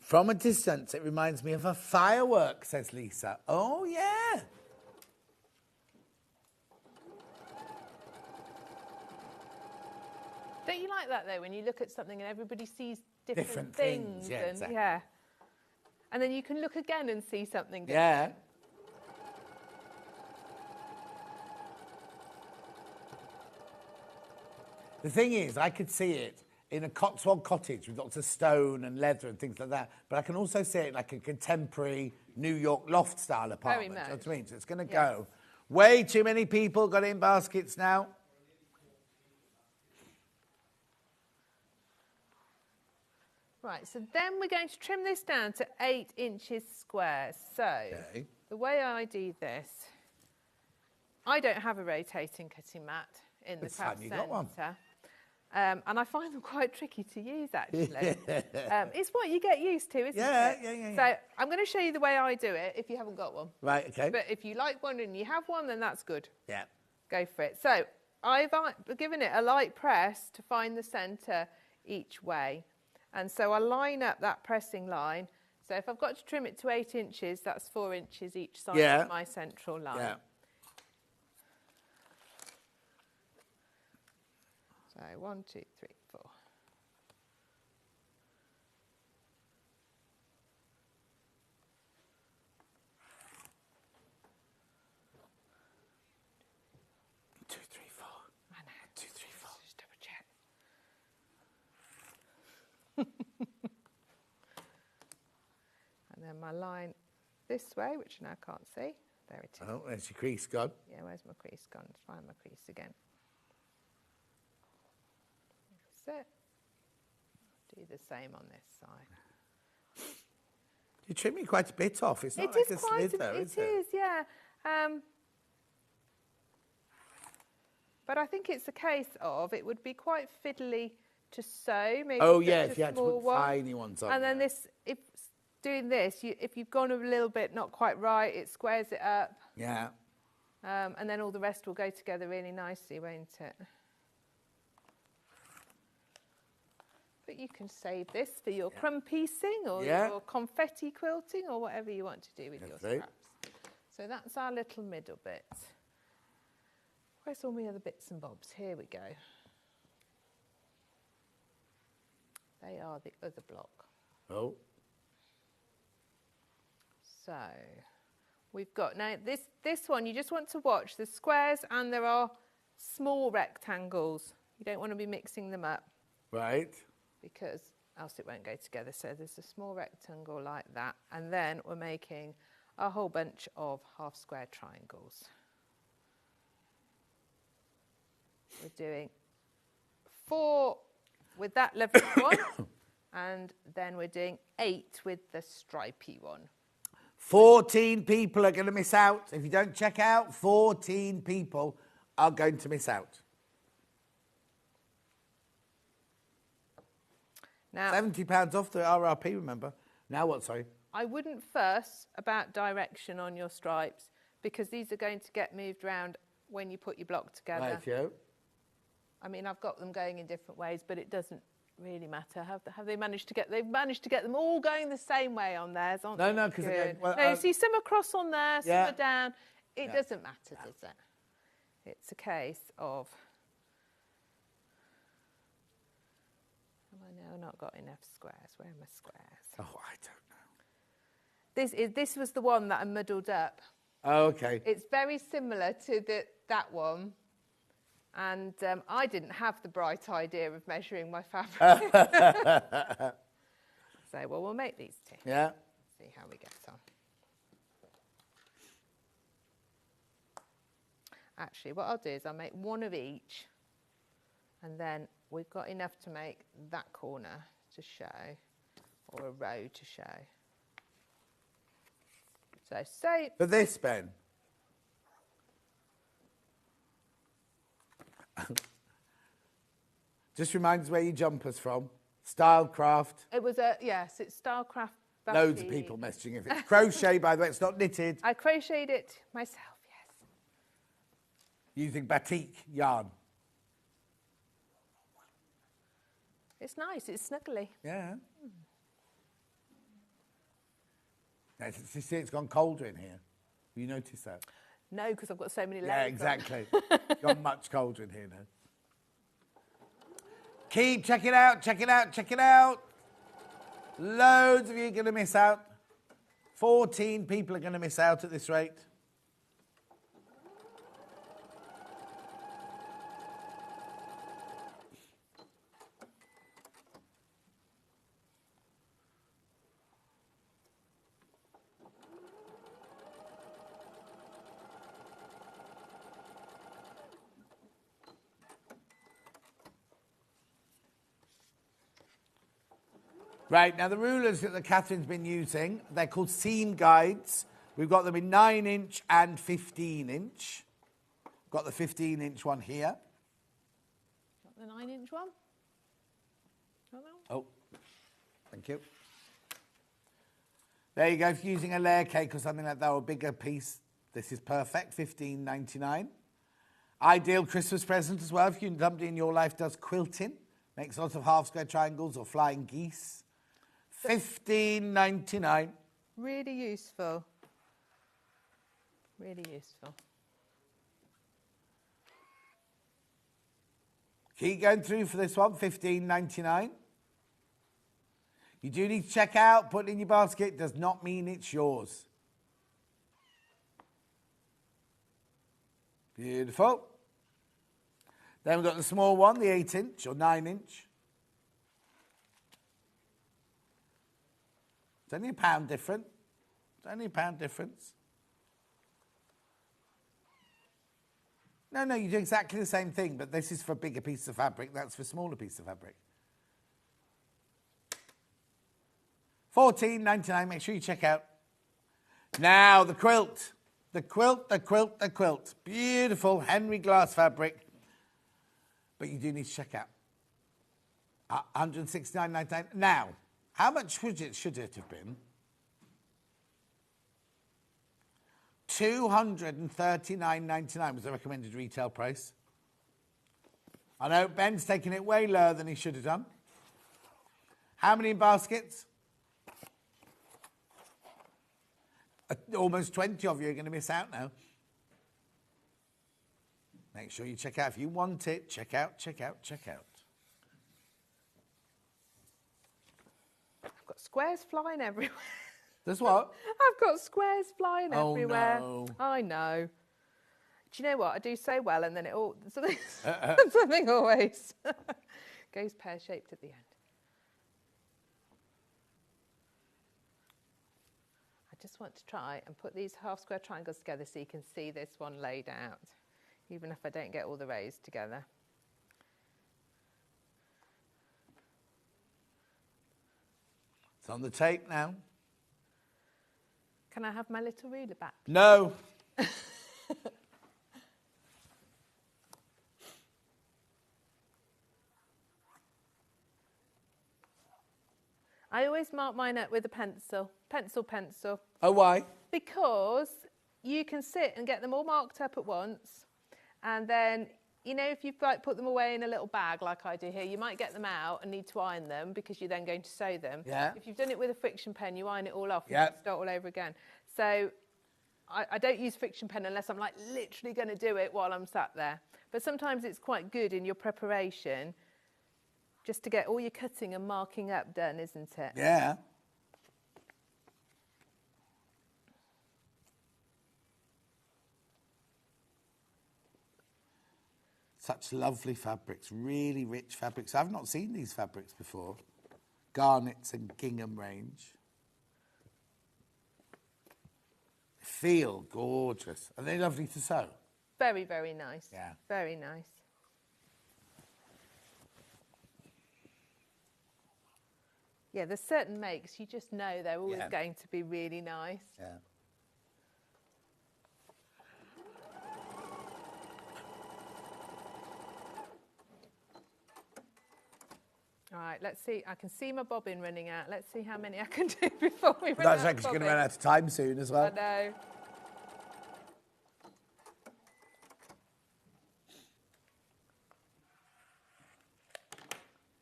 From a distance, it reminds me of a firework, says Lisa. Oh, yeah. Don't you like that, though, when you look at something and everybody sees different things? things? Yeah, And, exactly. yeah. And then you can look again and see something different. Yeah. The thing is, I could see it in a Cotswold cottage with lots of stone and leather and things like that, but I can also see it like a contemporary New York loft-style apartment. Very Do you know much. what I mean? So it's going to Yes. go. Way too many people got it in baskets now. Right, so then we're going to trim this down to 8 inches square. So Okay. the way I do this, I don't have a rotating cutting mat in the It's craft time you got one. centre. And I find them quite tricky to use, actually. It's what you get used to, isn't Yeah, it? yeah. So I'm going to show you the way I do it if you haven't got one. Right, okay. But if you like one and you have one, then that's good. Yeah. Go for it. So I've given it a light press to find the centre each way. And so I line up that pressing line. So if I've got to trim it to 8 inches, that's 4 inches each side Yeah. of my central line. Yeah. So 1, 2, 3, 4. Two, three, four. I know. 2, 3, 4. Just double check. And then my line this way, which I now can't see. There it is. Oh, there's your crease gone. Yeah, where's my crease gone? Let's find my crease again. That's it. Do the same on this side. You're trimming quite a bit off. It's not It like is a quite slither, it is it? is, yeah. But I think it's a case of it would be quite fiddly to sew. Maybe Oh, such yeah, a if you had to small put one. tiny ones on. And then there. this, if doing this, if you've gone a little bit not quite right, it squares it up. Yeah. And then all the rest will go together really nicely, won't it? But you can save this for your crumb piecing or Yeah. your confetti quilting or whatever you want to do with your That's right. scraps. So that's our little middle bit. Where's all my other bits and bobs? Here we go. They are the other block. Oh. So we've got, now this one, you just want to watch the squares and there are small rectangles. You don't want to be mixing them up Right. because else it won't go together. So there's a small rectangle like that. And then we're making a whole bunch of half square triangles. We're doing 4 with that lovely one. And then we're doing 8 with the stripy one. 14 people are going to miss out. If you don't check out, 14 people are going to miss out. Now, £70 off the RRP, remember. Now what, sorry? I wouldn't fuss about direction on your stripes because these are going to get moved around when you put your block together. Right, Joe. I mean, I've got them going in different ways, but it doesn't really matter. Have they managed to get? They've managed to get them all going the same way on theirs, aren't they? No, because again, well, no, you see some are cross on there, some yeah. are down. It Yeah. doesn't matter, does it? It's a case of. Have I now not got enough squares? Where are my squares? Oh, I don't know. This was the one that I muddled up. Oh, okay. It's very similar to that one. And I didn't have the bright idea of measuring my fabric. So, well, we'll make these two. Yeah. See how we get on. Actually, what I'll do is I'll make one of each. And then we've got enough to make that corner to show, or a row to show. So, say... For this, Ben. Just remind us where your jumper's from. Stylecraft. It was yes, it's Stylecraft. Loads of people messaging. If it's crochet, by the way, it's not knitted. I crocheted it myself, yes. Using batik yarn. It's nice, it's snuggly. Yeah. You see, it's gone colder in here. Have you noticed that? No, because I've got so many layers. Yeah, exactly. Gone much colder in here now. Keep, check it out, check it out, check it out. Loads of you are going to miss out. 14 people are going to miss out at this rate. Right, now the rulers that Catherine's been using, they're called seam guides. We've got them in 9-inch and 15-inch. Got the 15-inch one here. Got the 9-inch one? Got that one? Oh, thank you. There you go, if you're using a layer cake or something like that, or a bigger piece, this is perfect, $15.99. Ideal Christmas present as well, if somebody in your life does quilting, makes lots of half-square triangles or flying geese. $15.99. Really useful. Really useful. Keep going through for this one, $15.99. You do need to check out, put it in your basket, does not mean it's yours. Beautiful. Then we've got the small one, the 8-inch or 9-inch. It's only £1 different. It's only £1 difference. No, you do exactly the same thing, but this is for bigger pieces of fabric. That's for smaller pieces of fabric. $14.99. Make sure you check out. Now, the quilt. The quilt, the quilt, the quilt. Beautiful Henry glass fabric. But you do need to check out. $169.99. Now, how much should it have been? $239.99 was the recommended retail price. I know Ben's taking it way lower than he should have done. How many baskets? Almost 20 of you are going to miss out now. Make sure you check out. If you want it, check out, check out, check out. I've got squares flying everywhere. There's what? I've got squares flying everywhere. No. I know. Do you know what? I do so well, and then it all something always goes pear-shaped at the end. I just want to try and put these half-square triangles together so you can see this one laid out, even if I don't get all the rows together. It's on the tape now. Can I have my little ruler back? No. I always mark mine up with a pencil. Pencil. Oh, why? Because you can sit and get them all marked up at once, and then, you know, if you've like put them away in a little bag like I do here, you might get them out and need to iron them because you're then going to sew them. Yeah. If you've done it with a friction pen, you iron it all off and Yeah. start all over again. So I don't use friction pen unless I'm like literally going to do it while I'm sat there. But sometimes it's quite good in your preparation just to get all your cutting and marking up done, isn't it? Yeah. Such lovely fabrics, really rich fabrics. I've not seen these fabrics before. Garnets and gingham range. They feel gorgeous. Are they lovely to sew? Very, very nice. Yeah. Very nice. Yeah, there's certain makes you just know they're always going to be really nice. Yeah. All right, let's see. I can see my bobbin running out. Let's see how many I can do before we run That's out actually of going to run out of time soon as well. I know.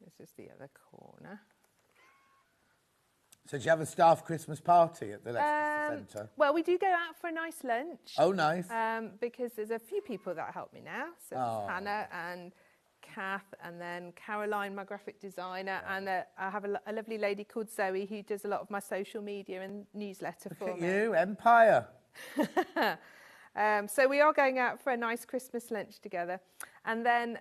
This is the other corner. So do you have a staff Christmas party at the Leicester Centre? Well, we do go out for a nice lunch. Oh, nice. Because there's a few people that help me now. So it's Hannah and Kath, and then Caroline, my graphic designer, and I have a lovely lady called Zoe who does a lot of my social media and newsletter for me. You, Empire. So we are going out for a nice Christmas lunch together. And then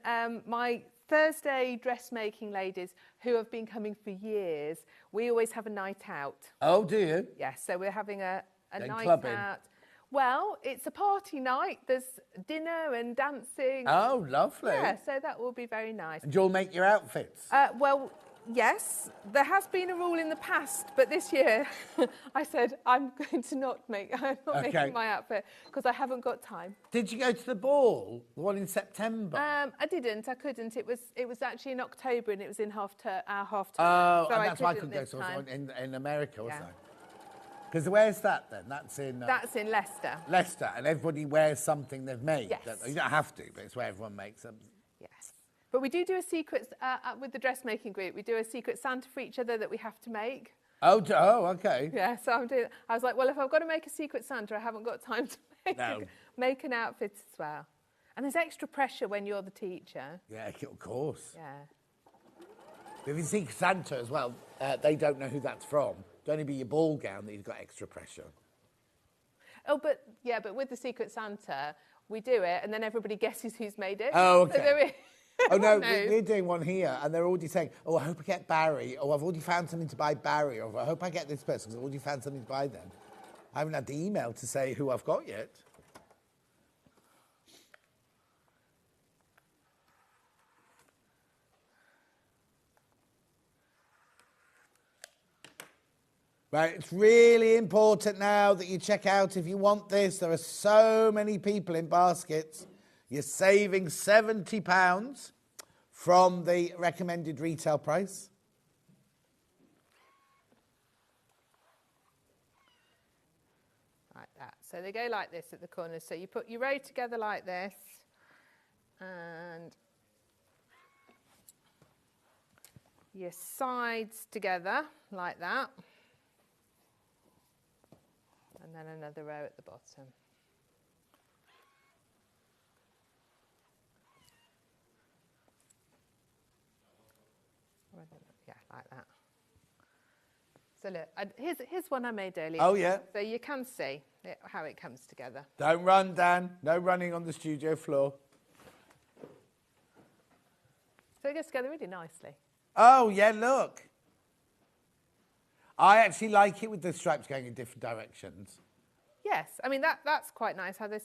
my Thursday dressmaking ladies who have been coming for years, we always have a night out. Oh, do you? Yes, so we're having a night clubbing. out. Well, it's a party night. There's dinner and dancing. Oh, lovely. Yeah, so that will be very nice. And do you all make your outfits? Well, yes. There has been a rule in the past, but this year I said I'm going to I'm not making my outfit because I haven't got time. Did you go to the ball, the one in September? I didn't. I couldn't. It was actually in October and it was in our half term. Oh, so and that's why I couldn't go. So I was in America, wasn't I? Because where's that then? That's in Leicester. Leicester, and everybody wears something they've made. Yes. You don't have to, but it's where everyone makes them. Yes. But we do a secret, with the dressmaking group, we do a secret Santa for each other that we have to make. Oh, okay. Yeah, so I was like, well, if I've got to make a secret Santa, I haven't got time to make an outfit as well. And there's extra pressure when you're the teacher. Yeah, of course. Yeah. If you see Santa as well, they don't know who that's from. It'd only be your ball gown that you've got extra pressure. Oh, but with the Secret Santa, we do it, and then everybody guesses who's made it. Oh, okay. So oh, no, we're doing one here, and they're already saying, oh, I hope I get Barry, or I've already found something to buy Barry, or I hope I get this person, because I've already found something to buy them. I haven't had the email to say who I've got yet. Right, it's really important now that you check out if you want this. There are so many people in baskets. You're saving £70 from the recommended retail price. Like that. So they go like this at the corners. So you put your row together like this, and your sides together like that. And then another row at the bottom. Yeah, like that. So look, here's one I made earlier. Oh, yeah. So you can see how it comes together. Don't run, Dan. No running on the studio floor. So it goes together really nicely. Oh, yeah, look. I actually like it with the stripes going in different directions. Yes, I mean that's quite nice how they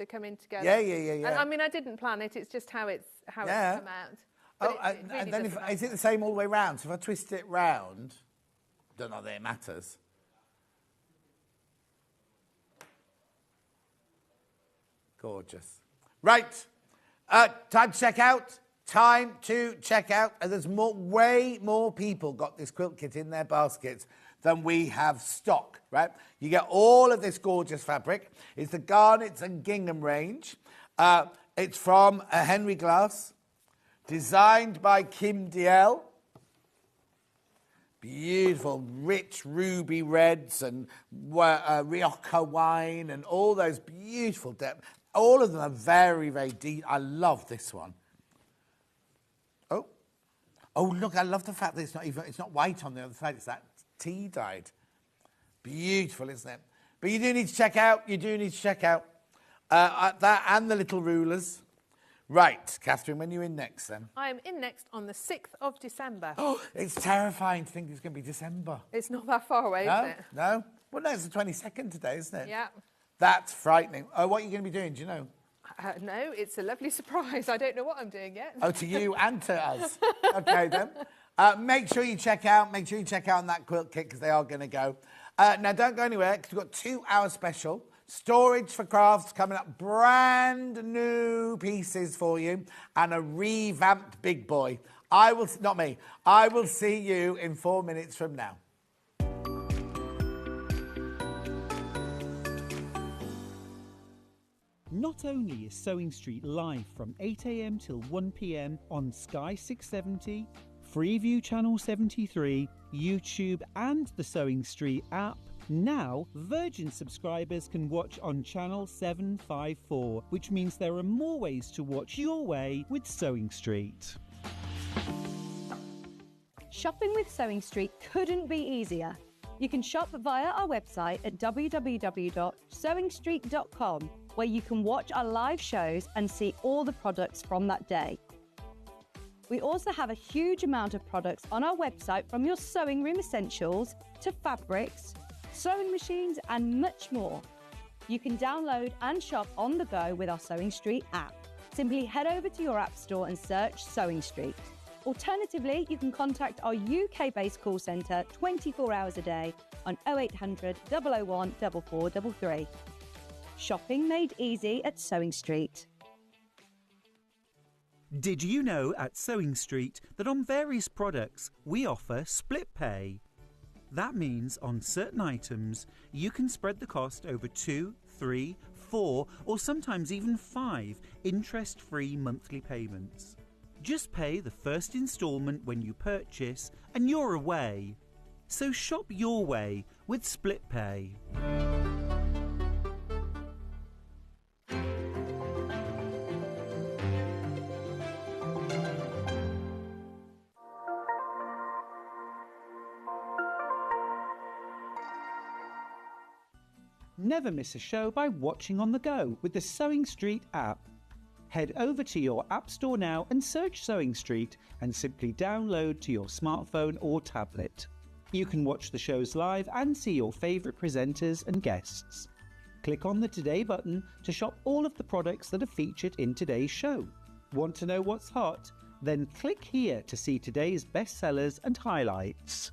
come in together. Yeah. And, I mean I didn't plan it; it's just how it's come out. But and then is it the same all the way round? So if I twist it round, don't know that it matters. Gorgeous. Right, time to check out. Time to check out. And there's way more people got this quilt kit in their baskets than we have stock, right? You get all of this gorgeous fabric. It's the garnets and gingham range. It's from Henry Glass, designed by Kim DL. Beautiful, rich ruby reds and Rioja wine and all those beautiful depths. All of them are very, very deep. I love this one. Oh, look, I love the fact that it's not white on the other side. It's that tea dyed. Beautiful, isn't it? But you do need to check out that and the little rulers. Right, Catherine, when are you in next then? I'm in next on the 6th of December. Oh, it's terrifying to think it's going to be December. It's not that far away, No? is it? No? Well, no, it's the 22nd today, isn't it? Yeah. That's frightening. Oh, what are you going to be doing? Do you know? No, it's a lovely surprise. I don't know what I'm doing yet. Oh, to you and to us. Okay, then. Make sure you check out on that quilt kit because they are going to go. Now, don't go anywhere because we've got 2 hour special. Storage for crafts coming up. Brand new pieces for you and a revamped big boy. I will see you in 4 minutes from now. Not only is Sewing Street live from 8 a.m. till 1 p.m. on Sky 670, Freeview Channel 73, YouTube and the Sewing Street app, now Virgin subscribers can watch on Channel 754, which means there are more ways to watch your way with Sewing Street. Shopping with Sewing Street couldn't be easier. You can shop via our website at www.sewingstreet.com, where you can watch our live shows and see all the products from that day. We also have a huge amount of products on our website, from your sewing room essentials to fabrics, sewing machines and much more. You can download and shop on the go with our Sewing Street app. Simply head over to your app store and search Sewing Street. Alternatively, you can contact our UK-based call centre 24 hours a day on 0800 001 4433. Shopping made easy at Sewing Street. Did you know at Sewing Street that on various products we offer split pay? That means on certain items you can spread the cost over 2, 3, 4 or sometimes even 5 interest-free monthly payments. Just pay the first instalment when you purchase and you're away. So shop your way with split pay. Never miss a show by watching on the go with the Sewing Street app. Head over to your app store now and search Sewing Street and simply download to your smartphone or tablet. You can watch the shows live and see your favourite presenters and guests. Click on the Today button to shop all of the products that are featured in today's show. Want to know what's hot? Then click here to see today's bestsellers and highlights.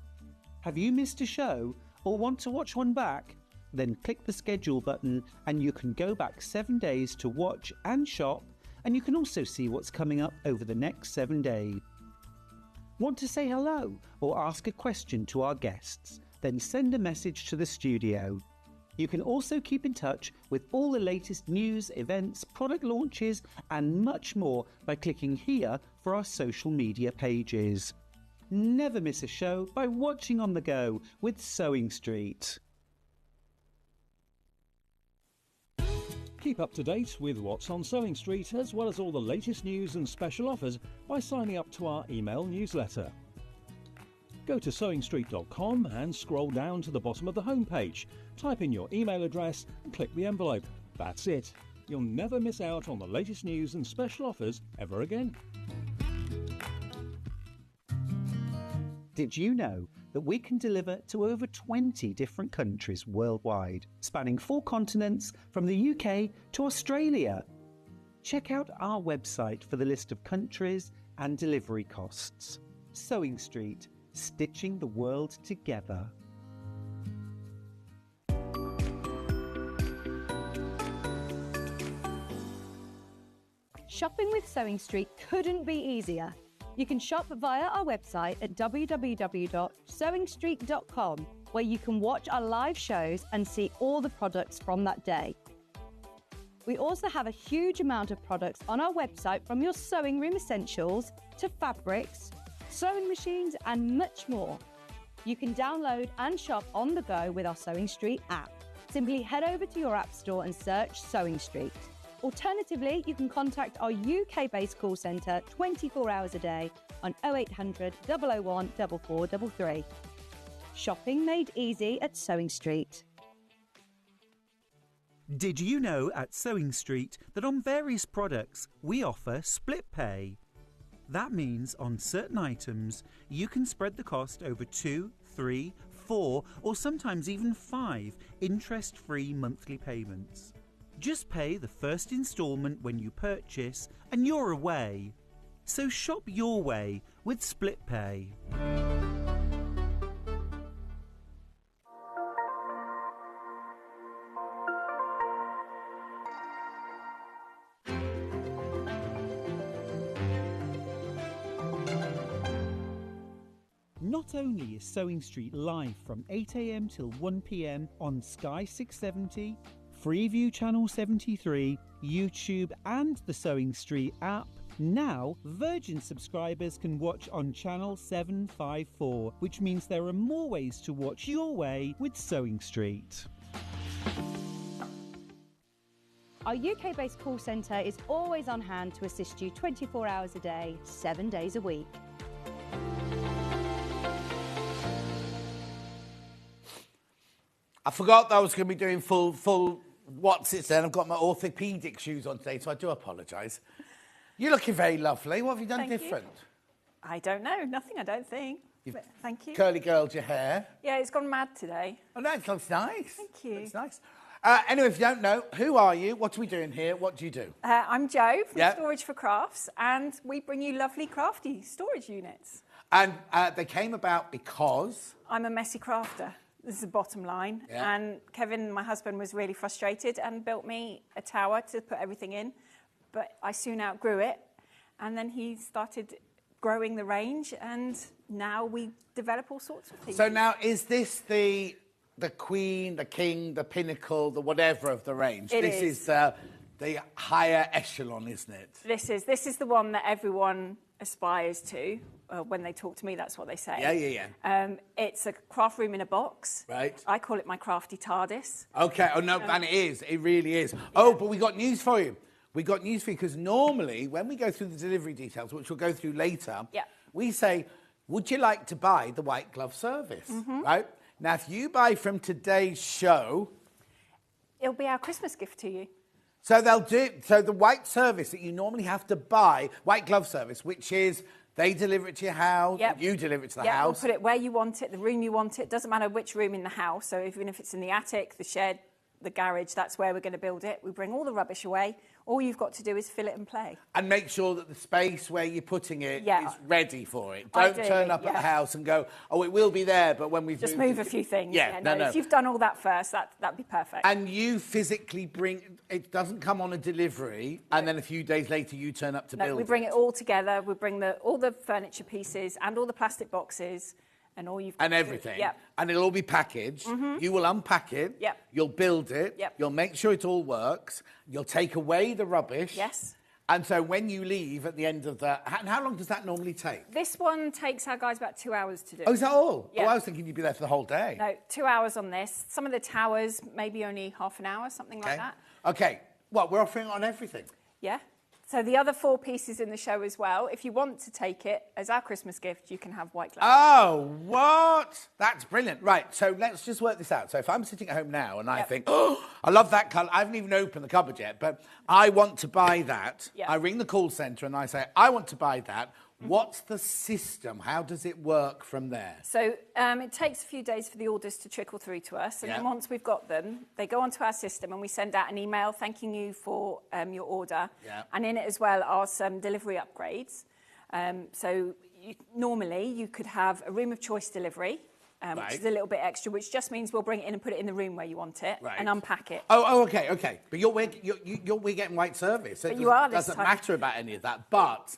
Have you missed a show or want to watch one back? Then click the schedule button and you can go back 7 days to watch and shop, and you can also see what's coming up over the next 7 days. Want to say hello or ask a question to our guests? Then send a message to the studio. You can also keep in touch with all the latest news, events, product launches and much more by clicking here for our social media pages. Never miss a show by watching on the go with Sewing Street. Keep up to date with what's on Sewing Street, as well as all the latest news and special offers by signing up to our email newsletter. Go to sewingstreet.com and scroll down to the bottom of the homepage. Type in your email address and click the envelope. That's it. You'll never miss out on the latest news and special offers ever again. Did you know that we can deliver to over 20 different countries worldwide, spanning 4 continents from the UK to Australia? Check out our website for the list of countries and delivery costs. Sewing Street, stitching the world together. Shopping with Sewing Street couldn't be easier. You can shop via our website at www.sewingstreet.com, where you can watch our live shows and see all the products from that day. We also have a huge amount of products on our website, from your sewing room essentials to fabrics, sewing machines and much more. You can download and shop on the go with our Sewing Street app. Simply head over to your app store and search Sewing Street. Alternatively, you can contact our UK-based call centre 24 hours a day on 0800 001 4433. Shopping made easy at Sewing Street. Did you know at Sewing Street that on various products we offer split pay? That means on certain items you can spread the cost over 2, 3, 4 or sometimes even 5 interest-free monthly payments. Just pay the first instalment when you purchase and you're away. So shop your way with split pay. Not only is Sewing Street live from 8 a.m. till 1 p.m. on Sky 670, Freeview Channel 73, YouTube and the Sewing Street app, now Virgin subscribers can watch on Channel 754, which means there are more ways to watch your way with Sewing Street. Our UK-based call centre is always on hand to assist you 24 hours a day, 7 days a week. I forgot that I was going to be doing full what's it then. I've got my orthopaedic shoes on today, so I do apologise. You're looking very lovely. What have you done different? I don't know. Nothing, I don't think. But thank you. Curly girled your hair. Yeah, it's gone mad today. Oh, no, it looks nice. Thank you. It's nice. Anyway, if you don't know, who are you? What are we doing here? What do you do? I'm Jo from Storage for Crafts, and we bring you lovely crafty storage units. And they came about because... I'm a messy crafter. This is the bottom line. Yeah. And Kevin, my husband, was really frustrated and built me a tower to put everything in. But I soon outgrew it. And then he started growing the range, and now we develop all sorts of things. So now, is this the queen, the king, the pinnacle, the whatever of the range? This is the higher echelon, isn't it? This is the one that everyone aspires to. When they talk to me, that's what they say. Yeah. It's a craft room in a box. Right. I call it my crafty TARDIS. Okay. Oh, no, and it is. It really is. Yeah. Oh, but we got news for you. Because normally, when we go through the delivery details, which we'll go through later, we say, would you like to buy the white glove service? Mm-hmm. Right? Now, if you buy from today's show... It'll be our Christmas gift to you. So they'll do... So the white service that you normally have to buy, white glove service, which is... They deliver it to your house, you deliver it to the house. We'll put it where you want it, the room you want it. Doesn't matter which room in the house. So even if it's in the attic, the shed, the garage, that's where we're going to build it. We bring all the rubbish away. All you've got to do is fill it and play. And make sure that the space where you're putting it is ready for it. Don't turn up at the house and go, oh, it will be there, but when we've just move a few things. No. If you've done all that first, that'd be perfect. And you physically bring... It doesn't come on a delivery, and then a few days later you turn up to build it. We bring it all together. We bring all the furniture pieces and all the plastic boxes. And all you've got and everything. And it'll all be packaged. Mm-hmm. You will unpack it. You'll build it. You'll make sure it all works. You'll take away the rubbish. Yes. And so when you leave at the end of the... And how long does that normally take? This one takes our guys about 2 hours to do. Oh, is that all? Yeah. Oh, I was thinking you'd be there for the whole day. No, 2 hours on this. Some of the towers, maybe only half an hour, something like that. Okay. Well, we're offering it on everything. Yeah. So the other 4 pieces in the show as well, if you want to take it as our Christmas gift, you can have white gloves. Oh, what? That's brilliant. Right, so let's just work this out. So if I'm sitting at home now and I think, oh, I love that colour. I haven't even opened the cupboard yet, but I want to buy that. I ring the call centre and I say, I want to buy that. What's the system? How does it work from there? So it takes a few days for the orders to trickle through to us. And then once we've got them, they go onto our system and we send out an email thanking you for your order. And in it as well are some delivery upgrades. So normally you could have a room of choice delivery, which is a little bit extra, which just means we'll bring it in and put it in the room where you want it and unpack it. Oh, okay. But we're getting white service. So it doesn't matter about any of that. But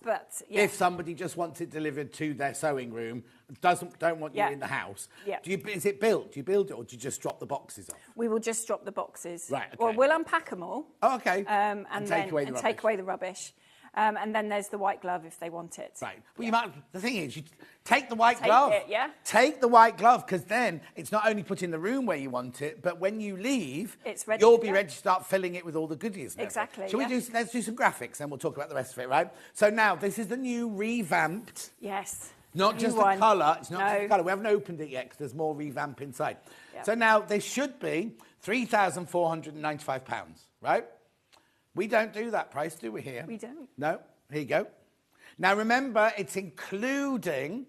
if somebody just wants it delivered to their sewing room, don't want you in the house, is it built? Do you build it or do you just drop the boxes off? We will just drop the boxes. Right, okay. Well, we'll unpack them all. Oh, okay. And take away the rubbish. And then there's the white glove if they want it. Right. Well, the thing is, you take the white glove. Take the white glove, because then it's not only put in the room where you want it, but when you leave, it's ready you'll be ready to start filling it with all the goodies. Exactly. Shall we let's do some graphics, and we'll talk about the rest of it, right? So now, this is the new revamped... Yes. Not just the colour. It's not just the colour. We haven't opened it yet because there's more revamp inside. Yep. So now this should be £3,495, right? We don't do that price, do we here? We don't. No. Here you go. Now remember, it's including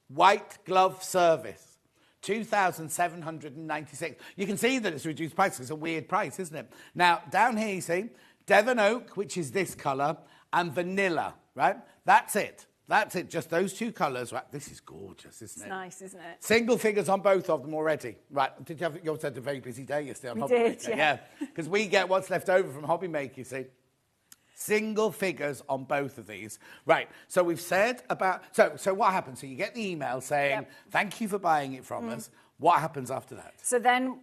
white glove service. £2,796. You can see that it's reduced price. It's a weird price, isn't it? Now, down here you see Devon Oak, which is this colour, and Vanilla, right? That's it. That's it, just those two colours. Right, this is gorgeous, isn't it? It's nice, isn't it? Single figures on both of them already. Right, did you also had a very busy day yesterday on Hobby Maker? Yeah, because we get what's left over from Hobby Maker, you see. Single figures on both of these. Right, so we've said about... So what happens? So you get the email saying, thank you for buying it from us. What happens after that? So then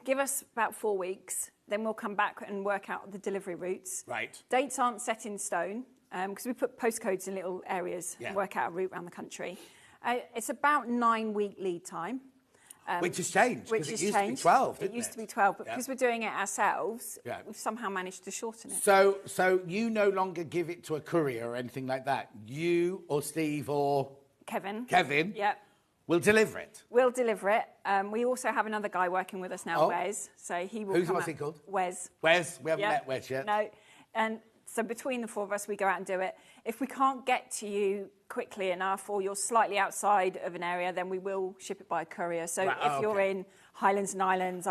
give us about 4 weeks. Then we'll come back and work out the delivery routes. Right. Dates aren't set in stone because we put postcodes in little areas and work out a route around the country. It's about 9-week lead time. Which has changed, because it used to be 12, didn't it? It used to be 12, but because we're doing it ourselves, we've somehow managed to shorten it. So you no longer give it to a courier or anything like that? You or Steve or... Kevin. We'll deliver it? We'll deliver it. We also have another guy working with us now, Wes. So he will What's he called? Wes. Wes? We haven't met Wes yet. No. And so between the four of us, we go out and do it. If we can't get to you quickly enough or you're slightly outside of an area, then we will ship it by courier. So if you're in Highlands and Islands...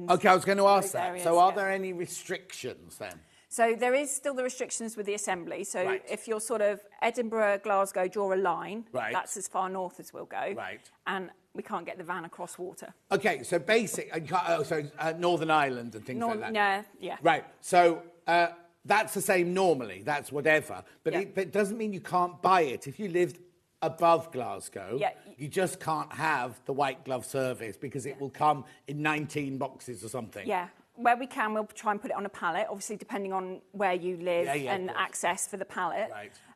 OK, I was going to ask that. Areas, so are there any restrictions then? So there is still the restrictions with the assembly. So if you're sort of Edinburgh, Glasgow, draw a line, that's as far north as we'll go. And we can't get the van across water. OK, so Northern Ireland and things like that. Yeah. Right, so that's the same normally, that's whatever. But it doesn't mean you can't buy it. If you lived above Glasgow, you just can't have the white glove service because it will come in 19 boxes or something. Yeah. Where we can, we'll try and put it on a pallet, obviously depending on where you live and access for the pallet.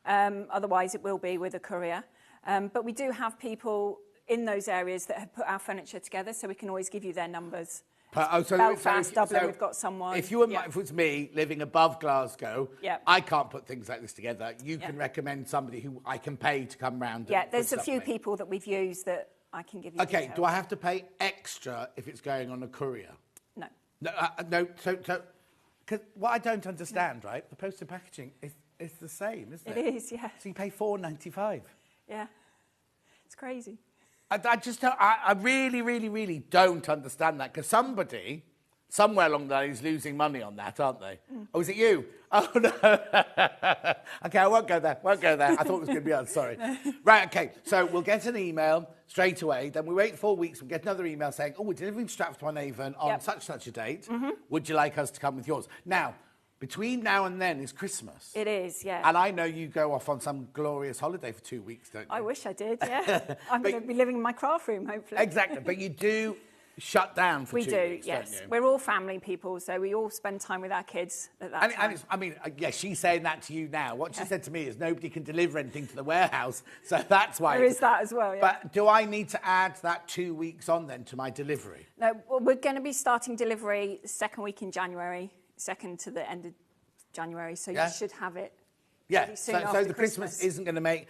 Otherwise, it will be with a courier. But we do have people in those areas that have put our furniture together, so we can always give you their numbers. Belfast, Dublin, we've got someone. If it was me living above Glasgow, I can't put things like this together. You can recommend somebody who I can pay to come round. Yeah, there's a few people that we've used that I can give you. OK, do I have to pay extra if it's going on a courier? No, so because what I don't understand, right, the post and packaging is the same, isn't it? It is, yeah. So you pay £4.95. Yeah, it's crazy. I just don't, I really, really, really don't understand that, because somebody somewhere along the line is losing money on that, aren't they? Oh, is it you? Oh, no. OK, I won't go there. I thought it was going to be us, sorry. Right, OK, so we'll get an email straight away. Then we wait 4 weeks. We'll get another email saying, oh, we're delivering to Stratford-upon-Avon on such a date. Would you like us to come with yours? Now, between now and then is Christmas. It is, yeah. And I know you go off on some glorious holiday for 2 weeks, don't you? I wish I did, yeah. I'm going to be living in my craft room, hopefully. Exactly, but you do... shut down for 2 weeks, We do, yes. We're all family people, so we all spend time with our kids at that time. And she's saying that to you now. What she said to me is nobody can deliver anything to the warehouse, so that's why... There is that as well, yeah. But do I need to add that 2 weeks on, then, to my delivery? No, well, we're going to be starting delivery the second week in January, second to the end of January, so you should have it. Yeah, so the Christmas isn't going to make...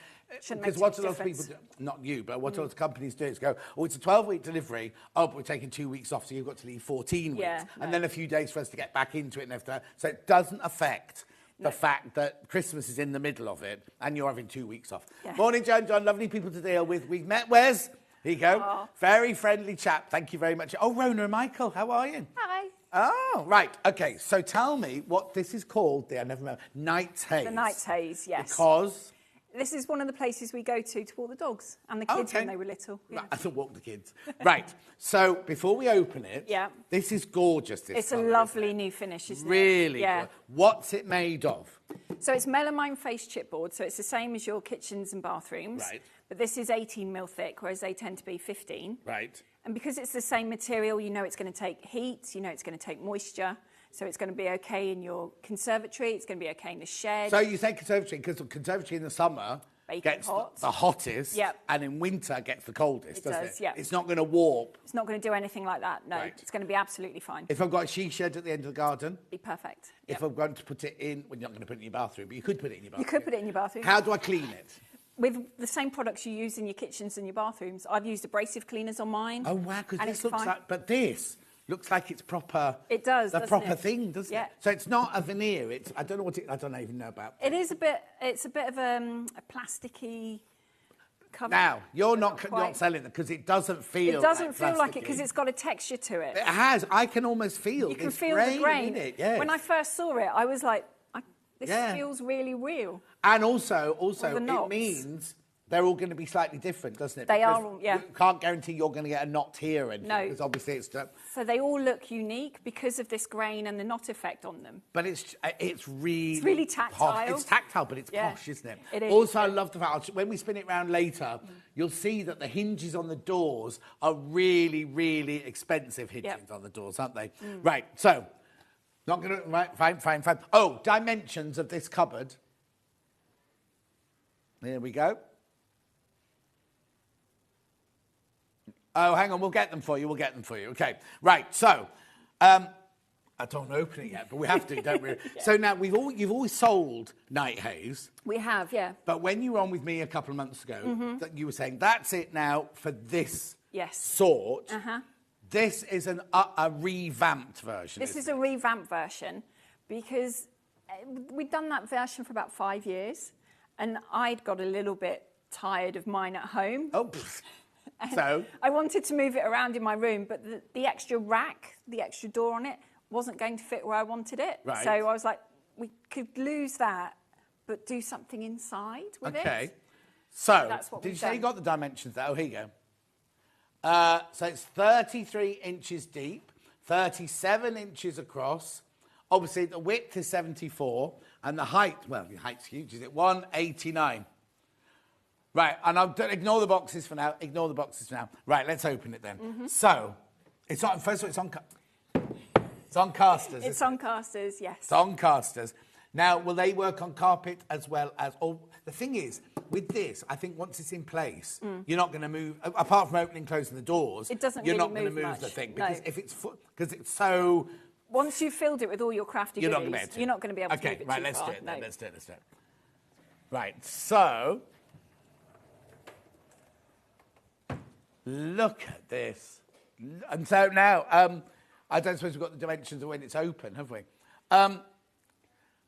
Because what a lot of people do, not you, but what a lot of companies do is go, oh, it's a 12-week delivery, but we're taking 2 weeks off, so you've got to leave 14 weeks. And then a few days for us to get back into it and everything. So it doesn't affect the fact that Christmas is in the middle of it and you're having 2 weeks off. Morning, John, lovely people to deal with. We've met Wes. Here you go. Aww. Very friendly chap. Thank you very much. Oh, Rona and Michael, how are you? Hi. Oh, right. OK, so tell me what this is called. I never remember. Night's Haze. The Night's Haze, yes. Because... this is one of the places we go to walk the dogs and the kids when they were little. Yeah. Right, I thought walk the kids. Right. So before we open it, this is gorgeous. It's a lovely new finish, isn't it? Really good. What's it made of? So it's melamine face chipboard, so it's the same as your kitchens and bathrooms. Right. But this is 18 mil thick, whereas they tend to be 15. Right. And because it's the same material, you know it's going to take heat, you know it's going to take moisture. So it's going to be OK in your conservatory, it's going to be OK in the shed. So you say conservatory, because the conservatory in the summer gets the hottest, and in winter gets the coldest, doesn't it? Yeah. It's not going to warp. It's not going to do anything like that, no. Right. It's going to be absolutely fine. If I've got a she shed at the end of the garden? Be perfect. If I'm going to put it in, well, you're not going to put it in your bathroom, but you could put it in your bathroom. You could put it in your bathroom. How do I clean it? with the same products you use in your kitchens and your bathrooms. I've used abrasive cleaners on mine. Oh, wow, because and this it's looks fine. like... But this looks like it's proper... It does, the doesn't proper it? thing, doesn't Yeah. it? So it's not a veneer. It's... I don't know what it... I don't even know about... It is a bit... It's a bit of a plasticky cover. Now, you're not quite. selling it because it doesn't feel It doesn't feel like it plasticky. because it's got a texture to it. It has. I can almost feel You can this feel grain the grain. in it. Yes. When I first saw it, I was like, this Yeah. feels really real. And also, the it knots. means they're all going to be slightly different, doesn't it? They Because are all, yeah. You can't guarantee you're going to get a knot here or anything. No. Because obviously it's... So they all look unique because of this grain and the knot effect on them. But it's really... It's really tactile. Posh. It's tactile, but it's Yeah. posh, isn't it? It is. Also, I love the fact, when we spin it round later, you'll see that the hinges on the doors are really, really expensive hinges on the doors, aren't they? Right, so... Not going to... Right, fine. Oh, dimensions of this cupboard. There we go. Oh, hang on, we'll get them for you. Okay, right, so... I don't open it yet, but we have to, don't we? So now, you've always sold Night Haze. We have, yeah. But when you were on with me a couple of months ago, that you were saying, that's it now for this sort. This is a revamped version. This is a revamped version because we'd done that version for about 5 years and I'd got a little bit tired of mine at home. Oh, so? I wanted to move it around in my room, but the extra rack, the extra door on it, wasn't going to fit where I wanted it. Right. So I was like, we could lose that, but do something inside with it. Okay. So, that's what did you we've say you done. got the dimensions there? Oh, here you go. So it's 33 inches deep, 37 inches across. Obviously, the width is 74, and the height, well, the height's huge, is it? 189. Right, and I'll ignore the boxes for now. Right, let's open it then. So, it's on, first of all, it's on casters. It's on casters, yes. It's on casters. Now, will they work on carpet as well as... Oh, the thing is, with this, I think once it's in place, you're not going to move... Apart from opening and closing the doors, It doesn't you're really not going to move move much, the thing. no. Because if it's... Because it's so... Once you've filled it with all your crafty You're goodies, not going to be able to. you're not going to be able to move Okay, it right, too let's far. do it then. No. Let's do it. Right, so... Look at this. And so now, I don't suppose we've got the dimensions of when it's open, have we? Well,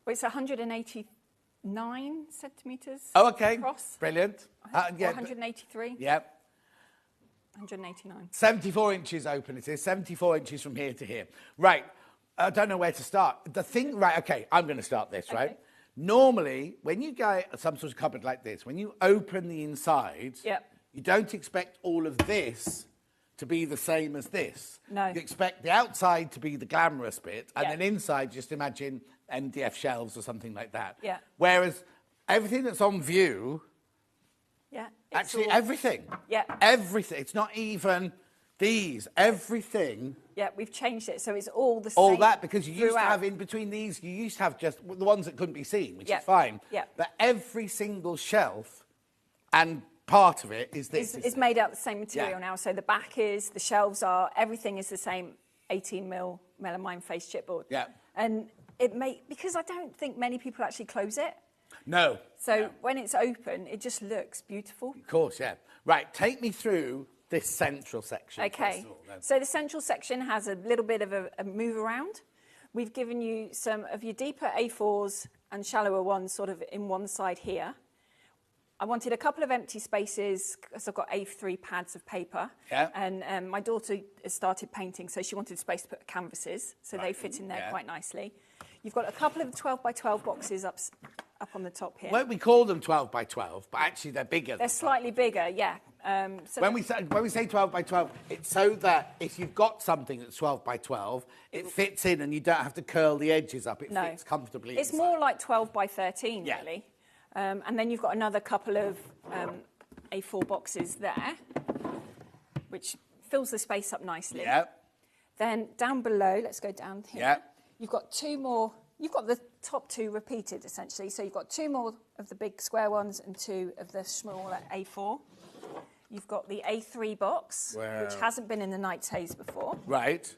it's 189 centimetres Oh, okay. across. Brilliant. Or 183. Yep. 189. 74 inches open it is, 74 inches from here to here. Right, I don't know where to start. The thing, right, okay, I'm going to start this, right? Normally, when you get some sort of cupboard like this, when you open the inside, you don't expect all of this to be the same as this. No. You expect the outside to be the glamorous bit, and then inside, just imagine MDF shelves or something like that. Yeah. Whereas everything that's on view... Yeah. Actually, everything. Yeah. Everything. It's not even these. Everything. Yeah, we've changed it, so it's all the same. All that, because you used to throughout. have in between these, you used to have just the ones that couldn't be seen, which Yeah. is fine. Yeah. But every single shelf and part of it is this. It's made out of the same material Yeah. now, so the back is, the shelves are, everything is the same 18mm melamine face chipboard. Yeah. And because I don't think many people actually close it. No. So when it's open, it just looks beautiful. Of course, yeah. Right, take me through this central section. Okay, first of all, then. so the central section has a little bit of a move around. We've given you some of your deeper A4s and shallower ones sort of in one side here. I wanted a couple of empty spaces because I've got A3 pads of paper. Yeah. And my daughter has started painting, so she wanted space to put canvases, so they fit in there quite nicely. You've got a couple of 12 by 12 boxes up on the top here. Well, we call them 12 by 12, but actually they're bigger. They're slightly bigger, yeah. So when we say 12 by 12, it's so that if you've got something that's 12 by 12, it fits in and you don't have to curl the edges up. It fits comfortably It's inside. more like 12 by 13, really. And then you've got another couple of A4 boxes there, which fills the space up nicely. Yeah. Then down below, let's go down here. Yeah. You've got two more. You've got the top two repeated, essentially. So you've got two more of the big square ones and two of the smaller A4. You've got the A3 box, which hasn't been in the Night Haze before. Right.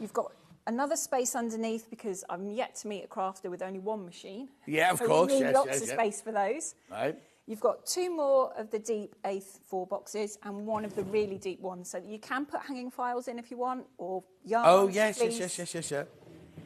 You've got another space underneath because I'm yet to meet a crafter with only one machine. Yeah, of so course. we need Yes, lots of space for those. Right. You've got 2 more of the deep A4 boxes and 1 of the really deep ones. So you can put hanging files in if you want, or yarn. Oh, yes.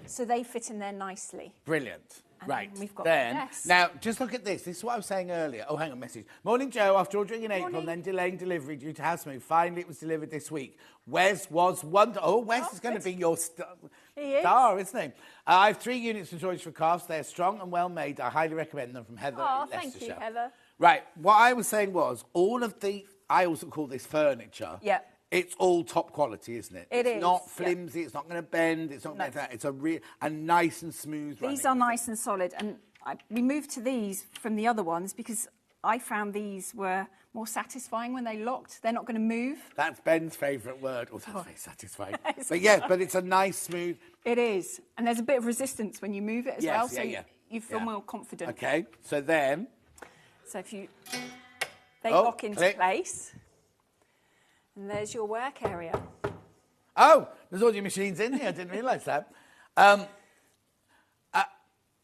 So they fit in there nicely. Brilliant. And right. we've got then, the desk. now, just look at this. This is what I was saying earlier. Oh, hang on, message. Morning, Joe. After ordering in April and then delaying delivery due to house move, finally it was delivered this week. Wes was wonderful. Oh, Wes is going to be your star, isn't he? I have 3 units of Joys for Crafts. They're strong and well made. I highly recommend them from Heather in Leicestershire. Thank you, Heather. Right. What I was saying was all of the, I also call this furniture. Yeah. It's all top quality, isn't it? It it's is, not flimsy. It's not going to bend. It's not going to that. It's a real and nice and smooth. These are nice and solid, and we moved to these from the other ones because I found these were more satisfying when they locked. They're not going to move. That's Ben's favourite word. Oh, that's very satisfying. But yes, but it's a nice, smooth. It is, and there's a bit of resistance when you move it as well, so you feel more confident. Okay, so then. So if they lock into place. And there's your work area. Oh, there's all your machines in here. I didn't realise that.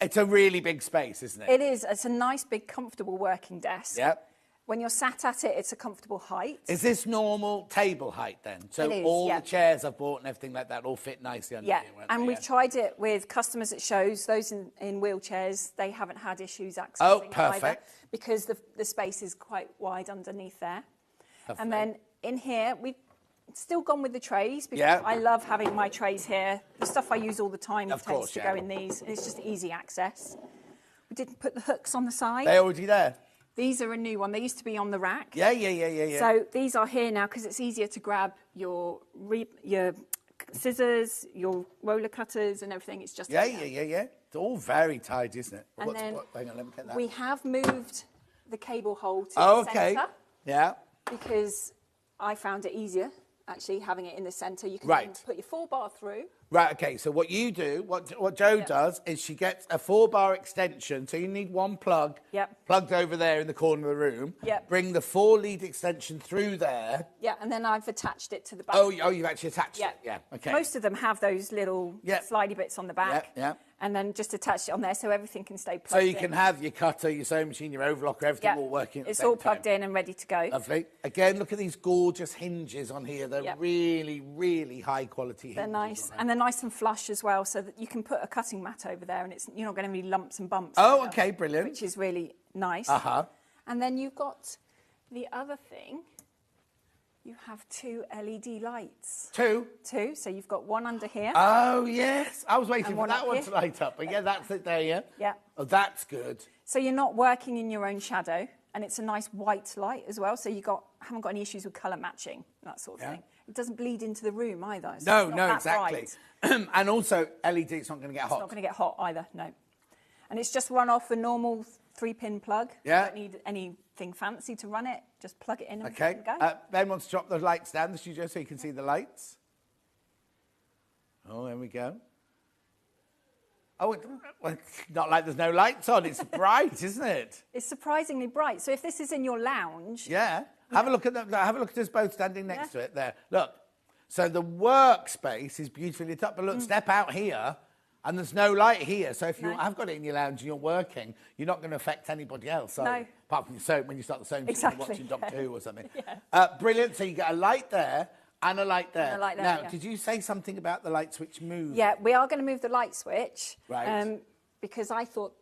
It's a really big space, isn't it? It is. It's a nice, big, comfortable working desk. Yep. When you're sat at it, it's a comfortable height. Is this normal table height then? So it is, all the chairs I've bought and everything like that all fit nicely under here? And we've tried it with customers at shows. Those in wheelchairs, they haven't had issues accessing it either, because the space is quite wide underneath there. Lovely. And then in here, we've still gone with the trays because I love having my trays here. The stuff I use all the time tends to go in these. It's just easy access. We didn't put the hooks on the side. They're already there? These are a new one. They used to be on the rack. Yeah. So these are here now because it's easier to grab your scissors, your roller cutters and everything. It's just Yeah. It's all very tidy, isn't it? And then hang on, let me get that. We have moved the cable hole to the centre. Yeah. Because I found it easier, actually, having it in the centre. You can then put your 4-bar through. Right, OK, so what you do, what Jo does, is she gets a 4-bar extension, so you need 1 plug plugged over there in the corner of the room. Bring the 4-lead extension through there. Yeah, and then I've attached it to the back. Oh, you've actually attached it? Yeah, OK. Most of them have those little slidey bits on the back. Yeah. And then just attach it on there so everything can stay plugged in. So you can have your cutter, your sewing machine, your overlocker, everything all working at the same time. It's all plugged in and ready to go. Lovely. Again, look at these gorgeous hinges on here. They're really, really high quality hinges. They're nice. And they're nice and flush as well, so that you can put a cutting mat over there and you're not going to be lumps and bumps. Oh, OK, brilliant. Which is really nice. And then you've got the other thing. You have 2 LED lights. 2? 2. So you've got 1 under here. Oh, yes. I was waiting for that one to light up. But that's it there, Yeah. Oh, that's good. So you're not working in your own shadow. And it's a nice white light as well. So haven't got any issues with colour matching, that sort of thing. It doesn't bleed into the room either. So no, exactly. And also, LED, it's not going to get hot. It's not going to get hot either, no. And it's just run off a normal 3-pin plug. Yeah. You don't need anything fancy to run it. Just plug it in and go. Ben wants to drop the lights down the studio so you can see the lights. Oh, there we go. Oh, it's not like there's no lights on. It's bright, isn't it? It's surprisingly bright. So if this is in your lounge... Yeah. Have a look at them. Have a look at us both standing next to it there. Look. So the workspace is beautifully lit up. But look, step out here... And there's no light here, so if you have got it in your lounge and you're working, you're not going to affect anybody else, are you? Apart from when you start the sewing machine and watching Doctor Who or something. Brilliant. So you get a light there and a light there. And a light there, now, did you say something about the light switch move? Yeah, we are going to move the light switch. Right. Because I thought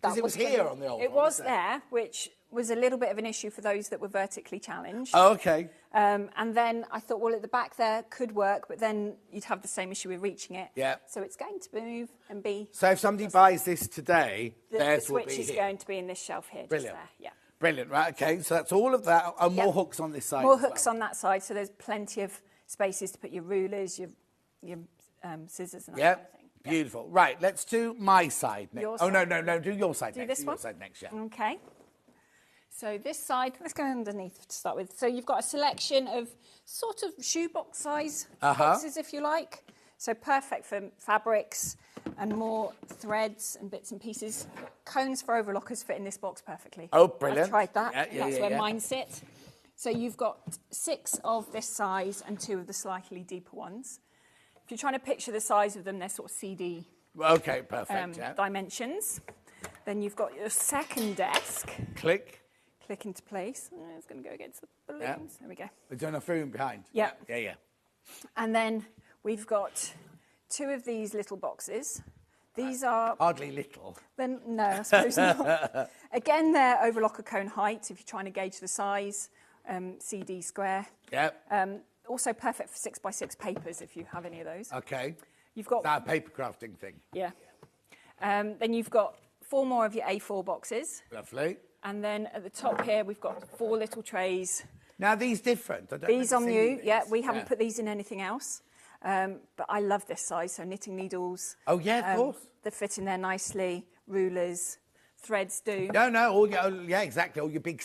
that it was here on the old one. It was there, which was a little bit of an issue for those that were vertically challenged. Oh, OK. And then I thought, well, at the back there could work, but then you'd have the same issue with reaching it. Yeah. So it's going to move and be... So if somebody buys this today, theirs will be here. The switch is going to be in this shelf here. Brilliant. Just there. Yeah. Brilliant. Right, OK. So that's all of that. And more hooks on this side. More hooks on that side, so there's plenty of spaces to put your rulers, your scissors and that kind of thing. Beautiful. Right, let's do my side next. Your side. No, do your side next. Do this one? your side next, yeah. OK. So this side, let's go underneath to start with. So you've got a selection of sort of shoebox size boxes, if you like. So perfect for fabrics and more threads and bits and pieces. Cones for overlockers fit in this box perfectly. Oh, brilliant. I've tried that. That's where mine sit. So you've got 6 of this size and 2 of the slightly deeper ones. If you're trying to picture the size of them, they're sort of CD OK, perfect, dimensions. Then you've got your second desk. Click. click into place. It's going to go against the balloons. Yeah. There we go. There's enough room behind. Yeah. Yeah. And then we've got 2 of these little boxes. These are... Hardly little. Then no, I suppose not. Again, they're overlocker cone height, if you're trying to gauge the size, CD square. Yep. Also perfect for 6x6 papers, if you have any of those. Okay. You've got... That paper crafting thing. Yeah. Then you've got 4 more of your A4 boxes. Lovely. And then at the top here, we've got 4 little trays. Now, these different? These are new. Yeah, we haven't put these in anything else. But I love this size, so knitting needles. Oh, yeah, of course. They fit in there nicely. Rulers, threads do. No, exactly. All your big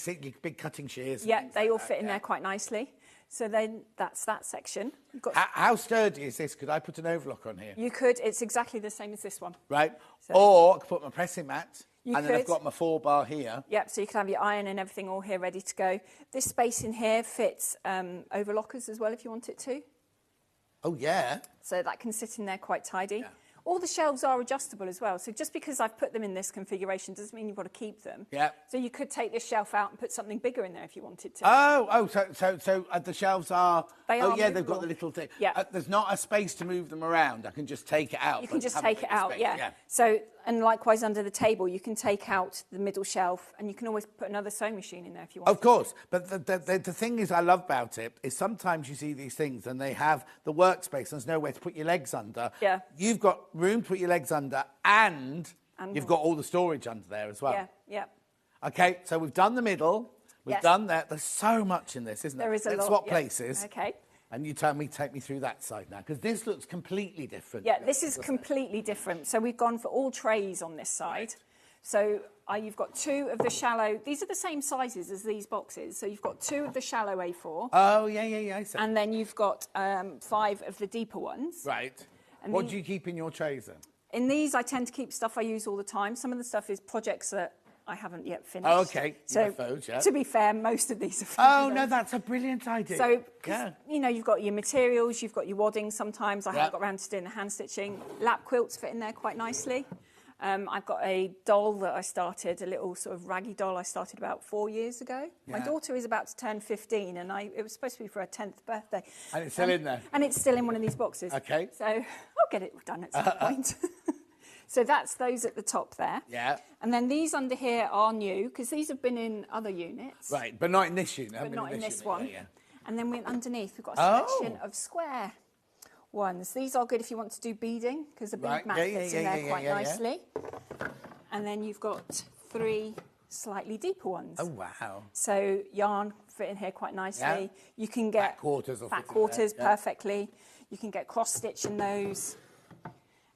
cutting shears. Yeah, they all fit in there quite nicely. So then that's that section. You've got how sturdy is this? Could I put an overlock on here? You could. It's exactly the same as this one. Right. So, or I could put my pressing mat. You and then I've got my 4-bar here. Yep, so you can have your iron and everything all here ready to go. This space in here fits overlockers as well if you want it to. Oh, yeah. So that can sit in there quite tidy. Yeah. All the shelves are adjustable as well. So just because I've put them in this configuration doesn't mean you've got to keep them. Yeah. So you could take this shelf out and put something bigger in there if you wanted to. So the shelves are... They are they've movable. got the little thing. Yeah. There's not a space to move them around. I can just take it out. You can just take it out, yeah. So, and likewise under the table, you can take out the middle shelf and you can always put another sewing machine in there if you want. Of course. But the thing is I love about it is sometimes you see these things and they have the workspace and there's nowhere to put your legs under. Yeah. You've got room to put your legs under and you've got all the storage under there as well. Yeah, yeah. Okay, so we've done the middle. We've Yes. done that. There's so much in this, isn't there? There is a Let's lot. swap Yeah. places. Okay. And you take me through that side now, because this looks completely different. Yeah, this is completely different. So we've gone for all trays on this side. Right. So you've got 2 of the shallow, these are the same sizes as these boxes. So you've got 2 of the shallow A4. Oh, yeah. I see. And then you've got 5 of the deeper ones. Right. And What do you keep in your trays then? In these, I tend to keep stuff I use all the time. Some of the stuff is projects that I haven't yet finished. Oh, okay. So, UFOs, yeah. to be fair, most of these are for Oh, those. no, that's a brilliant idea. So, yeah. you know, you've got your materials, you've got your wadding sometimes. I haven't got around to doing the hand stitching. Lap quilts fit in there quite nicely. I've got a doll that I started, a little sort of raggy doll I started about 4 years ago. Yeah. My daughter is about to turn 15 and it was supposed to be for her 10th birthday. And it's still in there? And it's still in one of these boxes. Okay. So I'll get it done at some point. So that's those at the top there. Yeah. And then these under here are new because these have been in other units. Right, but not in this unit. But not in this unit. one. Yeah. And then underneath we've got a selection of square ones. These are good if you want to do beading because the bead mat fits in there quite nicely. And then you've got 3 slightly deeper ones. Oh, wow. So yarn fit in here quite nicely. Yeah. You can get Back quarters will back fit in quarters there, yeah. perfectly. You can get cross stitch in those.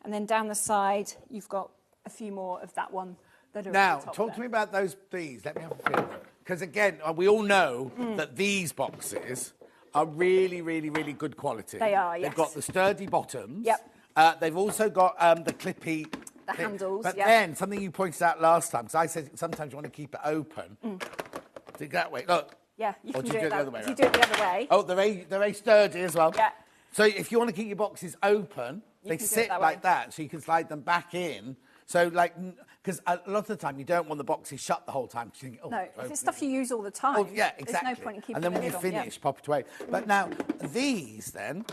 And then down the side, you've got a few more of that one that are Now, at the top talk there. to me about these. Let me have a feel. Because, again, we all know that these boxes are really, really, really good quality. They are, yes. They've got the sturdy bottoms. Yep. They've also got the clippy... The handles, But yeah. then, something you pointed out last time, because I said sometimes you want to keep it open. Do it that way. Look. Yeah, you Or can do you do it the that other way way. If you around? do it the other way. Oh, they're very sturdy as well. Yeah. So if you want to keep your boxes open, You they can do it sit that like way. that, so you can slide them back in. So, like, because a lot of the time you don't want the boxes shut the whole time. 'Cause you think, oh, No, they're if it's open. stuff you use all the time, Oh, yeah, exactly. there's no point in keeping and then the when you lid on, yeah. finish, pop it away. But now, these then,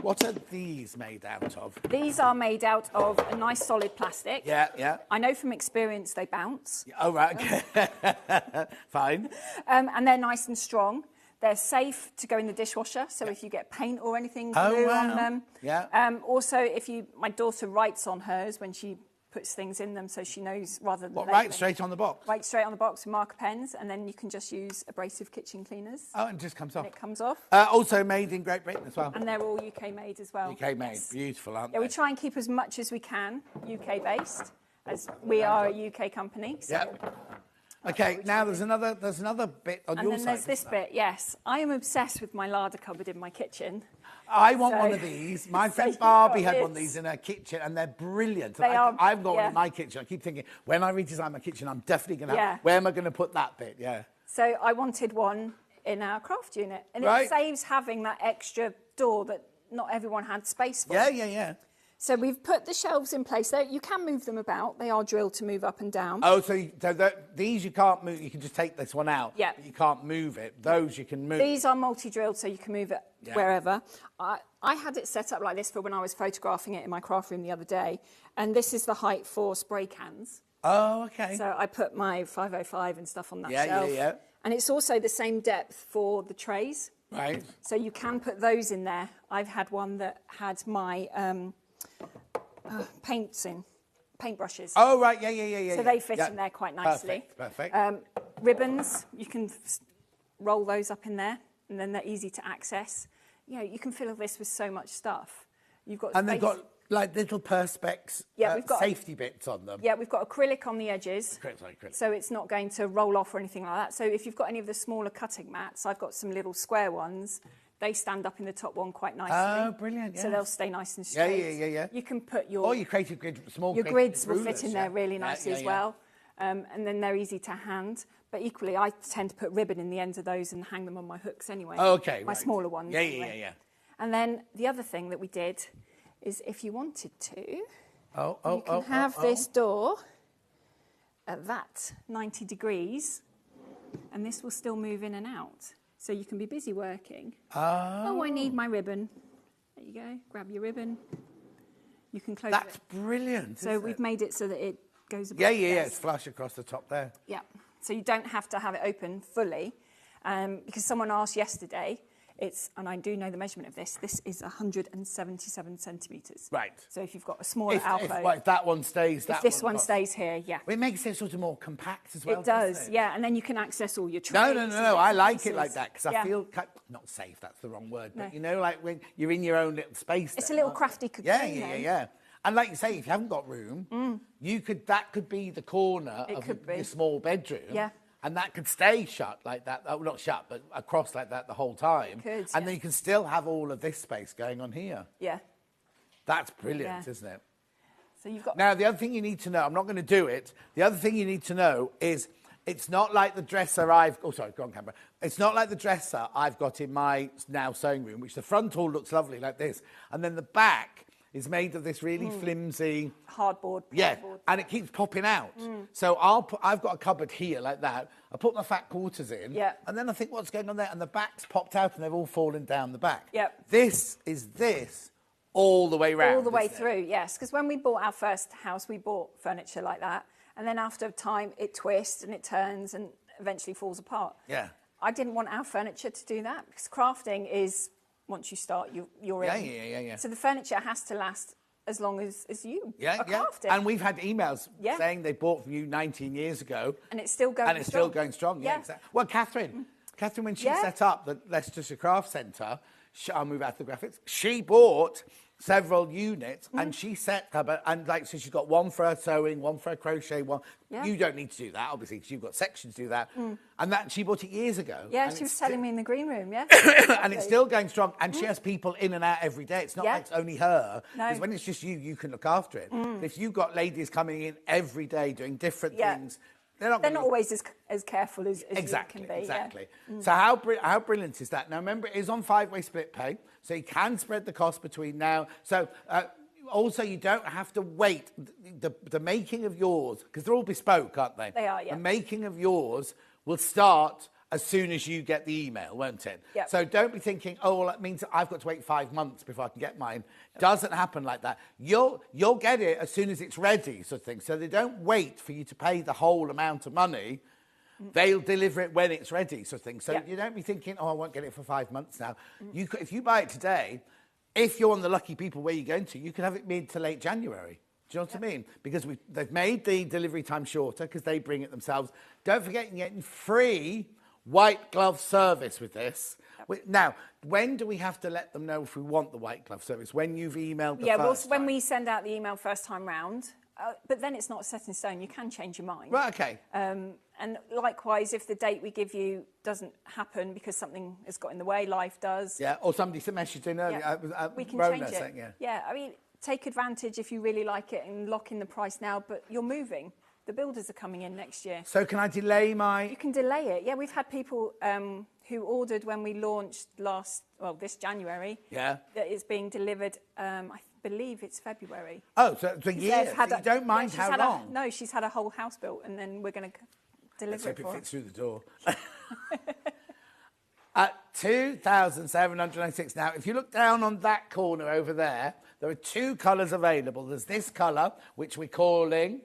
what are these made out of? These are made out of a nice solid plastic. Yeah. I know from experience they bounce. Oh, right, okay. Fine. And they're nice and strong. They're safe to go in the dishwasher, so if you get paint or anything glue on them. Yeah. Also, my daughter writes on hers when she puts things in them, so she knows rather than What, labeling. right straight on the box? Right straight on the box with marker pens, and then you can just use abrasive kitchen cleaners. Oh, and it just comes off. And it comes off. Also made in Great Britain as well. And they're all UK made as well. UK made. Yes. Beautiful, aren't Yeah, they? we try and keep as much as we can UK based, as we are a UK company. So. Yeah. Okay, now there's another bit on And your then side. there's this bit, yes. I am obsessed with my larder cupboard in my kitchen. I want So- one of these. My So friend you've Barbie got had one of this. these in her kitchen, and they're brilliant. They are, I've got one yeah. in my kitchen. I keep thinking, when I redesign my kitchen, I'm definitely going to Yeah. have... Where am I going to put that bit? Yeah. So I wanted one in our craft unit. And Right. it saves having that extra door that not everyone had space for. Yeah. So we've put the shelves in place. There, you can move them about. They are drilled to move up and down. Oh, so these you can't move. You can just take this one out. Yeah. But you can't move it. Those you can move. These are multi-drilled, so you can move it wherever. I had it set up like this for when I was photographing it in my craft room the other day. And this is the height for spray cans. Oh, okay. So I put my 505 and stuff on that Yeah, shelf. yeah. And it's also the same depth for the trays. Right. So you can put those in there. I've had one that had my paintbrushes. Oh, right, yeah. So they fit in there quite nicely. Perfect. Ribbons, you can roll those up in there, and then they're easy to access. You know, you can fill this with so much stuff. You've got and they've got like little perspex we've got safety bits on them. Yeah, we've got acrylic on the edges. Acrylic. So it's not going to roll off or anything like that. So if you've got any of the smaller cutting mats, I've got some little square ones. They stand up in the top one quite nicely. Oh, brilliant, So they'll stay nice and straight. Yeah. You can put your... Or you create a grid, your grids will fit in there really nicely as well. And then they're easy to hand. But equally, I tend to put ribbon in the ends of those and hang them on my hooks anyway. Oh, okay, My smaller ones. Yeah. And then the other thing that we did is if you wanted to, you can you have this door at that 90 degrees, and this will still move in and out. So you can be busy working. Oh, I need my ribbon. There you go. Grab your ribbon. You can close it. That's brilliant. So we've made it so that it goes above Yeah. the desk. It's flush across the top there. Yeah. So you don't have to have it open fully, because someone asked yesterday. And I do know the measurement of this. This is 177 centimetres. Right. So if you've got a smaller alcove, if that one stays, if this one stays here, yeah. Well, it makes it sort of more compact as well. It does, doesn't it? yeah. And then you can access all your trays. No. I like it like that because I feel not safe. That's the wrong word, but you know, like when you're in your own little space. It's a little crafty cocoon. Yeah. And like you say, if you haven't got room, that could be the corner of your small bedroom. Yeah. And that could stay shut like that. Oh, not shut, but across like that the whole time. It could, and then you can still have all of this space going on here. Yeah. That's brilliant, isn't it? So you've got... Now, the other thing you need to know, I'm not going to do it. The other thing you need to know is it's not like the dresser Oh, sorry, go on camera. It's not like the dresser I've got in my now sewing room, which the front all looks lovely like this. And then the back is made of this really flimsy... Hardboard. Yeah, and it keeps popping out. So I've got a cupboard here like that. I put my fat quarters in, and then I think, what's going on there? And the back's popped out and they've all fallen down the back. Yep. This is all the way round. All the way through, yes. Because when we bought our first house, we bought furniture like that. And then after time, it twists and it turns and eventually falls apart. Yeah. I didn't want our furniture to do that because crafting is... Once you start, you're in. Yeah. So the furniture has to last as long as you are crafting. And we've had emails saying they bought from you 19 years ago. And it's still going strong. And it's still going strong, yeah. Exactly. Well, Catherine, when she set up the Leicestershire Craft Centre, I'll move out to the graphics, she bought several units and she set up, and like, so she's got one for her sewing, one for her crochet, one. Yeah. You don't need to do that, obviously, because you've got sections to do that. And that she bought it years ago. Yeah, she was telling me in the green room, yeah. And it's still going strong, and she has people in and out every day. It's not like it's only her. Because when it's just you can look after it. If you've got ladies coming in every day doing different things, they're not always as careful as you can be. Exactly. So how brilliant is that? Now, remember, it is on 5-way split pay, so you can spread the cost between now. So also, you don't have to wait. The making of yours, because they're all bespoke, aren't they? They are, yeah. The making of yours will start as soon as you get the email, won't it? Yep. So don't be thinking, oh, well, that means I've got to wait 5 months before I can get mine. Doesn't happen like that. You'll get it as soon as it's ready, sort of thing. So they don't wait for you to pay the whole amount of money. They'll deliver it when it's ready, sort of thing. So you don't be thinking, oh, I won't get it for 5 months now. If you buy it today, if you're one of the lucky people where you're going to, you can have it mid to late January. Do you know what I mean? Because they've made the delivery time shorter because they bring it themselves. Don't forget, you're getting free white glove service with this. Now, when do we have to let them know if we want the white glove service? When you've emailed the first time? When we send out the email first time round. But then it's not set in stone. You can change your mind. Right, OK. And likewise, if the date we give you doesn't happen because something has got in the way, life does. Yeah, or somebody messaged in earlier. We can change it. Yeah, I mean, take advantage if you really like it and lock in the price now, but you're moving. The builders are coming in next year. So can I delay my... You can delay it. Yeah, we've had people who ordered when we launched this January. Yeah. That it's being delivered, I believe it's February. Oh, so it's a year. So you don't mind how long? No, she's had a whole house built, and then we're going to deliver it for her. Let's hope it fits through the door. At 2,796. Now, if you look down on that corner over there, there are 2 colours available. There's this colour, which we're calling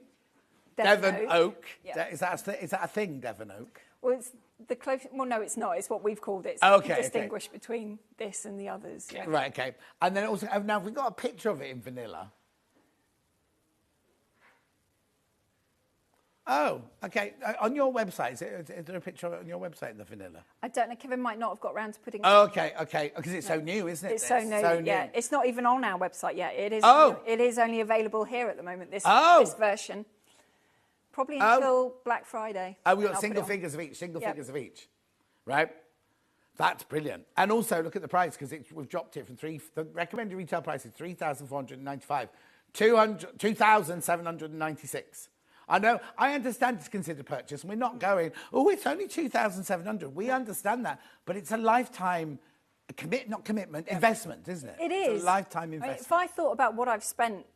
Devon Oak. Yeah. Is that a thing, Devon Oak? Well, it's the close. Well, no, it's not. It's what we've called it. So you can distinguish between this and the others. Yeah. Right, okay. And then also, now we've got a picture of it in vanilla. Oh, okay. On your website, is there a picture of it on your website in the vanilla? I don't know. Kevin might not have got around to putting it Oh, okay. Because it's so new, isn't it? It's so new, yeah. It's not even on our website yet. It is. It is only available here at the moment, this version. Probably until Black Friday. Oh, we've got single figures of each, right? That's brilliant. And also, look at the price, because we've dropped it from the recommended retail price is $3,495, $2,796. I know, I understand it's considered purchase, and we're not going, it's only $2,700. We understand that, but it's a lifetime investment, isn't it? It is. It's a lifetime investment. If I thought about what I've spent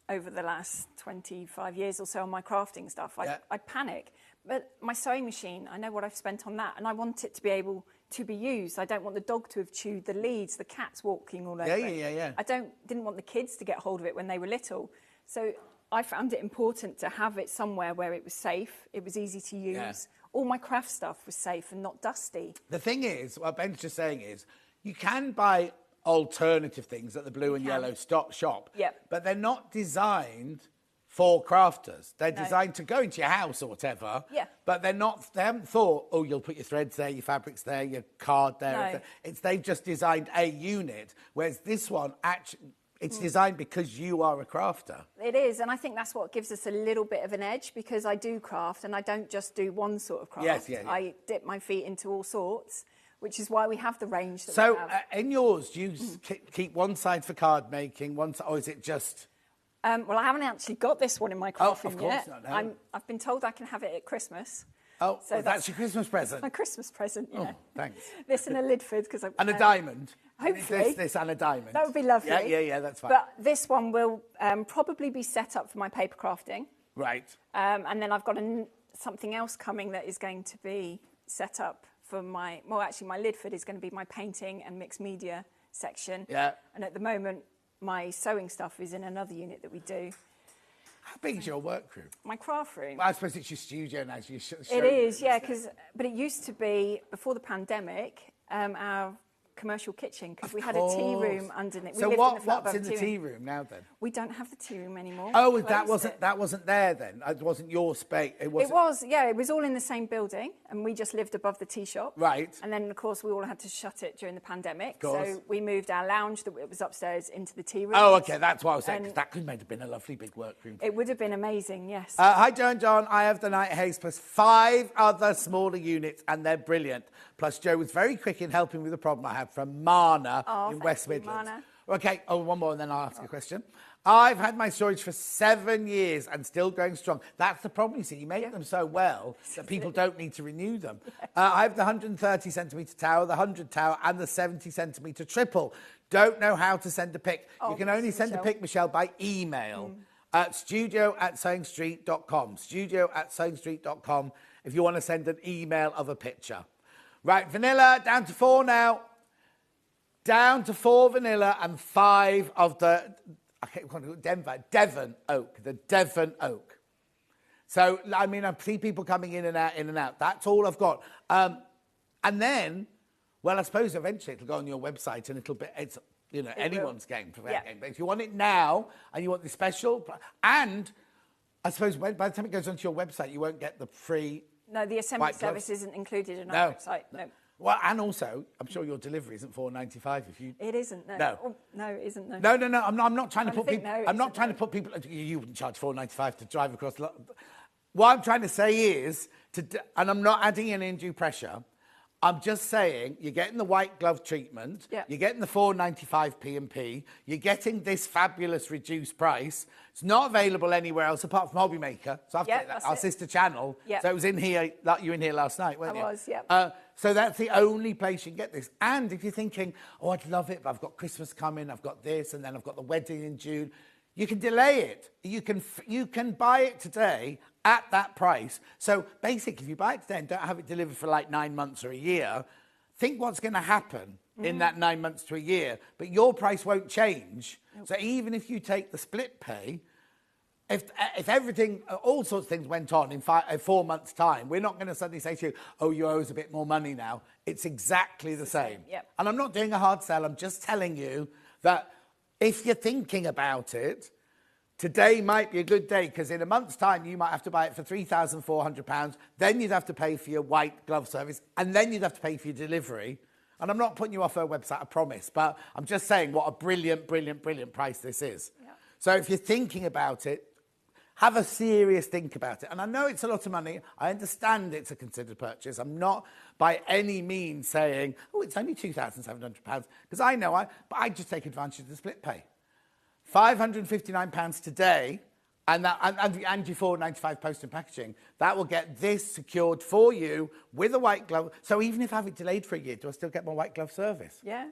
over the last 25 years or so on my crafting stuff, I'd panic. But my sewing machine, I know what I've spent on that, and I want it to be able to be used. I don't want the dog to have chewed the leads, the cat's walking all over it. Yeah. I didn't want the kids to get hold of it when they were little. So I found it important to have it somewhere where it was safe, it was easy to use. Yeah. All my craft stuff was safe and not dusty. The thing is, what Ben's just saying is, you can buy alternative things at the blue and yellow shop, but they're not designed for crafters. They're designed to go into your house or whatever, but they haven't thought, you'll put your threads there, your fabrics there, your card there. No. They've just designed a unit, whereas this one actually, it's designed because you are a crafter. It is, and I think that's what gives us a little bit of an edge, because I do craft, and I don't just do one sort of craft. Yes. I dip my feet into all sorts, which is why we have the range that we have. So, in yours, do you keep one side for card making, one side, or is it just... well, I haven't actually got this one in my craft room yet. Not, no. I've been told I can have it at Christmas. Oh, so that's your Christmas present? My Christmas present, yeah. Oh, thanks. This and a lid fid. And a diamond? Hopefully. This and a diamond. That would be lovely. Yeah, that's fine. But this one will probably be set up for my paper crafting. Right. And then I've got something else coming that is going to be set up for my lid fid is going to be my painting and mixed media section. Yeah. And at the moment, my sewing stuff is in another unit that we do. How big is your work room? My craft room. Well, I suppose it's your studio now. It is, yeah, but it used to be, before the pandemic, our commercial kitchen, because we had a tea room underneath. So what's in the tea room now then? We don't have the tea room anymore. Oh, that wasn't there then? It wasn't your space? It was, yeah. It was all in the same building, and we just lived above the tea shop. Right. And then, of course, we all had to shut it during the pandemic. So we moved our lounge that was upstairs into the tea room. Oh, okay, that's what I was saying, because that could have been a lovely big workroom. It would have been amazing, yes. Hi, Joe and John. I have the Night Haze plus 5 other smaller units, and they're brilliant. Plus, Joe was very quick in helping with the problem I had from Marna in West Midlands. Marna. Okay, one more and then I'll ask you a question. I've had my storage for 7 years and still going strong. That's the problem, you see. You make them so well that people don't need to renew them. I have the 130 centimetre tower, the 100 tower, and the 70 centimetre triple. Don't know how to send a pic. You can only send a pic, Michelle, by email at studio@sewingstreet.com. Studio@sewingstreet.com if you want to send an email of a picture. Right, vanilla, down to 4 now. Down to 4 vanilla and 5 of the... Devon oak, the Devon oak. So, I mean, I see people coming in and out. That's all I've got. And then, well, I suppose eventually it'll go on your website and it's anyone's game for that game. But if you want it now and you want the special, and I suppose by the time it goes onto your website, you won't get the free... No, the assembly service isn't included in our website. No. Well, and also, I'm sure your delivery isn't $4.95 if you... It isn't, no. No. Oh, no, it isn't, no. No, I'm not trying to put people... I'm not trying to put people... You wouldn't charge $4.95 to drive across... What I'm trying to say is, and I'm not adding any undue pressure, I'm just saying, you're getting the white glove treatment, you're getting the £4.95 P&P, you're getting this fabulous reduced price. It's not available anywhere else apart from Hobby Maker. So our sister channel. So it was in here, you were in here last night, weren't you? I was, yeah. So that's the only place you can get this. And if you're thinking, oh, I'd love it, but I've got Christmas coming, I've got this, and then I've got the wedding in June, you can delay it. You can buy it today at that price. So basically, if you buy it today and don't have it delivered for like 9 months or a year, think what's going to happen in that 9 months to a year. But your price won't change. So even if you take the split pay, if everything, all sorts of things went on in 4 months' time, we're not going to suddenly say to you, oh, you owe us a bit more money now. It's exactly the same. And I'm not doing a hard sell. I'm just telling you that if you're thinking about it, today might be a good day, because in a month's time, you might have to buy it for £3,400. Then you'd have to pay for your white glove service, and then you'd have to pay for your delivery. And I'm not putting you off her website, I promise, but I'm just saying what a brilliant, brilliant, brilliant price this is. So if you're thinking about it, have a serious think about it. And I know it's a lot of money. I understand it's a considered purchase. I'm not by any means saying, oh, it's only £2,700, because I know but I just take advantage of the split pay. £559 today, and your £4.95 post and packaging. That will get this secured for you with a white glove. So even if I have it delayed for a year, do I still get my white glove service? Yeah.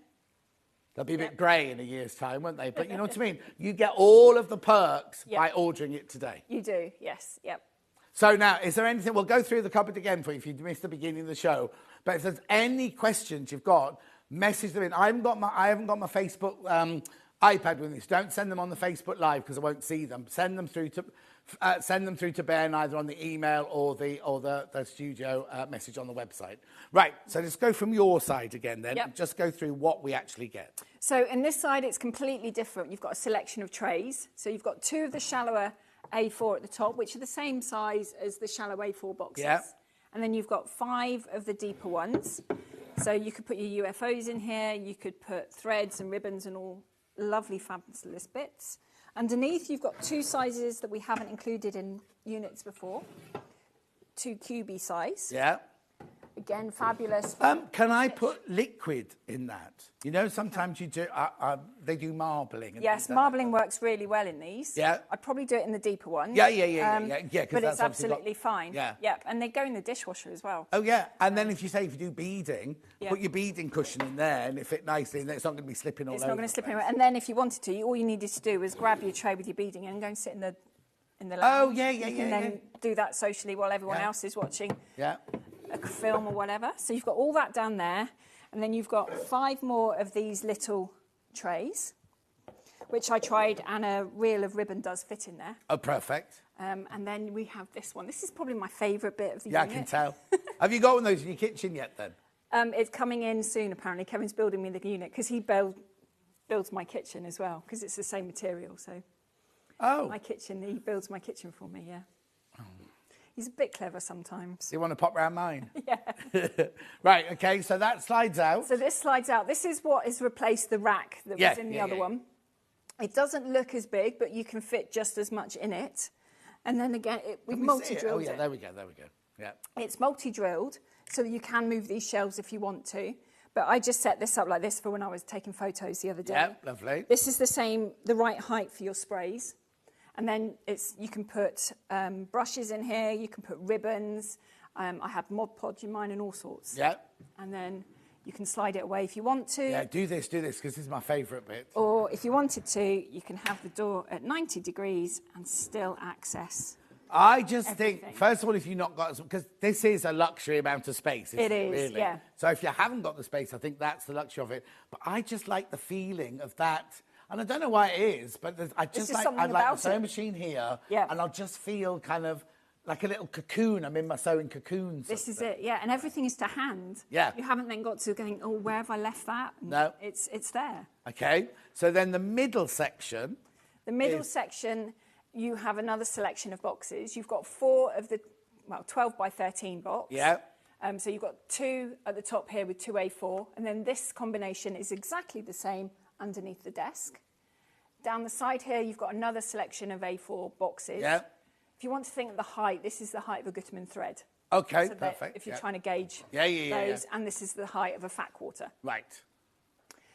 They'll be a bit grey in a year's time, won't they? But you know what I mean? You get all of the perks by ordering it today. You do, yes, So now, is there anything? We'll go through the cupboard again for you if you missed the beginning of the show. But if there's any questions you've got, message them in. I haven't got my Facebook iPad with me, so don't send them on the Facebook Live because I won't see them. Send them through to Ben either on the email or the studio message on the website. Right, so let's go from your side again then. Just go through what we actually get. So in this side, it's completely different. You've got a selection of trays. So you've got 2 of the shallower A4 at the top, which are the same size as the shallow A4 boxes. And then you've got 5 of the deeper ones. So you could put your UFOs in here. You could put threads and ribbons and all lovely fabulous bits. Underneath, you've got 2 sizes that we haven't included in units before. 2 cubey size. Again, fabulous. Can I put liquid in that? You know, sometimes you do. They do marbling. And yes, marbling works really well in these. I'd probably do it in the deeper ones. But it's absolutely fine. And they go in the dishwasher as well. Oh yeah, and then if you do beading, put your beading cushion in there and it fit nicely, and it's not going to be slipping all over. It's not going to slip anywhere. And then if you wanted to, all you needed to do was grab your tray with your beading and go and sit in the lounge. Oh yeah. And then do that socially while everyone else is watching. A film or whatever. So you've got all that down there, and then you've got 5 more of these little trays, which I tried, and a reel of ribbon does fit in there. Oh, perfect. And then we have this one. This is probably my favourite bit of the unit. I can tell. Have you got one of those in your kitchen yet, then? It's coming in soon, apparently. Kevin's building me the unit, because he builds my kitchen as well, because it's the same material, so... Oh. He builds my kitchen for me, He's a bit clever sometimes. You want to pop round mine? Right, okay, so that slides out. So this slides out. This is what has replaced the rack that was in the other one. It doesn't look as big, but you can fit just as much in it. And then again, we've multi-drilled it. Oh, yeah, there we go. Yeah. It's multi-drilled, so that you can move these shelves if you want to. But I just set this up like this for when I was taking photos the other day. Yeah, lovely. This is the right height for your sprays. And then you can put brushes in here, you can put ribbons. I have Mod Podge in mine and all sorts. And then you can slide it away if you want to. Yeah, do this, because this is my favourite bit. Or if you wanted to, you can have the door at 90 degrees and still access I just think, first of all, if you've not got... Because this is a luxury amount of space, isn't it? Really? Yeah. So if you haven't got the space, I think that's the luxury of it. But I just like the feeling of that... And I don't know why it is, but I'd like the sewing machine here, and I'll just feel kind of like a little cocoon. I'm in my sewing cocoon. This is it, and everything is to hand. You haven't then got to going, oh, where have I left that? No. It's there. Okay, so then the middle section... The middle section, you have another selection of boxes. You've got 4 of the, 12 by 13 box. So you've got 2 at the top here with 2 A4, and then this combination is exactly the same underneath the desk. Down the side here, you've got another selection of A4 boxes. If you want to think of the height, this is the height of a Gutermann thread. Okay, so perfect. If you're trying to gauge those, and this is the height of a fat quarter. Right.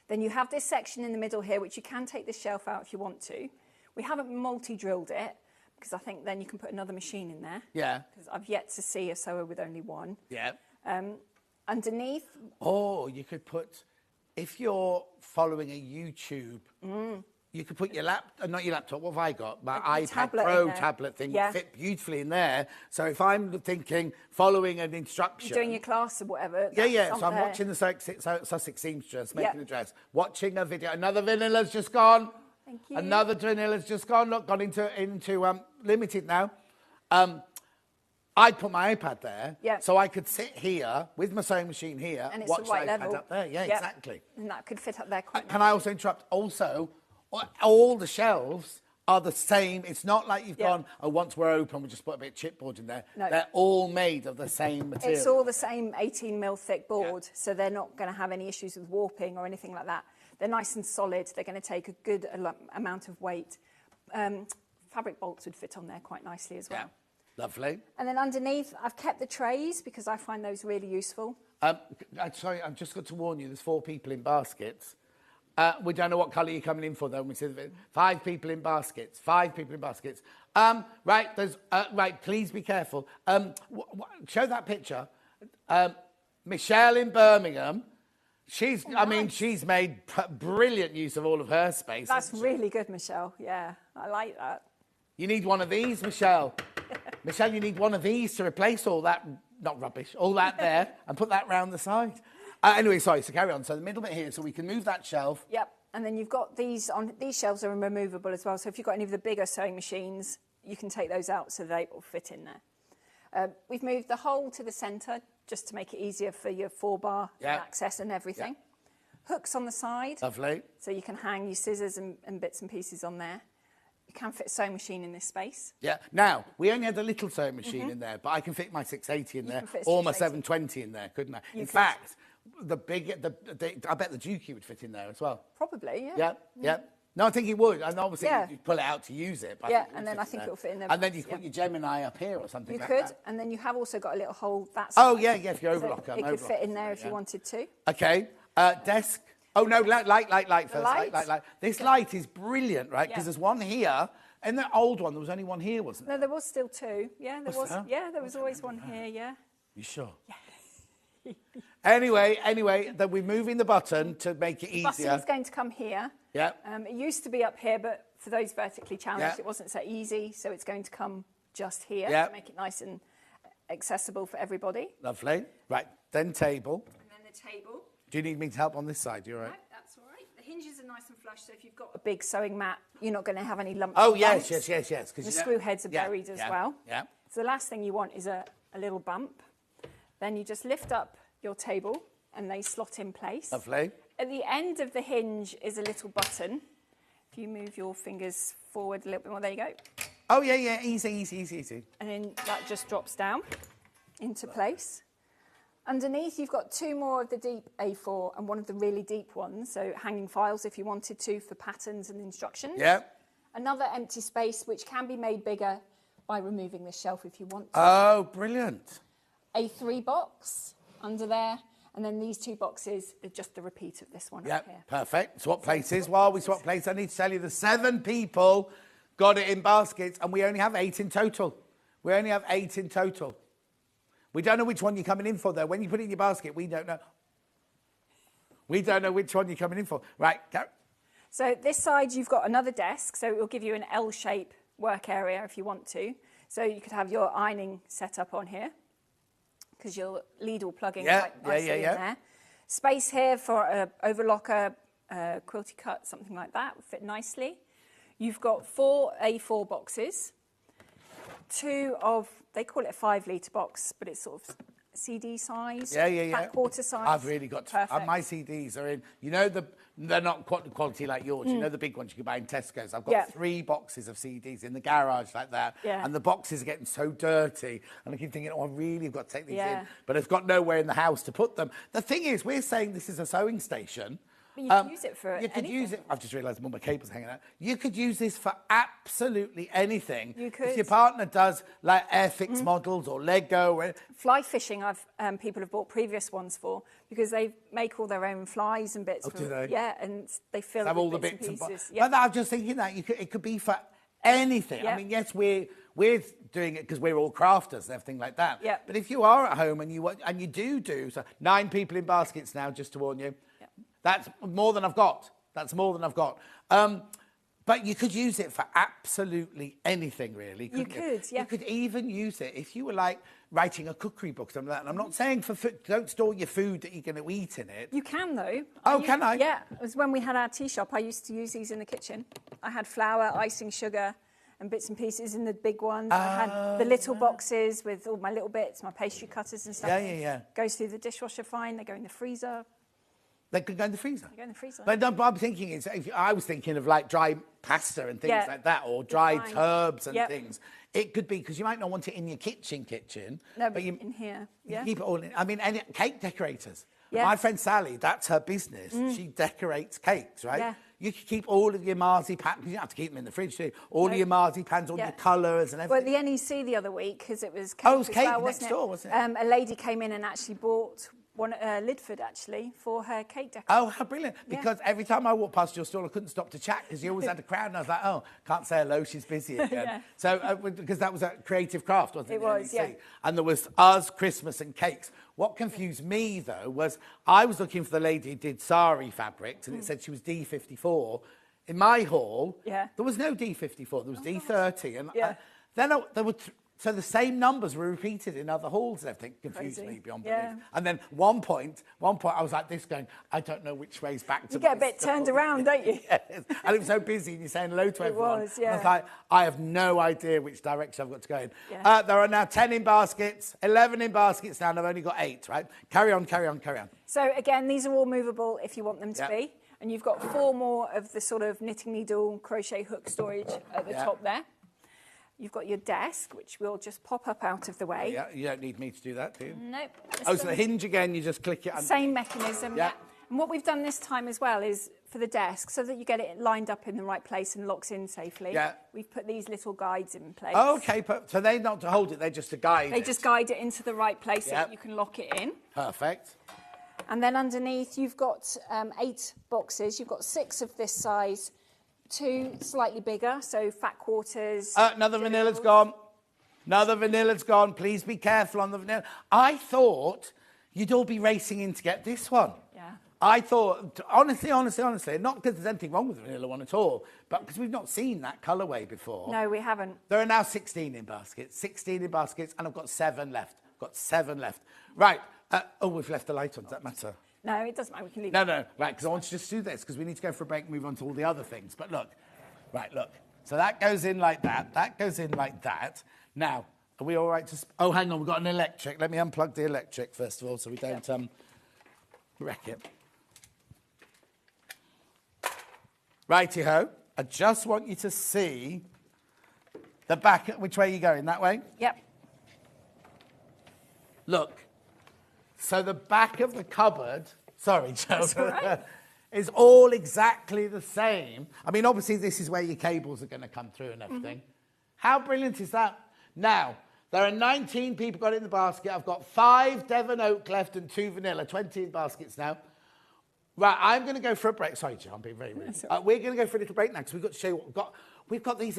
Then you have this section in the middle here, which you can take this shelf out if you want to. We haven't multi-drilled it, because I think then you can put another machine in there. Yeah. Because I've yet to see a sewer with only one. Yeah. Underneath... Oh, you could put... If you're following a YouTube... You could put your not your laptop, what have I got? My iPad Pro tablet thing would fit beautifully in there. So if I'm thinking, following an instruction... You're doing your class or whatever. So I'm watching the Sussex seamstress making a dress, watching a video. Another vanilla's just gone. Thank you. Another vanilla's just gone. Look, gone into limited now. I'd put my iPad there, so I could sit here with my sewing machine here, and it's watch the right the iPad level. Up there. Yeah, exactly. And that could fit up there quite Can I also interrupt? Also, all the shelves are the same. It's not like you've gone, once we're open, we'll just put a bit of chipboard in there. No. They're all made of the same material. It's all the same 18mm thick board, so they're not going to have any issues with warping or anything like that. They're nice and solid. They're going to take a good amount of weight. Fabric bolts would fit on there quite nicely as well. Yeah. Lovely. And then underneath, I've kept the trays because I find those really useful. Sorry, I've just got to warn you, there's 4 people in baskets. We don't know what colour you're coming in for, though. When we see the 5 people in baskets. 5 people in baskets. Right, there's right. Please be careful. Show that picture. Michelle in Birmingham. She's made brilliant use of all of her space. That's really good, Michelle. Yeah, I like that. You need one of these, Michelle. Michelle, you need one of these to replace all that, not rubbish, all that there, and put that round the side. Anyway, sorry, so carry on. So the middle bit here, so we can move that shelf. Yep, and then you've got these on. These shelves are removable as well, so if you've got any of the bigger sewing machines, you can take those out so they will fit in there. We've moved the hole to the centre just to make it easier for your 4-bar access and everything. Yep. Hooks on the side. Lovely. So you can hang your scissors and bits and pieces on there. You can fit a sewing machine in this space. Yeah. Now, we only had a little sewing machine in there, but I can fit my 680 in there, or my 720 in there, couldn't I? In fact, I bet the Dukey would fit in there as well. Probably, yeah. No, I think it would. And obviously, you'd pull it out to use it. But and then I think it'll fit in there. And then you put your Gemini up here or something like that. You could, and then you have also got a little hole. If you overlock them. It could fit in there if you wanted to. Okay. Desk. Oh, no, light first. Light. This light is brilliant, right? Because there's one here. In the old one, there was only one here, wasn't there? No, there was still 2. Yeah, there was. Yeah, there was always one here, yeah. You sure? Yeah. Anyway, that we're moving the button to make it easier. The button is going to come here. Yeah. It used to be up here, but for those vertically challenged, it wasn't so easy, so it's going to come just here to make it nice and accessible for everybody. Lovely. Right, then table. And then the table. Do you need me to help on this side? You all right? No, that's all right. The hinges are nice and flush, so if you've got a big sewing mat, you're not going to have any lumps. Oh, yes. The screw heads are buried as well. Yeah. So the last thing you want is a little bump. Then you just lift up your table and they slot in place. Lovely. At the end of the hinge is a little button. If you move your fingers forward a little bit more, there you go. Oh, yeah, easy. And then that just drops down into place. Underneath, you've got 2 more of the deep A4 and one of the really deep ones, so hanging files if you wanted to for patterns and instructions. Yeah. Another empty space which can be made bigger by removing the shelf if you want to. Oh, brilliant. A3 box under there, and then these 2 boxes are just the repeat of this one up here. Perfect. Swap places. While we swap places, I need to tell you the 7 people got it in baskets, and we only have 8 in total. We don't know which one you're coming in for, though. When you put it in your basket, we don't know. We don't know which one you're coming in for. Right, go. So this side, you've got another desk, so it will give you an L-shape work area if you want to. So you could have your ironing set up on here, because your lead will plug in quite nicely in there. Space here for an overlocker, quilty cut, something like that, would fit nicely. You've got 4 A4 boxes, 2 of, they call it a 5-litre box, but it's sort of CD size, fat quarter size. I've really got to, my CDs are in, you know, they're not quality like yours, you know the big ones you can buy in Tesco's. I've got 3 boxes of CDs in the garage like that, and the boxes are getting so dirty, and I keep thinking, oh, I really have got to take these in, but I've got nowhere in the house to put them. The thing is, we're saying this is a sewing station, But you can use it for You could anything. use it. I've just realised all my cables hanging out. You could use this for absolutely anything. You could. If your partner does like Airfix models or Lego. Or... Fly fishing, people have bought previous ones for, because they make all their own flies and bits. Do they? Yeah, and they fill Have it all with the bits bits and and pieces. But I'm just thinking that it could be for anything. Yeah. I mean, yes, we're doing it because we're all crafters and everything like that. Yeah. But if you are at home and you do so 9 people in baskets now, just to warn you. Yeah. That's more than I've got. But you could use it for absolutely anything, really. You could, yeah. You could even use it if you were like writing a cookery book, something like that. And I'm not saying for food, don't store your food that you're going to eat in it. You can, though. Oh, can I? Yeah. It was when we had our tea shop. I used to use these in the kitchen. I had flour, icing, sugar, and bits and pieces in the big ones. I had the little boxes with all my little bits, my pastry cutters and stuff. Yeah. Goes through the dishwasher fine. They go in the freezer. They could go in the freezer. They go in the freezer. But no, what I'm thinking is, I was thinking of like dry pasta and things like that, or dried herbs and things. It could be, because you might not want it in your kitchen. No, but in here. You keep it all in. I mean, any cake decorators. Yeah. My friend Sally, that's her business. She decorates cakes, right? Yeah. You could keep all of your marzipan, because you don't have to keep them in the fridge, do you? All of your marzipans, all your colours and everything. Well, at the NEC the other week, because it was cake. Oh, it was as cake well, next wasn't door, wasn't it? A lady came in and actually bought one at Lidford, actually, for her cake decoration. Oh, how brilliant. Because every time I walked past your stall, I couldn't stop to chat, because you always had a crowd, and I was like, oh, can't say hello, she's busy again. Yeah. So, because that was a creative craft, wasn't it? It was, NEC? yeah. And there was us, Christmas and cakes. What confused me, though, was I was looking for the lady who did sari fabrics, and it said she was D54. In my hall, there was no D54, there was D30. And then there were... So the same numbers were repeated in other halls and everything. Confused me beyond belief. And then one point, I was like this going, I don't know which way's back to You get a bit turned around, don't you? Yes. And it was so busy and you're saying hello to everyone. It was, yeah. I was like, I have no idea which direction I've got to go in. Yeah. There are now 10 in baskets, 11 in baskets now, and I've only got 8, right? Carry on. So again, these are all movable if you want them to be. And you've got 4 more of the sort of knitting needle, crochet hook storage at the top there. You've got your desk, which will just pop up out of the way. Yeah, you don't need me to do that, do you? Nope. Oh, so the hinge again, you just click it. Same mechanism, yeah. And what we've done this time as well is for the desk, so that you get it lined up in the right place and locks in safely. Yeah. We've put these little guides in place. Oh, okay, so they're not to hold it, they're just to guide it. They just guide it into the right place so that you can lock it in. Perfect. And then underneath, you've got 8 boxes. You've got 6 of this size, 2 slightly bigger, so fat quarters. Another vanilla's gone. Please be careful on the vanilla. I thought you'd all be racing in to get this one. Yeah. I thought, honestly, not because there's anything wrong with the vanilla one at all, but because we've not seen that colourway before. No, we haven't. There are now 16 in baskets, and I've got 7 left. Right. We've left the light on. Does that matter? No, it doesn't matter. We can leave it. No. Right, because I want to just do this, because we need to go for a break and move on to all the other things. But look. So that goes in like that. Now, are we all right to... Oh, hang on, we've got an electric. Let me unplug the electric, first of all, so we don't wreck it. Righty-ho. I just want you to see the back... Which way are you going? That way? Yep. Look. So the back of the cupboard... Sorry, Jo. Right. Is all exactly the same. I mean, obviously, this is where your cables are going to come through and everything. How brilliant is that? Now, there are 19 people got it in the basket. I've got 5 Devon Oak left and 2 vanilla, 20 in baskets now. Right, I'm going to go for a break. Sorry, Jo, I'm being very rude. We're going to go for a little break now because we've got to show you what we've got. We've got these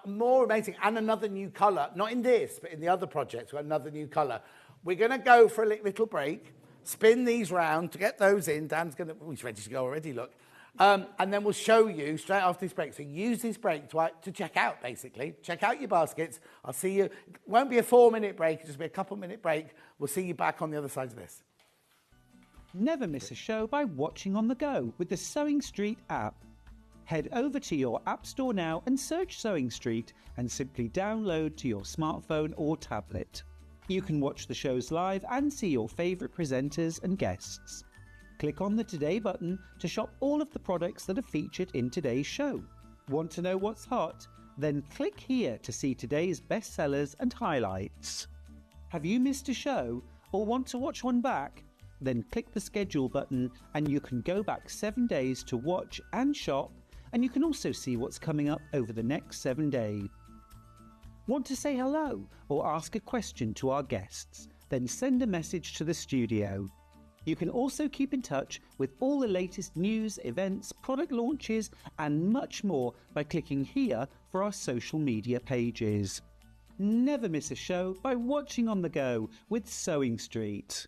more amazing and another new colour. Not in this, but in the other projects. We've got another new colour. We're going to go for a little break. Spin these round to get those in. Dan's going to... he's ready to go already, look. And then we'll show you straight after this break. So use this break to check out, basically. Check out your baskets. I'll see you... It won't be a 4-minute break. It'll just be a couple-minute break. We'll see you back on the other side of this. Never miss a show by watching on the go with the Sewing Street app. Head over to your app store now and search Sewing Street and simply download to your smartphone or tablet. You can watch the shows live and see your favourite presenters and guests. Click on the Today button to shop all of the products that are featured in today's show. Want to know what's hot? Then click here to see today's bestsellers and highlights. Have you missed a show or want to watch one back? Then click the schedule button and you can go back 7 days to watch and shop, and you can also see what's coming up over the next 7 days. Want to say hello or ask a question to our guests? Then send a message to the studio. You can also keep in touch with all the latest news, events, product launches and much more by clicking here for our social media pages. Never miss a show by watching on the go with Sewing Street.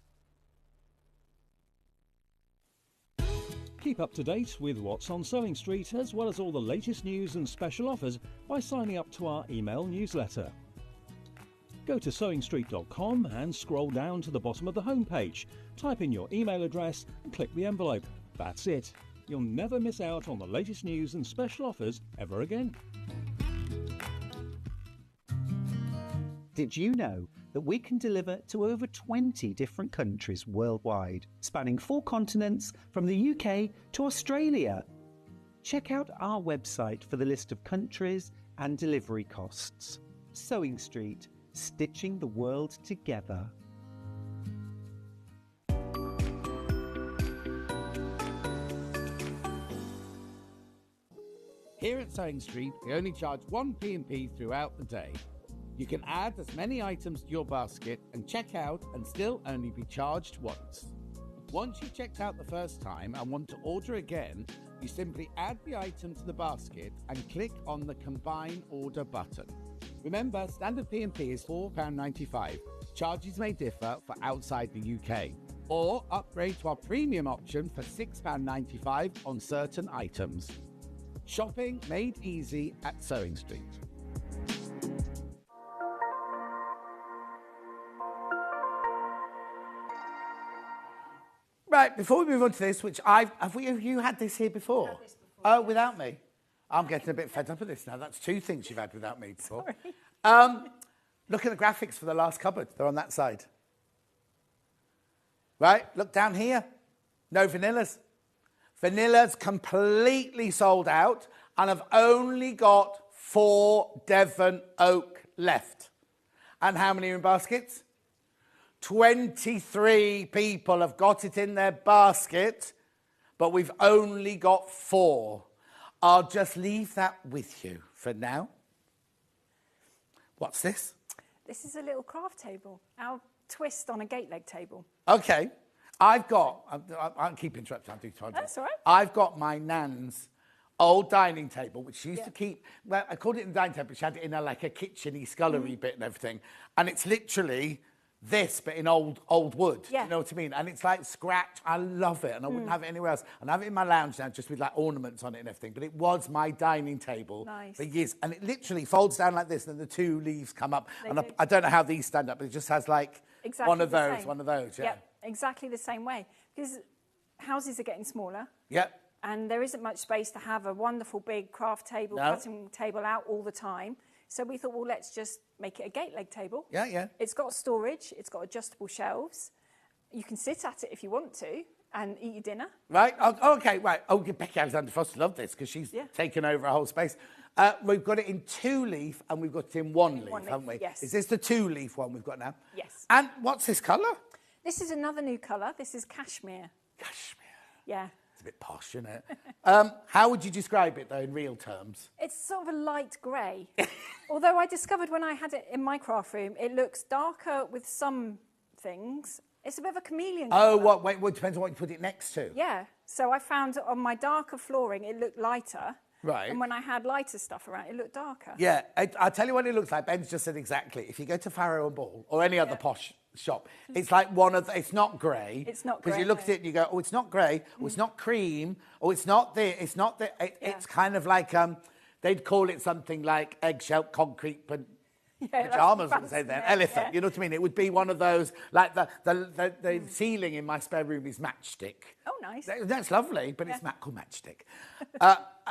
Keep up to date with what's on Sewing Street, as well as all the latest news and special offers by signing up to our email newsletter. Go to sewingstreet.com and scroll down to the bottom of the homepage. Type in your email address and click the envelope. That's it. You'll never miss out on the latest news and special offers ever again. Did you know that we can deliver to over 20 different countries worldwide, spanning 4 continents from the UK to Australia? Check out our website for the list of countries and delivery costs. Sewing Street, stitching the world together. Here at Sewing Street, we only charge 1 P&P throughout the day. You can add as many items to your basket and check out and still only be charged once. Once you've checked out the first time and want to order again, you simply add the item to the basket and click on the Combine Order button. Remember, standard P&P is £4.95. Charges may differ for outside the UK. Or upgrade to our premium option for £6.95 on certain items. Shopping made easy at Sewing Street. Right, before we move on to this, which have you had this here before? Had this before, Oh, yes. without me? I'm getting a bit fed up with this now. That's 2 things you've had without me before. Sorry. Look at the graphics for the last cupboard. They're on that side. Right, look down here. No vanillas. Vanilla's completely sold out, and I've only got 4 Devon Oak left. And how many are in baskets? 23 people have got it in their basket, but we've only got 4. I'll just leave that with you for now. What's this? This is a little craft table. Our twist on a gate leg table. Okay. I've got, I'll keep interrupting, I'll do time. That's all right. I've got my nan's old dining table, which she used to keep, well, I called it a dining table, she had it in like a kitchen-y, scullery bit and everything. And it's literally this, but in old wood. Yeah. You know what I mean? And it's like scratch. I love it, and I wouldn't have it anywhere else. And I have it in my lounge now, just with like ornaments on it and everything. But it was my dining table for years. And it literally folds down like this, and the 2 leaves come up. I don't know how these stand up, but it just has like one of those. Yeah. Yep, exactly the same way. Because houses are getting smaller. Yep. And there isn't much space to have a wonderful big craft table, cutting table out all the time. So we thought, well, let's just make it a gate leg table. Yeah, yeah. It's got storage. It's got adjustable shelves. You can sit at it if you want to and eat your dinner. Right. Oh, okay, right. Oh, Becky Alexander Foster loved this because she's taken over a whole space. We've got it in 2-leaf and we've got it in 1-leaf, haven't we? Yes. Is this the 2-leaf one we've got now? Yes. And what's this colour? This is another new colour. This is cashmere. Cashmere. Yeah. It's a bit posh, isn't it? How would you describe it, though, in real terms? It's sort of a light grey. Although I discovered when I had it in my craft room, it looks darker with some things. It's a bit of a chameleon colour. Oh, what? Wait, it depends on what you put it next to. Yeah. So I found on my darker flooring, it looked lighter. Right. And when I had lighter stuff around, it looked darker. Yeah. I'll tell you what it looks like. Ben's just said exactly. If you go to Farrow and Ball or any other posh shop, it's like one of the, it's not grey. It's not grey. Because you look at it and you go, oh, it's not grey, oh, it's not cream, oh, it's not this, it's not the, it's kind of like, they'd call it something like eggshell, concrete, pyjamas, would say then, elephant, you know what I mean? It would be one of those, like the ceiling in my spare room is matchstick. Oh, nice. That's lovely, but it's called matchstick.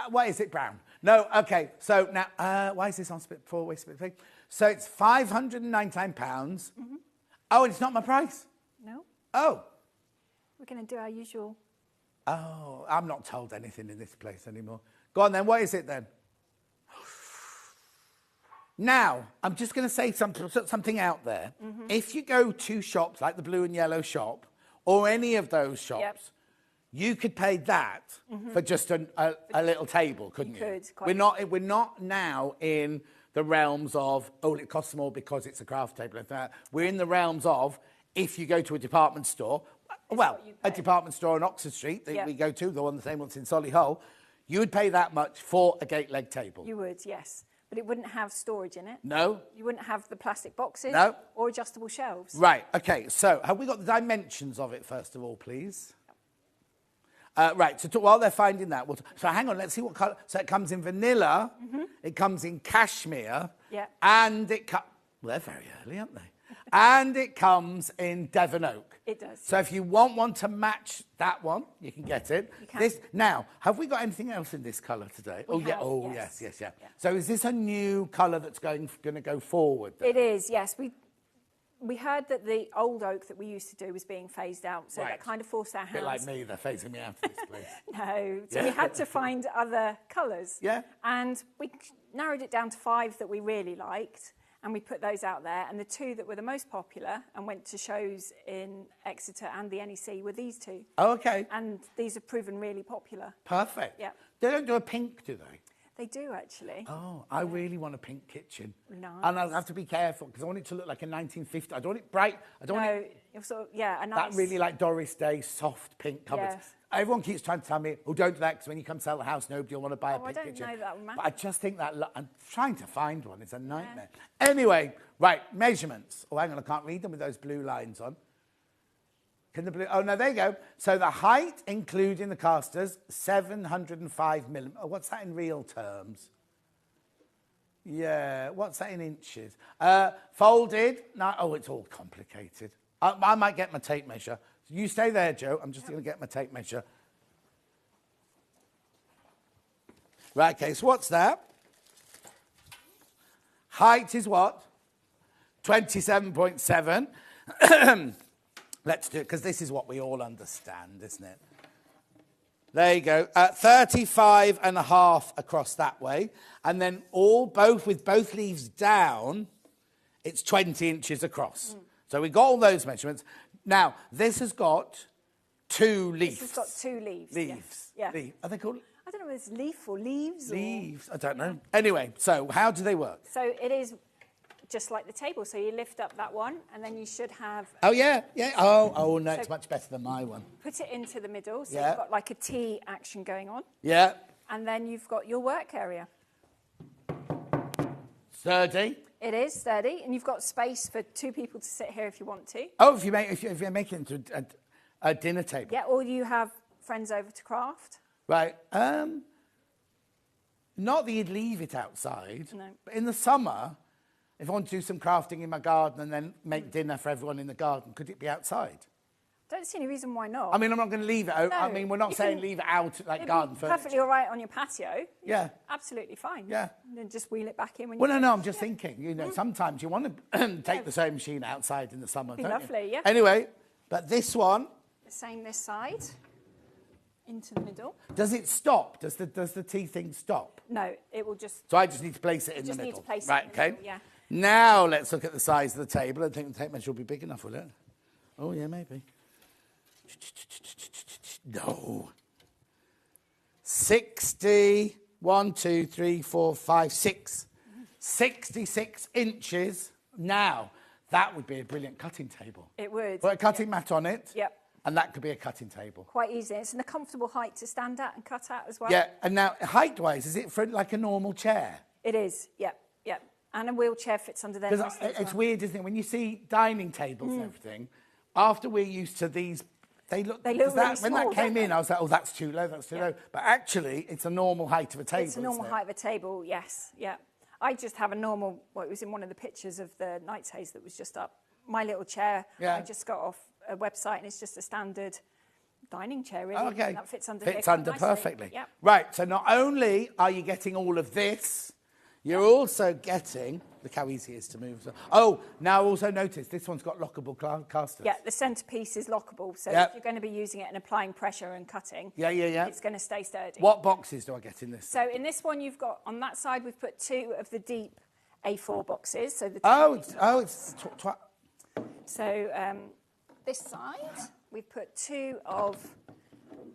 Why is it brown? No, okay, so now, why is this on split 4-way split 3? So it's £599. Oh, and it's not my price? No. Oh. We're going to do our usual. Oh, I'm not told anything in this place anymore. Go on then, what is it then? Now, I'm just going to say something out there. If you go to shops like the blue and yellow shop, or any of those shops, Yep. you could pay that for just a little table, couldn't you? Could, quite We're not now in the realms of, oh, it costs more because it's a craft table. And that. We're in the realms of, if you go to a department store, a department store on Oxford Street that we go to, the same one's in Solihull, you would pay that much for a gate leg table. You would, yes. But it wouldn't have storage in it. No. You wouldn't have the plastic boxes. No. Or adjustable shelves. Right, okay. So have we got the dimensions of it, first of all, please? Right, so while they're finding that, so hang on, let's see what colour. So it comes in vanilla, it comes in cashmere, and well, they're very early, aren't they? And it comes in Devon Oak. It does. So if you want one to match that one, you can get it. You can. Now, have we got anything else in this colour today? Yes. So is this a new colour that's going to go forward then? It is, yes. We heard that the old oak that we used to do was being phased out, so that kind of forced our hands. A bit like me, they're phasing me out of this place. No, so we had to find other colours. Yeah. And we narrowed it down to 5 that we really liked, and we put those out there. And the 2 that were the most popular and went to shows in Exeter and the NEC were these 2. Oh, okay. And these have proven really popular. Perfect. Yeah. They don't do a pink, do they? They do, actually. Oh, I really want a pink kitchen. Nice. And I'll have to be careful because I want it to look like a 1950s. I don't want it bright. I don't want it... sort of, a nice... That really like Doris Day, soft pink cupboards. Yes. Everyone keeps trying to tell me, oh, don't do that because when you come sell the house, nobody will want to buy a pink I don't kitchen. know that would matter. But I just think that... I'm trying to find one. It's a nightmare. Yeah. Anyway, right, measurements. Oh, hang on, I can't read them with those blue lines on. Can the blue... Oh, no, there you go. So the height, including the casters, 705 millimetres. Oh, what's that in real terms? Yeah, what's that in inches? Folded. No, oh, it's all complicated. I might get my tape measure. So you stay there, Joe. I'm just going to get my tape measure. Right, okay, so what's that? Height is what? 27.7. Let's do it, because this is what we all understand, isn't it? There you go. 35.5 across that way. And then with both leaves down, it's 20 inches across. So we got all those measurements. Now, this has got 2 leaves. This has got 2 leaves. Leaves. Yeah. Are they called? I don't know whether it's leaf or leaves. Leaves. I don't know. Anyway, so how do they work? So it is just like the table. So you lift up that one, and then you should have... Oh, yeah. Oh, no, it's much better than my one. Put it into the middle, so you've got like a T action going on. Yeah. And then you've got your work area. Sturdy. It is sturdy, and you've got space for 2 people to sit here if you want to. Oh, if you're making it into a dinner table. Yeah, or you have friends over to craft. Right. Not that you'd leave it outside. No. But in the summer, if I want to do some crafting in my garden and then make dinner for everyone in the garden, could it be outside? Don't see any reason why not. I mean, I'm not going to leave it out. No, I mean, we're not saying leave it out like garden furniture. Perfectly all right on your patio. Yeah. Absolutely fine. Yeah. And then just wheel it back in when Well, you no, I'm just thinking, sometimes you want to take the sewing machine outside in the summer, Be don't lovely, you? yeah. Anyway, but this one... The same this side. Into the middle. Does it stop? Does the tea thing stop? No, it will just... So I just need to place it in the middle? Just need to place right, it in the middle, yeah. Now let's look at the size of the table. I think the tape measure will be big enough, will it? Oh, yeah, maybe. No. 60, 1, 2, 3, 4, 5, 6. 66 inches. Now, that would be a brilliant cutting table. It would. Put a cutting mat on it. Yep. And that could be a cutting table. Quite easy. It's in a comfortable height to stand at and cut at as well. Yeah, and now, height-wise, is it for like a normal chair? It is, yep. And a wheelchair fits under there nicely as well. It's weird, isn't it? When you see dining tables and everything, after we're used to these, they look really small. When that came in, I was like, oh, that's too low, that's too low. But actually, it's a normal height of a table, It's a normal height of a table, yes, yeah. I just have a normal, it was in one of the pictures of the Nightshades that was just up. My little chair, I just got off a website, and it's just a standard dining chair, really. Okay. And that fits under perfectly. Yep. Right, so not only are you getting all of this, you're also getting, look how easy it is to move. Oh, now also notice this one's got lockable casters. Yeah, the centrepiece is lockable, so if you're going to be using it and applying pressure and cutting, it's going to stay sturdy. What boxes do I get in this? So in this one, you've got, on that side, we've put 2 of the deep A4 boxes. So the So this side, we've put 2 of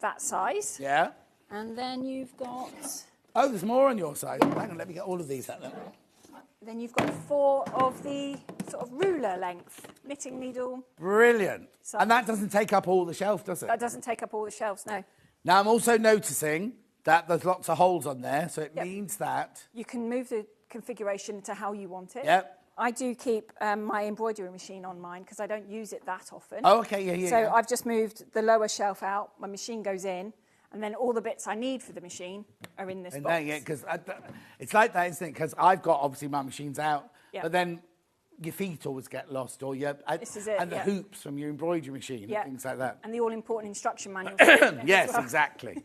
that size. Yeah. And then you've got... Oh, there's more on your side. Hang on, let me get all of these out then. Then you've got 4 of the sort of ruler length knitting needle. Brilliant. So and that doesn't take up all the shelf, does it? That doesn't take up all the shelves, no. Now, I'm also noticing that there's lots of holes on there, so it means that... You can move the configuration to how you want it. Yep. I do keep my embroidery machine on mine because I don't use it that often. Oh, okay, yeah. So I've just moved the lower shelf out, my machine goes in, and then all the bits I need for the machine are in this box. There, yeah, because it's like that, isn't it? Because I've got, obviously, my machines out, but then your feet always get lost, or your... This is it, and the hoops from your embroidery machine, and things like that. And the all-important instruction manual. Yes, exactly.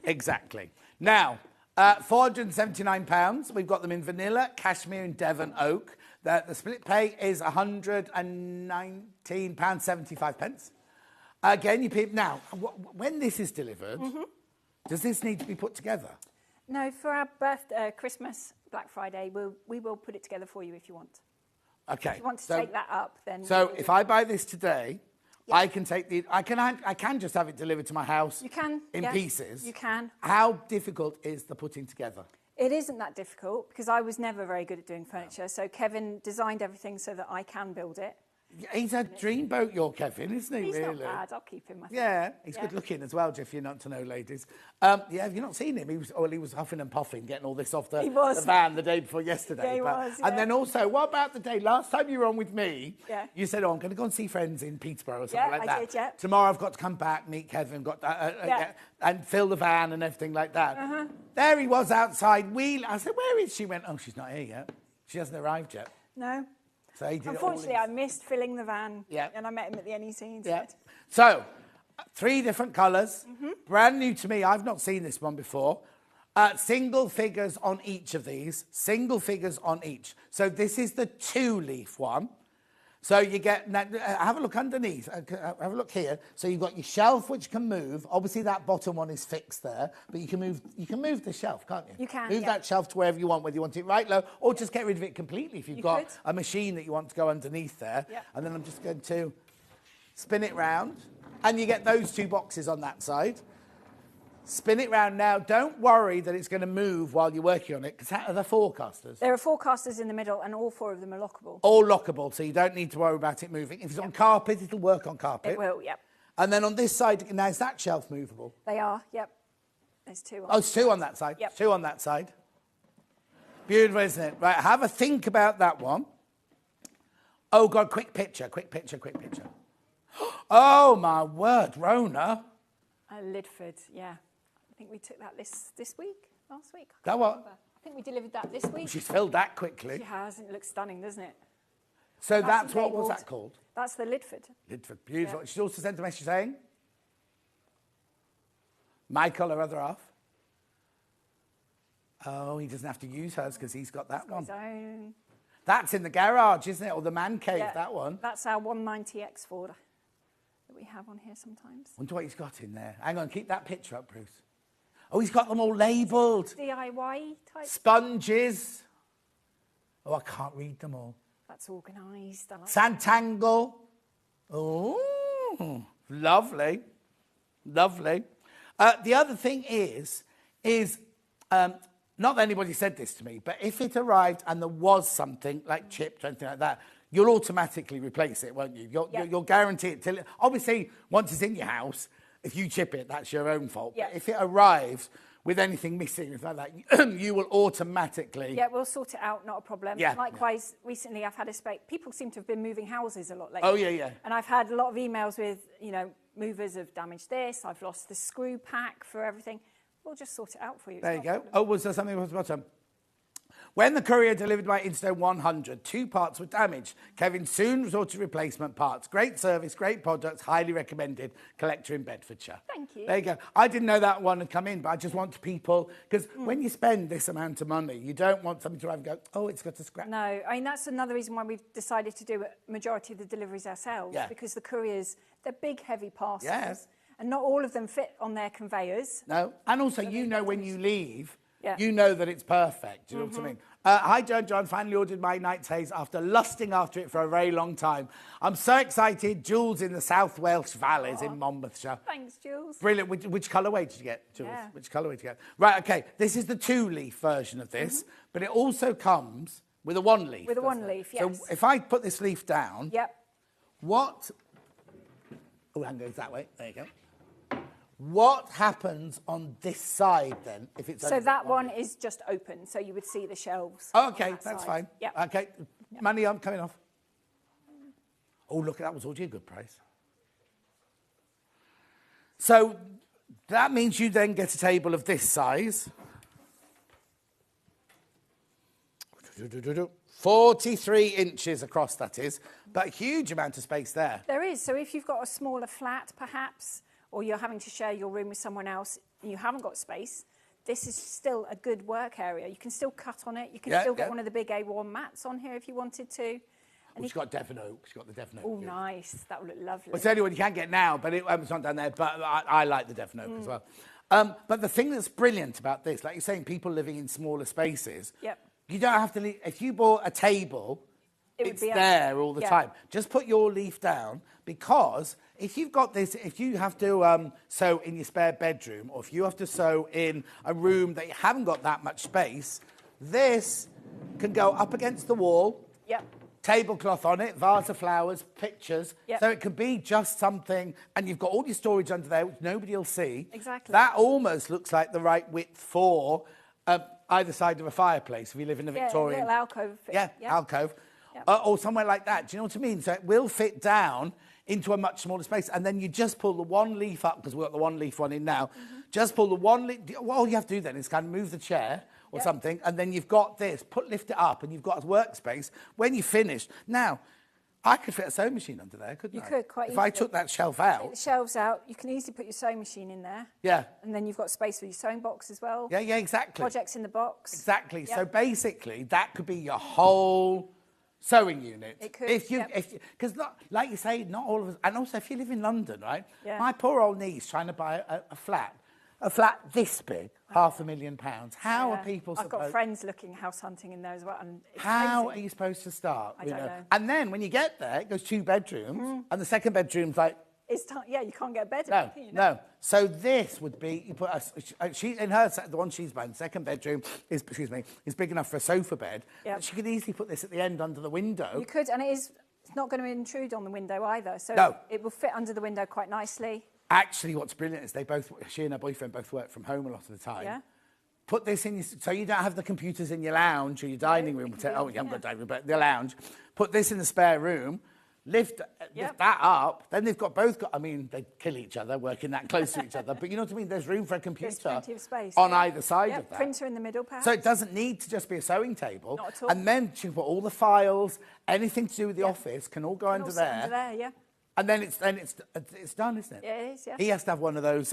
Now, £479. We've got them in vanilla, cashmere and Devon oak. The split pay is £119.75. Again, you pay... Now, when this is delivered, does this need to be put together? No, for our birthday, Christmas, Black Friday, we will put it together for you if you want. Okay. If you want to take that up, then... So if I buy this today, I can take the... I can just have it delivered to my house. You can. In pieces. You can. How difficult is the putting together? It isn't that difficult because I was never very good at doing furniture. So Kevin designed everything so that I can build it. He's a dreamboat, your Kevin, isn't he, He's really? not bad. I'll keep him, I think. Yeah, he's good looking as well, Jeff, you're not to know, ladies. Have you not seen him? He was huffing and puffing, getting all this off the van the day before yesterday. Yeah, he was, And then also, what about the day, last time you were on with me, Yeah. you said, I'm going to go and see friends in Peterborough or something like that. I did, yeah. Tomorrow I've got to come back, meet Kevin, and fill the van and everything like that. There he was outside, I said, where is she? She went, oh, she's not here yet. She hasn't arrived yet. No. So he did Unfortunately, I missed filling the van. Yeah. And I met him at the NEC instead. Yeah. So, 3 different colours. Brand new to me. I've not seen this one before. Single figures on each of these. Single figures on each. So this is the 2-leaf one. So you get... Now, have a look underneath. Have a look here. So you've got your shelf, which can move. Obviously, that bottom one is fixed there. But you can move the shelf, can't you? You can, Move that shelf to wherever you want, whether you want it right low, or just get rid of it completely if you've got a machine that you want to go underneath there. Yep. And then I'm just going to spin it round. And you get those 2 boxes on that side. Spin it round now. Don't worry that it's going to move while you're working on it, because are there forecasters? There are forecasters in the middle, and all 4 of them are lockable. All lockable, so you don't need to worry about it moving. If it's on carpet, it'll work on carpet. It will, yep. And then on this side, now is that shelf movable? They are, yep. There's 2 on. Oh, it's 2 on that side. Yep. 2 on that side. Beautiful, isn't it? Right, have a think about that one. Oh, God, quick picture. Oh, my word, Rona. Lidford, yeah. I think we took that this week, last week. That what? Remember. I think we delivered that this week. She's filled that quickly. She has, and it looks stunning, doesn't it? So that's what was that called? That's the Lidford. Lidford, beautiful. Yeah. She's also sent a message saying, Michael, her other half. Oh, he doesn't have to use hers because he's got that one. His own. That's in the garage, isn't it? Or the man cave, that one. That's our 190X Ford that we have on here sometimes. Wonder what he's got in there. Hang on, keep that picture up, Bruce. Oh, he's got them all labelled. DIY type. Sponges. Oh, I can't read them all. That's organised. I like Santangle. Oh, lovely. Lovely. The other thing is not that anybody said this to me, but if it arrived and there was something like chipped or anything like that, you'll automatically replace it, won't you? You'll guarantee it till... Obviously, once it's in your house, if you chip it, that's your own fault. Yeah. But if it arrives with anything missing, like that, you will automatically... Yeah, we'll sort it out, not a problem. Yeah. Likewise, recently I've had people seem to have been moving houses a lot lately. Oh, yeah. And I've had a lot of emails with, movers have damaged this, I've lost the screw pack for everything. We'll just sort it out for you. There you go. Oh, was there something at the bottom? When the courier delivered my Insta 100, 2 parts were damaged. Kevin soon resorted to replacement parts. Great service, great products, highly recommended. Collector in Bedfordshire. Thank you. There you go. I didn't know that one had come in, but I just want people... Because when you spend this amount of money, you don't want something to arrive and go, oh, it's got a scratch. No, I mean, that's another reason why we've decided to do a majority of the deliveries ourselves. Yeah. Because the couriers, they're big, heavy parcels. Yeah. And not all of them fit on their conveyors. No. And also, when you leave... Yeah. You know that it's perfect. Do you know what I mean? Hi, John. Finally ordered my Night's Haze after lusting after it for a very long time. I'm so excited. Jules in the South Welsh Valleys in Monmouthshire. Thanks, Jules. Brilliant. Which colourway did you get, Jules? Yeah. Which colourway did you get? Right, OK. This is the 2-leaf version of this, but it also comes with a 1-leaf. With a 1-leaf, yes. So if I put this leaf down, Yep. what... Oh, hand goes that way. There you go. What happens on this side then? If it's So that one is just open, so you would see the shelves. Oh, OK, on that that's side. fine. Yep. OK, money, I'm coming off. Oh, look, that was already a good price. So that means you then get a table of this size. 43 inches across, that is, but a huge amount of space there. There is. So if you've got a smaller flat, perhaps, or you're having to share your room with someone else and you haven't got space, this is still a good work area. You can still cut on it. You can still get one of the big A1 mats on here if you wanted to. And she's got Devon Oak. She's got the Devon Oak. Oh, nice. That would look lovely. Well, it's the only one you can get now, but it's not down there. But I like the Devon Oak as well. But the thing that's brilliant about this, like you're saying, people living in smaller spaces, you don't have to leave. If you bought a table, it's there all the time. Just put your leaf down, because if you've got this, if you have to sew in your spare bedroom, or if you have to sew in a room that you haven't got that much space, this can go up against the wall. Tablecloth on it, vase of flowers, pictures. So it could be just something, and you've got all your storage under there, which nobody will see. Exactly. That almost looks like the right width for either side of a fireplace if you live in a Victorian. Yeah, a little alcove. Alcove. Or somewhere like that. Do you know what I mean? So it will fit down into a much smaller space, and then you just pull the 1 leaf up, because we've got the 1-leaf one in now. Just pull the 1 leaf. All you have to do then is kind of move the chair or something, and then you've got this. Lift it up, and you've got a workspace. When you're finished, now, I could fit a sewing machine under there, couldn't I? You could, quite easily. easily. If I took that shelf out. Take the shelves out, you can easily put your sewing machine in there. Yeah. And then you've got space for your sewing box as well. Yeah, exactly. Projects in the box. Exactly. So basically, that could be your whole sewing unit. It could, because like you say, not all of us, and also if you live in London, right? Yeah. My poor old niece trying to buy a flat this big, £500,000. How are people supposed... I've got friends looking house hunting in there as well. And it's how amazing. are you supposed to start? I don't know. And then when you get there, it goes 2 bedrooms, and the second bedroom's like... you can't get a bed. No. So this would be, you put she in her, the one she's buying, second bedroom is big enough for a sofa bed. But she could easily put this at the end under the window. You could, and it's not going to intrude on the window either. So it will fit under the window quite nicely. Actually, what's brilliant is she and her boyfriend both work from home a lot of the time. Yeah. Put this in, so you don't have the computers in your lounge or your dining room. You haven't got a dining room, but the lounge. Put this in the spare room. Lift that up, then they've both got, I mean, they kill each other working that close to each other, but you know what I mean? There's room for a computer. There's plenty of space, on either side of that. Printer in the middle, perhaps. So it doesn't need to just be a sewing table. Not at all. And then you put all the files, anything to do with the office can all go under there. Under there, And then it's done, isn't it? Yeah, it is, He has to have one of those,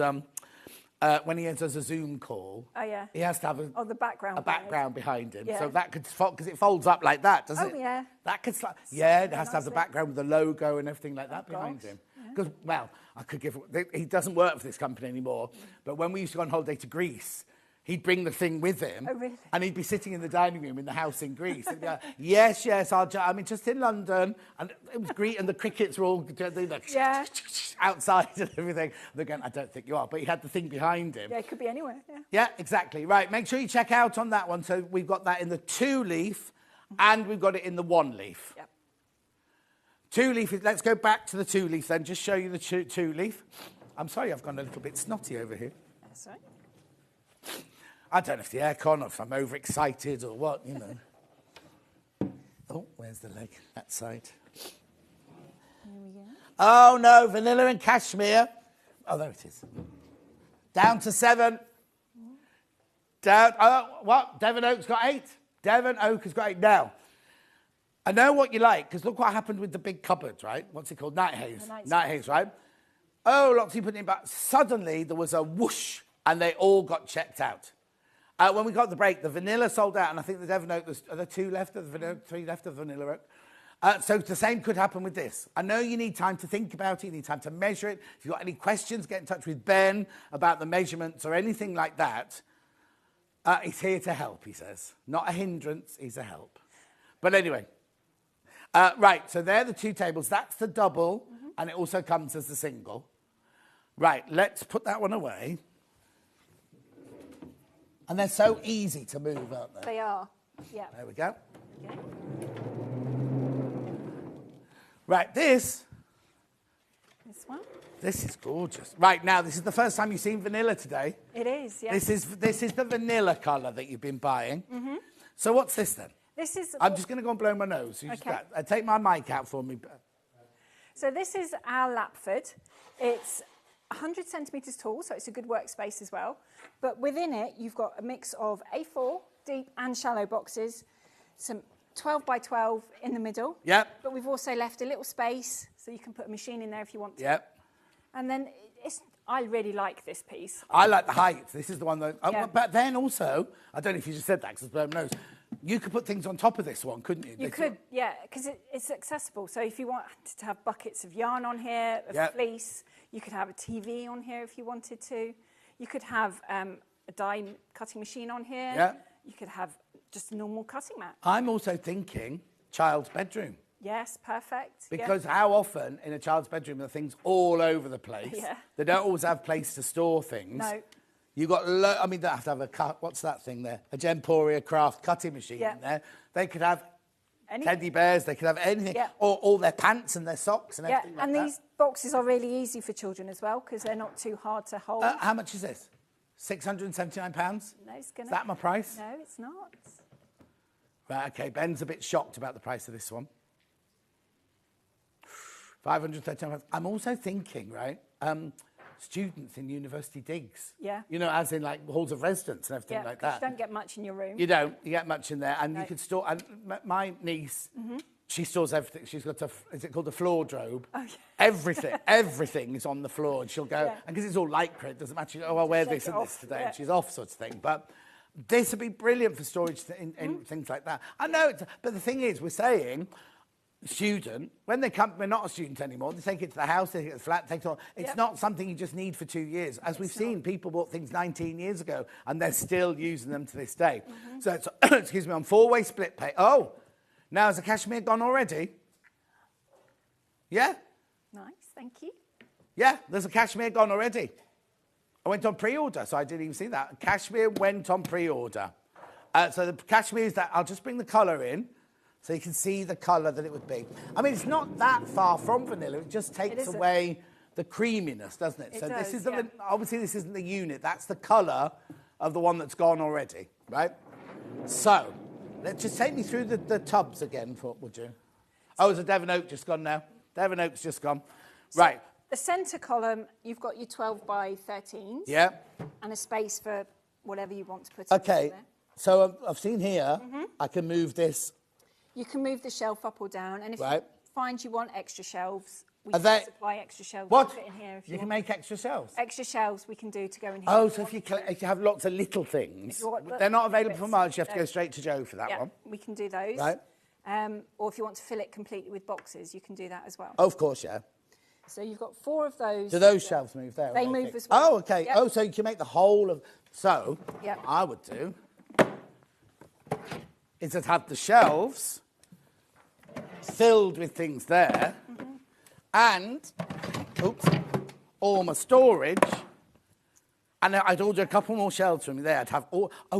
when he does a Zoom call, he has to have the background behind him. So that could, because it folds up like that, doesn't it? Oh, yeah. That could, it has to have the background with the logo and everything like that behind him. Because, I could he doesn't work for this company anymore, but when we used to go on holiday to Greece, he'd bring the thing with him, and he'd be sitting in the dining room in the house in Greece. And go, yes, I'm just in London, and it was great, and the crickets were all outside and everything. They're going, I don't think you are, but he had the thing behind him. Yeah, it could be anywhere. Yeah, exactly. Right, make sure you check out on that one. So we've got that in the 2-leaf, and we've got it in the 1-leaf. Yep. 2-leaf. Let's go back to the 2-leaf then. Just show you the 2-leaf. I'm sorry, I've gone a little bit snotty over here. That's right. I don't know if the aircon or if I'm overexcited or what, you know. Oh, where's the leg? That side. Here we go. Oh, no, vanilla and cashmere. Oh, there it is. Down to 7. Down. Oh, what? Devon Oak's got 8. Devon Oak has got 8 now. I know what you like, because look what happened with the big cupboard, right? What's it called? Night haze. Night haze, right? Oh, lots of people putting it back. Suddenly, there was a whoosh, and they all got checked out. When we got the break, the vanilla sold out, and I think the Devon Oak, are there 2 left of the vanilla, 3 left of the vanilla oak? So the same could happen with this. I know you need time to think about it, you need time to measure it. If you've got any questions, get in touch with Ben about the measurements or anything like that. He's here to help, he says. Not a hindrance, he's a help. But anyway. Right, so they're the two tables. That's the double, and it also comes as the single. Right, let's put that one away. And they're so easy to move, aren't they? They are, yeah. There we go. Okay. Right, this one. This is gorgeous. Right, now, this is the first time you've seen vanilla today. It is, yes. This is the vanilla colour that you've been buying. So what's this then? This is... I'm just going to go and blow my nose. Okay. Take my mic out for me. So this is our Lapford. It's 100 centimetres tall, so it's a good workspace as well. But within it, you've got a mix of A4, deep and shallow boxes, some 12 by 12 in the middle. Yep. But we've also left a little space, so you can put a machine in there if you want to. Yep. And then I really like this piece. I like the height. This is the one that... Yeah. But then also, I don't know if you just said that because it's blown my nose. You could put things on top of this one, couldn't you? You could, yeah, because it's accessible. So if you wanted to have buckets of yarn on here, of fleece, you could have a TV on here if you wanted to. You could have a die cutting machine on here. Yeah. You could have just a normal cutting mat. I'm also thinking child's bedroom. Yes, perfect. Because how often in a child's bedroom are things all over the place? Yeah. They don't always have place to store things. No. You've got, I mean, they have to have a cut. What's that thing there? A Gemporia craft cutting machine in there. They could have teddy bears. They could have anything. Yeah. Or all their pants and their socks and everything like and that. these boxes are really easy for children as well because they're not too hard to hold. How much is this? £679? No, it's gonna... Is that my price? No, it's not. Right, OK. Ben's a bit shocked about the price of this one. £539. I'm also thinking, right, students in university digs. Yeah. You know, as in, like, halls of residence and everything like that. You don't get much in your room. You don't. You get much in there. And you could store... And my niece, she stores everything. She's got a... Is it called a floor drobe? Oh, yeah. Everything is on the floor. And she'll go... And because it's all lycra, it doesn't matter. Oh, I'll wear this and this today. And she's off, sort of thing. But this would be brilliant for storage in things like that. I know, but the thing is, we're saying... student, when they come, we're not a student anymore, they take it to the house, they take it to the flat, take it on. It's not something you just need for 2 years. As we've seen, people bought things 19 years ago and they're still using them to this day. So it's, excuse me, on four-way split pay. Oh, now has the cashmere gone already? Yeah? Nice, thank you. Yeah, there's a cashmere gone already. I went on pre-order, so I didn't even see that. Cashmere went on pre-order. So the cashmere is that, I'll just bring the colour in. So you can see the colour that it would be. I mean, it's not that far from vanilla. It just takes away the creaminess, doesn't it? So this is obviously this isn't the unit. That's the colour of the one that's gone already, right? So let's just take me through the tubs again, would you? Oh, is the Devon Oak just gone now? Devon Oak's just gone. So right. The centre column, you've got your 12 by 13s. Yeah. And a space for whatever you want to put in there. So I've seen here, I can move this. You can move the shelf up or down, and if you find you want extra shelves, we can supply extra shelves. What? To fit in here if you can make extra shelves? Extra shelves we can do to go in here. Oh, so if you have lots of little things, they're not available for Marge, you have to go straight to Joe for that one. We can do those. Right. Or if you want to fill it completely with boxes, you can do that as well. Oh, of course, yeah. So you've got 4 of those. Do those shelves move there? They move as well. Oh, OK. Yep. Oh, so you can make the whole of... So, I would do... is to have the shelves... filled with things there, and all my storage, and I'd order a couple more shelves from me there. I'd have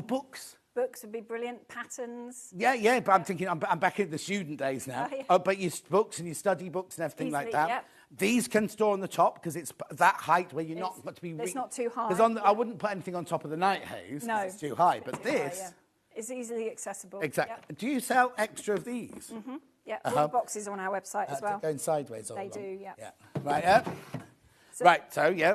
books. Books would be brilliant. Patterns. Yeah, but I'm thinking I'm back in the student days now. But your books and your study books and everything like that. Yep. These can store on the top because it's that height where you're not got to be. It's not too high. Because I wouldn't put anything on top of the night haze. No, it's too high. But this is easily accessible. Exactly. Yep. Do you sell extra of these? Yeah, all the boxes are on our website as well. Going sideways all They along. do, yeah. Right, yeah.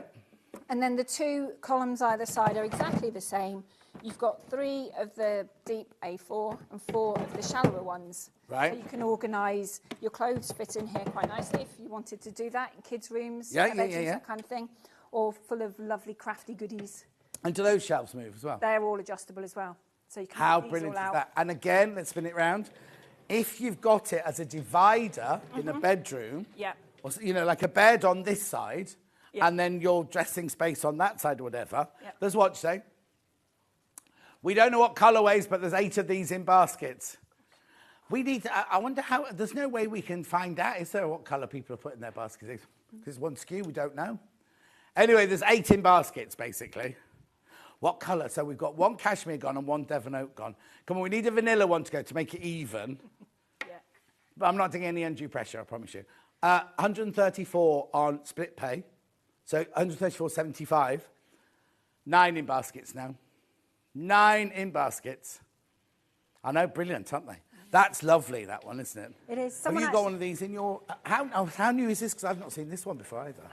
And then the 2 columns either side are exactly the same. You've got 3 of the deep A4 and 4 of the shallower ones. Right. So you can organise your clothes fit in here quite nicely if you wanted to do that in kids' rooms, bedrooms, that kind of thing, or full of lovely crafty goodies. And do those shelves move as well? They're all adjustable as well. So you can How these brilliant all is out. that? And again, let's spin it round. If you've got it as a divider in a bedroom, or, you know, like a bed on this side, and then your dressing space on that side or whatever, there's what you say? We don't know what colourways, but there's 8 of these in baskets. We need to, I wonder how, there's no way we can find out, is there, what colour people are putting in their baskets? Because one SKU, we don't know. Anyway, there's 8 in baskets, basically. What colour? So we've got 1 cashmere gone and 1 Devon oak gone. Come on, we need a vanilla one to go to make it even. Yeah. But I'm not doing any undue pressure, I promise you. 134 on split pay. So 134.75. 9 in baskets now. 9 in baskets. I know, brilliant, aren't they? That's lovely, that one, isn't it? It is. Have you got one of these in your... How new is this? Because I've not seen this one before either.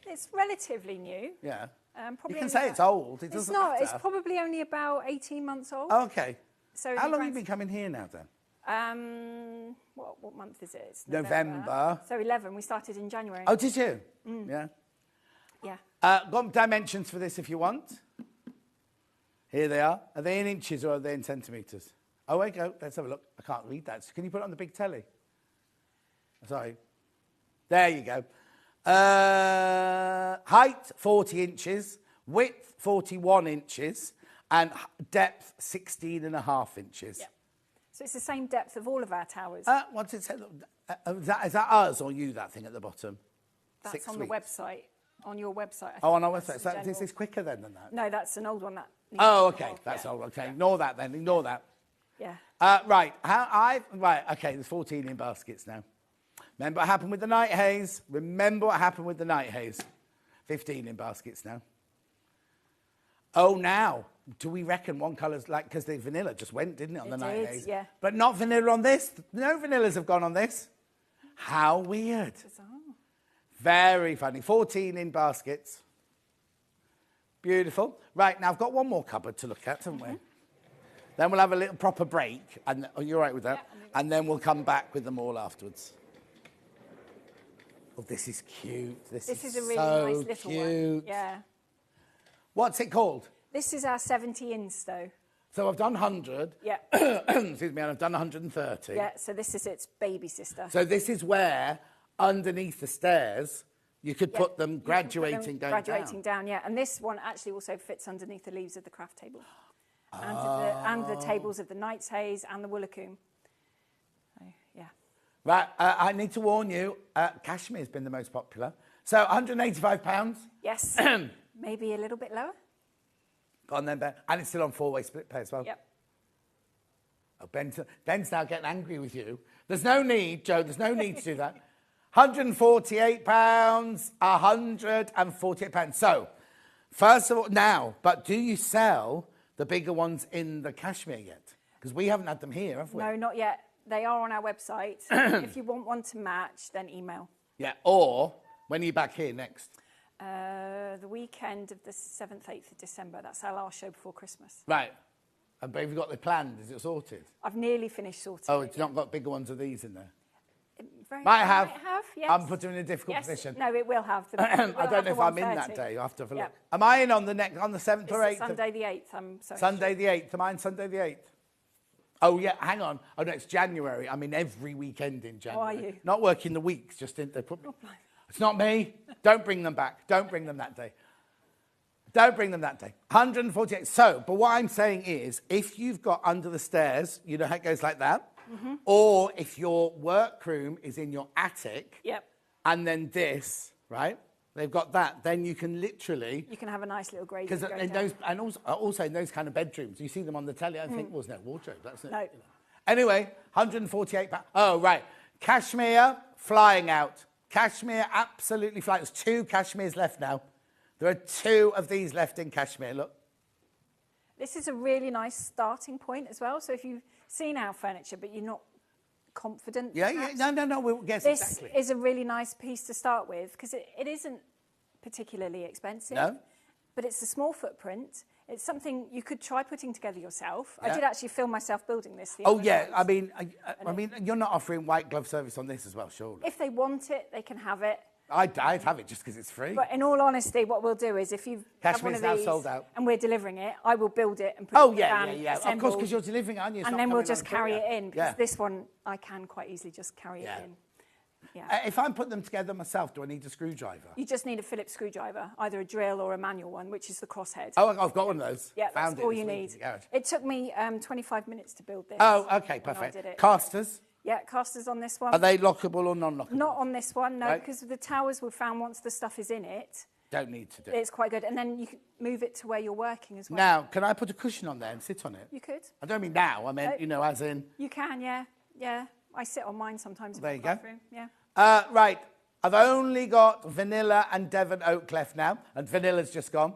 It's relatively new. Yeah. Probably you can say it's old. It doesn't matter. It's probably only about 18 months old. Oh, okay. So how long have you been coming here now, then? What month is it? It's November. So 11. We started in January. Oh, did you? Yeah. Yeah. Got dimensions for this if you want. Here they are. Are they in inches or are they in centimetres? Oh, wait, go. Let's have a look. I can't read that. Can you put it on the big telly? Sorry. There you go. Height, 40 inches. Width, 41 inches. And depth, 16.5 inches. Yeah. So it's the same depth of all of our towers. What's it say? Is that us or you, that thing at the bottom? That's 6 on weeks. the website. On your website. On our website. So this is quicker then than that? No, that's an old one. Oh, okay. That's old. Okay. Yeah. Ignore that then. Ignore that. Yeah. Right. Right. Okay. There's 14 in baskets now. Remember what happened with the night haze? 15 in baskets now. Oh, now. Do we reckon one colour's like... Because the vanilla just went, didn't it, on the night haze? Yeah. But not vanilla on this. No vanillas have gone on this. How weird. Bizarre. Very funny. 14 in baskets. Beautiful. Right, now I've got one more cupboard to look at, haven't we? Then we'll have a little proper break. And you're right with that? Yeah, and then we'll come back with them all afterwards. Oh, this is cute. This is a really nice little one. Yeah. What's it called? This is our 70 insto. So I've done 100. Yeah. Excuse me, and I've done 130. Yeah, so this is its baby sister. So this is where, underneath the stairs, you could put them graduating down. Yeah. And this one actually also fits underneath the leaves of the craft table. And the tables of the Knight's Haze and the Woolacombe. So, yeah. Right, I need to warn you, cashmere's been the most popular. So £185. Yes. Maybe a little bit lower. Go on then, Ben. And it's still on 4-way split pay as well. Yep. Oh, Ben's now getting angry with you. There's no need, Joe, there's no need to do that. £148, £148. So, first of all, now, but do you sell the bigger ones in the cashmere yet? Because we haven't had them here, have we? No, not yet. They are on our website. If you want one to match, then email. Yeah, or when are you back here next? The weekend of the 7th, 8th of December. That's our last show before Christmas. Right. But have you got the planned? Is it sorted? I've nearly finished sorting. Oh, it's not got bigger ones of these in there? Might have, yes. I'm putting in a difficult position. No, it will have. I don't know if I'm in that day. I'll have to have a look. Yep. Am I in on the 7th or 8th? Sunday the 8th. I'm sorry. Sunday the 8th. Am I in Sunday the 8th? Oh, yeah, hang on. Oh, no, it's January. I'm in every weekend in January. How are you? Not working the weeks, just in... They put me... It's not me. Don't bring them back. Don't bring them that day. Don't bring them that day. 148. So, but what I'm saying is, if you've got under the stairs, you know how it goes like that? Mm-hmm. Or if your workroom is in your attic, and then this, right? They've got that. Then you can literally... You can have a nice little gradient. Because in those, and also in those kind of bedrooms, you see them on the telly, I think, well, there's no wardrobe. That's it. No. You know. Anyway, £148. Oh, right. Cashmere, flying out. Cashmere, absolutely flying. There's 2 cashmeres left now. There are 2 of these left in cashmere, look. This is a really nice starting point as well. So if you've seen our furniture, but you're not confident... No, we'll guess exactly. This is a really nice piece to start with, because it isn't particularly expensive. No. But it's a small footprint. It's something you could try putting together yourself. Yeah. I did actually film myself building this. I mean, you're not offering white glove service on this as well, surely? If they want it, they can have it. I'd have it just because it's free. But in all honesty, what we'll do is if you have one of these sold out. and we're delivering it, I will build it and put it in the van, Of course, because you're delivering it, aren't you? And then we'll just carry it in, because this one, I can quite easily just carry it in. Yeah. If I'm putting them together myself, do I need a screwdriver? You just need a Phillips screwdriver, either a drill or a manual one, which is the crosshead. Oh, I've got one of those. Yeah, Found that's all it you this week need. in the garage. It took me 25 minutes to build this. Oh, okay, when I perfect. did it. Casters? Yeah, casters on this one. Are they lockable or non-lockable? Not on this one, no, Right. because the towers were found once the stuff is in it. Don't need to do it. It's quite good. And then you can move it to where you're working as well. Now, can I put a cushion on there and sit on it? You could. I don't mean now. I meant, as in... You can, yeah. Yeah. I sit on mine sometimes in There the you go. bathroom. Yeah. Right. I've only got vanilla and Devon oak left now, and vanilla's just gone.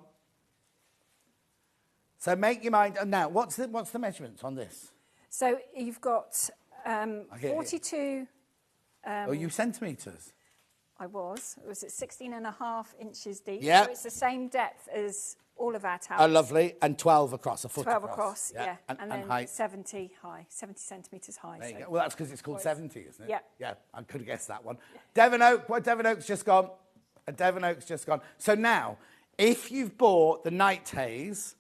So make your mind... Now, what's the measurements on this? So you've got 42... you centimetres? I was. It was at 16.5 inches deep. Yeah. So it's the same depth as all of our towers. Oh, lovely. And 12 across, a foot 12 across. across, yeah. And then height? 70 high, 70 centimetres high. There you go. Well, that's because it's called 70, isn't it? Yeah. Yeah, I could have guessed that one. Yeah. Devon oak, Devon oak's just gone. Devon oak's just gone. So now, if you've bought the night haze,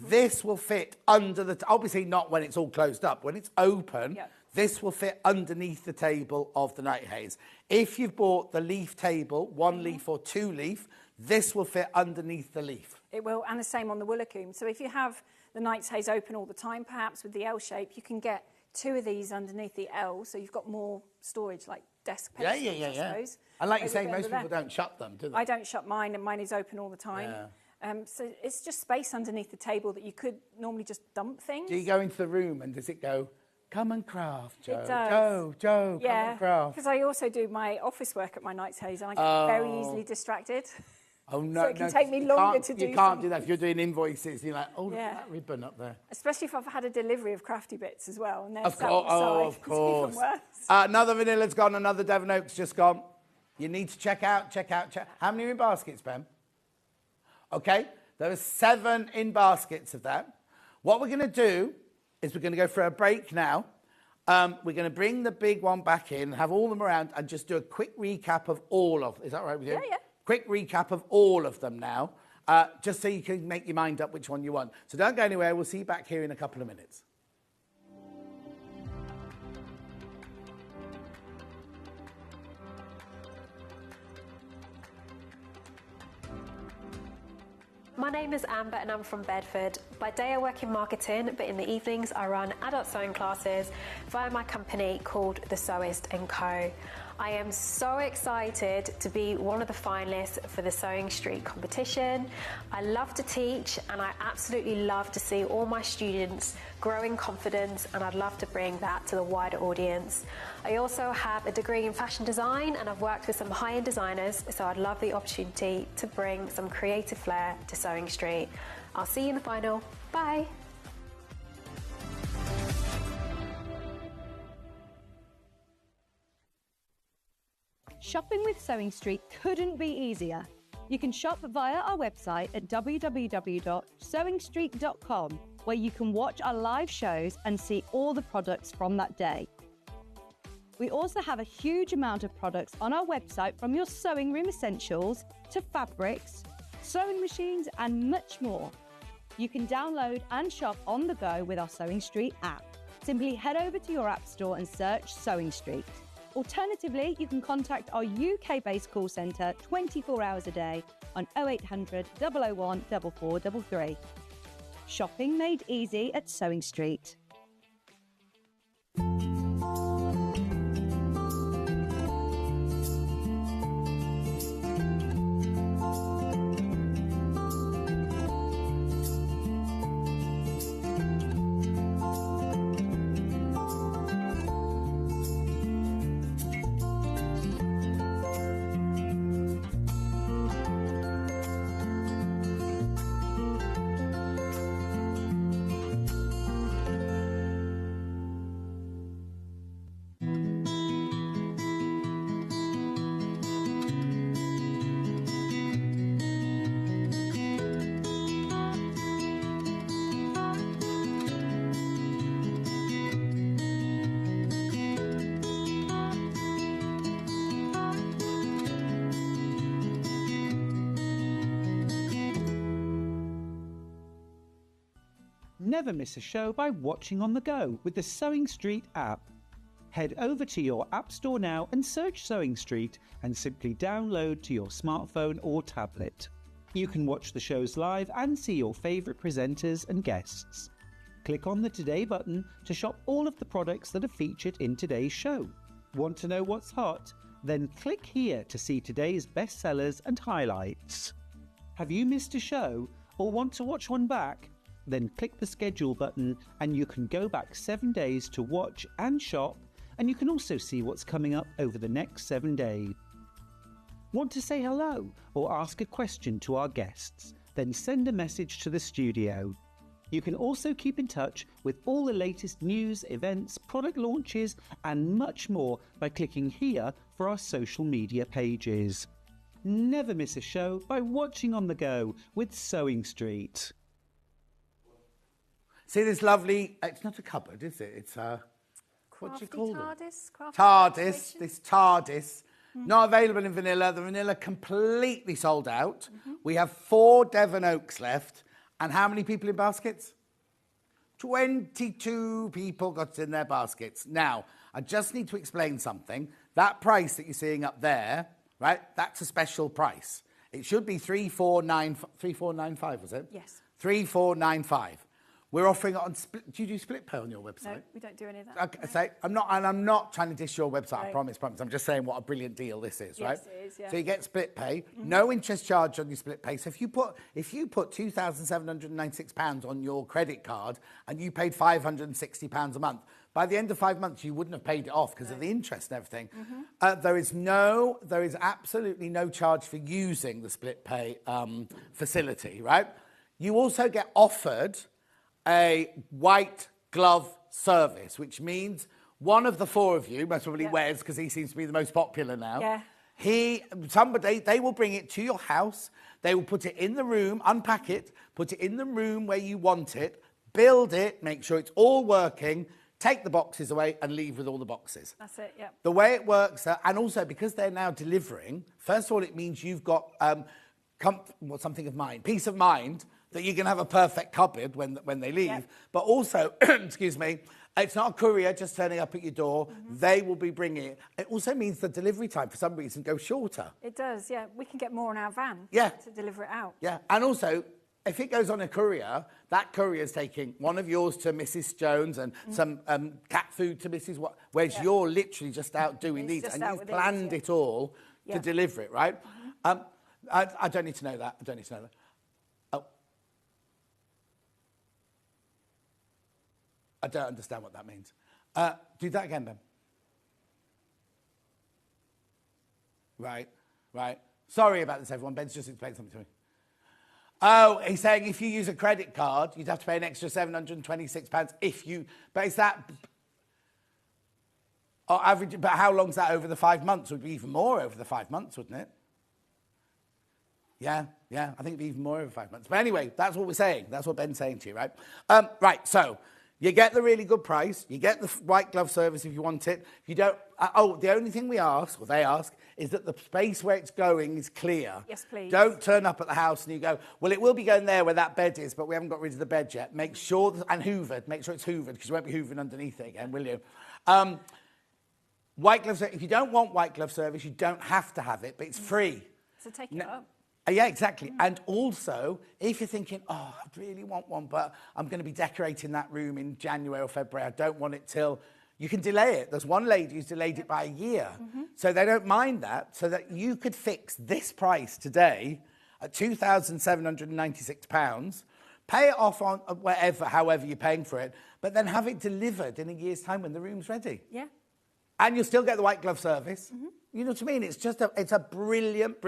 this will fit under the... obviously not when it's all closed up. When it's open... Yeah. This will fit underneath the table of the night haze. If you've bought the leaf table, 1 leaf or 2 leaf, this will fit underneath the leaf. It will, and the same on the Woolacombe. So if you have the night's haze open all the time, perhaps with the L shape, you can get 2 of these underneath the L, so you've got more storage, like desk pencils, I suppose. And like you say, Over most people there. don't shut them, do they? I don't shut mine, and mine is open all the time. Yeah. So it's just space underneath the table that you could normally just dump things. Do you go into the room and does it go... Come and craft, Joe. It does. Joe, come and craft. Because I also do my office work at my night's haze, and I get very easily distracted. Oh, no. So it can take me longer to do You can't do that. If you're doing invoices, you're like, that ribbon up there. Especially if I've had a delivery of crafty bits as well. And Of course. It's even worse. Another vanilla's gone, another Devon oak's just gone. You need to check out. How many are in baskets, Ben? Okay, there are 7 in baskets of that. What we're going to do is we're going to go for a break now. We're going to bring the big one back in, have all of them around, and just do a quick recap of all of them. Is that right with you? Yeah. Quick recap of all of them now, just so you can make your mind up which one you want. So don't go anywhere. We'll see you back here in a couple of minutes. My name is Amber and I'm from Bedford. By day I work in marketing, but in the evenings I run adult sewing classes via my company called The Sewist & Co. I am so excited to be one of the finalists for the Sewing Street competition. I love to teach and I absolutely love to see all my students grow in confidence, and I'd love to bring that to the wider audience. I also have a degree in fashion design and I've worked with some high-end designers, so I'd love the opportunity to bring some creative flair to Sewing Street. I'll see you in the final. Bye. Shopping with Sewing Street couldn't be easier. You can shop via our website at www.sewingstreet.com, where you can watch our live shows and see all the products from that day. We also have a huge amount of products on our website, from your sewing room essentials to fabrics, sewing machines and much more. You can download and shop on the go with our Sewing Street app. Simply head over to your app store and search Sewing Street. Alternatively, you can contact our UK-based call centre 24 hours a day on 0800 001 4433. Shopping made easy at Sewing Street. Never miss a show by watching on the go with the Sewing Street app. Head over to your App Store now and search Sewing Street and simply download to your smartphone or tablet. You can watch the shows live and see your favourite presenters and guests. Click on the Today button to shop all of the products that are featured in today's show. Want to know what's hot? Then click here to see today's bestsellers and highlights. Have you missed a show or want to watch one back? Then click the schedule button and you can go back 7 days to watch and shop, and you can also see what's coming up over the next 7 days. Want to say hello or ask a question to our guests? Then send a message to the studio. You can also keep in touch with all the latest news, events, product launches and much more by clicking here for our social media pages. Never miss a show by watching on the go with Sewing Street. See this lovely, it's not a cupboard, is it? It's a, what do you call TARDIS? them? Crafty TARDIS, this TARDIS. Not available in vanilla. The vanilla completely sold out. We have 4 Devon Oaks left. And how many people in baskets? 22 people got in their baskets. Now, I just need to explain something. That price that you're seeing up there, right, that's a special price. It should be 3495, was it? Yes. 3495. We're offering it on split. Do you do split pay on your website? No, we don't do any of that. Okay, so I'm not trying to dish your website. No. I promise. I'm just saying what a brilliant deal this is, right? Yes, it is. Yeah. So you get split pay, no interest charge on your split pay. So if you put £2,796 on your credit card and you paid £560 a month, by the end of 5 months you wouldn't have paid it off because of the interest and everything. There is absolutely no charge for using the split pay facility, right? You also get offered a white glove service, which means one of the 4 of you, most probably Wes, because he seems to be the most popular now. Yeah. They will bring it to your house. They will put it in the room, unpack it, put it in the room where you want it, build it, make sure it's all working, take the boxes away and leave with all the boxes. That's it, yeah. The way it works, and also because they're now delivering, first of all, it means you've got something of mind, peace of mind, that you can have a perfect cupboard when they leave. Yep. But also, excuse me, it's not a courier just turning up at your door. They will be bringing it. It also means the delivery time, for some reason, goes shorter. It does, yeah. We can get more in our van to deliver it out. Yeah, and also, if it goes on a courier, that courier is taking one of yours to Mrs. Jones and some cat food to Mrs. Whereas you're literally just out doing these, and you've planned it all to deliver it, right? I don't need to know that. I don't understand what that means. Do that again, Ben. Right. Sorry about this, everyone. Ben's just explained something to me. Oh, he's saying if you use a credit card, you'd have to pay an extra £726 if you... But is that... average? But how long's that over the 5 months? It would be even more over the 5 months, wouldn't it? Yeah, I think it'd be even more over 5 months. But anyway, that's what we're saying. That's what Ben's saying to you, right? Right, so... You get the really good price. You get the white glove service if you want it. If you don't... the only thing we ask, or they ask, is that the space where it's going is clear. Yes, please. Don't turn up at the house and you go, well, it will be going there where that bed is, but we haven't got rid of the bed yet. Make sure... and hoovered. Make sure it's hoovered, because you won't be hoovering underneath it again, will you? White glove service. If you don't want white glove service, you don't have to have it, but it's free. So take it up. Yeah, exactly. And also, if you're thinking, I really want one, but I'm going to be decorating that room in January or February, I don't want it till... You can delay it. There's one lady who's delayed it by a year. So they don't mind that, so that you could fix this price today at £2,796, pay it off on however you're paying for it, but then have it delivered in a year's time when the room's ready. Yeah. And you'll still get the white glove service. You know what I mean? It's a brilliant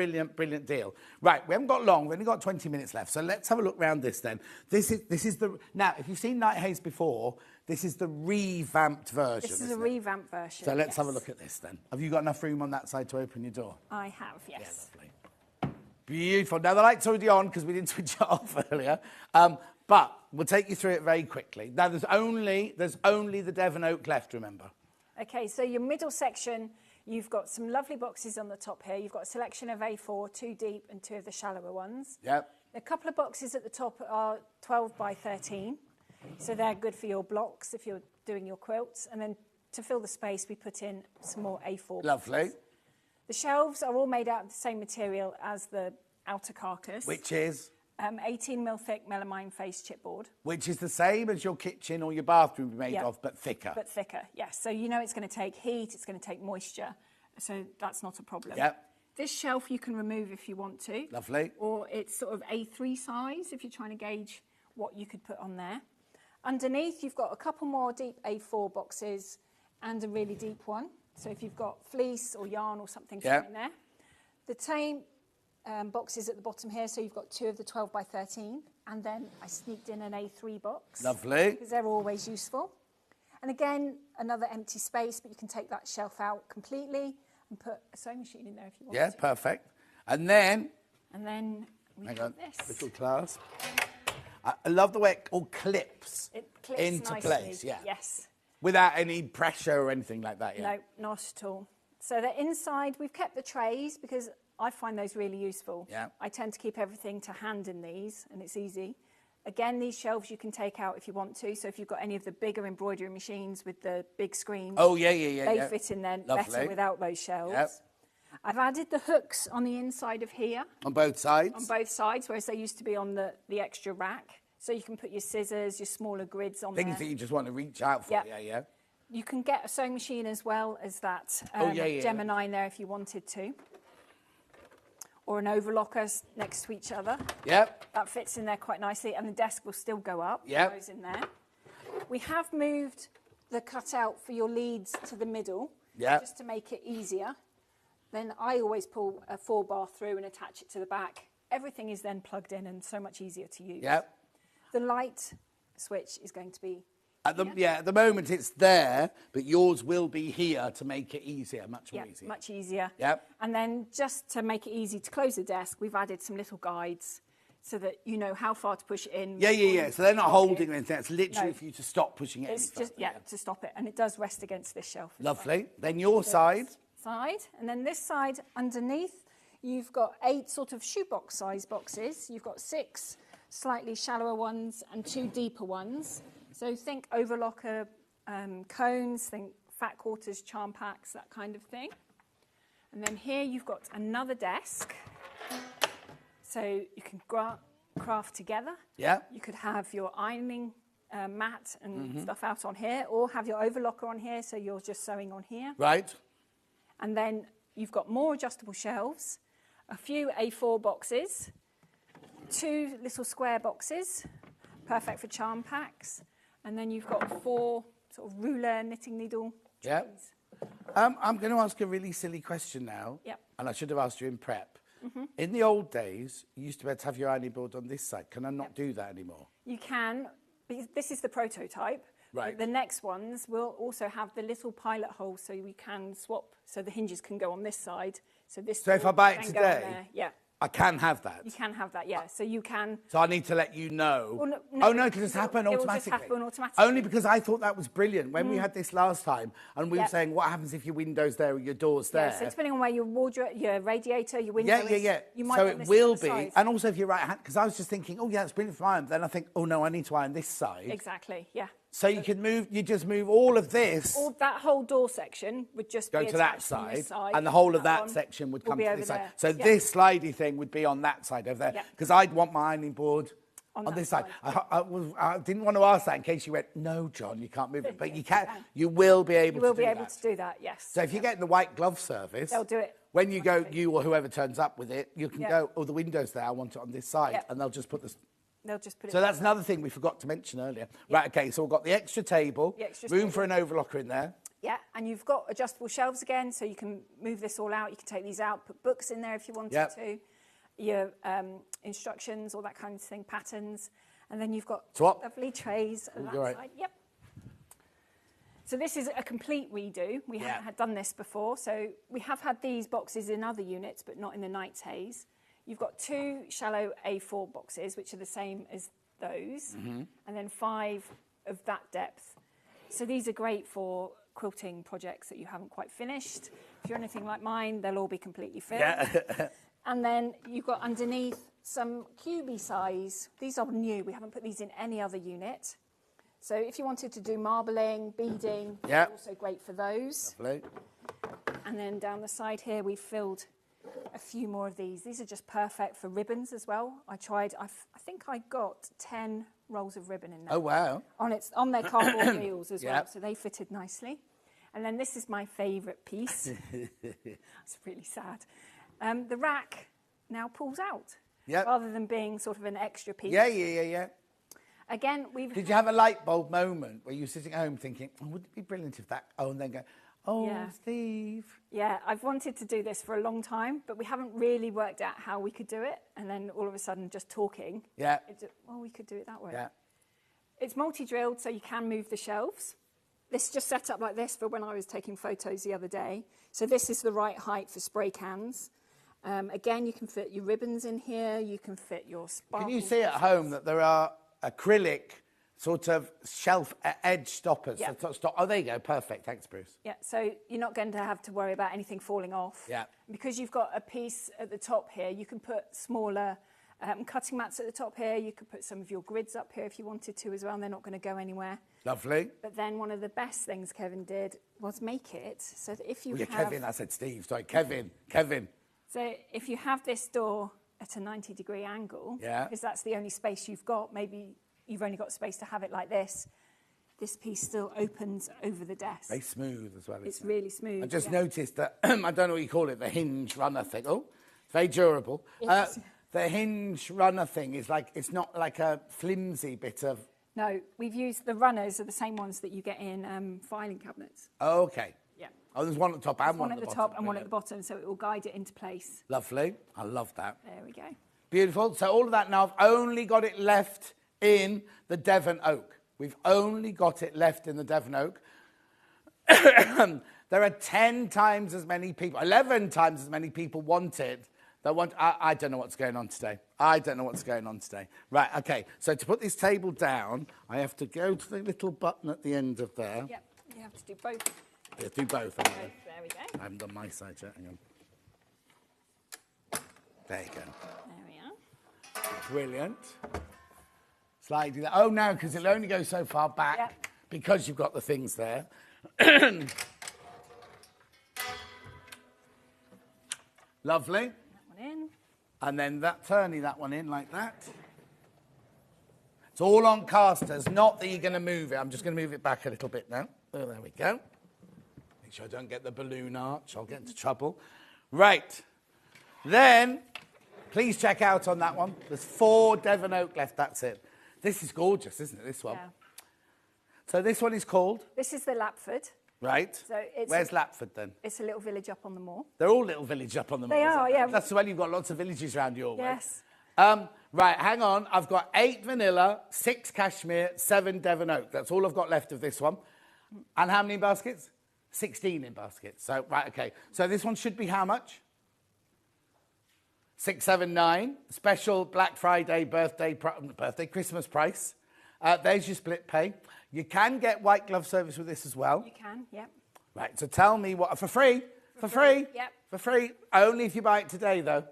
deal. Right, we haven't got long. We've only got 20 minutes left. So let's have a look round this then. This is the... Now, if you've seen Night Haze before, this is the revamped version. This is a revamped version. So let's have a look at this then. Have you got enough room on that side to open your door? I have, yes. Yeah, lovely. Beautiful. Now, the light's already on because we didn't switch it off earlier. But we'll take you through it very quickly. Now, there's only the Devon Oak left, remember. Okay, so your middle section, you've got some lovely boxes on the top here. You've got a selection of A4, 2 deep and 2 of the shallower ones. Yep. A couple of boxes at the top are 12 by 13, so they're good for your blocks if you're doing your quilts. And then to fill the space, we put in some more A4 Lovely. boxes. The shelves are all made out of the same material as the outer carcass. Which is? 18mm thick melamine face chipboard. Which is the same as your kitchen or your bathroom made Yeah. of, but thicker. But thicker, yes. So you know it's going to take heat, it's going to take moisture, so that's not a problem. Yep. This shelf you can remove if you want to. Lovely. Or it's sort of A3 size if you're trying to gauge what you could put on there. Underneath you've got a couple more deep A4 boxes and a really deep one. So if you've got fleece or yarn or something in there. The same boxes at the bottom here, so you've got 2 of the 12 by 13, and then I sneaked in an A3 box. Lovely. Because they're always useful. And again, another empty space, but you can take that shelf out completely and put a sewing machine in there if you want Yeah, to. perfect. And then we hang have on, this. little clasp. I love the way it all clips, It clips into nicely. place, yeah. Yes. Without any pressure or anything like that, yeah. No, not at all. So the inside, we've kept the trays because I find those really useful. Yeah. I tend to keep everything to hand in these, and it's easy. Again, these shelves you can take out if you want to. So if you've got any of the bigger embroidery machines with the big screens, they fit in there better without those shelves. Yep. I've added the hooks on the inside of here. On both sides? On both sides, whereas they used to be on the extra rack. So you can put your scissors, your smaller grids on there. Things that you just want to reach out for, yeah. You can get a sewing machine as well as that Gemini in there if you wanted to. Or an overlocker next to each other. Yep. That fits in there quite nicely, and the desk will still go up. Yep. Goes in there. We have moved the cutout for your leads to the middle, just to make it easier. Then I always pull a 4-bar through and attach it to the back. Everything is then plugged in and so much easier to use. Yep. The light switch is going to be at the moment it's there, but yours will be here to make it easier, much more easier. Much easier. Yep. And then just to make it easy to close the desk, we've added some little guides so that you know how far to push it in. Yeah. So they're not holding anything. It's literally for you to stop pushing it. It's just, to stop it. And it does rest against this shelf. Lovely. Then your side. And then this side underneath, you've got 8 sort of shoebox size boxes. You've got 6 slightly shallower ones and 2 deeper ones. So think overlocker cones, think fat quarters, charm packs, that kind of thing. And then here you've got another desk. So you can craft together. Yeah. You could have your ironing mat and stuff out on here, or have your overlocker on here, so you're just sewing on here. Right. And then you've got more adjustable shelves, a few A4 boxes, 2 little square boxes, perfect for charm packs. And then you've got 4 sort of ruler knitting needle trays. I'm going to ask a really silly question now. Yep. And I should have asked you in prep. In the old days, you used to be able to have your ironing board on this side. Can I not do that anymore? You can, because this is the prototype. Right. But the next ones will also have the little pilot hole, so we can swap, so the hinges can go on this side. So if I buy it can go on today, there. I can have that. You can have that, yeah. So you can. So I need to let you know. Well, oh no, because it's happened automatically. It will just happen automatically. Only because I thought that was brilliant when we had this last time, and we were saying, what happens if your window's there or your door's there? So depending on where your wardrobe, your radiator, your window is, you might so want it this will on the be, side. and also if you're right hand, because I was just thinking, oh yeah, it's brilliant for iron. Then I think, oh no, I need to iron this side. Exactly, yeah. So you can move. You just move all of this. That whole door section would just go be to that side, and the whole of that section would come to this side. So this slidey thing would be on that side over there, because I'd want my ironing board on this side. I didn't want to ask that in case you went, no, John, you can't move it, but you can. You will be able. You will be able to do that. Yes. So if you get the white glove service, they'll do it. When you go, you or whoever turns up with it, you can go. Oh, the window's there. I want it on this side, and they'll just put this. They'll just put it. So that's another thing we forgot to mention earlier. Yeah. Right, okay, so we've got the extra table, room for an overlocker in there. Yeah, and you've got adjustable shelves again, so you can move this all out. You can take these out, put books in there if you wanted to, your instructions, all that kind of thing, patterns. And then you've got lovely trays on that side. Yep. So this is a complete redo. We haven't had done this before. So we have had these boxes in other units, but not in the Knight's Haze. You've got 2 shallow A4 boxes, which are the same as those, and then 5 of that depth. So these are great for quilting projects that you haven't quite finished. If you're anything like mine, they'll all be completely filled. Yeah. And then you've got underneath some cubey size. These are new. We haven't put these in any other unit. So if you wanted to do marbling, beading, Yeah. also great for those. Lovely. And then down the side here, we've filled a few more of these. These are just perfect for ribbons as well. I think I got 10 rolls of ribbon in there. Oh, wow. On their cardboard reels as Yeah. well, so they fitted nicely. And then this is my favourite piece. It's really sad. The rack now pulls out. Yep. Rather than being sort of an extra piece. Yeah. Again, Did you have a light bulb moment where you were sitting at home thinking, oh, wouldn't it be brilliant if that... Oh, and then go, oh, Yeah. Steve. Yeah, I've wanted to do this for a long time, but we haven't really worked out how we could do it. And then all of a sudden, just talking, Yeah. we could do it that way. Yeah. It's multi-drilled, so you can move the shelves. This is just set up like this for when I was taking photos the other day. So this is the right height for spray cans. Again, you can fit your ribbons in here. You can fit your sparkles. Can you see at home that there are acrylic sort of shelf edge stoppers? Yeah. Oh, there you go. Perfect. Thanks, Bruce. Yeah, so you're not going to have to worry about anything falling off. Yeah. Because you've got a piece at the top here, you can put smaller cutting mats at the top here. You could put some of your grids up here if you wanted to as well, and they're not going to go anywhere. Lovely. But then one of the best things Kevin did was make it so that if you have... Kevin, I said Steve. Sorry, Kevin. So if you have this door at a 90-degree angle, because that's the only space you've got, maybe you've only got space to have it like this piece still opens over the desk. Very smooth as well. It's really smooth. I just noticed that, I don't know what you call it, the hinge runner thing. Oh, it's very durable. The hinge runner thing is like, it's not like a flimsy bit of... No, we've used the runners are the same ones that you get in filing cabinets. Oh, okay. Yeah. Oh, there's one at the top and one at the top bottom. and one at the bottom, so it will guide it into place. Lovely. I love that. There we go. Beautiful. So all of that now, I've only got it left in the Devon Oak. We've only got it left in the Devon Oak. There are 10 times as many people, 11 times as many people want it. I don't know what's going on today. Right, okay. So to put this table down, I have to go to the little button at the end of there. Yep, you have to do both. Yeah, do both. There we go. I haven't done my side yet. Hang on. There you go. There we are. Brilliant. Slide that. Oh, no, because it'll only go so far back because you've got the things there. Lovely. In. And then turning that one in like that. It's all on casters, not that you're going to move it. I'm just going to move it back a little bit now. Oh, there we go. Make sure I don't get the balloon arch. I'll get into trouble. Right. Then, please check out on that one. There's 4 Devon Oak left. That's it. This is gorgeous, isn't it, this one? Yeah. So this one is called? This is the Lapford. Right. So where's Lapford then? It's a little village up on the moor. They're all little villages up on the moor. They are, yeah. That's when you've got lots of villages around your way. Yes. Right, hang on. I've got 8 vanilla, 6 cashmere, 7 Devon Oak. That's all I've got left of this one. And how many in baskets? 16 in baskets. So, right, okay. So this one should be how much? 679. Special Black Friday birthday, Christmas price. There's your split pay. You can get white glove service with this as well. You can, yep. Right, so tell me what, for free? For free? Yep. For free, only if you buy it today though.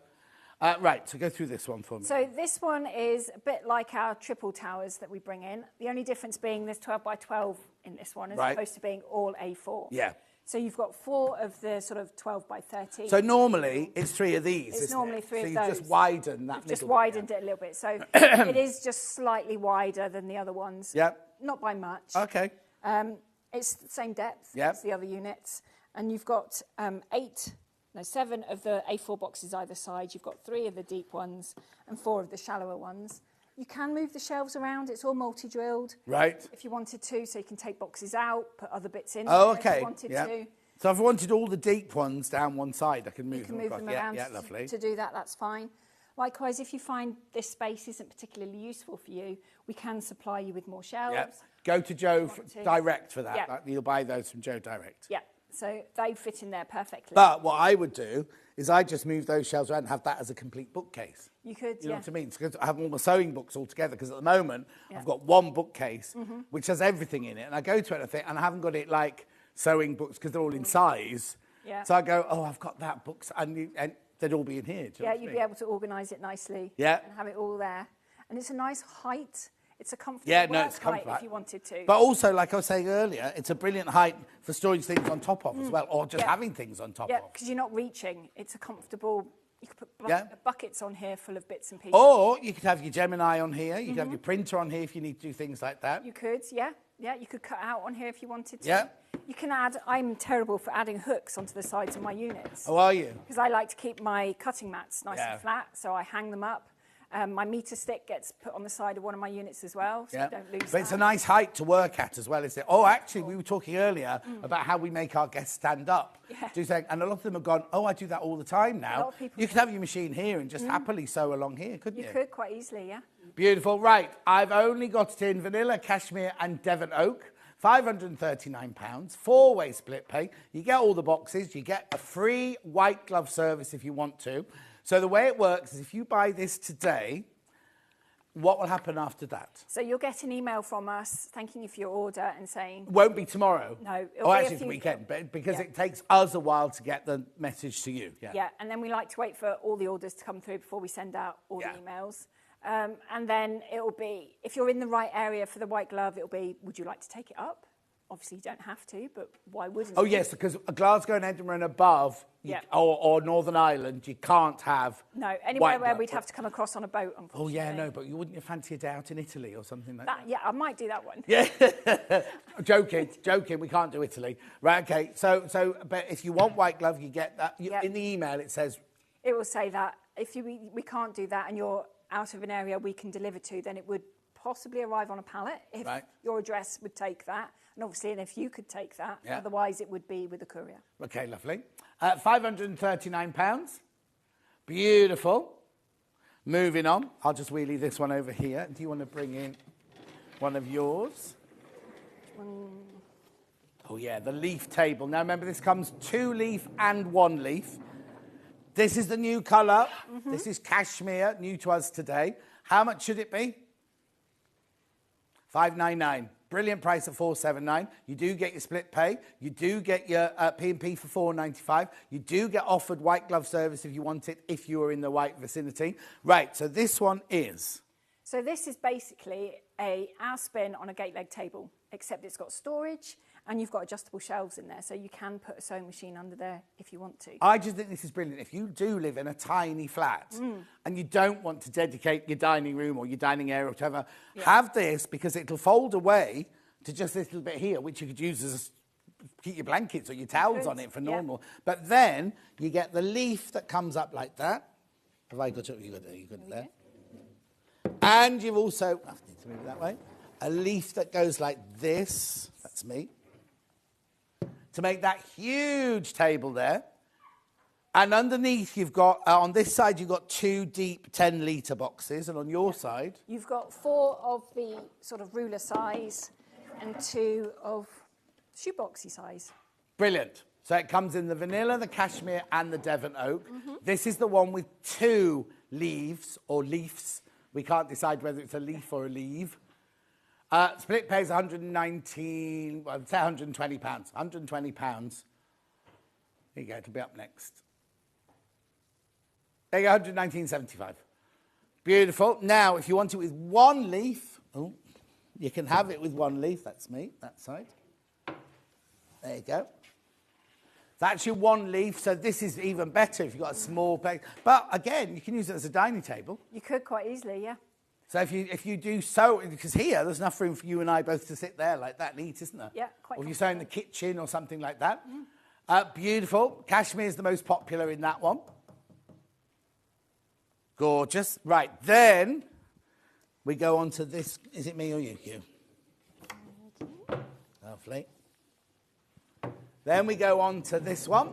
Right, so go through this one for me. So this one is a bit like our triple towers that we bring in. The only difference being there's 12 by 12 in this one as opposed to being all A4. Yeah. So you've got 4 of the sort of 12 by 13. So normally it's 3 of these, It's normally 3 of those. those. So you just widen that You've just middle widened bit, it a little bit. So it is just slightly wider than the other ones. Yep. Not by much. Okay. It's the same depth Yep. as the other units. And you've got 7 of the A4 boxes either side. You've got 3 of the deep ones and 4 of the shallower ones. You can move the shelves around. It's all multi-drilled. Right. If you wanted to, so you can take boxes out, put other bits in Oh, there okay. if you wanted to. So if I wanted all the deep ones down one side, I can move You can move across. them around Yeah, lovely. to do that, that's fine. Likewise, if you find this space isn't particularly useful for you, we can supply you with more shelves. Yep. Go to Joe Direct for that. Yeah. You'll buy those from Joe Direct. Yeah, so they fit in there perfectly. But what I would do is I just move those shelves around and have that as a complete bookcase. You could, You know what I mean? So I have all my sewing books all together because at the moment Yeah. I've got one bookcase which has everything in it, and I go to it and I think, and I haven't got it like sewing books because they're all in size. Yeah. So I go, oh, I've got that book, and they'd all be in here. Do you know what I You'd mean? be able to organise it nicely Yeah. and have it all there. And it's a nice height. It's a comfortable it's height comfortable. if you wanted to. But also, like I was saying earlier, it's a brilliant height for storing things on top of as well, or just having things on top of. Yeah, because you're not reaching. It's a comfortable... You could put buckets on here full of bits and pieces. Or you could have your Gemini on here. You could have your printer on here if you need to do things like that. You could, yeah. Yeah, you could cut out on here if you wanted to. Yeah. You can add... I'm terrible for adding hooks onto the sides of my units. Oh, are you? Because I like to keep my cutting mats nice and flat, so I hang them up. My meter stick gets put on the side of one of my units as well, so I don't lose But it's a nice height to work at as well, isn't it? Oh, actually, we were talking earlier about how we make our guests stand up. Yeah. And a lot of them have gone, oh, I do that all the time now. A lot of people You could have your machine here and just happily sew along here, couldn't you? You could, quite easily, yeah. Beautiful. Right, I've only got it in vanilla, cashmere and Devon oak. £539, 4-way split pay. You get all the boxes. You get a free white glove service if you want to. So the way it works is if you buy this today, what will happen after that? So you'll get an email from us thanking you for your order and saying... Won't be tomorrow. No. Actually, it's the weekend, but because it takes us a while to get the message to you. Yeah, and then we like to wait for all the orders to come through before we send out all the emails. And then it'll be, if you're in the right area for the white glove, it'll be, would you like to take it up? Obviously, you don't have to, but why wouldn't you? Oh, yes, because Glasgow and Edinburgh and above, or Northern Ireland, you can't have... No, anywhere where we'd have to come across on a boat, unfortunately. Oh, yeah, no, but you wouldn't fancy a day out in Italy or something like that? Yeah, I might do that one. Yeah. joking, we can't do Italy. Right, okay, so but if you want white glove, you get that. In the email, it says... It will say that. If we can't do that and you're out of an area we can deliver to, then it would possibly arrive on a pallet if your address would take that. And obviously, and if you could take that, otherwise it would be with a courier. Okay, lovely. £539. Beautiful. Moving on. I'll just wheelie this one over here. Do you want to bring in one of yours? Oh, yeah, the leaf table. Now, remember, this comes 2-leaf and 1-leaf. This is the new colour. This is cashmere, new to us today. How much should it be? $599. Brilliant price at $479. You do get your split pay. You do get your P&P for $495. You do get offered white glove service if you want it, if you are in the white vicinity. Right, so this one is... So this is basically our spin on a gate leg table, except it's got storage and you've got adjustable shelves in there, so you can put a sewing machine under there if you want to. I just think this is brilliant. If you do live in a tiny flat and you don't want to dedicate your dining room or your dining area or whatever, have this, because it'll fold away to just this little bit here, which you could use as keep your blankets or your towels on it for normal. But then you get the leaf that comes up like that. Have I got it? You got it there. And you've also, I need to move it that way, a leaf that goes like this. That's me. To make that huge table there. And underneath you've got, on this side, you've got 2 deep 10-litre boxes. And on your side... You've got 4 of the sort of ruler size and 2 of shoeboxy size. Brilliant. So it comes in the vanilla, the cashmere and the Devon oak. This is the one with 2 leaves or leaves. We can't decide whether it's a leaf or a leaf. Split pay is £120. £120. There you go, it'll be up next. There you go, £119.75. Beautiful. Now, if you want it with 1 leaf, you can have it with 1 leaf. That's me, that side. There you go. That's your 1 leaf, so this is even better if you've got a small place. But again, you can use it as a dining table. You could quite easily, yeah. So if you do sew, because here there's enough room for you and I both to sit there like that neat, isn't there? Yeah, quite. Or if you sew in the kitchen or something like that. Beautiful. Cashmere is the most popular in that one. Gorgeous. Right, then we go on to this. Is it me or you, Hugh? Lovely. Then we go on to this one.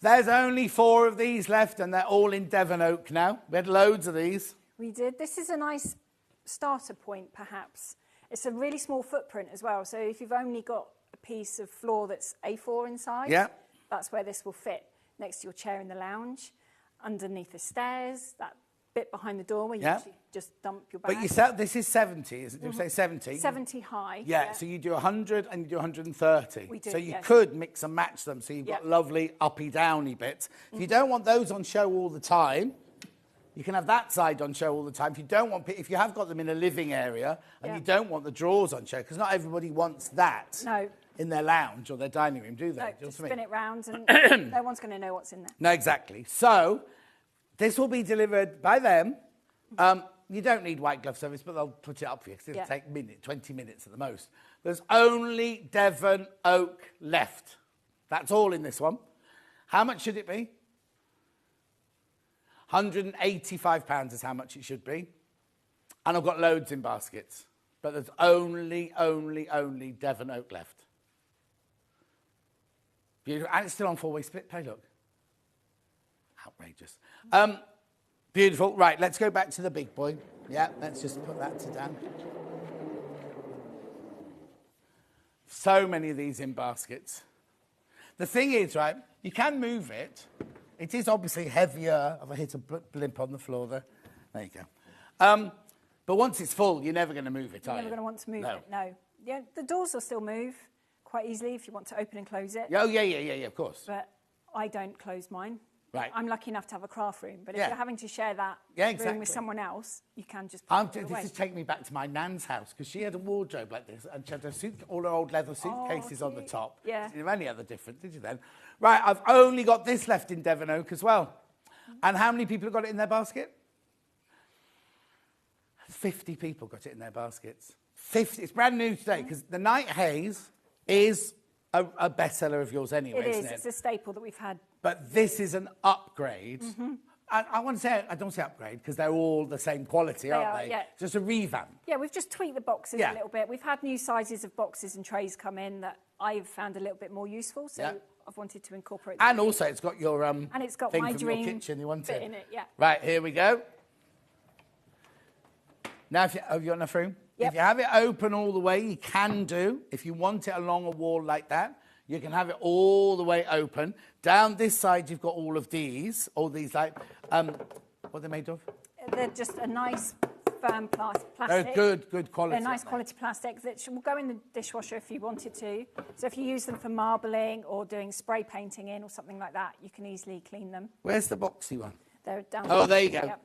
There's only 4 of these left, and they're all in Devon oak now. We had loads of these. We did. This is a nice starter point, perhaps. It's a really small footprint as well, so if you've only got a piece of floor that's A4 inside, that's where this will fit. Next to your chair in the lounge, underneath the stairs, that bit behind the door where you actually just dump your bag. But you said this is 70, is it? Did you say 70? 70 high. Yeah, so you do 100 and you do 130. We do, so you yes. could mix and match them, so you've got lovely uppy-downy bits. If you don't want those on show all the time, you can have that side on show all the time. If you don't want, if you have got them in a living area and you don't want the drawers on show, because not everybody wants that in their lounge or their dining room, do they? No, do you just know what I spin mean? it round and no one's going to know what's in there. No, exactly. So this will be delivered by them. You don't need white glove service, but they'll put it up for you because it'll take 20 minutes at the most. There's only Devon oak left. That's all in this one. How much should it be? £185 is how much it should be. And I've got loads in baskets. But there's only Devon oak left. Beautiful. And it's still on four-way split pay, look. Outrageous. Beautiful. Right, let's go back to the big boy. Yeah, let's just put that to down. So many of these in baskets. The thing is, right, you can move it. It is obviously heavier. Have I hit a blimp on the floor there? There you go. But once it's full, you're never going to move it, are you? You're never going to want to move it, no. Yeah, the doors will still move quite easily if you want to open and close it. Oh, yeah, of course. But I don't close mine. Right. I'm lucky enough to have a craft room, but if you're having to share that room with someone else, you can just put it away. This is taking me back to my nan's house, because she had a wardrobe like this, and she had all her old leather suitcases on the top. Yeah. Didn't have any other difference, did you then? Right, I've only got this left in Devon Oak as well. And how many people have got it in their basket? 50 people got it in their baskets. 50. It's brand new today, because the Night Haze is a bestseller of yours anyway, isn't it? It's a staple that we've had. But this is an upgrade. I want to say, I don't say upgrade, because they're all the same quality, aren't they? Yeah. Just a revamp. Yeah, we've just tweaked the boxes a little bit. We've had new sizes of boxes and trays come in that I've found a little bit more useful, so I've wanted to incorporate them. And also, it's got your and it's got thing my from dream your kitchen you wanted. bit in it, Right, here we go. Now, have you got enough room? Yep. If you have it open all the way, you can do. If you want it along a wall like that, you can have it all the way open. Down this side, you've got all of these, like, what are they made of? They're just a nice firm plastic. They're good quality. They're nice quality plastic that will go in the dishwasher if you wanted to. So if you use them for marbling or doing spray painting in or something like that, you can easily clean them. Where's the boxy one? They're down Oh, there you go. Yep.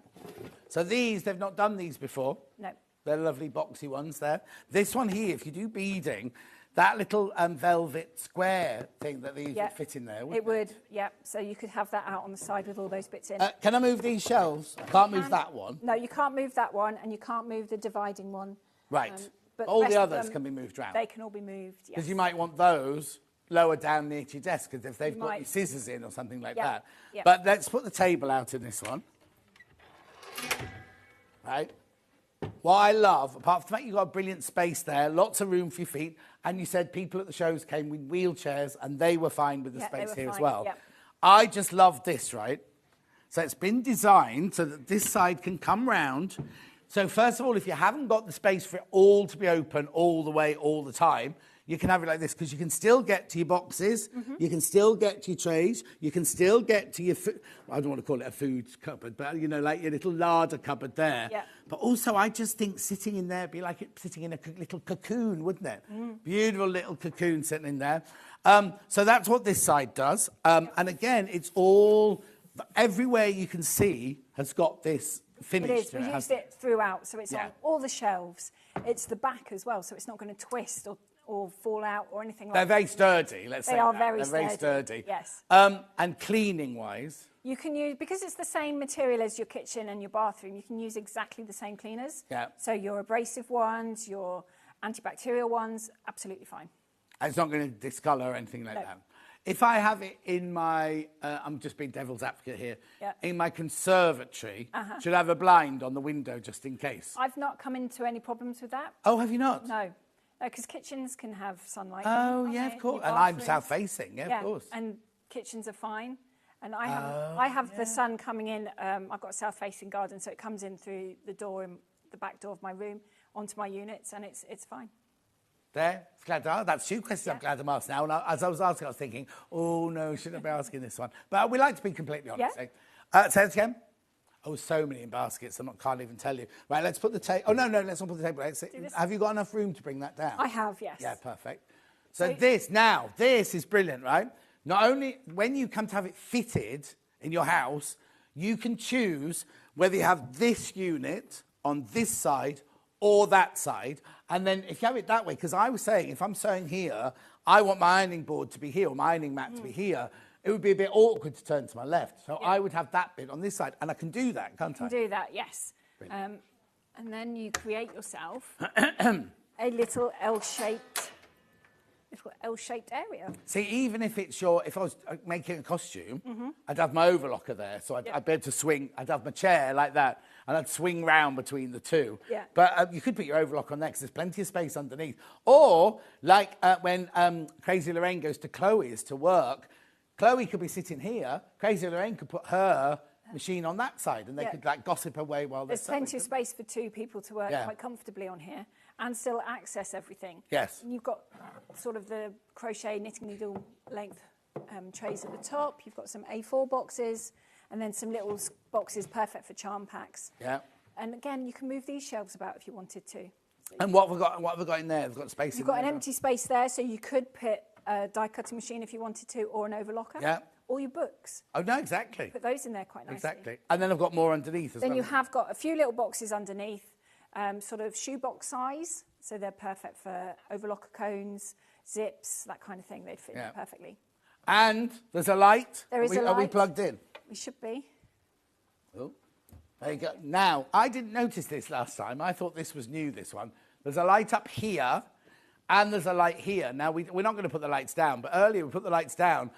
So these, they've not done these before. No. They're lovely boxy ones there. This one here, if you do beading, that little velvet square thing that these would fit in there, wouldn't it? It would, yeah. So you could have that out on the side with all those bits in. Can I move these shelves? I can't move that one. No, you can't move that one, and you can't move the dividing one. Right. But all rest the of others them, can be moved around. They can all be moved, yes. Because you might want those lower down near to your desk, because if they've got might. your scissors in or something like Yep, that. yep. But let's put the table out in this one. Right. What I love, apart from the fact you've got a brilliant space there, lots of room for your feet, and you said people at the shows came with wheelchairs and they were fine with the space here as well. Yep. I just love this, right? So it's been designed so that this side can come round. So first of all, if you haven't got the space for it all to be open all the way, all the time, you can have it like this, because you can still get to your boxes, you can still get to your trays, you can still get to your food. I don't want to call it a food cupboard, but, you know, like your little larder cupboard there. Yeah. But also, I just think sitting in there would be like sitting in a little cocoon, wouldn't it? Beautiful little cocoon sitting in there. So that's what this side does. And again, it's all, everywhere you can see has got this finish. It is. We used it throughout, so it's on all the shelves. It's the back as well, so it's not going to twist or fall out or anything like that. They're very sturdy, let's say. They are that. very They're sturdy. very sturdy. Yes. And cleaning-wise? You can use, because it's the same material as your kitchen and your bathroom, you can use exactly the same cleaners. Yeah. So your abrasive ones, your antibacterial ones, absolutely fine. And it's not going to discolour or anything like that. If I have it in my, I'm just being devil's advocate here, in my conservatory, should I have a blind on the window just in case? I've not come into any problems with that. Oh, have you not? No. Because kitchens can have sunlight. Oh, yeah, of course. And I'm south-facing, yeah, of course. And kitchens are fine. And I have the sun coming in. I've got a south-facing garden, so it comes in through the door, in the back door of my room, onto my units, and it's fine. There, glad to ask. That's two questions I'm glad to ask now. And as I was asking, I was thinking, oh, no, shouldn't I be asking this one? But we like to be completely honest. Yeah. Say it again. Oh, so many in baskets. Can't even tell you. Right, let's put the table. Oh, no, let's not put the table. Have you got enough room to bring that down? I have, yes. Yeah, perfect. So this is brilliant, right? Not only when you come to have it fitted in your house, you can choose whether you have this unit on this side or that side. And then if you have it that way, because I was saying, if I'm sewing here, I want my ironing board to be here or my ironing mat to be here. It would be a bit awkward to turn to my left. So I would have that bit on this side. And I can do that, can't I? You can do that, yes. And then you create yourself a little L-shaped area. See, even if I was making a costume, I'd have my overlocker there. So I'd be able to swing. I'd have my chair like that. And I'd swing round between the two. Yeah. But you could put your overlock on there because there's plenty of space underneath. Or, like when Crazy Lorraine goes to Chloe's to work, Chloe could be sitting here. Crazy Lorraine could put her machine on that side, and they could like gossip away while they're sewing. There's plenty of space for two people to work quite comfortably on here and still access everything. Yes. And you've got sort of the crochet knitting needle length trays at the top. You've got some A4 boxes, and then some little boxes perfect for charm packs. Yeah. And again, you can move these shelves about if you wanted to. And what have we got in there? We've got space. You've got an empty space there, so you could put a die cutting machine if you wanted to, or an overlocker. Yeah. Or your books. Oh, no, exactly. Put those in there quite nicely. Exactly. And then I've got more underneath as well. Then you have got a few little boxes underneath, sort of shoebox size, so they're perfect for overlocker cones, zips, that kind of thing. They'd fit in there perfectly. And there's a light. There is a light. Are we plugged in? We should be. Oh, there you go. Now, I didn't notice this last time. I thought this was new, this one. There's a light up here, and there's a light here. Now, we're not going to put the lights down, but earlier we put the lights down.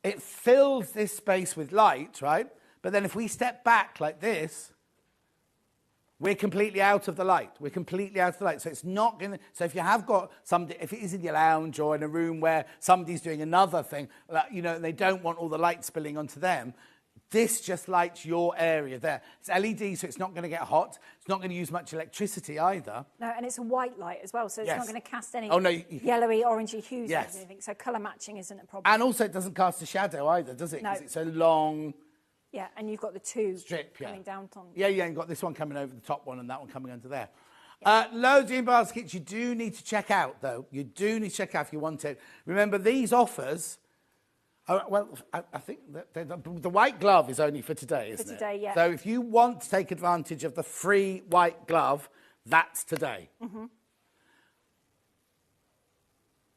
It fills this space with light, right? But then if we step back like this, we're completely out of the light. We're completely out of the light. So it's not going to... So if you have got somebody... If it is in your lounge or in a room where somebody's doing another thing, you know, they don't want all the light spilling onto them, this just lights your area there. It's LED, so it's not going to get hot. It's not going to use much electricity either. No, and it's a white light as well, so it's not going to cast any yellowy, orangey hues or anything. So colour matching isn't a problem. And also, it doesn't cast a shadow either, does it? No. Because it's a long... Yeah, and you've got the two strip coming down on. Yeah, you've got this one coming over the top one and that one coming under there. Loads in baskets you do need to check out, though. You do need to check out if you want it. Remember, these offers... I think the white glove is only for today, isn't it? For today, yeah. So if you want to take advantage of the free white glove, that's today. Mm-hmm.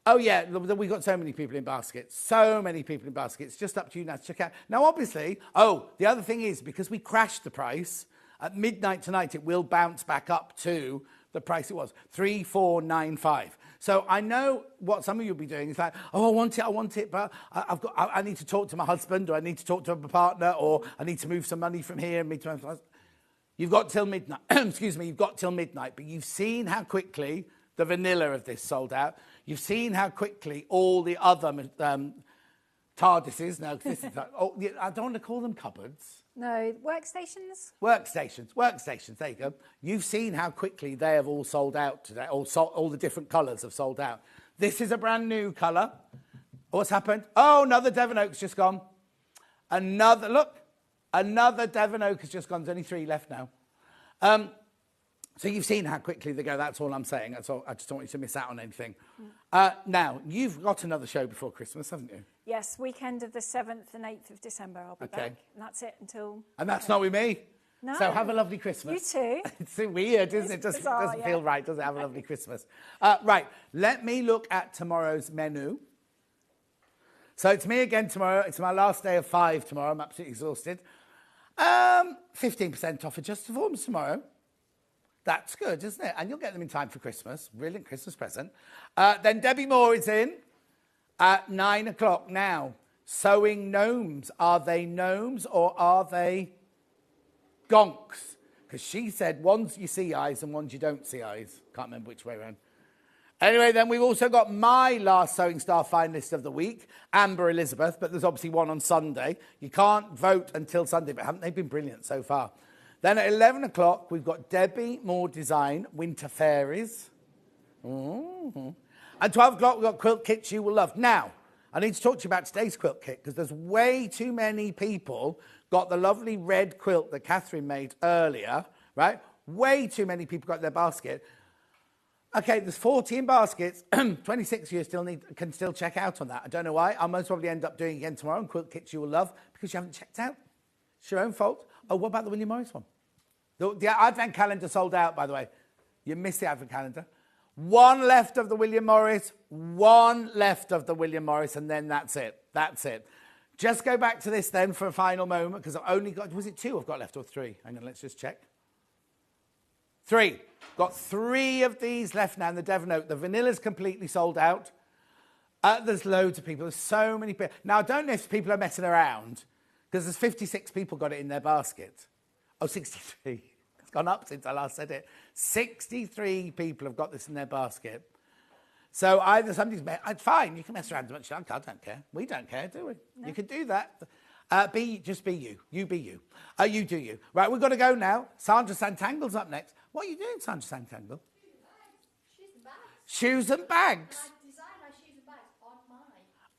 Oh, yeah, we've got so many people in baskets. So many people in baskets. Just up to you now to check out. Now, obviously, the other thing is, because we crashed the price, at midnight tonight, it will bounce back up to the price it was, 3495. So I know what some of you will be doing is like, I want it, but I need to talk to my husband, or I need to talk to my partner, or I need to move some money from here. You've got till midnight. Excuse me, you've got till midnight, but you've seen how quickly the vanilla of this sold out. You've seen how quickly all the other TARDISes, now this is, I don't want to call them cupboards. No, workstations? Workstations, there you go. You've seen how quickly they have all sold out today, all the different colours have sold out. This is a brand new colour. What's happened? Oh, another Devon Oak's just gone. Another Devon Oak has just gone. There's only 3 left now. So you've seen how quickly they go. That's all I'm saying. That's all. I just don't want you to miss out on anything. Now, you've got another show before Christmas, haven't you? Yes, weekend of the 7th and 8th of December, I'll be back. And that's it until... And that's not with me. No. So have a lovely Christmas. You too. It's weird, isn't it? It doesn't feel right, does it? Have a lovely Christmas. Right, let me look at tomorrow's menu. So it's me again tomorrow. It's my last day of 5 tomorrow. I'm absolutely exhausted. 15% off adjusted forms tomorrow. That's good, isn't it? And you'll get them in time for Christmas. Brilliant Christmas present. Then Debbie Moore is in at 9 o'clock now. Sewing gnomes. Are they gnomes or are they gonks? Because she said ones you see eyes and ones you don't see eyes. Can't remember which way around. Anyway, then we've also got my last Sewing Star finalist of the week, Amber Elizabeth, but there's obviously one on Sunday. You can't vote until Sunday, but haven't they been brilliant so far? Then at 11 o'clock, we've got Debbie Moore Design, Winter Fairies. Mm-hmm. At 12 o'clock, we've got quilt kits you will love. Now, I need to talk to you about today's quilt kit, because there's way too many people got the lovely red quilt that Catherine made earlier, right? Way too many people got their basket. Okay, there's 14 baskets. 26 of you can still check out on that. I don't know why. I'll most probably end up doing it again tomorrow on Quilt Kits you will love because you haven't checked out. It's your own fault. Oh, what about the William Morris one? The Advent calendar sold out, by the way. You missed the Advent calendar. One left of the William Morris, one left of the William Morris, and then that's it. That's it. Just go back to this then for a final moment, because I've only got, was it 2 I've got left or 3? Hang on, let's just check. 3. Got 3 of these left now in the Devon Oak. The vanilla's completely sold out. There's loads of people. There's so many people. Now, I don't know if people are messing around, because there's 56 people got it in their basket. Oh, 63. It's gone up since I last said it. 63 people have got this in their basket. So either somebody's... fine, you can mess around as much as you like. I don't care. We don't care, do we? No. You can do that. Just be you. You be you. You do you. Right, we've got to go now. Sandra Santangle's up next. What are you doing, Sandra Santangle? Shoes and bags. I designed my shoes and bags on mine.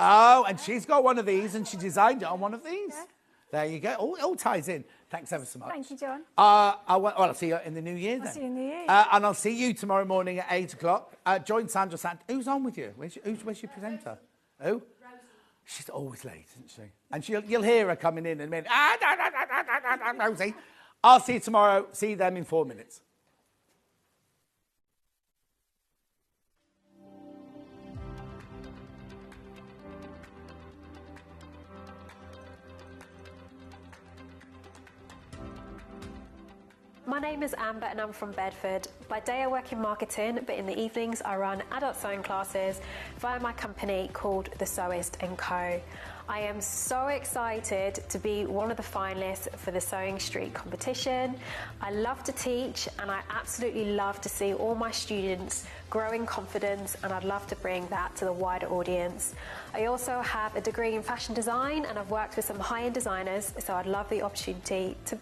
Oh, and she's got one of these and she designed it on one of these. Yeah. There you go. All ties in. Thanks ever so much. Thank you, John. I'll see you in the new year then. I'll see you in the new year. And I'll see you tomorrow morning at 8 o'clock. Join Sandra Who's on with you? Where's your presenter? Who? Rosie. She's always late, isn't she? And you'll hear her coming in and a minute. Rosie. I'll see you tomorrow. See them in 4 minutes. My name is Amber and I'm from Bedford. By day I work in marketing, but in the evenings I run adult sewing classes via my company called The Sewist & Co. I am so excited to be one of the finalists for the Sewing Street competition. I love to teach and I absolutely love to see all my students grow in confidence, and I'd love to bring that to the wider audience. I also have a degree in fashion design and I've worked with some high-end designers, so I'd love the opportunity to